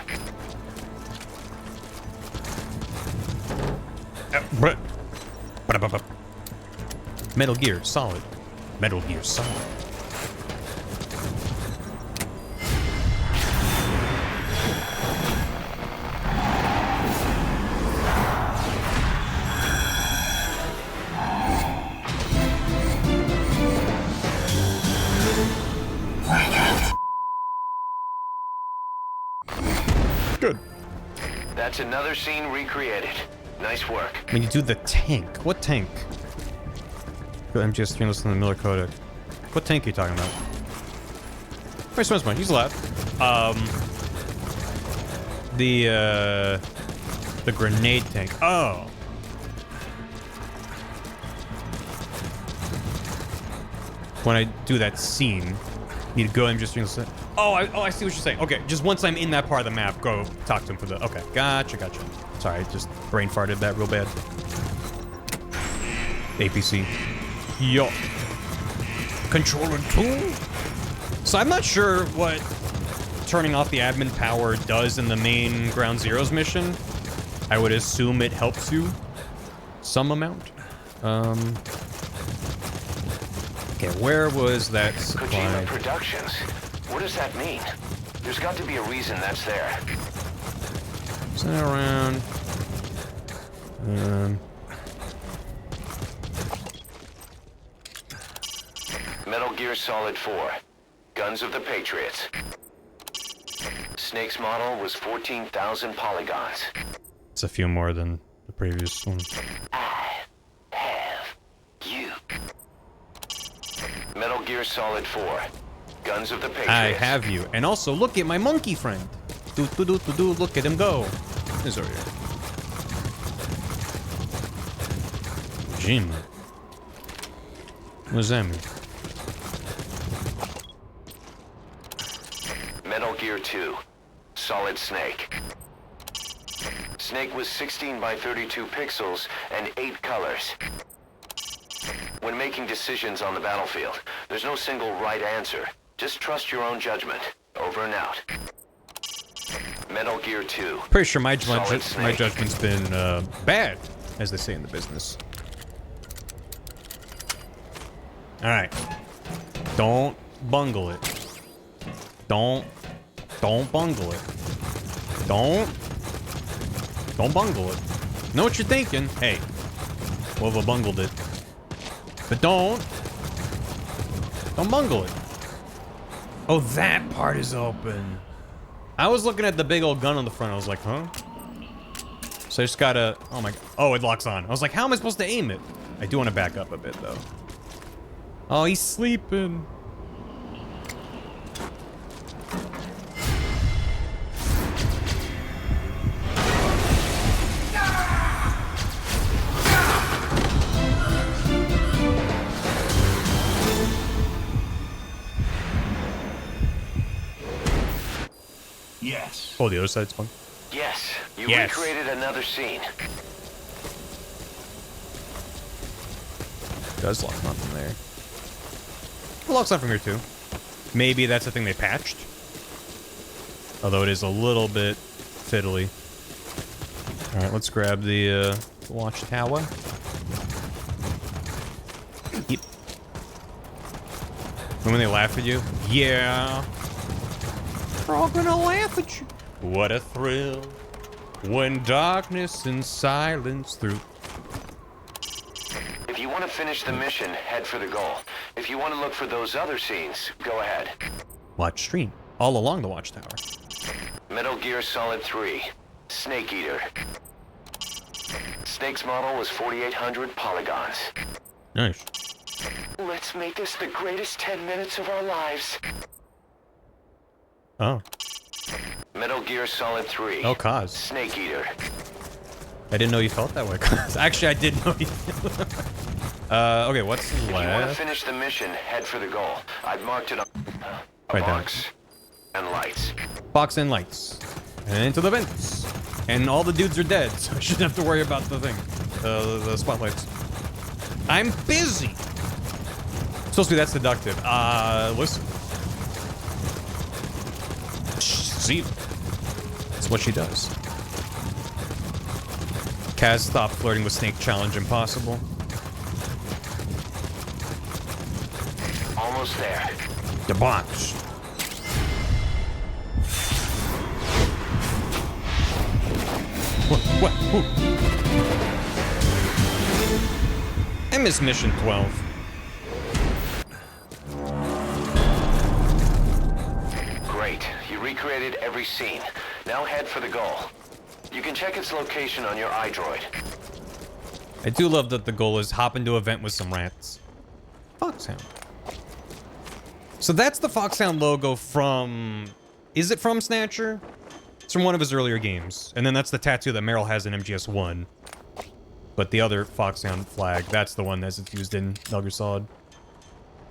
Metal Gear Solid. Metal Gear Solid. Good. That's another scene recreated. Nice work. When you do the tank. What tank? MGSV listen to the Miller Codec. What tank are you talking about? Where's Swinsman? He's alive. The grenade tank. Oh. When I do that scene, need to go MGSV listen. Oh, I see what you're saying. Okay, just once I'm in that part of the map, go talk to him for the... Okay, gotcha. Sorry, I just brain farted that real bad. APC. Yo. Controller 2? So I'm not sure what turning off the admin power does in the main Ground Zeroes mission. I would assume it helps you some amount. Okay, where was that supply? Kojima Productions. What does that mean? There's got to be a reason that's there. Is that around? Metal Gear Solid 4. Guns of the Patriots. Snake's model was 14,000 polygons. It's a few more than the previous one. I have you. Metal Gear Solid 4. Guns of the Patriots. I have you. And also, look at my monkey friend. Look at him go. He's over here. Jim. What does that mean? Metal Gear 2. Solid Snake. Snake was 16 by 32 pixels and 8 colors. When making decisions on the battlefield, there's no single right answer. Just trust your own judgment. Over and out. Metal Gear 2. Pretty sure my Solid Snake. judgment's been bad, as they say in the business. All right. Don't bungle it. Don't bungle it. Don't bungle it. Know what you're thinking? Hey, well, I bungled it. But don't bungle it. Oh, that part is open. I was looking at the big old gun on the front. I was like, huh? So I just gotta, oh my, oh, it locks on. I was like, how am I supposed to aim it? I do want to back up a bit though. Oh, he's sleeping. Yes. Oh, the other side's fun. Yes, you Yes. recreated another scene. Does lock on from there. It locks on from here too. Maybe that's the thing they patched. Although it is a little bit fiddly. All right, let's grab the watchtower. Yep. And when they laugh at you, yeah. They're all gonna laugh at you. What a thrill when darkness and silence through. If you want to finish the mission, head for the goal. If you want to look for those other scenes, go ahead. Watch stream all along the watchtower. Metal Gear Solid 3. Snake Eater. Snake's model was 4,800 polygons. Nice. Let's make this the greatest 10 minutes of our lives. Oh. Metal Gear Solid 3. Oh, cause. Snake Eater. I didn't know you felt that way. Actually, I did know you. Okay, what's If you want to left? finish the mission, head for the goal. I've marked it on a Right down. box and lights. Box and lights. And into the vents. And all the dudes are dead, so I shouldn't have to worry about the thing. The spotlights. I'm busy. Supposed to be that seductive. Listen. See, that's what she does. Kaz, stop flirting with Snake. Challenge impossible. Almost there. The box. What? Who? I miss mission 12. Great. You recreated every scene. Now head for the goal. You can check its location on your iDroid. I do love that the goal is hop into a vent with some rats. Foxhound. So that's the Foxhound logo from... Is it from Snatcher? It's from one of his earlier games. And then that's the tattoo that Meryl has in MGS1. But the other Foxhound flag, that's the one that's used in Metal Gear Solid.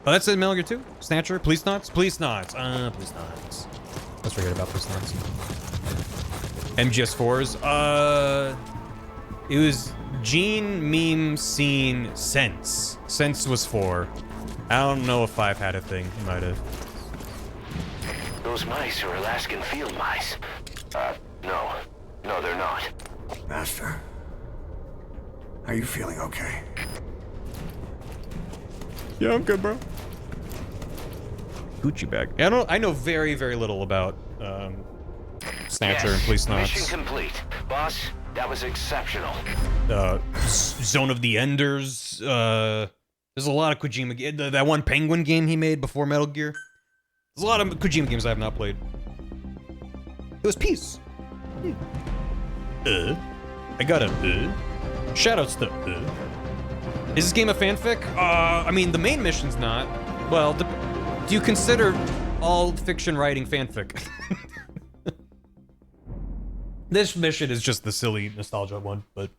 Oh, that's in Metal Gear 2? Snatcher? Police Knots? Police Knots. Police Knots. Let's forget about Police Knots. MGS4s? It was Gene, Meme, Scene, Sense. Sense was 4. I don't know if 5 had a thing. It might have. Those mice are Alaskan field mice. No. No, they're not. Master, are you feeling okay? Yeah, I'm good, bro. Gucci bag. I know very, very little about Snatcher and Police Knots. Mission complete. Boss, that was exceptional. Zone of the Enders. There's a lot of Kojima. That one Penguin game he made before Metal Gear. There's a lot of Kojima games I have not played. It was peace. I got a Shoutouts to Is this game a fanfic? I mean, the main mission's not. Well, do you consider all fiction writing fanfic? This mission is just the silly nostalgia one, but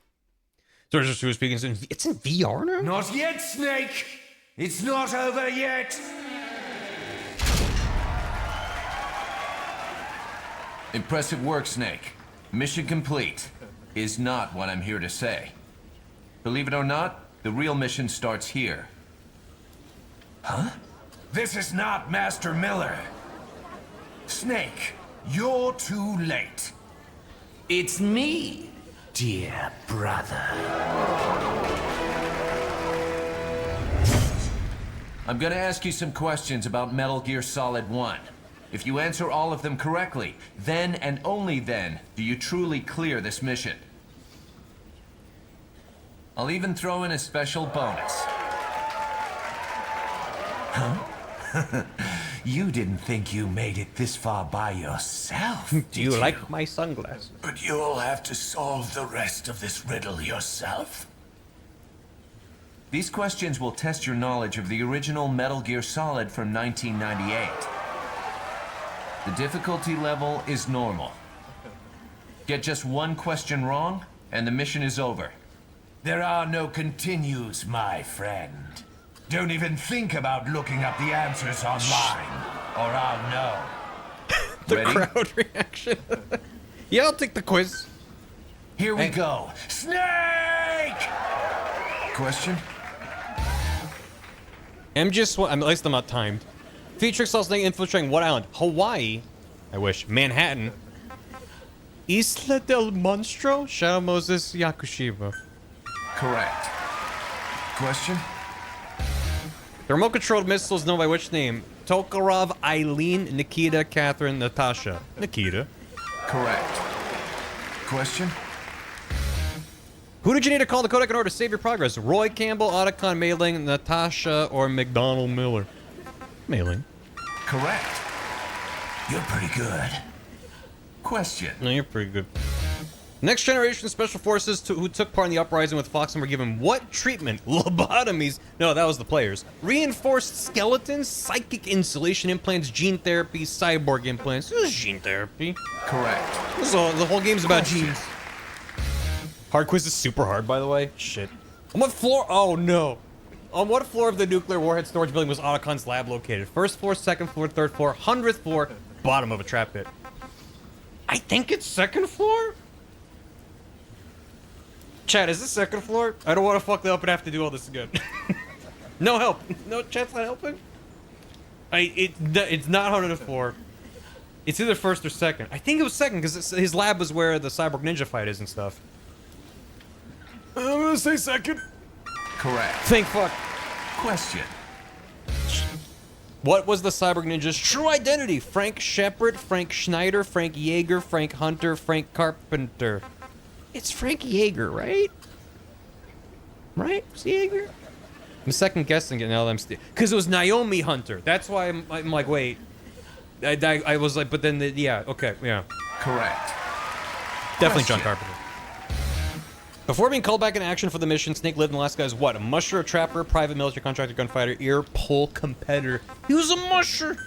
George was speaking. It's in VR now? Not yet, Snake! It's not over yet! Impressive work, Snake. Mission complete is not what I'm here to say. Believe it or not, the real mission starts here. Huh? This is not Master Miller. Snake, you're too late. It's me, dear brother. I'm gonna ask you some questions about Metal Gear Solid 1. If you answer all of them correctly, then and only then do you truly clear this mission. I'll even throw in a special bonus. Huh? You didn't think you made it this far by yourself, Do you like my sunglasses? But you'll have to solve the rest of this riddle yourself. These questions will test your knowledge of the original Metal Gear Solid from 1998. The difficulty level is normal. Get just one question wrong, and the mission is over. There are no continues, my friend. Don't even think about looking up the answers online, or I'll know. The Ready? crowd reaction. Yeah, I'll take the quiz. Here we go. Snake! Question? MGSV, at least I'm not timed. Featuring Solid Snake infiltrating what island? Hawaii. I wish. Manhattan. Isla del Monstro? Shadow Moses Yakushima. Correct. Question? The remote-controlled missiles known by which name? Tokarov, Eileen, Nikita, Catherine, Natasha. Nikita. Correct. Question? Who did you need to call the Kodak in order to save your progress? Roy Campbell, Otacon Mailing, Natasha, or McDonald Miller? Mailing. Correct. You're pretty good. Question. No, you're pretty good. Next generation special forces who took part in the uprising with Fox and were given what treatment? Lobotomies? No, that was the players. Reinforced skeletons, psychic insulation implants, gene therapy, cyborg implants. It was gene therapy. Correct. The whole game's about genes. Hard quiz is super hard, by the way. Shit. On what floor? Oh, no. On what floor of the nuclear warhead storage building was Otacon's lab located? First floor, second floor, third floor, 100th floor, bottom of a trap pit. I think it's second floor? Chat, is this second floor? I don't want to fuck that up and have to do all this again. No help. No, chat's not helping? It's not 100th floor. It's either first or second. I think it was second because his lab was where the Cyborg Ninja fight is and stuff. I'm gonna say second. Correct. Thank fuck. Question. What was the Cyborg Ninja's true identity? Frank Shepard, Frank Schneider, Frank Yeager, Frank Hunter, Frank Carpenter. It's Frank Yeager, right? Right? It's Yeager? I'm second guessing it now that I'm because it was Naomi Hunter. That's why I'm like, wait. I was like, but then, yeah, okay, yeah. Correct. Definitely John Carpenter. Before being called back in action for the mission, Snake lived in Alaska as what? A musher, a trapper, private military contractor, gunfighter, ear pull competitor. He was a musher.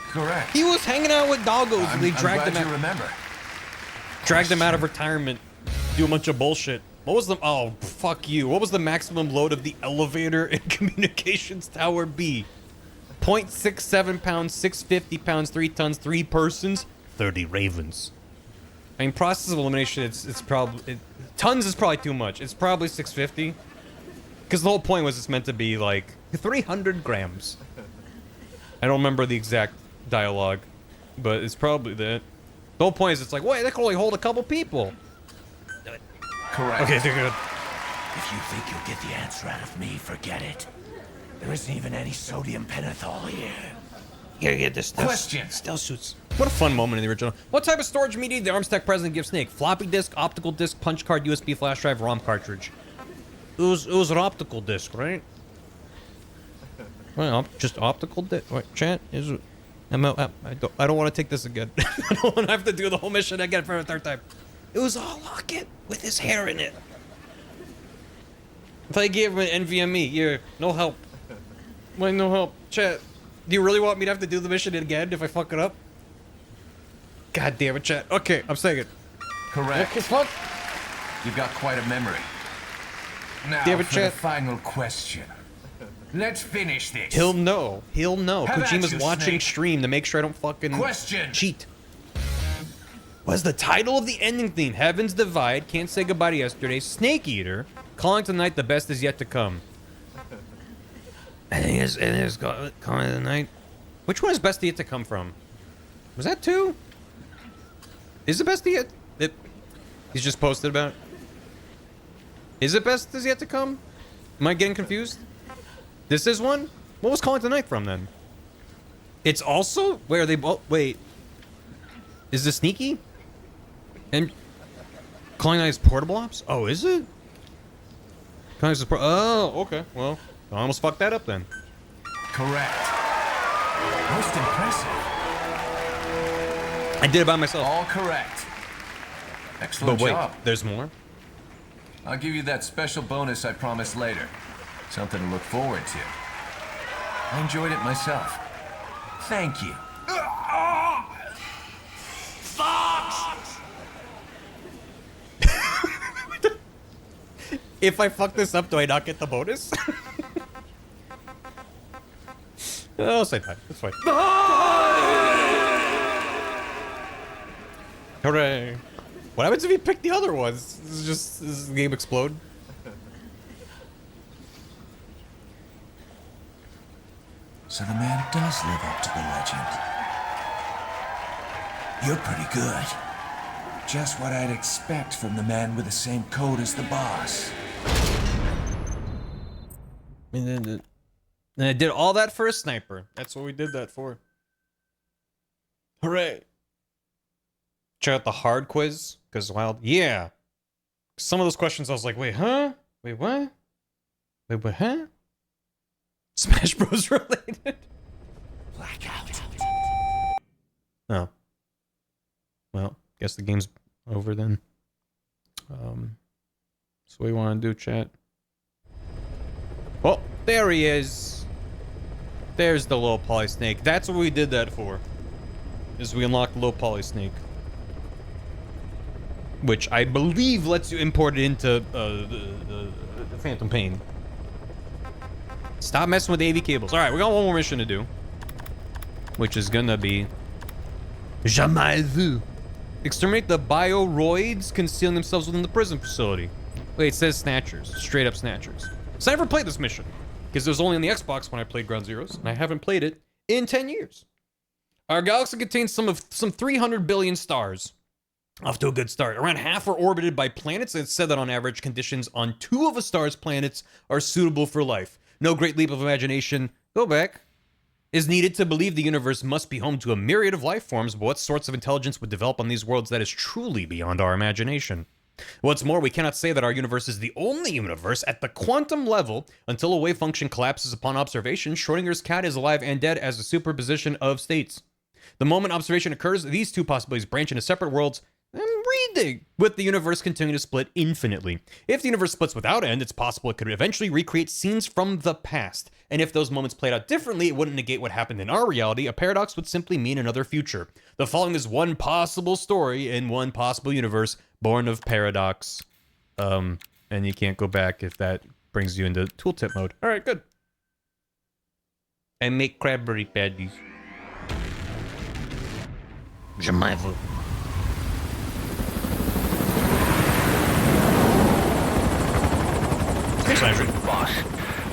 Correct. He was hanging out with doggos and they dragged him out. You remember. Dragged him out of retirement. Do a bunch of bullshit. What was the... Oh, fuck you. What was the maximum load of the elevator in Communications Tower B? 0.67 pounds, 650 pounds, 3 tons, 3 persons, 30 ravens. I mean, process of elimination, it's probably... tons is probably too much. It's probably 650. Because the whole point was it's meant to be, like, 300 grams. I don't remember the exact dialogue, but it's probably that. The whole point is it's like, wait, that can only hold a couple people. Correct. Okay, they're good. If you think you'll get the answer out of me, forget it. There isn't even any sodium pentothal here. Here, get this stuff. Question. Stealth suits. What a fun moment in the original. What type of storage media did the Arms Tech president give Snake? Floppy disk, optical disk, punch card, USB flash drive, ROM cartridge. It was an optical disk, right? Well, just optical disk. Wait, chat is. I don't want to take this again. I don't want to have to do the whole mission again for a third time. It was all Lockett with his hair in it. If I gave him an NVMe, here, no help. Wait, no help. Chat, do you really want me to have to do the mission again if I fuck it up? God damn it, chat. Okay, I'm saying it. Correct. Okay, fuck. You've got quite a memory. Now Damn it, for the chat. final question. Let's finish this. He'll know. He'll know. Have at Kojima's you, watching Snake. stream to make sure I don't fucking Question. cheat. What's the title of the ending theme? Heavens Divide, Can't Say Goodbye to Yesterday, Snake Eater, Calling Tonight, The Best Is Yet to Come. I think it's Calling Tonight. Which one is Best Yet to Come from? Was that 2? Is it best yet? He's just posted about it. Is it best is yet to come? Am I getting confused? This is 1? What was Calling Tonight from then? It's also where they both wait. Is this sneaky? And Calling Tonight is portable ops? Oh, is it? Calling Tonight is oh, okay. Well, I almost fucked that up then. Correct. Most impressive. I did it by myself. All correct. Excellent but wait, job. There's more? I'll give you that special bonus I promised later. Something to look forward to. I enjoyed it myself. Thank you. If I fuck this up, do I not get the bonus? I'll say that. That's fine. Hooray. What happens if you pick the other ones? Does the game explode? So the man does live up to the legend. You're pretty good. Just what I'd expect from the man with the same code as the boss. And I did all that for a sniper. That's what we did that for. Hooray. Check out the hard quiz, because wild. Yeah. Some of those questions I was like, wait, huh? Wait, what? Wait, what, huh? Smash Bros. Related. Blackout. Oh. Well, guess the game's over then. So what do you want to do, chat? Oh, there he is. There's the low poly snake. That's what we did that for. Is we unlocked low poly snake. Which I believe lets you import it into the Phantom Pain. Stop messing with the AV cables. Alright, we got one more mission to do. Which is gonna be... Jamais vu. Exterminate the bioroids concealing themselves within the prison facility. Wait, it says Snatchers. Straight up Snatchers. So I never played this mission. Because it was only on the Xbox when I played Ground Zeroes. And I haven't played it in 10 years. Our galaxy contains some 300 billion stars. Off to a good start. Around half are orbited by planets, and it's said that on average, conditions on 2 of a star's planets are suitable for life. No great leap of imagination, go back, is needed to believe the universe must be home to a myriad of life forms, but what sorts of intelligence would develop on these worlds that is truly beyond our imagination? What's more, we cannot say that our universe is the only universe at the quantum level until a wave function collapses upon observation. Schrodinger's cat is alive and dead as a superposition of states. The moment observation occurs, these 2 possibilities branch into separate worlds, reading, with the universe continuing to split infinitely. If the universe splits without end, it's possible it could eventually recreate scenes from the past. And if those moments played out differently, it wouldn't negate what happened in our reality. A paradox would simply mean another future. The following is one possible story in one possible universe, born of paradox. And you can't go back if that brings you into tooltip mode. All right, good. And make cranberry patties. Jamais vu. Boss,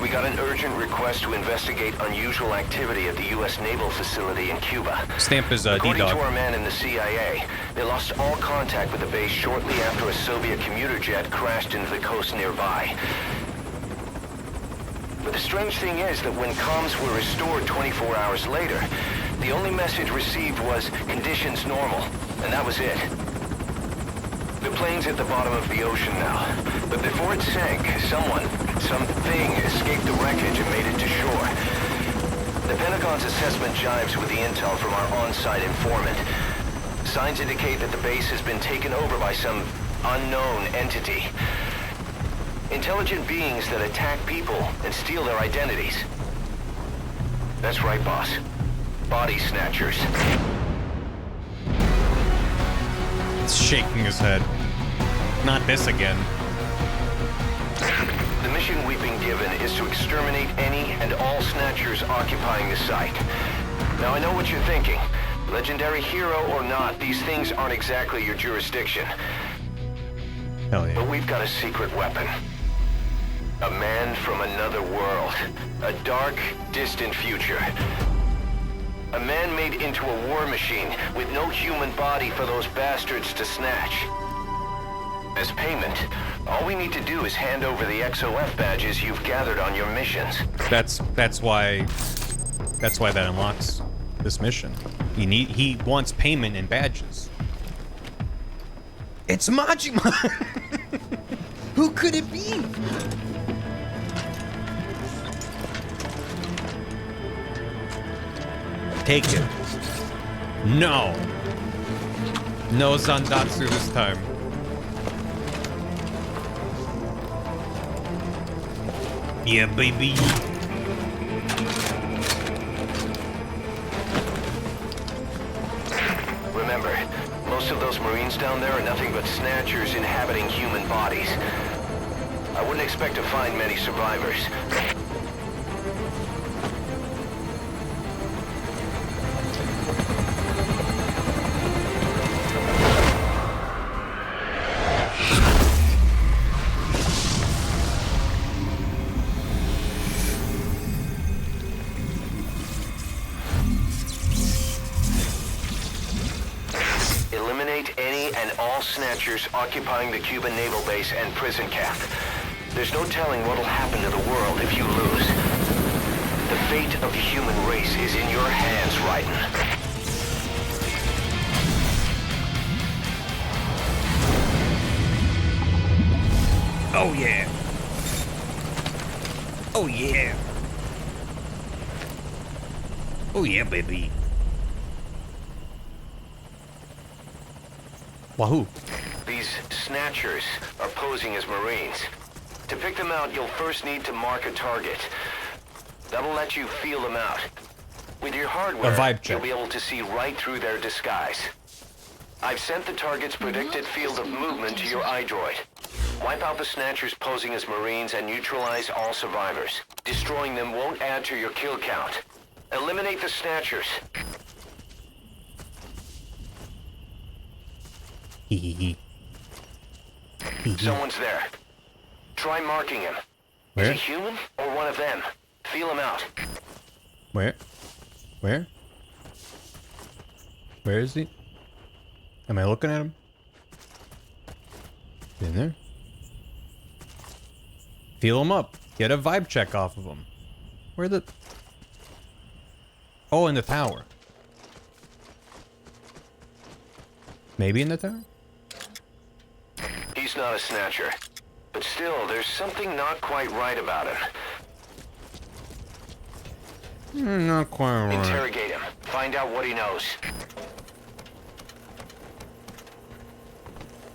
we got an urgent request to investigate unusual activity at the U.S. naval facility in Cuba. Stamp is According D-Dog. to our man in the CIA, they lost all contact with the base shortly after a Soviet commuter jet crashed into the coast nearby. But the strange thing is that when comms were restored 24 hours later, the only message received was conditions normal, and that was it. The plane's at the bottom of the ocean now, but before it sank, something escaped the wreckage and made it to shore. The Pentagon's assessment jives with the intel from our on-site informant. Signs indicate that the base has been taken over by some unknown entity. Intelligent beings that attack people and steal their identities. That's right, boss. Body snatchers. It's shaking his head. Not this again. The mission we've been given is to exterminate any and all snatchers occupying the site. Now I know what you're thinking. Legendary hero or not, these things aren't exactly your jurisdiction. Hell yeah. But we've got a secret weapon. A man from another world. A dark, distant future. A man made into a war machine with no human body for those bastards to snatch. As payment, all we need to do is hand over the XOF badges you've gathered on your missions. That's why that unlocks this mission. He wants payment and badges. It's Majima! Who could it be? Take it. No. No Zandatsu this time. Yeah, baby. Remember, most of those Marines down there are nothing but snatchers inhabiting human bodies. I wouldn't expect to find many survivors. Snatchers occupying the Cuban naval base and prison camp. There's no telling what'll happen to the world if you lose. The fate of the human race is in your hands, Raiden. Oh yeah. Oh yeah. Oh yeah, baby. Wahoo. These snatchers are posing as Marines. To pick them out, you'll first need to mark a target. That'll let you feel them out. With your hardware, A vibe check. you'll be able to see right through their disguise. I've sent the target's predicted field of movement to your iDroid. Wipe out the snatchers posing as Marines and neutralize all survivors. Destroying them won't add to your kill count. Eliminate the snatchers. Someone's there. Try marking him. Where? Is he human or one of them? Feel him out. Where? Where? Where is he? Am I looking at him? In there? Feel him up. Get a vibe check off of him. Where the... Oh, in the tower. Maybe in the tower? He's not a snatcher. But still, there's something not quite right about him. Not quite right. Interrogate him. Find out what he knows.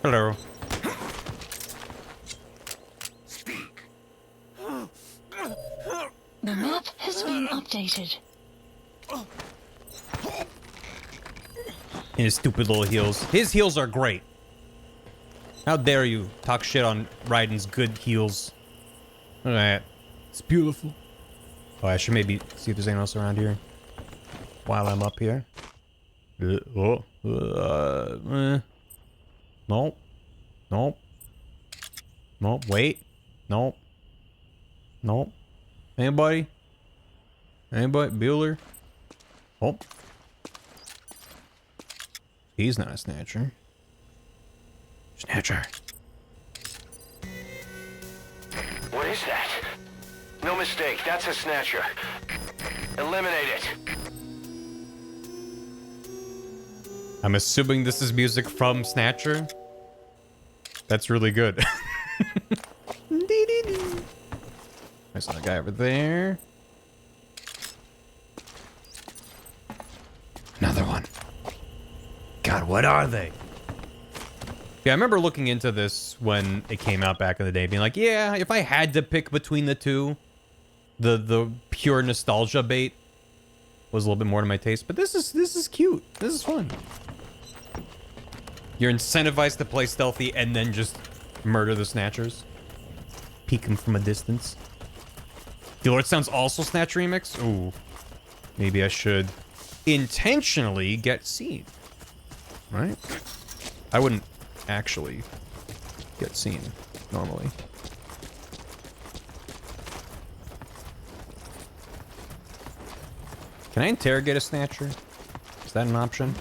Hello. The map has been updated. In his stupid little heels. His heels are great. How dare you talk shit on Raiden's good heels. Look at that. It's beautiful. Oh, I should maybe see if there's anyone else around here while I'm up here. Nope. Nope. Nope. Wait. Nope. Nope. Anybody? Anybody? Bueller? Oh. He's not a snatcher. Snatcher. What is that? No mistake, that's a snatcher. Eliminate it. I'm assuming this is music from Snatcher. That's really good. I saw a guy over there. Another one. God, what are they? Yeah, I remember looking into this when it came out back in the day, being like, yeah, if I had to pick between the two, the pure nostalgia bait was a little bit more to my taste. But this is cute. This is fun. You're incentivized to play stealthy and then just murder the snatchers. Peek them from a distance. The Lord Sounds also Snatch remix? Ooh. Maybe I should intentionally get seen. Right? I wouldn't actually get seen normally. Can I interrogate a snatcher? Is that an option?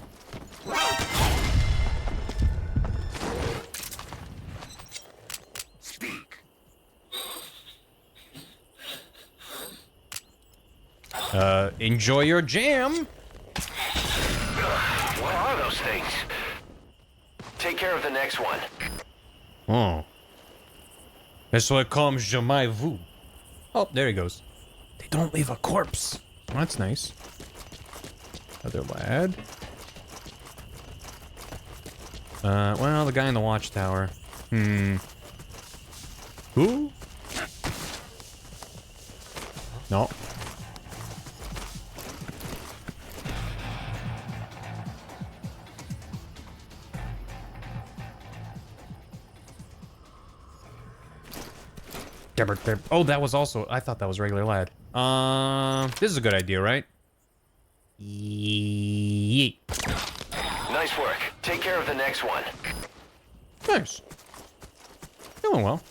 Enjoy your jam. What are those things? Take care of the next one. Oh. That's what comes jamais vu. Oh, there he goes. They don't leave a corpse. Well, that's nice. Other lad. Well, the guy in the watchtower. Who? No. Oh, that was also... I thought that was regular lad. This is a good idea, right? Yeet. Nice work. Take care of the next one. Nice. Doing well.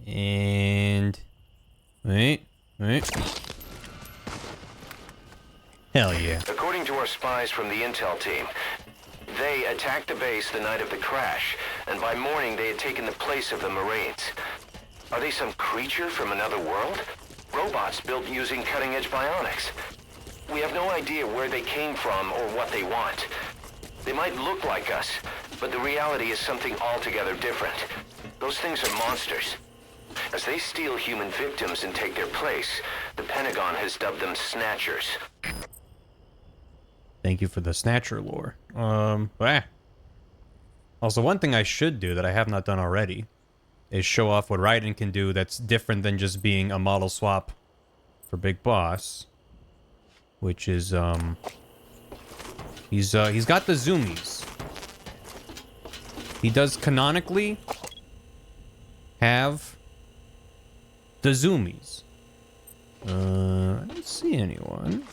And... Wait. Hell yeah. According to our spies from the intel team, they attacked the base the night of the crash, and by morning they had taken the place of the Marines. Are they some creature from another world? Robots built using cutting-edge bionics. We have no idea where they came from or what they want. They might look like us, but the reality is something altogether different. Those things are monsters. As they steal human victims and take their place, the Pentagon has dubbed them Snatchers. Thank you for the Snatcher lore. Also, one thing I should do that I have not done already is show off what Raiden can do that's different than just being a model swap for Big Boss. Which is, he's got the zoomies. He does canonically have the zoomies. I don't see anyone.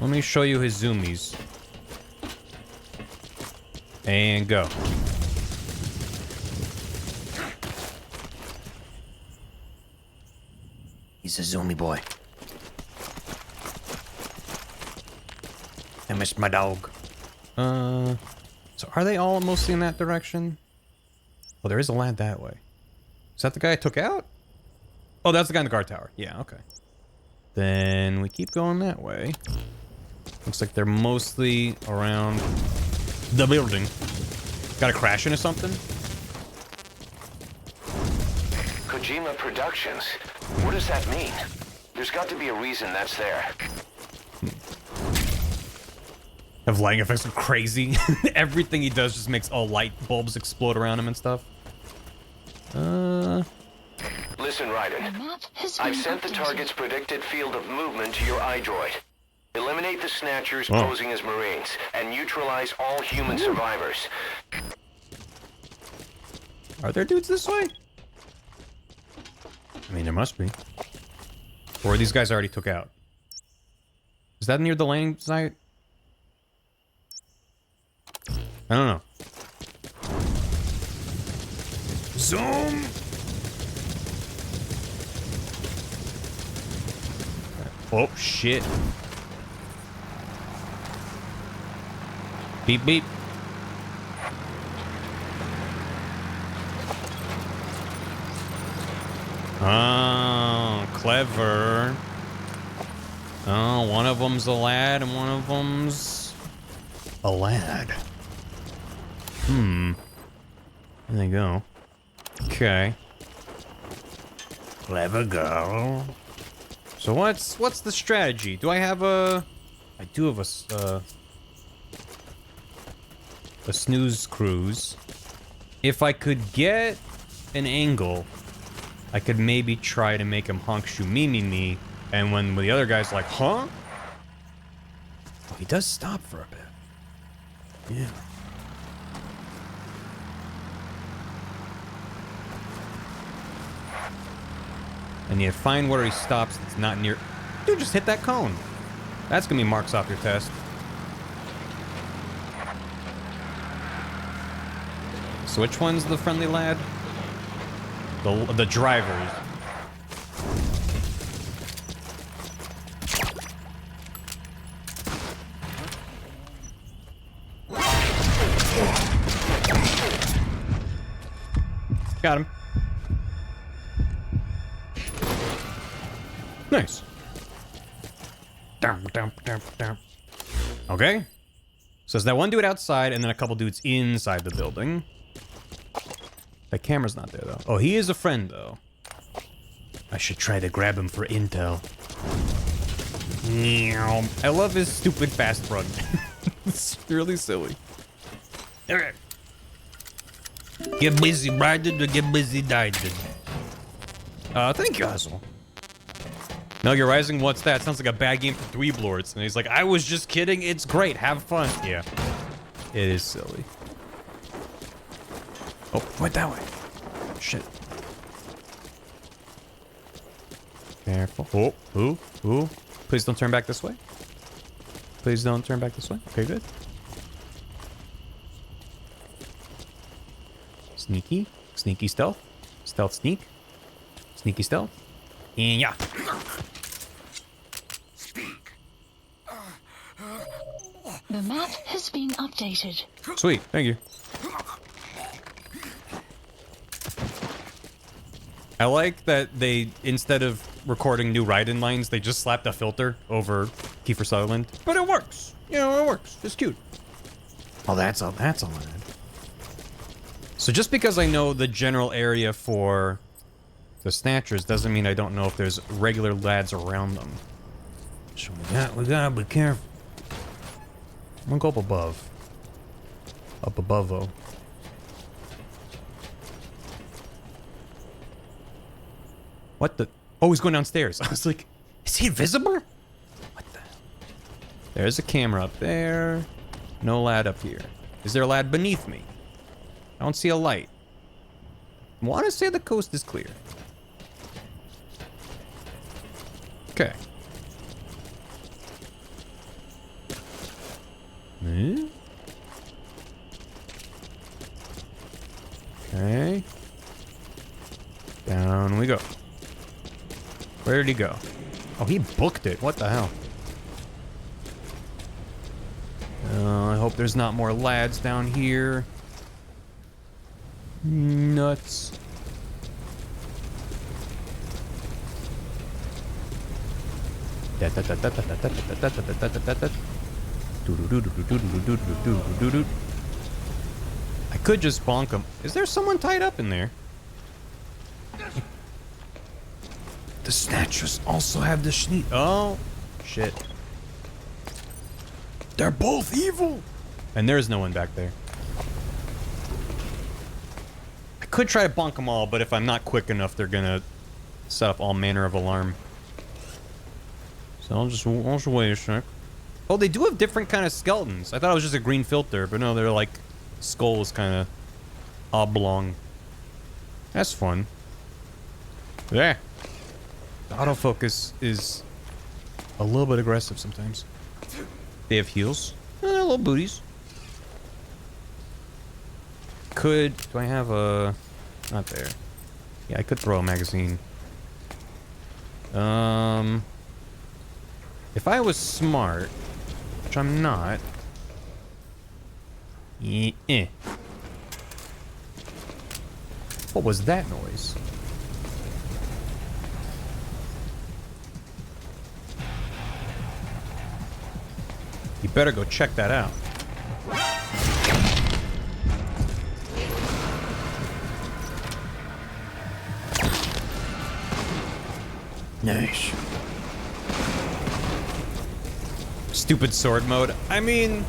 Let me show you his zoomies. And go. He's a zombie boy. I missed my dog. So are they all mostly in that direction? Oh, there is a lad that way. Is that the guy I took out? Oh, that's the guy in the guard tower. Yeah, okay. Then we keep going that way. Looks like they're mostly around the building. Got a crash into something? Kojima Productions. What does that mean? There's got to be a reason that's there. Have lighting effects are crazy. Everything he does just makes all light bulbs explode around him and stuff. Listen, Raiden. I've sent the target's predicted field of movement to your iDroid. Eliminate the Snatchers posing as Marines, and neutralize all human survivors. Are there dudes this way? I mean, there must be. Or these guys already took out. Is that near the landing site? I don't know. Zoom! Oh, shit. Beep, beep. Oh, clever. Oh, one of them's a lad and one of them's a lad. There they go. Okay. Clever girl. So what's the strategy? Do I have a... I do have a snooze cruise. If I could get an angle, I could maybe try to make him honk shoot me, and when the other guy's like, huh? Oh, he does stop for a bit. Yeah. And you find where he stops that's not near... Dude, just hit that cone. That's gonna be marks off your test. So which one's the friendly lad? The driver. Got him. Nice. Okay. So there's that one dude outside and then a couple dudes inside the building. That camera's not there, though. Oh, he is a friend, though. I should try to grab him for intel. I love his stupid fast run. It's really silly. Okay. Get busy riding or get busy dying. Thank you, Hazel. No, you're rising. What's that? Sounds like a bad game for dweeblords. And he's like, I was just kidding. It's great. Have fun. Yeah. It is silly. Oh, went that way. Shit. Careful. Oh. Please don't turn back this way. Please don't turn back this way. Okay, good. Sneaky. Sneaky stealth. Stealth sneak. Sneaky stealth. And yeah. The map has been updated. Sweet, thank you. I like that they, instead of recording new write-in lines, they just slapped a filter over Kiefer Sutherland. But it works. You know, it works. It's cute. Oh, that's all I had. So just because I know the general area for the Snatchers doesn't mean I don't know if there's regular lads around them. So we gotta be careful. I'm gonna go up above. Up above, though. What the? Oh, he's going downstairs. I was like, is he invisible? What the? There's a camera up there. No lad up here. Is there a lad beneath me? I don't see a light. I want to say the coast is clear. Okay. Okay. Down we go. Where did he go? Oh, he booked it. What the hell? I hope there's not more lads down here. Nuts. I could just bonk him. Is there someone tied up in there? The Snatchers also have the Schneet. Oh, shit. They're both evil. And there's no one back there. I could try to bonk them all, but if I'm not quick enough, they're gonna set up all manner of alarm. So I'll just wait a sec. Oh, they do have different kind of skeletons. I thought it was just a green filter, but no, they're like skulls kind of oblong. That's fun. Yeah. The autofocus is a little bit aggressive sometimes. They have heels. Little booties. Do I have a... Not there. Yeah, I could throw a magazine. If I was smart, which I'm not... What was that noise? You better go check that out. Nice. Stupid sword mode. I mean,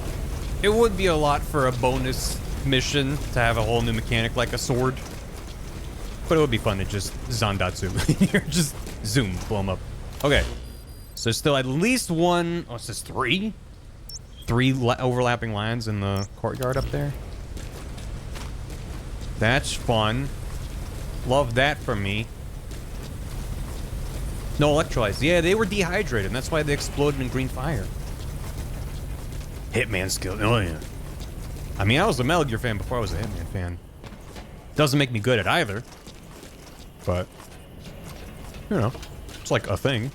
it would be a lot for a bonus mission to have a whole new mechanic like a sword. But it would be fun to just Zandatsu. You're just zoom, blow them up. Okay. So still at least one... Oh, it says three? Three overlapping lines in the courtyard up there. That's fun. Love that for me. No electrolytes. Yeah, they were dehydrated, and that's why they exploded in green fire. Hitman skill. Oh, yeah. I mean, I was a Metal Gear fan before I was a Hitman fan. Doesn't make me good at either. But, you know, it's like a thing.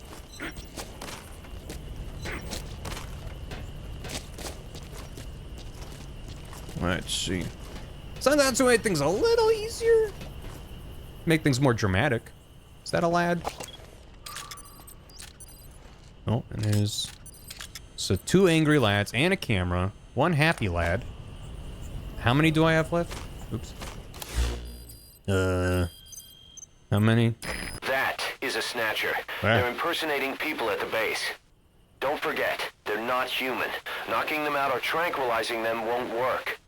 Let's see. Sometimes to make things a little easier. Make things more dramatic. Is that a lad? Oh, and there's... So 2 angry lads and a camera. 1 happy lad. How many do I have left? Oops. How many? That is a snatcher. Where? They're impersonating people at the base. Don't forget, they're not human. Knocking them out or tranquilizing them won't work.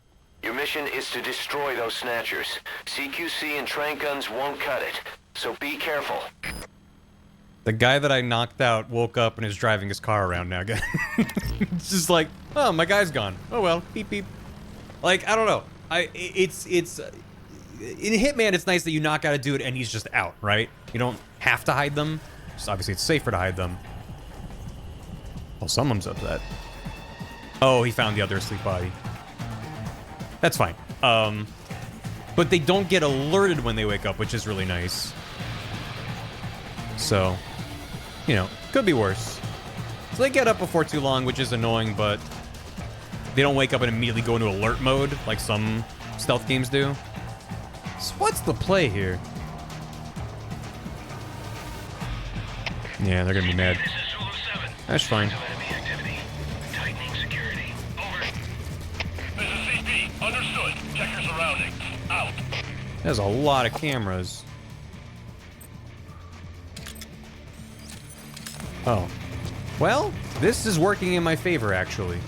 Your mission is to destroy those snatchers. CQC and trank guns won't cut it, so be careful. The guy that I knocked out woke up and is driving his car around now. It's just like, oh, my guy's gone. Oh well, beep beep. Like, I don't know. It's in Hitman, it's nice that you knock out a dude and he's just out, right? You don't have to hide them. Just obviously, it's safer to hide them. Well, someone's up to that. Oh, he found the other asleep body. That's fine. But they don't get alerted when they wake up, which is really nice. So, you know, could be worse. So they get up before too long, which is annoying, but they don't wake up and immediately go into alert mode like some stealth games do. So what's the play here? Yeah, they're gonna be mad. That's fine. Understood. Check your surroundings. Out. There's a lot of cameras. Oh. Well, this is working in my favor, actually.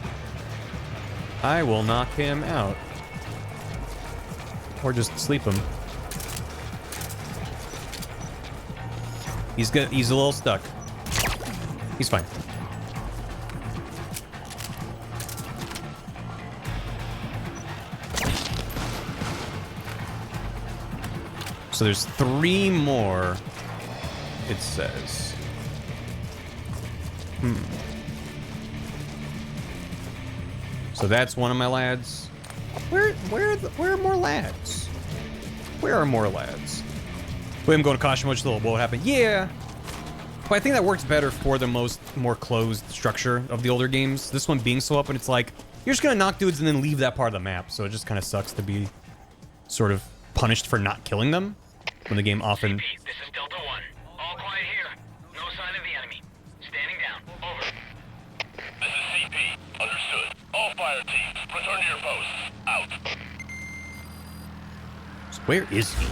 I will knock him out. Or just sleep him. He's a little stuck. He's fine. So there's 3 more, it says. So that's one of my lads. Where are more lads? Where are more lads? Wait, I'm going to caution much little. What happened? Yeah. But I think that works better for the more closed structure of the older games. This one being so open, it's like, you're just gonna knock dudes and then leave that part of the map. So it just kind of sucks to be sort of punished for not killing them. When the game often... This is Delta 1. All quiet here. No sign of the enemy. Standing down. Over. This is CP. Understood. All fire teams, return to your posts. Out. So where is he?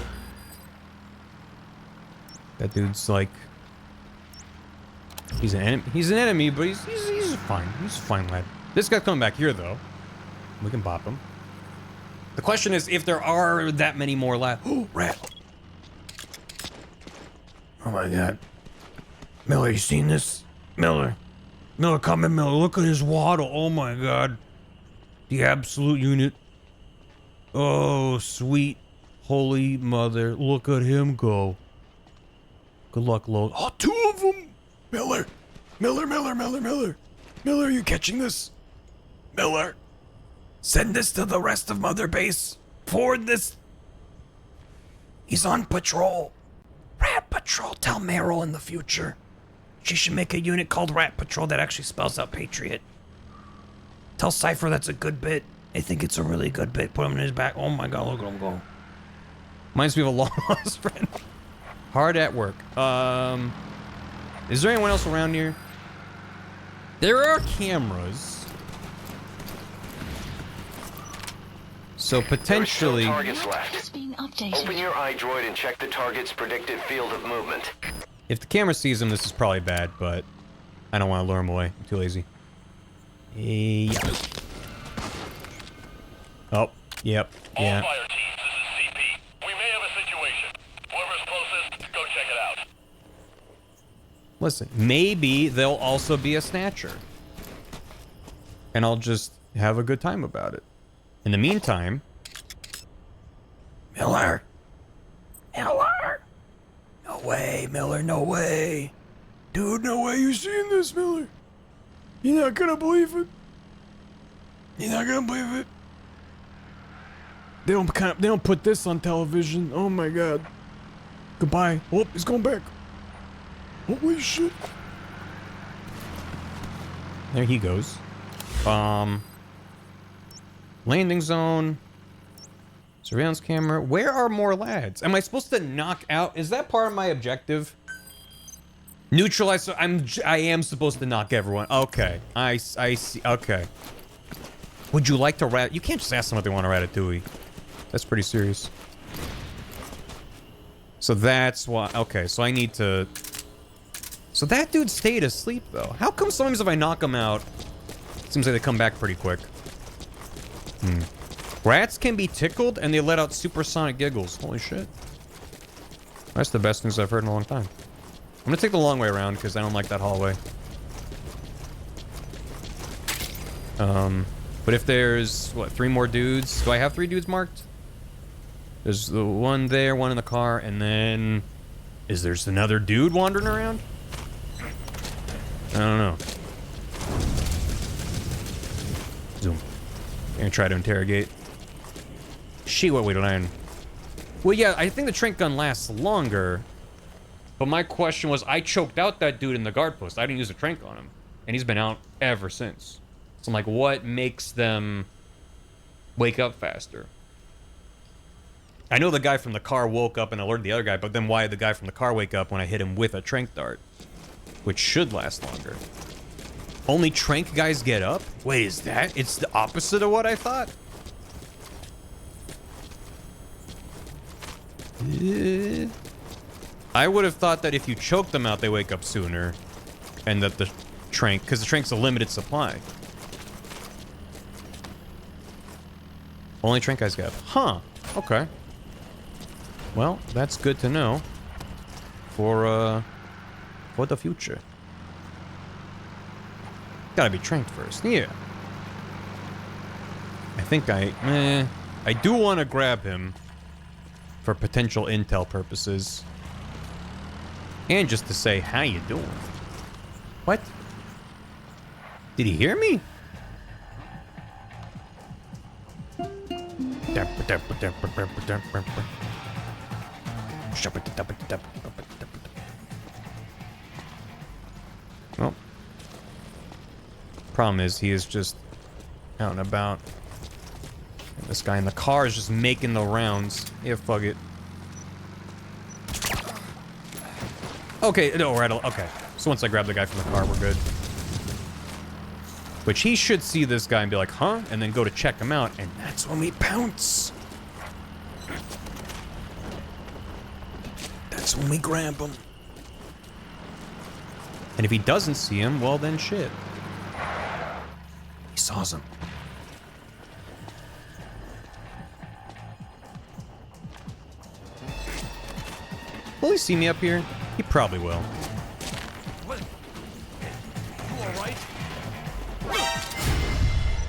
That dude's like... He's an enemy. He's an enemy, but he's fine. He's a fine lad. This guy's coming back here, though. We can bop him. The question is if there are that many more lads. Oh, rat. Oh my god. Miller, you seen this? Miller. Miller, come in, Miller. Look at his waddle. Oh my god. The absolute unit. Oh, sweet. Holy mother. Look at him go. Good luck, Lord. Oh, 2 of them! Miller! Miller, Miller, Miller, Miller! Miller, are you catching this? Miller! Send this to the rest of Mother Base. Forward this. He's on patrol. Rat Patrol. Tell Meryl in the future. She should make a unit called Rat Patrol that actually spells out Patriot. Tell Cypher that's a good bit. I think it's a really good bit. Put him in his back. Oh my god, look at him go. Reminds me of a long lost friend. Hard at work. Is there anyone else around here? There are cameras. So potentially... There are still targets left. Open your iDroid and check the target's predicted field of movement. If the camera sees him, this is probably bad, but I don't want to lure him away. I'm too lazy. Yeah. Oh, yep, yeah. All fire teams, this is CP. We may have a situation. Whoever's closest, go check it out. Listen, maybe there'll also be a snatcher. And I'll just have a good time about it. In the meantime... Miller! Miller! No way, Miller, no way. Dude, no way you seeing this, Miller. You're not gonna believe it. You're not gonna believe it. They don't put this on television. Oh my god. Goodbye. Oh, he's going back. Holy shit. There he goes. Landing zone. Surveillance camera. Where are more lads? Am I supposed to knock out? Is that part of my objective? Neutralize. So I am supposed to knock everyone. Okay. I see. Okay. Would you like to rat? You can't just ask them what they want to ratatouille. That's pretty serious. So that's why. Okay. So I need to. So that dude stayed asleep though. How come sometimes if I knock him out, it seems like they come back pretty quick? Rats can be tickled and they let out supersonic giggles. Holy shit. That's the best news I've heard in a long time. I'm gonna take the long way around because I don't like that hallway. But if there's, what, 3 more dudes? Do I have 3 dudes marked? There's the one there, one in the car, and then... Is there another dude wandering around? I don't know. Zoom. I'm gonna try to interrogate. She what we learn. Well, yeah, I think the trank gun lasts longer. But my question was, I choked out that dude in the guard post. I didn't use a trank on him. And he's been out ever since. So I'm like, what makes them wake up faster? I know the guy from the car woke up and alerted the other guy, but then why did the guy from the car wake up when I hit him with a trank dart? Which should last longer. Only trank guys get up? Wait, is that? It's the opposite of what I thought? I would have thought that if you choke them out, they wake up sooner. And that the trank, because the trank's a limited supply. Only trank guys get up. Huh. Okay. Well, that's good to know. For the future. Gotta be tranked first. Yeah. I think I do want to grab him for potential intel purposes. And just to say, how you doing? What? Did he hear me? Well, problem is he is just out and about. And this guy in the car is just making the rounds. Yeah, fuck it. Okay, no, right. Okay, so once I grab the guy from the car, we're good. Which he should see this guy and be like, huh? And then go to check him out, and that's when we pounce. That's when we grab him. And if he doesn't see him, well then shit. He saws him. Will he see me up here? He probably will.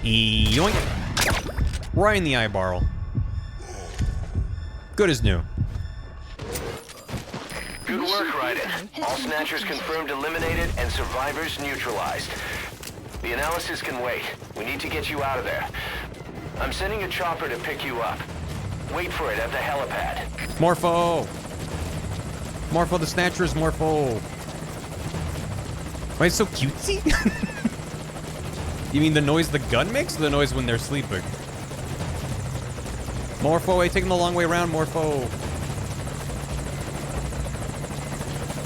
Yoink. Right in the eyeball. Good as new. Good work, Raiden. All snatchers confirmed eliminated and survivors neutralized. The analysis can wait. We need to get you out of there. I'm sending a chopper to pick you up. Wait for it at the helipad. Morpho! Morpho the Snatchers, Morpho! Why it's so cutesy? You mean the noise the gun makes, or the noise when they're sleeping? Morpho, hey, take him the long way around, Morpho.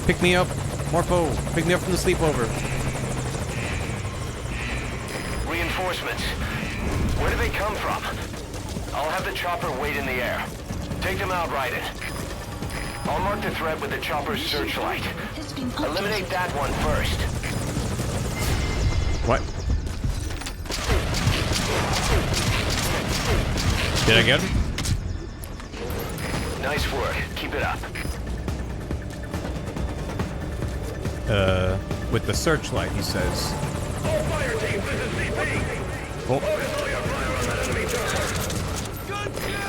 Pick me up, Morpho. Pick me up from the sleepover. Reinforcements. Where do they come from? I'll have the chopper wait in the air. Take them out, Raiden. I'll mark the threat with the chopper's searchlight. Eliminate that one first. What? Did I get him? Nice work. Keep it up. With the searchlight, he says. All fire teams, this is CP. Oh.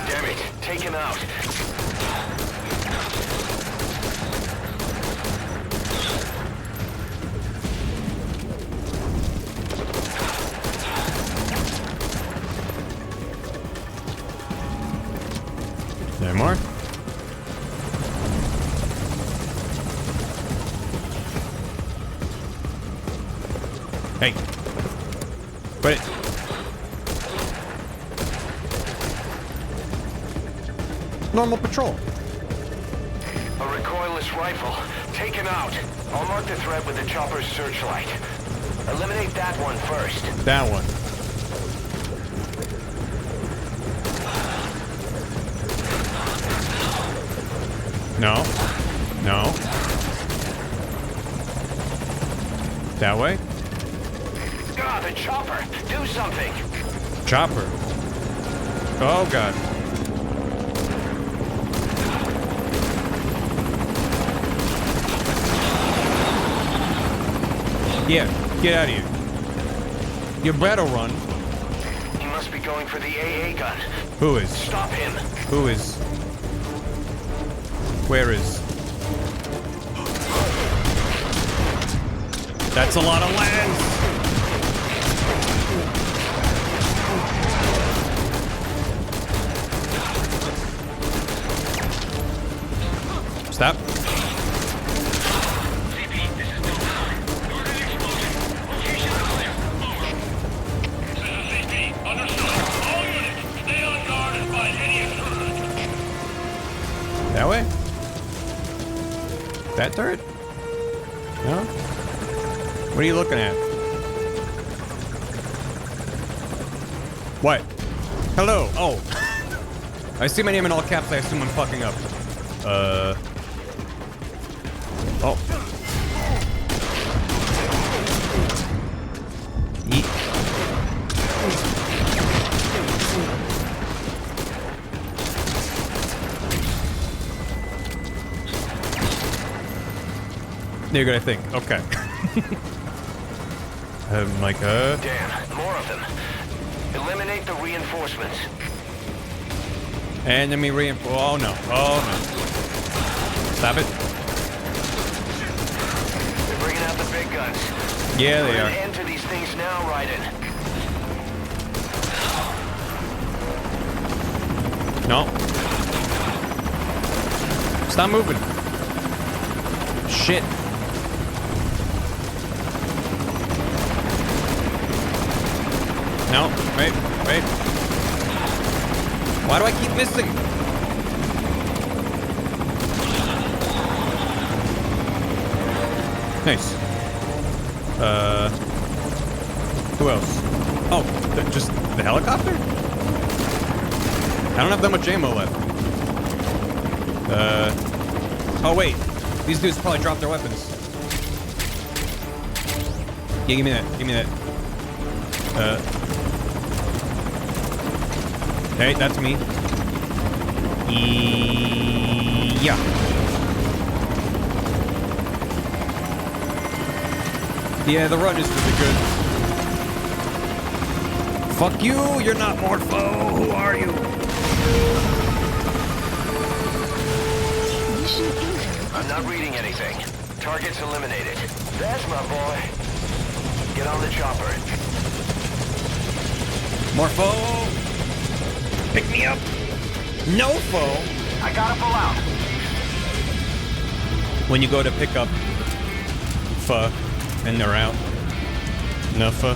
Damn it. Take him out. Hey. Quit it. Normal patrol. A recoilless rifle. Take him out. I'll mark the threat with the chopper's searchlight. Eliminate that one first. That one. No. No. That way? God, the chopper! Do something! Chopper. Oh, God. Yeah, get out of here. You better run. He must be going for the AA gun. Who is? Stop him. Who is? Where is? That's a lot of lands. Stop. That way? That turret? No? What are you looking at? What? Hello. Oh. I see my name in all caps. I assume I'm fucking up. Oh. Yeet. You're good, I think. Okay. Damn, more of them. Eliminate the reinforcements. Enemy reinforce. Oh no. Oh no. Stop it. They're bringing out the big guns. Yeah, they Put are. an end to these things now, Raiden. No. Stop moving. Shit. No, wait. Why do I keep missing? Nice. Who else? Oh, just the helicopter? I don't have that much ammo left. Oh wait. These dudes probably dropped their weapons. Yeah, give me that. Hey, that's me. Yeah. Yeah, the run is really good. Fuck you, you're not Morpho. Who are you? I'm not reading anything. Targets eliminated. That's my boy. Get on the chopper. Morpho! Pick me up! No foe! I gotta pull out. When you go to pick up pho and they're out. No pho.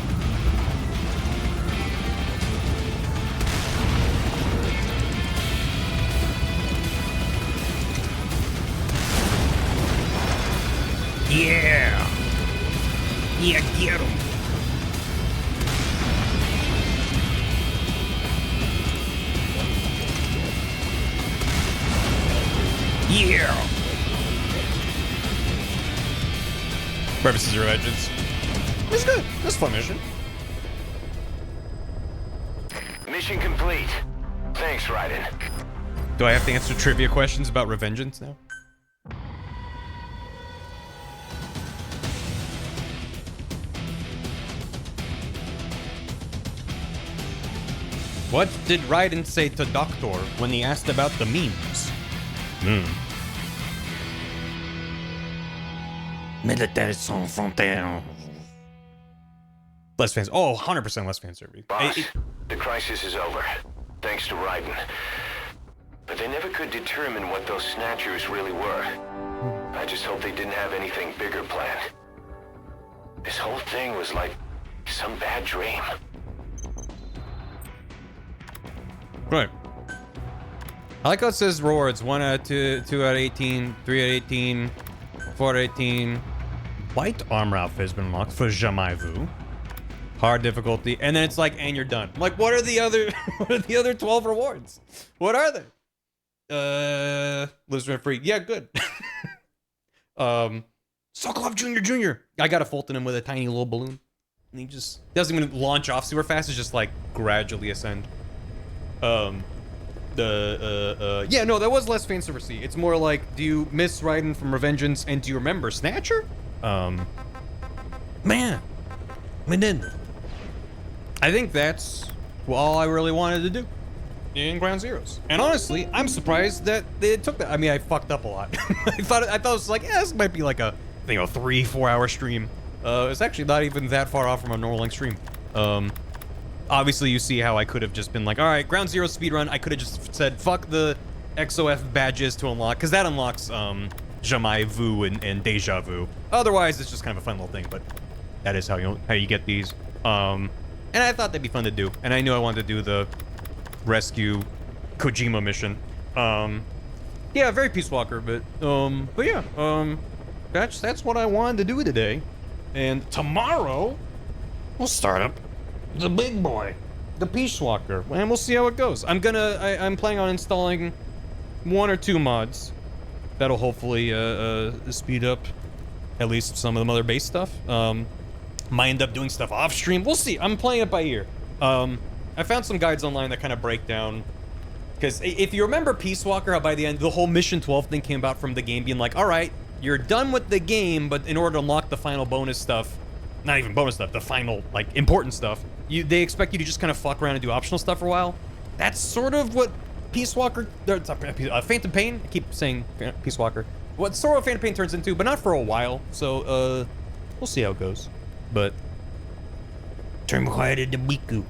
Yeah! Yeah, get him! Yeah! Purposes or edges. It's good. That's a fun mission. Mission complete. Thanks, Raiden. Do I have to answer trivia questions about Revengeance now? What did Raiden say to Doctor when he asked about the memes? Militaires sans frontières. Less fans. Oh, 100% less fan service. Boss, the crisis is over. Thanks to Raiden. But they never could determine what those snatchers really were. I just hope they didn't have anything bigger planned. This whole thing was like Some bad dream. Right. I like how it says rewards. 1 out of 2, 2 out of 18, 3 out of 18, 4 out of 18. Light armor outfit has been unlocked for Jamais Vu. Hard difficulty, and then it's like, and you're done. I'm like, what are the other, what are the other 12 rewards? What are they? Listener free. Yeah, good. Sokolov Jr. I got a Fulton him with a tiny little balloon. And he just doesn't even launch off super fast. It's just like gradually ascend. Yeah, no, that was less fan service-y. It's more like, do you miss Raiden from Revengeance and do you remember Snatcher? Man. I think that's all I really wanted to do in Ground Zeroes. And honestly, I'm surprised that they took that. I mean, I fucked up a lot. I thought it was like, yeah, this might be like a, 3-4 hour stream. It's actually not even that far off from a normal length stream. Obviously you see how I could have just been like, all right, Ground Zero speedrun. I could have just said, fuck the XOF badges to unlock, because that unlocks Jamais Vu and Deja Vu. Otherwise, it's just kind of a fun little thing, but that is how you get these. And I thought that'd be fun to do, and I knew I wanted to do the rescue Kojima mission. Yeah, very Peace Walker, but yeah, that's what I wanted to do today. And tomorrow, we'll start up the big boy, the Peace Walker, and we'll see how it goes. I'm planning on installing 1 or 2 mods that'll hopefully speed up at least some of the other base stuff. Might end up doing stuff off stream. We'll see. I'm playing it by ear. I found some guides online that kind of break down, because if you remember Peace Walker, how by the end the whole Mission 12 thing came about from the game being like, all right, you're done with the game, but in order to unlock the final bonus stuff, not even bonus stuff, the final like important stuff, they expect you to just kind of fuck around and do optional stuff for a while. That's sort of what Peace Walker, Phantom Pain. I keep saying Peace Walker. What sort of Phantom Pain turns into, but not for a while. So we'll see how it goes. But turn quiet into Miku.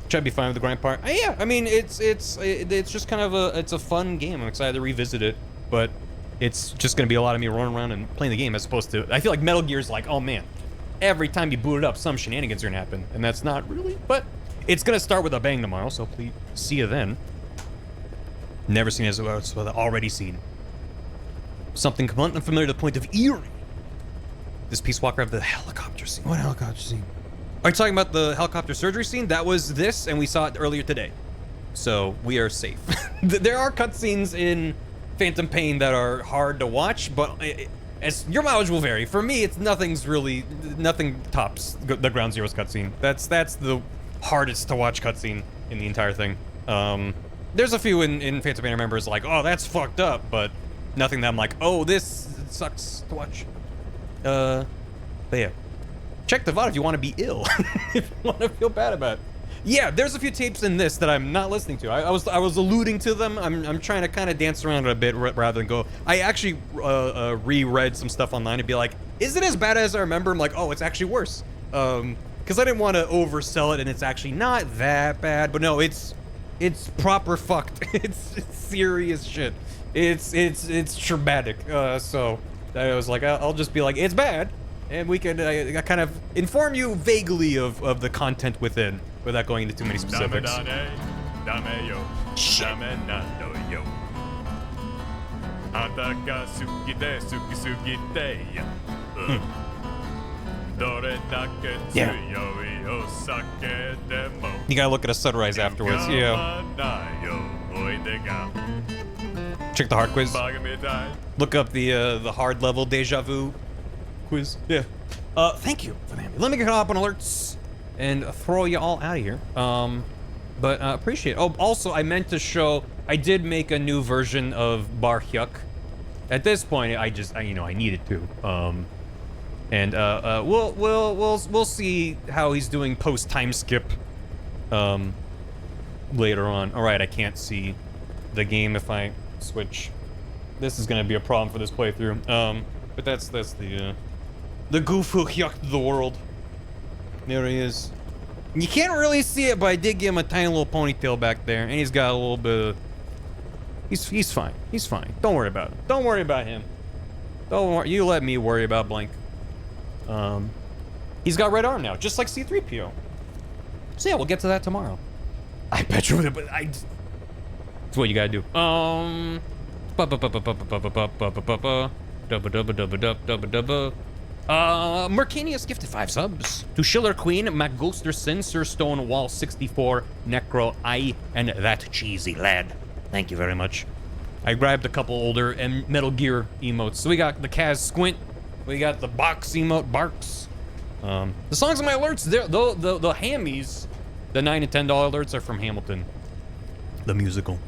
Try to be fine with the grind part. Yeah, I mean it's just kind of a fun game. I'm excited to revisit it, but it's just gonna be a lot of me running around and playing the game as opposed to, I feel like Metal Gear's like, oh man, every time you boot it up, some shenanigans are gonna happen, and that's not really. But it's gonna start with a bang tomorrow, so please see you then. Never seen as well as already seen. Something completely unfamiliar to the point of eerie. This Peace Walker of the helicopter scene. What helicopter scene? Are you talking about the helicopter surgery scene? That was this, and we saw it earlier today. So we are safe. There are cutscenes in Phantom Pain that are hard to watch, but as your mileage will vary. For me, nothing tops the Ground Zeroes cutscene. That's the hardest to watch cutscene in the entire thing. There's a few in Phantom Pain I remember is like, oh, that's fucked up, but nothing that I'm like, oh, this sucks to watch. But yeah, check the VOD if you want to be ill, if you want to feel bad about it. Yeah, there's a few tapes in this that I'm not listening to. I was alluding to them. I'm trying to kind of dance around it a bit rather than go. I actually reread some stuff online and be like, is it as bad as I remember? I'm like, oh, it's actually worse. Because I didn't want to oversell it, and it's actually not that bad. But no, it's proper fucked. It's serious shit. It's traumatic. So I was like, I'll just be like, it's bad, and we can kind of inform you vaguely of the content within without going into too many specifics. Yeah. You gotta look at a sunrise afterwards. Yeah. Check the hard quiz. Look up the hard level Deja Vu quiz. Yeah. Thank you for that. Let me get up on alerts and throw you all out of here. But appreciate it. Oh, also I meant to show, I did make a new version of Bar Hyuk. At this point, I needed to. And we'll see how he's doing post time skip later on. All right, I can't see the game if I switch. This is gonna be a problem for this playthrough. But that's the Goofu Hyuk of the world. There he is. You can't really see it, but I did give him a tiny little ponytail back there, and he's got a little bit of. He's fine. He's fine. Don't worry about him. Don't worry about him. Don't worry. You let me worry about Blank. He's got red arm now, just like C-3PO. So yeah, we'll get to that tomorrow. I bet you, but it's what you gotta do. Mercanius gifted 5 subs. To Schiller Queen, MacGolsterson, Sir Stonewall 64, Necro I, and that cheesy lad. Thank you very much. I grabbed a couple older and Metal Gear emotes. So we got the Kaz Squint, we got the Box emote, Barks. The songs on my alerts, the hammies, the $9 and $10 alerts are from Hamilton, the musical.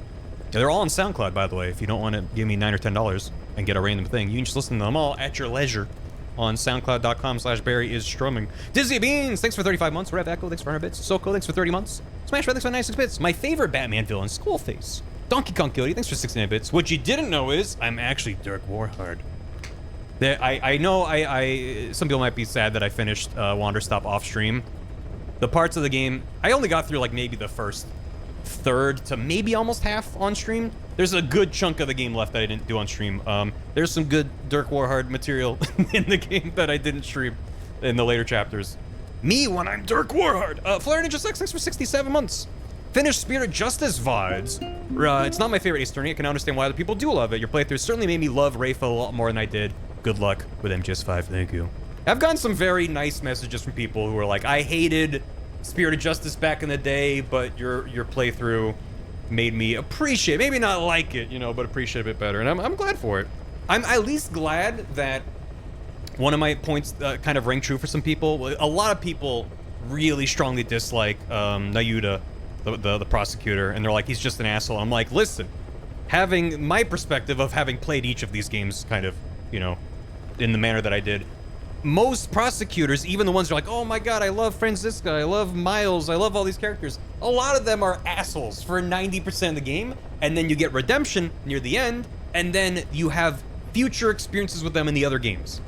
Yeah, they're all on SoundCloud, by the way. If you don't want to give me $9 or $10 and get a random thing, you can just listen to them all at your leisure on soundcloud.com/BarryWasStreaming. Dizzy Beans, thanks for 35 months. Rev Echo, thanks for 100 bits. Soko, thanks for 30 months. Smash Red, thanks for 96 bits. My favorite Batman villain, Skullface. Donkey Kong Coyote, thanks for 69 bits. What you didn't know is I'm actually Dirk Warhard. I know some people might be sad that I finished Wander Stop off stream. The parts of the game, I only got through like maybe the first third to maybe almost half on stream. There's a good chunk of the game left that I didn't do on stream. There's some good Dirk Warhard material in the game that I didn't stream in the later chapters. Me when I'm Dirk Warhard. Flare Ninja 6, thanks for 67 months. Finished Spirit Justice VODs. It's not my favorite Ace Attorney. I can understand why other people do love it. Your playthrough certainly made me love Rafa a lot more than I did. Good luck with MGS5, thank you. I've gotten some very nice messages from people who are like, I hated Spirit of Justice back in the day, but your playthrough made me appreciate, maybe not like it, you know, but appreciate it a bit better, and I'm glad for it. I'm at least glad that one of my points kind of rang true for some people. A lot of people really strongly dislike Nayuda, the prosecutor, and they're like, he's just an asshole. I'm like, listen, having my perspective of having played each of these games kind of, you know, in the manner that I did, most prosecutors, even the ones that are like, oh my god, I love Franziska, I love Miles, I love all these characters, a lot of them are assholes for 90% of the game, and then you get redemption near the end, and then you have future experiences with them in the other games.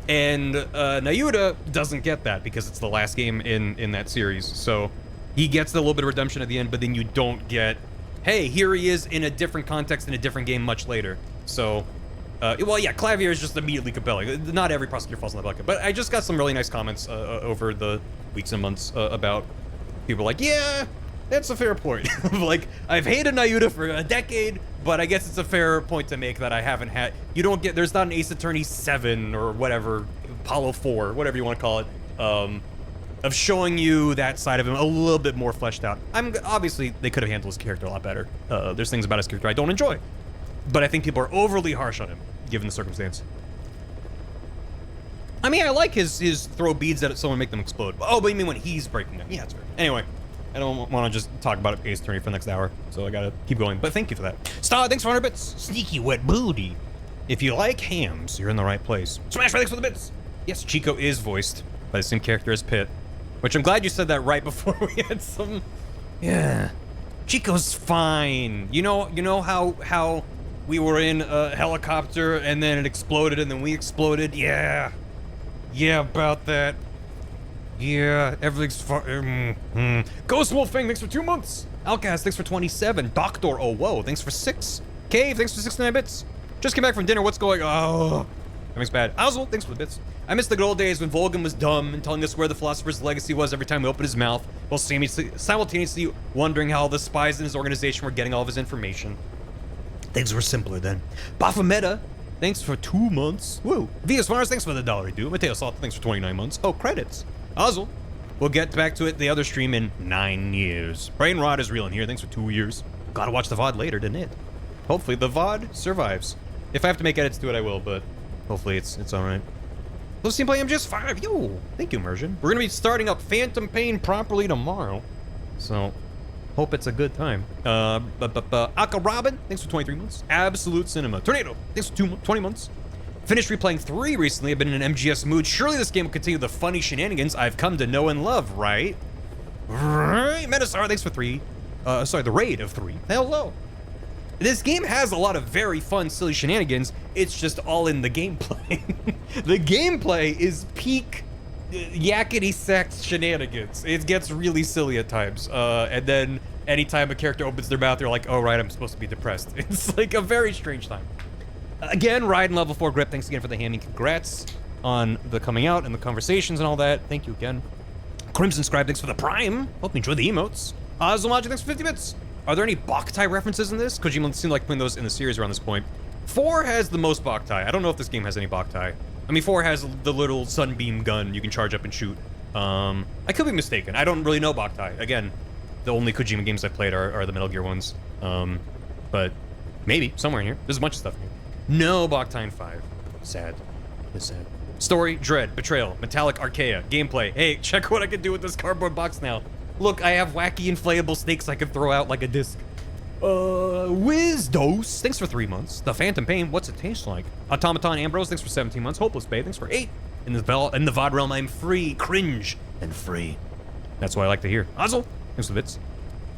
And Nayuda doesn't get that because it's the last game in that series, so he gets a little bit of redemption at the end, but then you don't get, hey, here he is in a different context in a different game much later. So well, yeah, Clavier is just immediately compelling. Not every prosecutor falls in the bucket, but I just got some really nice comments over the weeks and months about people like, yeah, that's a fair point. Like, I've hated Nayuda for a decade, but I guess it's a fair point to make that I haven't had. You don't get, there's not an Ace Attorney 7 or whatever, Apollo 4, whatever you want to call it, of showing you that side of him a little bit more fleshed out. Obviously, they could have handled his character a lot better. There's things about his character I don't enjoy, but I think people are overly harsh on him, given the circumstance. I mean, I like his throw beads at someone and make them explode. Oh, but you mean when he's breaking them? Yeah, that's fair. Anyway, I don't want to just talk about Ace Attorney for the next hour, so I gotta keep going. But thank you for that. Star, thanks for 100 bits. Sneaky wet booty. If you like hams, you're in the right place. Smash, thanks for the bits. Yes, Chico is voiced by the same character as Pitt, which I'm glad you said that right before we had some. Yeah, Chico's fine. You know how we were in a helicopter and then it exploded and then we exploded? Yeah, about that. Yeah, everything's fine. Ghost Wolfing, thanks for 2 months. Outcast, thanks for 27. Doctor, oh whoa, thanks for 6. Cave, thanks for 69 bits. Just came back from dinner, what's going on? Oh, that makes bad. Owzel, thanks for the bits. I miss the good old days when Volgan was dumb and telling us where the philosopher's legacy was every time he opened his mouth, while simultaneously wondering how the spies in his organization were getting all of his information. Things were simpler then. Baphomet, thanks for 2 months. Woo. Vias Mars, thanks for the $1 due. Mateo Salt, thanks for 29 months. Oh, credits. Ozzel, we'll get back to it the other stream in 9 years. Brain Rot is real in here, thanks for 2 years. Gotta watch the VOD later, didn't it? Hopefully the VOD survives. If I have to make edits to it, I will, but hopefully it's alright. Let's see play MGS5. Yo, thank you, Immersion. We're gonna be starting up Phantom Pain properly tomorrow, so hope it's a good time. Aka Robin, thanks for 23 months. Absolute Cinema. Tornado, thanks for 20 months. Finished replaying 3 recently. I've been in an MGS mood. Surely this game will continue the funny shenanigans I've come to know and love, right? Right. Metasar, thanks for 3. The raid of 3. Hello. This game has a lot of very fun, silly shenanigans. It's just all in the gameplay. The gameplay is peak yakety sax shenanigans. It gets really silly at times. And then anytime a character opens their mouth, they're like, oh, right, I'm supposed to be depressed. It's like a very strange time. Again, Ride and level 4 grip. Thanks again for the handing. Congrats on the coming out and the conversations and all that. Thank you again. Crimson Scribe, thanks for the Prime. Hope you enjoyed the emotes. Zumaji, thanks for 50 bits. Are there any Boktai references in this? Kojima seemed like putting those in the series around this point. 4 has the most Boktai. I don't know if this game has any Boktai. I mean, 4 has the little sunbeam gun you can charge up and shoot. I could be mistaken. I don't really know Boktai. Again, the only Kojima games I've played are the Metal Gear ones. But maybe, somewhere in here. There's a bunch of stuff in here. No Boktai in 5. Sad. It's sad. Story, Dread, Betrayal, Metallic Archaea, Gameplay. Hey, check what I can do with this cardboard box now. Look, I have wacky inflatable snakes I can throw out like a disc. Wizdos, thanks for 3 months. The Phantom Pain, what's it taste like? Automaton Ambrose, thanks for 17 months. Hopeless Bay, thanks for 8. In the VOD realm, I'm free, cringe, and free. That's what I like to hear. Ozzle, thanks for the bits.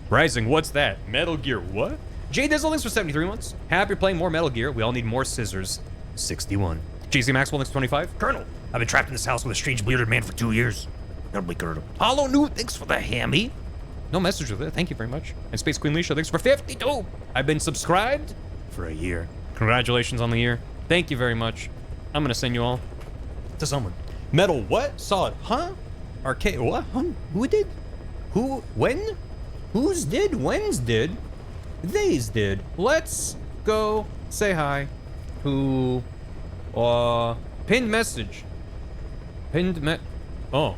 Rising, what's that? Metal Gear, what? Jay Dizzle, thanks for 73 months. Happy playing more Metal Gear. We all need more scissors. 61. JC Maxwell, thanks for 25. Colonel, I've been trapped in this house with a strange bearded man for 2 years. That'll be good. Hollow Newt, thanks for the hammy. No message with it. Thank you very much. And Space Queen Leisha, thanks for 52. I've been subscribed for a year. Congratulations on the year. Thank you very much. I'm gonna send you all to someone. Metal what? Solid, huh? Arcade, what? Huh? Who did? Who? When? Whose did? When's did? They's did. Let's go say hi to pinned message. Oh.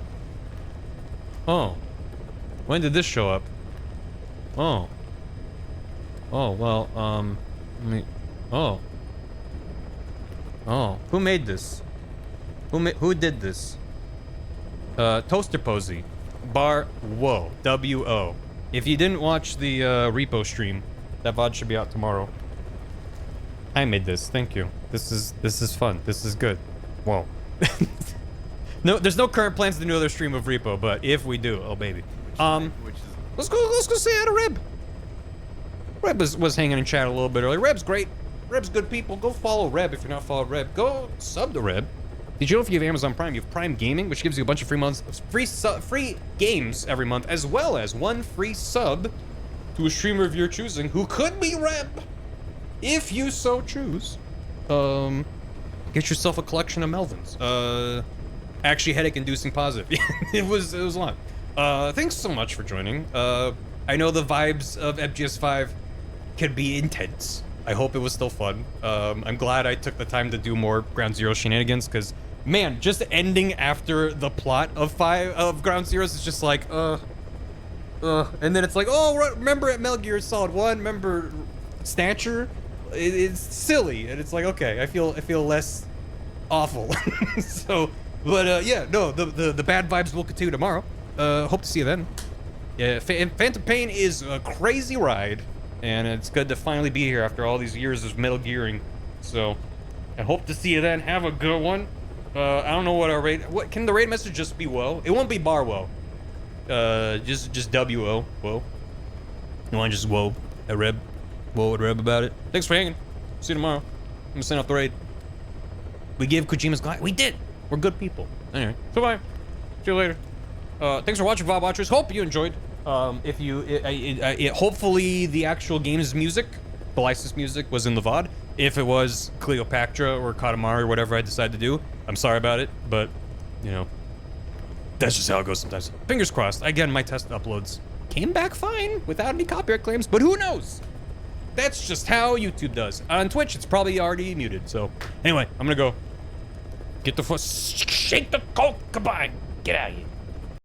When did this show up? Oh, well, who made this? Who did this? Toaster Posey. Whoa, W-O. If you didn't watch the repo stream, that VOD should be out tomorrow. I made this, thank you. This is fun, this is good. Whoa. No, there's no current plans to do another stream of repo, but if we do, oh baby. Let's go say hi to Reb. Reb was hanging in chat a little bit earlier. Reb's great. Reb's good people. Go follow Reb if you're not following Reb. Go sub to Reb. Did you know if you have Amazon Prime, you have Prime Gaming, which gives you a bunch of free months, free games every month, as well as one free sub to a streamer of your choosing, who could be Reb, if you so choose. Get yourself a collection of Melvins. Actually, headache-inducing positive. it was a lot. Thanks so much for joining. I know the vibes of MGS5 could be intense. I hope it was still fun. I'm glad I took the time to do more Ground Zero shenanigans, because, man, just ending after the plot of Ground Zeroes is just like, and then it's like, oh, remember at Metal Gear Solid 1, remember Snatcher? It's silly, and it's like, okay, I feel less awful. So, but yeah, no, the bad vibes will continue tomorrow. Hope to see you then. Yeah, Phantom Pain is a crazy ride, and it's good to finally be here after all these years of Metal Gearing. So, I hope to see you then. Have a good one. I don't know what our raid. What can the raid message just be? Woe? It won't be bar woe. Just W-O. Whoa. You want just whoa at Reb? Whoa at Reb about it. Thanks for hanging. See you tomorrow. I'm gonna send off the raid. We give Kojima's guy. We did. We're good people. Anyway, so bye. See you later. Thanks for watching, VOD watchers. Hope you enjoyed. If you, hopefully the actual game's music, the licensed music, was in the VOD. If it was Cleopatra or Katamari or whatever I decided to do, I'm sorry about it, but, you know, that's just how it goes sometimes. Fingers crossed. Again, my test uploads came back fine without any copyright claims, but who knows? That's just how YouTube does. On Twitch, it's probably already muted, so. Anyway, I'm gonna go get the shake the coke, goodbye. Get out of here.